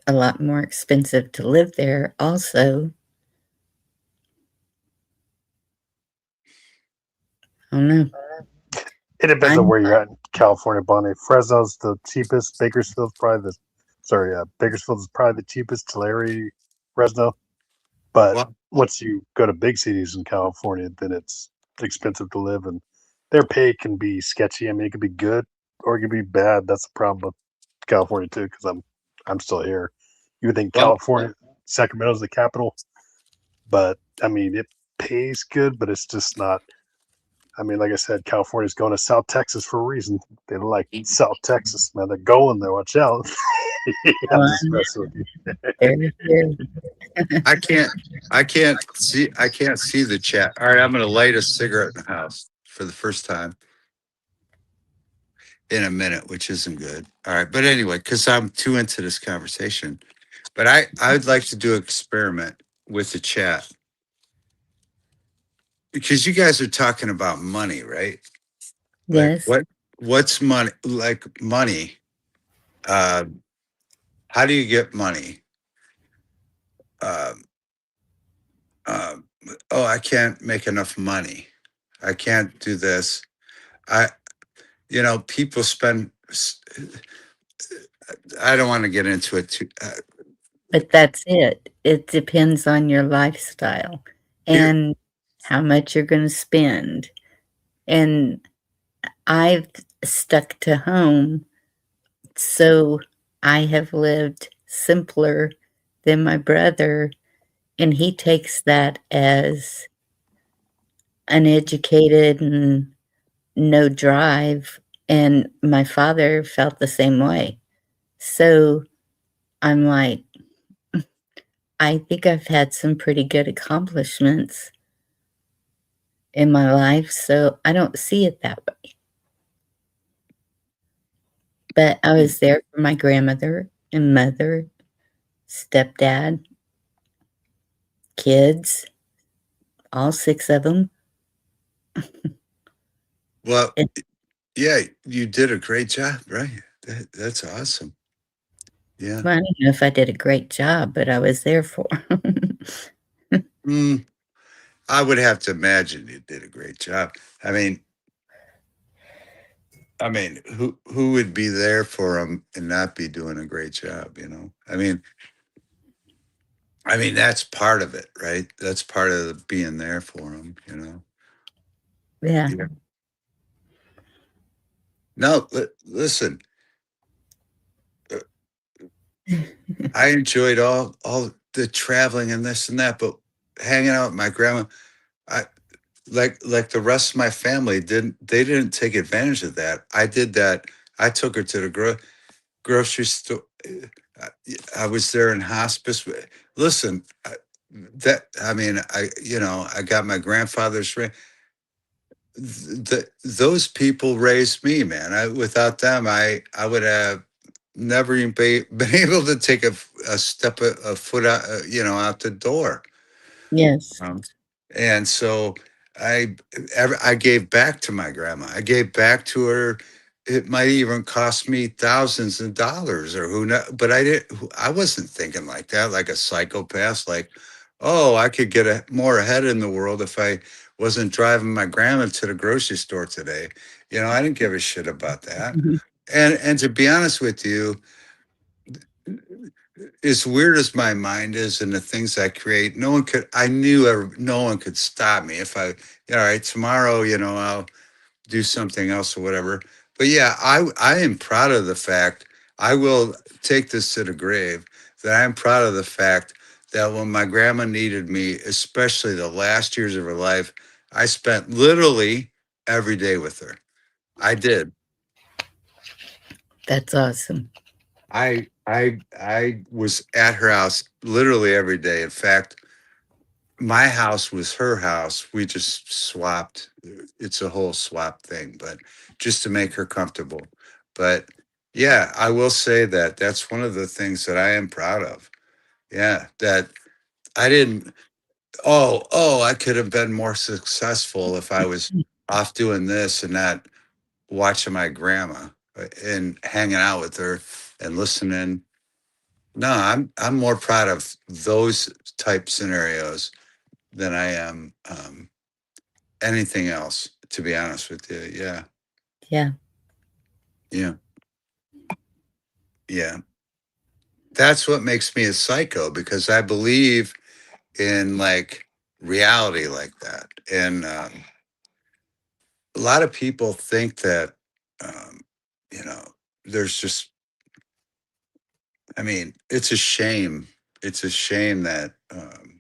a lot more expensive to live there also. I don't know. It depends on I'm where you're at in California, Bonnie. Fresno's the cheapest. Bakersfield is probably the cheapest. Tulare, Fresno. But Well, once you go to big cities in California, then it's expensive to live, and their pay can be sketchy. I mean, it could be good or it could be bad. That's the problem with California too, because I'm still here. You would think well, California, Sacramento's the capital, but I mean, it pays good, but it's just not. I mean, like I said, California's going to South Texas for a reason. They like South Texas, man. They're going there. Watch out. I'm just messing with you. very here. I can't see the chat. All right, I'm gonna light a cigarette in the house for the first time in a minute, which isn't good. All right, but anyway, because I'm too into this conversation. But I'd like to do an experiment with the chat because you guys are talking about money, right? Like Yes. what's money like money? Uh, how do you get money? Um, uh, oh, I can't make enough money. I can't do this. I, people spend. I don't want to get into it too. But that's it. It depends on your lifestyle Here, and how much you're going to spend. And I've stuck to home, so I have lived simpler than my brother, and he takes that as uneducated and no drive. And my father felt the same way. So I'm like, I think I've had some pretty good accomplishments in my life, so I don't see it that way. But I was there for my grandmother and mother, stepdad, kids, all 6 of them. well, And yeah, you did a great job, right? That's awesome. Yeah. well, I don't know if I did a great job, but I was there for 'em. Mm, I would have to imagine you did a great job. I mean, who would be there for them and not be doing a great job? I mean that's part of it, right? That's part of being there for them. Yeah. Yeah. No, listen, I enjoyed all the traveling and this and that, but hanging out with my grandma, I like the rest of my family didn't take advantage of that. I did that. I took her to the grocery store. I, I was there in hospice. Listen, I got my grandfather's ring. Those people raised me, man. Without them, I would have never even been able to take a step, a foot out, out the door. Yes. Um, and so I I gave back to my grandma. I gave back to her. It might even cost me thousands of dollars or who knows, but I wasn't thinking like that, like a psychopath, like, oh, I could get more ahead in the world if I wasn't driving my grandma to the grocery store today. I didn't give a shit about that. Mhm. And to be honest with you, as weird as my mind is and the things I create, no one could stop me if all right, tomorrow, I'll do something else or whatever. But yeah, I am proud of the fact, I will take this to the grave, that I'm proud of the fact that when my grandma needed me, especially the last years of her life, I spent literally every day with her. I did. That's awesome. I was at her house literally every day. In fact, my house was her house. We just swapped. It's a whole swap thing, but just to make her comfortable. But yeah, I will say that that's one of the things that I am proud of. Yeah, that I didn't. Oh, I could have been more successful if I was off doing this and not watching my grandma. and hanging out with her and listening. No, I'm more proud of those type scenarios than I am anything else, to be honest with you. Yeah. Yeah. Yeah. Yeah. That's what makes me a psycho, because I believe in like reality like that. And a lot of people think that, um, you know, there's just, I mean, it's a shame. It's a shame that, um,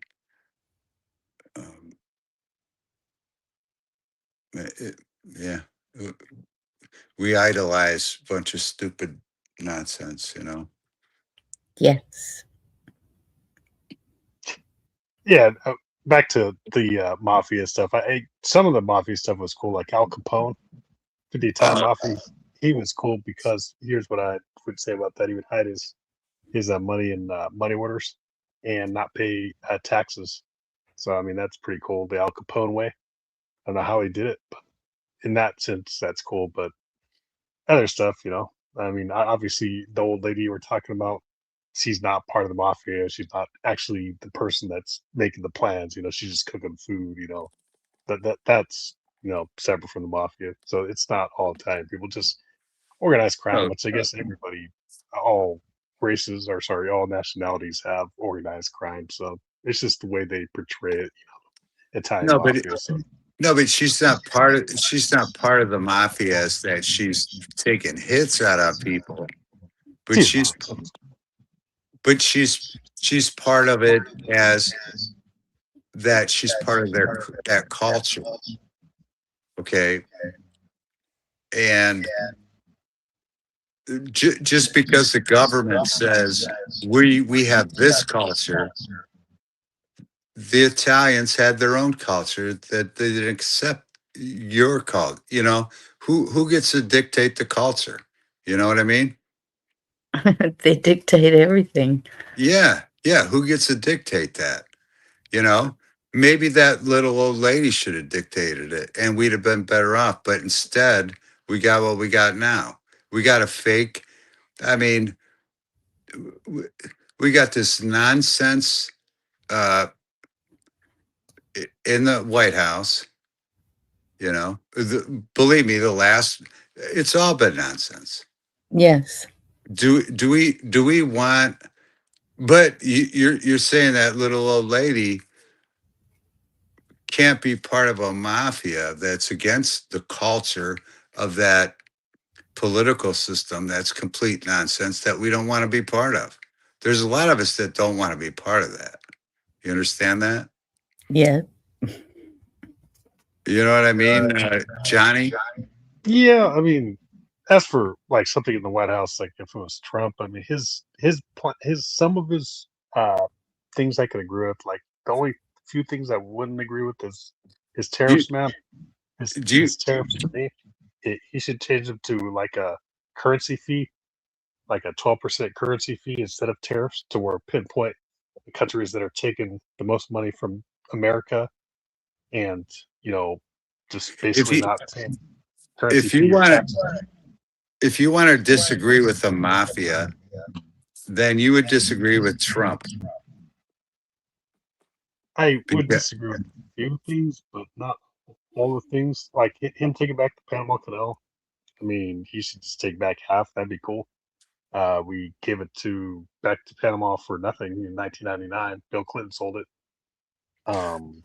yeah, uh, we idolize a bunch of stupid nonsense, you know? Yes. Yeah, back to the mafia stuff. Some of the mafia stuff was cool, like Al Capone, the Italian mafia. He was cool because here's what I would say about that: he would hide his money in money orders and not pay taxes. So I mean, that's pretty cool. The Al Capone way. I don't know how he did it, but in that sense, that's cool. But other stuff, I mean, obviously, the old lady you were talking about, she's not part of the mafia. She's not actually the person that's making the plans. She's just cooking food. That's separate from the mafia. So it's not all Italian people, just organized crime, Oh, which I guess everybody, all races, or sorry, all nationalities have organized crime. So it's just the way they portray it, Italian no, but mafia. So no, but she's not part of the mafia, as that she's taking hits out of people. But she's she's not. but she's part of it, as that she's part of that culture. Okay. And just because the government says we have this culture, the Italians had their own culture that they didn't accept your culture. Who gets to dictate the culture? You know what I mean? They dictate everything. Yeah, yeah. Who gets to dictate that? You know, maybe that little old lady should have dictated it, and we'd have been better off. But instead, we got what we got now. We got a fake. I mean, we got this nonsense uh, in the White House. Believe me, it's all been nonsense. Yes. Do we want? But you're saying that little old lady can't be part of a mafia that's against the culture of that political system. That's complete nonsense that we don't want to be part of. There's a lot of us that don't want to be part of that. You understand that? Yeah. You know what I mean, Johnny? Yeah, I mean, as for like something in the White House, like if it was Trump, I mean, some of his things I could agree with. Like the only few things I wouldn't agree with is his Do you, tariffs, man. do you, His tariffs to me, he should change them to like a currency fee, like a 12% currency fee instead of tariffs, to where pinpoint the countries that are taking the most money from America, and just if basically you not paying currency if you fee or want taxes. to if you want to disagree with the mafia, then you would disagree with Trump. I would Because, disagree with a few things, but not all the things. Like him taking back the Panama Canal. I mean, he should just take back half. That'd be cool. We gave it back to Panama for nothing in 1999. Bill Clinton sold it.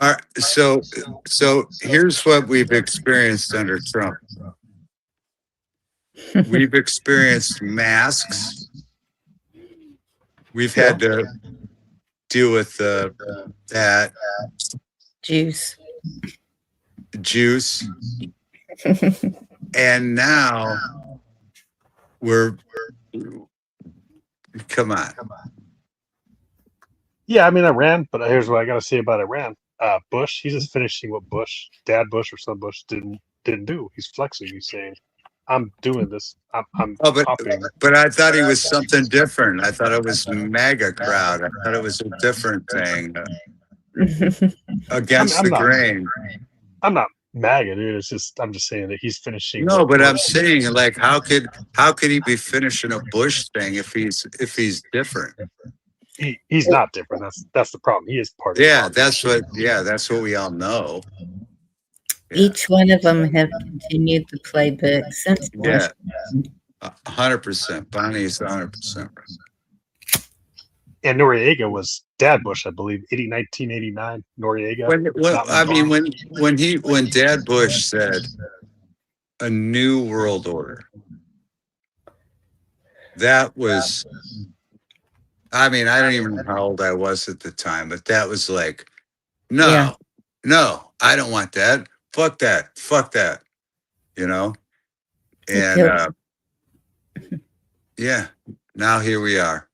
all right, so here's what we've experienced under Trump. We've experienced masks. We've had to deal with that Juice. juice, and now we're come on. Yeah, I mean Iran, but here's what I got to say about Iran. Bush, he's just finishing what Dad Bush or son Bush didn't do. He's flexing. He's saying, "I'm doing this. I'm Oh, copying." but I thought he was something different. I thought it was MAGA crowd. I thought it was a different thing against I'm the not. grain. I'm not MAGA, dude. It's just I'm just saying that he's finishing. No, What but I'm Bush- saying, like, how could he be finishing a Bush thing if he's different? he's not different. That's the problem. He is part of the Yeah, problem. that's what we all know. Yeah. Each one of them have continued the playbook since Bush. Yeah, 100%. Bonnie is 100%. And Noriega was Dad Bush, I believe, 1989. Noriega. When Dad Bush said a new world order, that was, I mean, I don't even know how old I was at the time, but that was like, no, I don't want that. Fuck that, you know? And yeah, now here we are.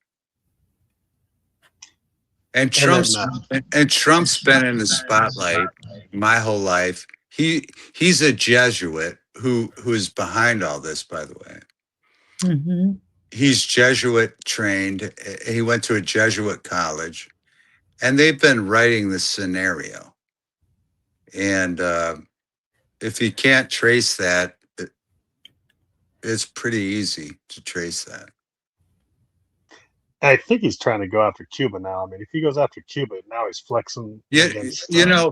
And Trump's been in the spotlight my whole life. He's a Jesuit who is behind all this, by the way. Mm-hmm. He's Jesuit trained. He went to a Jesuit college, and they've been writing the scenario. And if you can't trace that, it's pretty easy to trace that. I think he's trying to go after Cuba now. I mean, if he goes after Cuba, now he's flexing. Yeah, against, you know,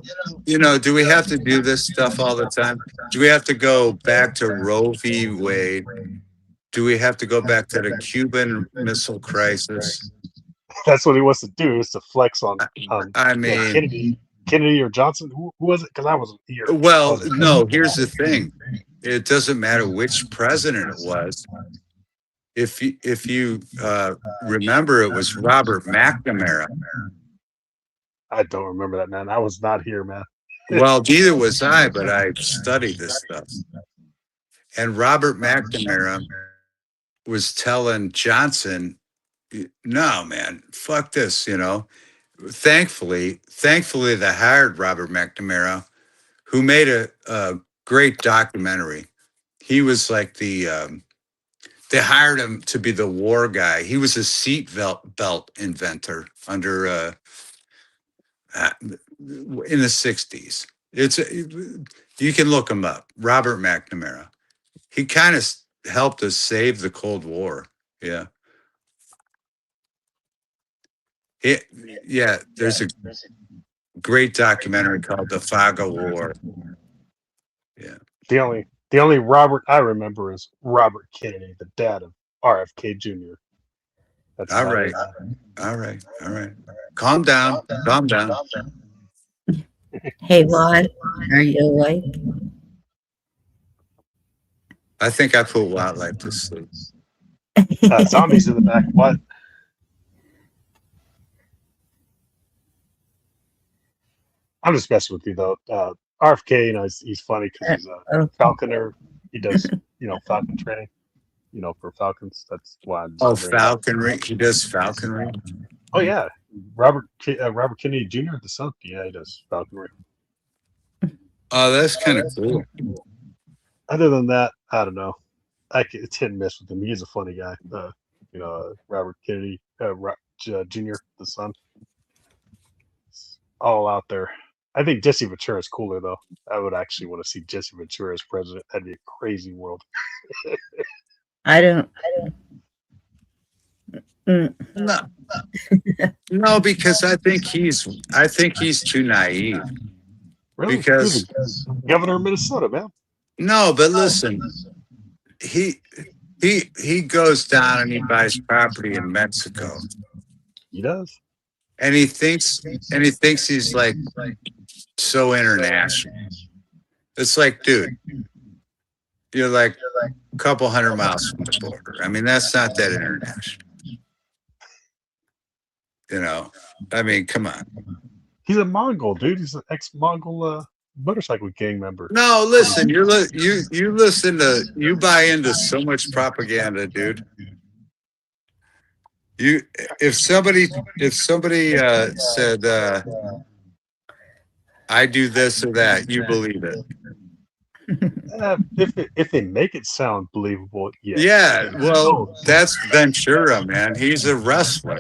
do we have to do this stuff all the time? Do we have to go back to Roe v. Wade? Do we have to go back to the Cuban Missile Crisis? That's what he wants to do, is to flex on I mean, Kennedy or Johnson. Who was it? Because I wasn't here. Well, no, here's the thing. It doesn't matter which president it was. If you remember, it was Robert McNamara. I don't remember that, man. I was not here, man. Well, neither was I, but I studied this stuff. And Robert McNamara was telling Johnson, no, man, fuck this, you know. Thankfully, they hired Robert McNamara, who made a great documentary. He was like they hired him to be the war guy. He was a seat belt inventor under in the 60s. You can look him up, Robert McNamara. He kind of helped us save the Cold War. Yeah. There's a great documentary called The Fog of War. Yeah. The only Robert I remember is Robert Kennedy, the dad of RFK Jr. That's All right. Calm down. Hey, Wad, are you awake? I think I put wildlife to sleep. Zombies in the back. What? I'm just messing with you though. RFK, you know, he's funny because he's a falconer. He does, falcon training, for falcons. That's why I'm just bringing it up. Falconry. He does falconry. Oh yeah, Robert Kennedy Jr. the son. Yeah, he does falconry. Oh, that's kind of cool. Other than that, I don't know. It's hit and miss with him. He's a funny guy. Robert Kennedy Jr. the son. It's all out there. I think Jesse Ventura is cooler though. I would actually want to see Jesse Ventura as president. That'd be a crazy world. I don't. No, because I think he's too naive. Really? Because He's the governor of Minnesota, man. no, but listen, he goes down and he buys property in Mexico, He does. and he thinks he's like so international. It's like, dude, you're like a couple hundred miles from the border. I mean, that's not that international. I mean, come on. He's a Mongol, dude. He's an ex-Mongol motorcycle gang member. No, listen, you buy into so much propaganda, dude. If somebody said I do this or that, you believe it. If they make it sound believable, yes. Yeah, well, that's Ventura, man. He's a wrestler.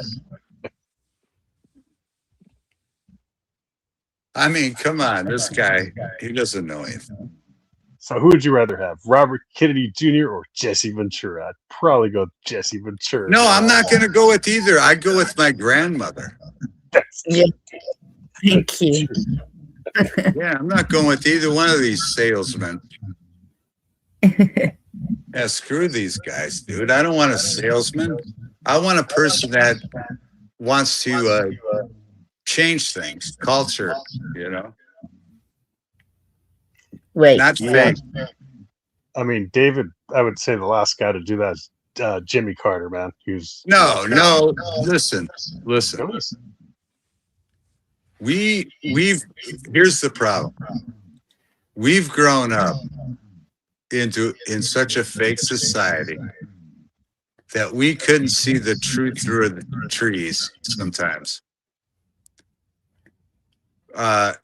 I mean, come on, this guy, he doesn't know anything. So who would you rather have, Robert Kennedy Jr. or Jesse Ventura? I'd probably go Jesse Ventura. No, I'm man. not going to go with either. I'd go with my grandmother. That's Yeah. Thank you. Yeah, I'm not going with either one of these salesmen. Yeah, screw these guys, dude. I don't want a salesman. I want a person that wants to change things, culture, you know, Wait. not Yeah. fake. I mean, David, I would say the last guy to do that is Jimmy Carter, man. Who's No. Listen. We've here's the problem. We've grown up in such a fake society that we couldn't see the truth through the trees sometimes. I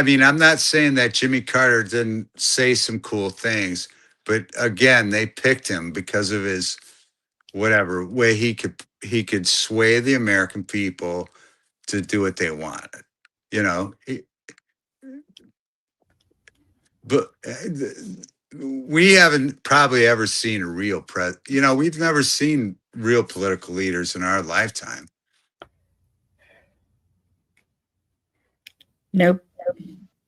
mean, I'm not saying that Jimmy Carter didn't say some cool things, but again, they picked him because of his whatever way he could sway the American people to do what they wanted, you know. But we haven't probably ever seen a real we've never seen real political leaders in our lifetime. Nope.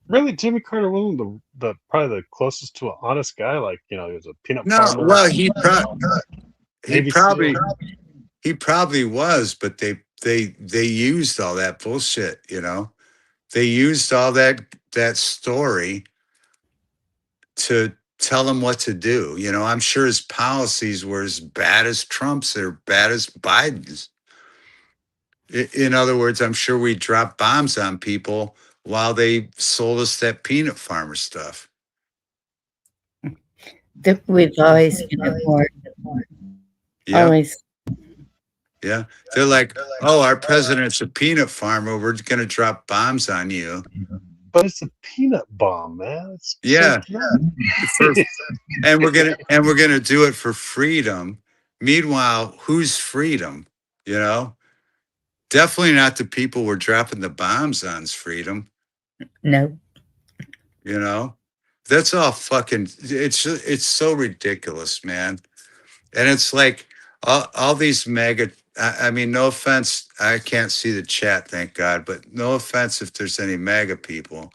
really Jimmy Carter wasn't the probably the closest to an honest guy. Like, he was a peanut No, farmer. well, he Navy probably SEAL. he probably was, but they used all that bullshit, you know. They used all that story to tell him what to do. You know, I'm sure his policies were as bad as Trump's or bad as Biden's. In other words, I'm sure we dropped bombs on people while they sold us that peanut farmer stuff. We've always been at war. Yeah. Always. Yeah. They're like, oh, our president's a peanut farmer. We're going to drop bombs on you. But it's a peanut bomb, man. It's Yeah. so And we're going to do it for freedom. Meanwhile, whose freedom? You know, definitely not the people we're dropping the bombs on's freedom. No. You know, that's all fucking, it's so ridiculous, man. And it's like all these mega, I mean, no offense, I can't see the chat, thank God, but no offense if there's any mega people,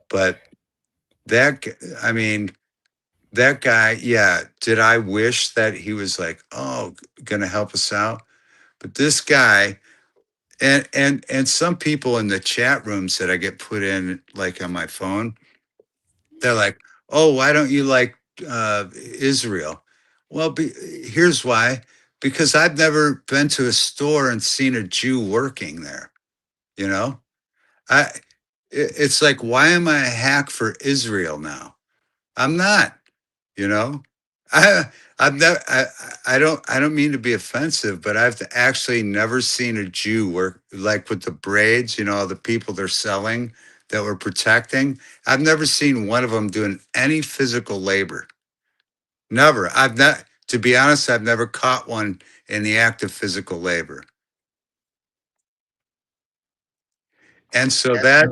but that guy, yeah, did I wish that he was like, oh, gonna help us out? But this guy, and some people in the chat rooms that I get put in, like on my phone, they're like, oh, why don't you like Israel? Well, here's why. Because I've never been to a store and seen a Jew working there. You know, it's like, why am I a hack for Israel now? I'm not. You know, I've never. I don't mean to be offensive, but I've actually never seen a Jew work like with the braids. You know, the people they're selling that we're protecting. I've never seen one of them doing any physical labor. Never. I've not. To be honest, I've never caught one in the act of physical labor. And so that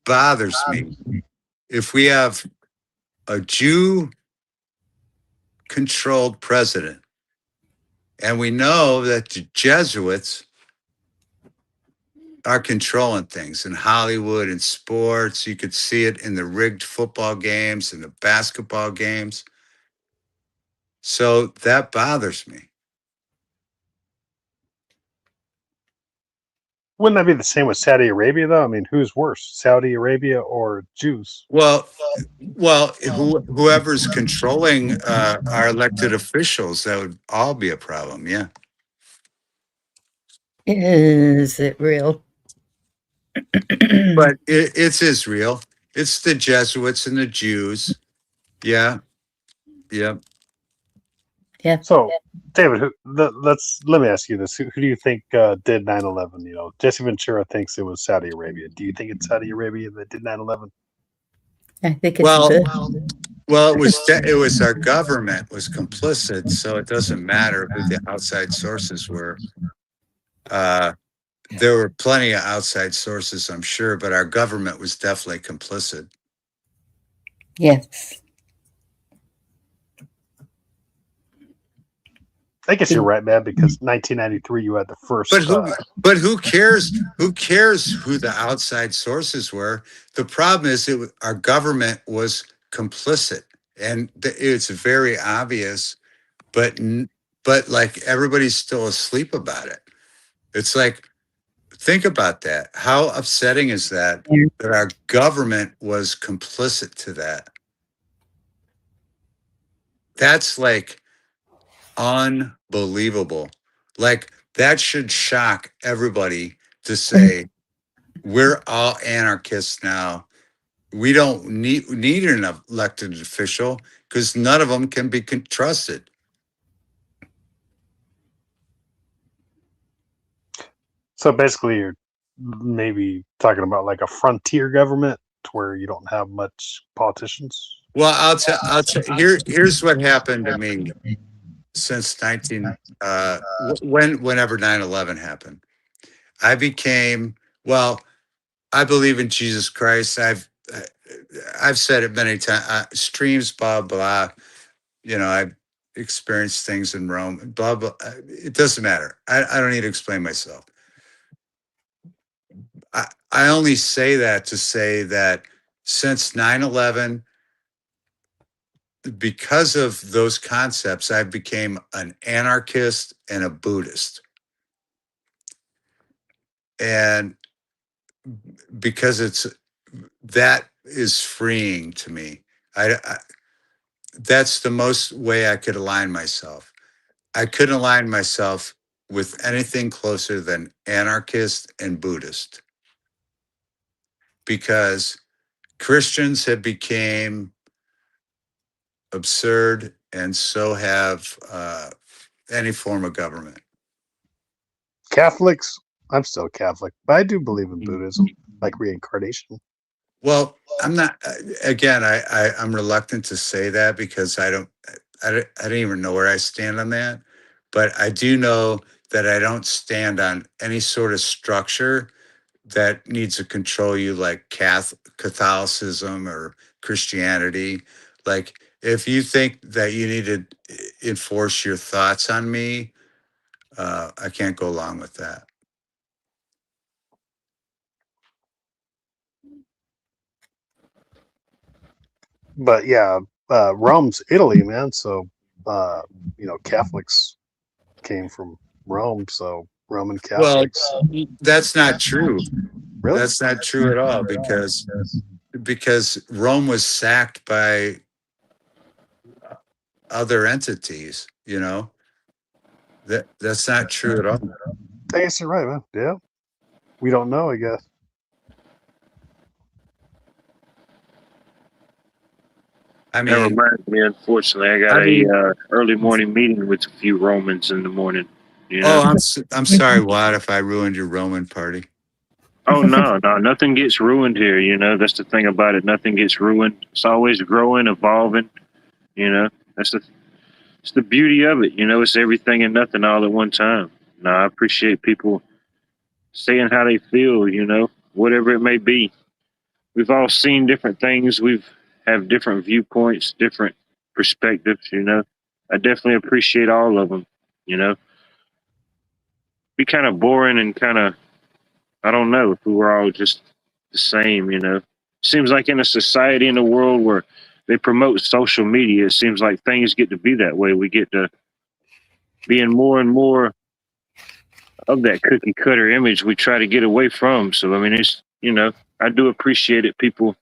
bothers me. If we have a Jew-controlled president, and we know that the Jesuits are controlling things in Hollywood and sports, you could see it in the rigged football games and the basketball games. So that bothers me. wouldn't that be the same with Saudi Arabia, though? I mean, who's worse, Saudi Arabia or Jews? Well, whoever's controlling our elected officials, that would all be a problem. Yeah. Is it real? But it's Israel. It's the Jesuits and the Jews. Yeah. Yeah. Yeah. So, David, let me ask you this: Who do you think did 9/11? You know, Jesse Ventura thinks it was Saudi Arabia. Do you think it's Saudi Arabia that did 9/11? I think it's Well, good. well, it was our government was complicit, so it doesn't matter who the outside sources were. there were plenty of outside sources, I'm sure, but our government was definitely complicit. Yes. I guess you're right, man, because 1993 you had the first. But who cares? Who cares who the outside sources were? The problem is our government was complicit, and it's very obvious. But like everybody's still asleep about it. It's like, think about that. How upsetting is that? Yeah. That our government was complicit to that. That's like unbelievable. Like that should shock everybody to say we're all anarchists now. We don't need an elected official because none of them can be trusted. So basically, you're maybe talking about like a frontier government to where you don't have much politicians. Well, I'll tell. Here's what happened to me since whenever 9/11 happened. I became, well, I believe in Jesus Christ. I've said it many times. Streams, blah blah. You know, I've experienced things in Rome. Blah blah. It doesn't matter. I don't need to explain myself. I only say that to say that since 9/11, because of those concepts, I became an anarchist and a Buddhist. And because that is freeing to me. That's the most way I could align myself. I couldn't align myself with anything closer than anarchist and Buddhist, because Christians have become absurd, and so have any form of government. Catholics, I'm still Catholic, but I do believe in Buddhism, like reincarnation. Well, I'm not. Again, I'm reluctant to say that because I don't even know where I stand on that. But I do know that I don't stand on any sort of structure that needs to control you, like Catholicism or Christianity. Like, if you think that you need to enforce your thoughts on me, I can't go along with that. But yeah, Rome's Italy, man. So, Catholics came from Rome. So Roman Well, Catholics. that's not true. Really? That's not true at all, because Rome was sacked by other entities. That's not true at all. I guess you're right, man. Yeah. We don't know, I guess. I That mean, reminds me, unfortunately, I got a early morning meeting with a few Romans in the morning. You know? I'm sorry, Watt, if I ruined your Roman party. Oh no, nothing gets ruined here. That's the thing about it. Nothing gets ruined. It's always growing, evolving. It's the beauty of it. It's everything and nothing all at one time. No, I appreciate people saying how they feel. Whatever it may be. We've all seen different things. We've have different viewpoints, different perspectives. I definitely appreciate all of them. Be kind of boring and kind of, I don't know, if we were all just the same. Seems like in a society, in a world where they promote social media, it seems like things get to be that way. We get to being more and more of that cookie cutter image we try to get away from. So, I mean, it's, I do appreciate it. People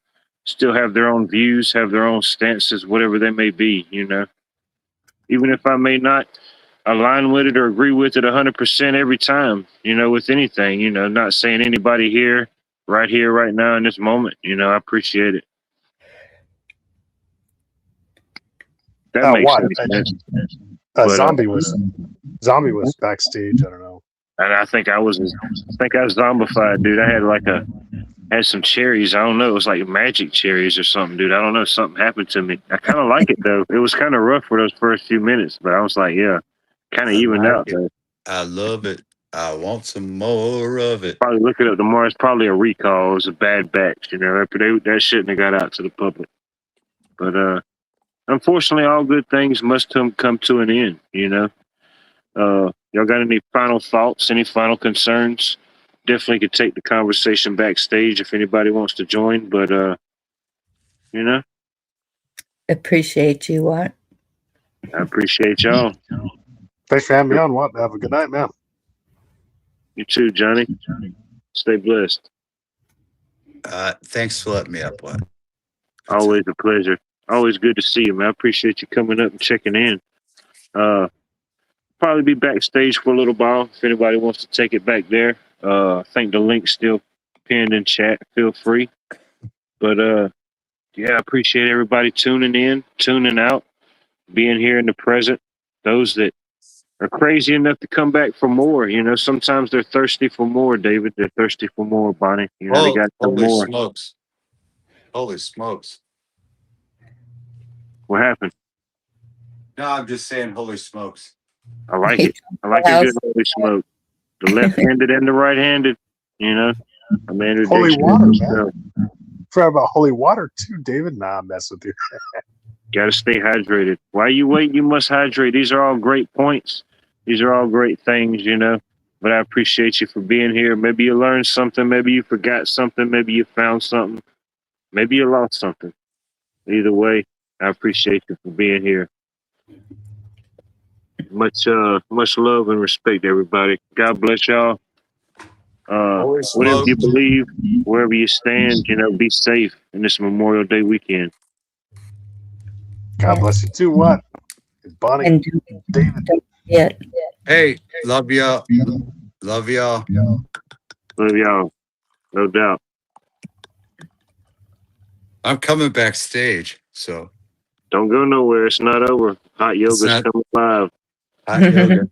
still have their own views, have their own stances, whatever they may be, even if I may not align with it or agree with it 100% every time, with anything, not saying anybody here, right now in this moment, I appreciate it. That makes Watt, sense. Zombie was backstage. I don't know. And I think I was zombified, dude. I had some cherries. I don't know. It was like magic cherries or something, dude. I don't know. Something happened to me. I kind of like it though. It was kind of rough for those first few minutes, but I was like, yeah, kind of evened out though. I love it. I want some more of it. Probably look it up tomorrow. It's probably a recall. It was a bad batch. That shouldn't have got out to the public. But unfortunately, all good things must come to an end. Y'all got any final thoughts? Any final concerns? Definitely could take the conversation backstage if anybody wants to join. But Appreciate you, Watt. I appreciate y'all. Thanks for having me on. What? Have a good night, man. You too, Johnny. Stay blessed. Thanks for letting me up, What? Always a pleasure. Always good to see you, man. I appreciate you coming up and checking in. Probably be backstage for a little while if anybody wants to take it back there. I think the link's still pinned in chat. Feel free. But yeah, I appreciate everybody tuning in, tuning out, being here in the present. Those that are crazy enough to come back for more. Sometimes they're thirsty for more, David. They're thirsty for more, Bonnie. They got some holy more. smokes. Holy smokes. What happened? No, I'm just saying, holy smokes. I like it. I like a good holy smoke. The left-handed and the right-handed. Amanda Holy Dixon water, himself. man. Forgot about holy water too, David. Nah, I'm messing with you. Got to stay hydrated. While you wait, you must hydrate. These are all great points. These are all great things, But I appreciate you for being here. Maybe you learned something. Maybe you forgot something. Maybe you found something. Maybe you lost something. Either way, I appreciate you for being here. Much love and respect, everybody. God bless y'all. Whatever you believe, wherever you stand, be safe in this Memorial Day weekend. God bless you too. What? Bonnie, And David. yeah, Hey, love y'all. Love y'all. Love y'all. No doubt. I'm coming backstage, so Don't go nowhere. It's not over. Hot yoga's not- coming live. hot yoga.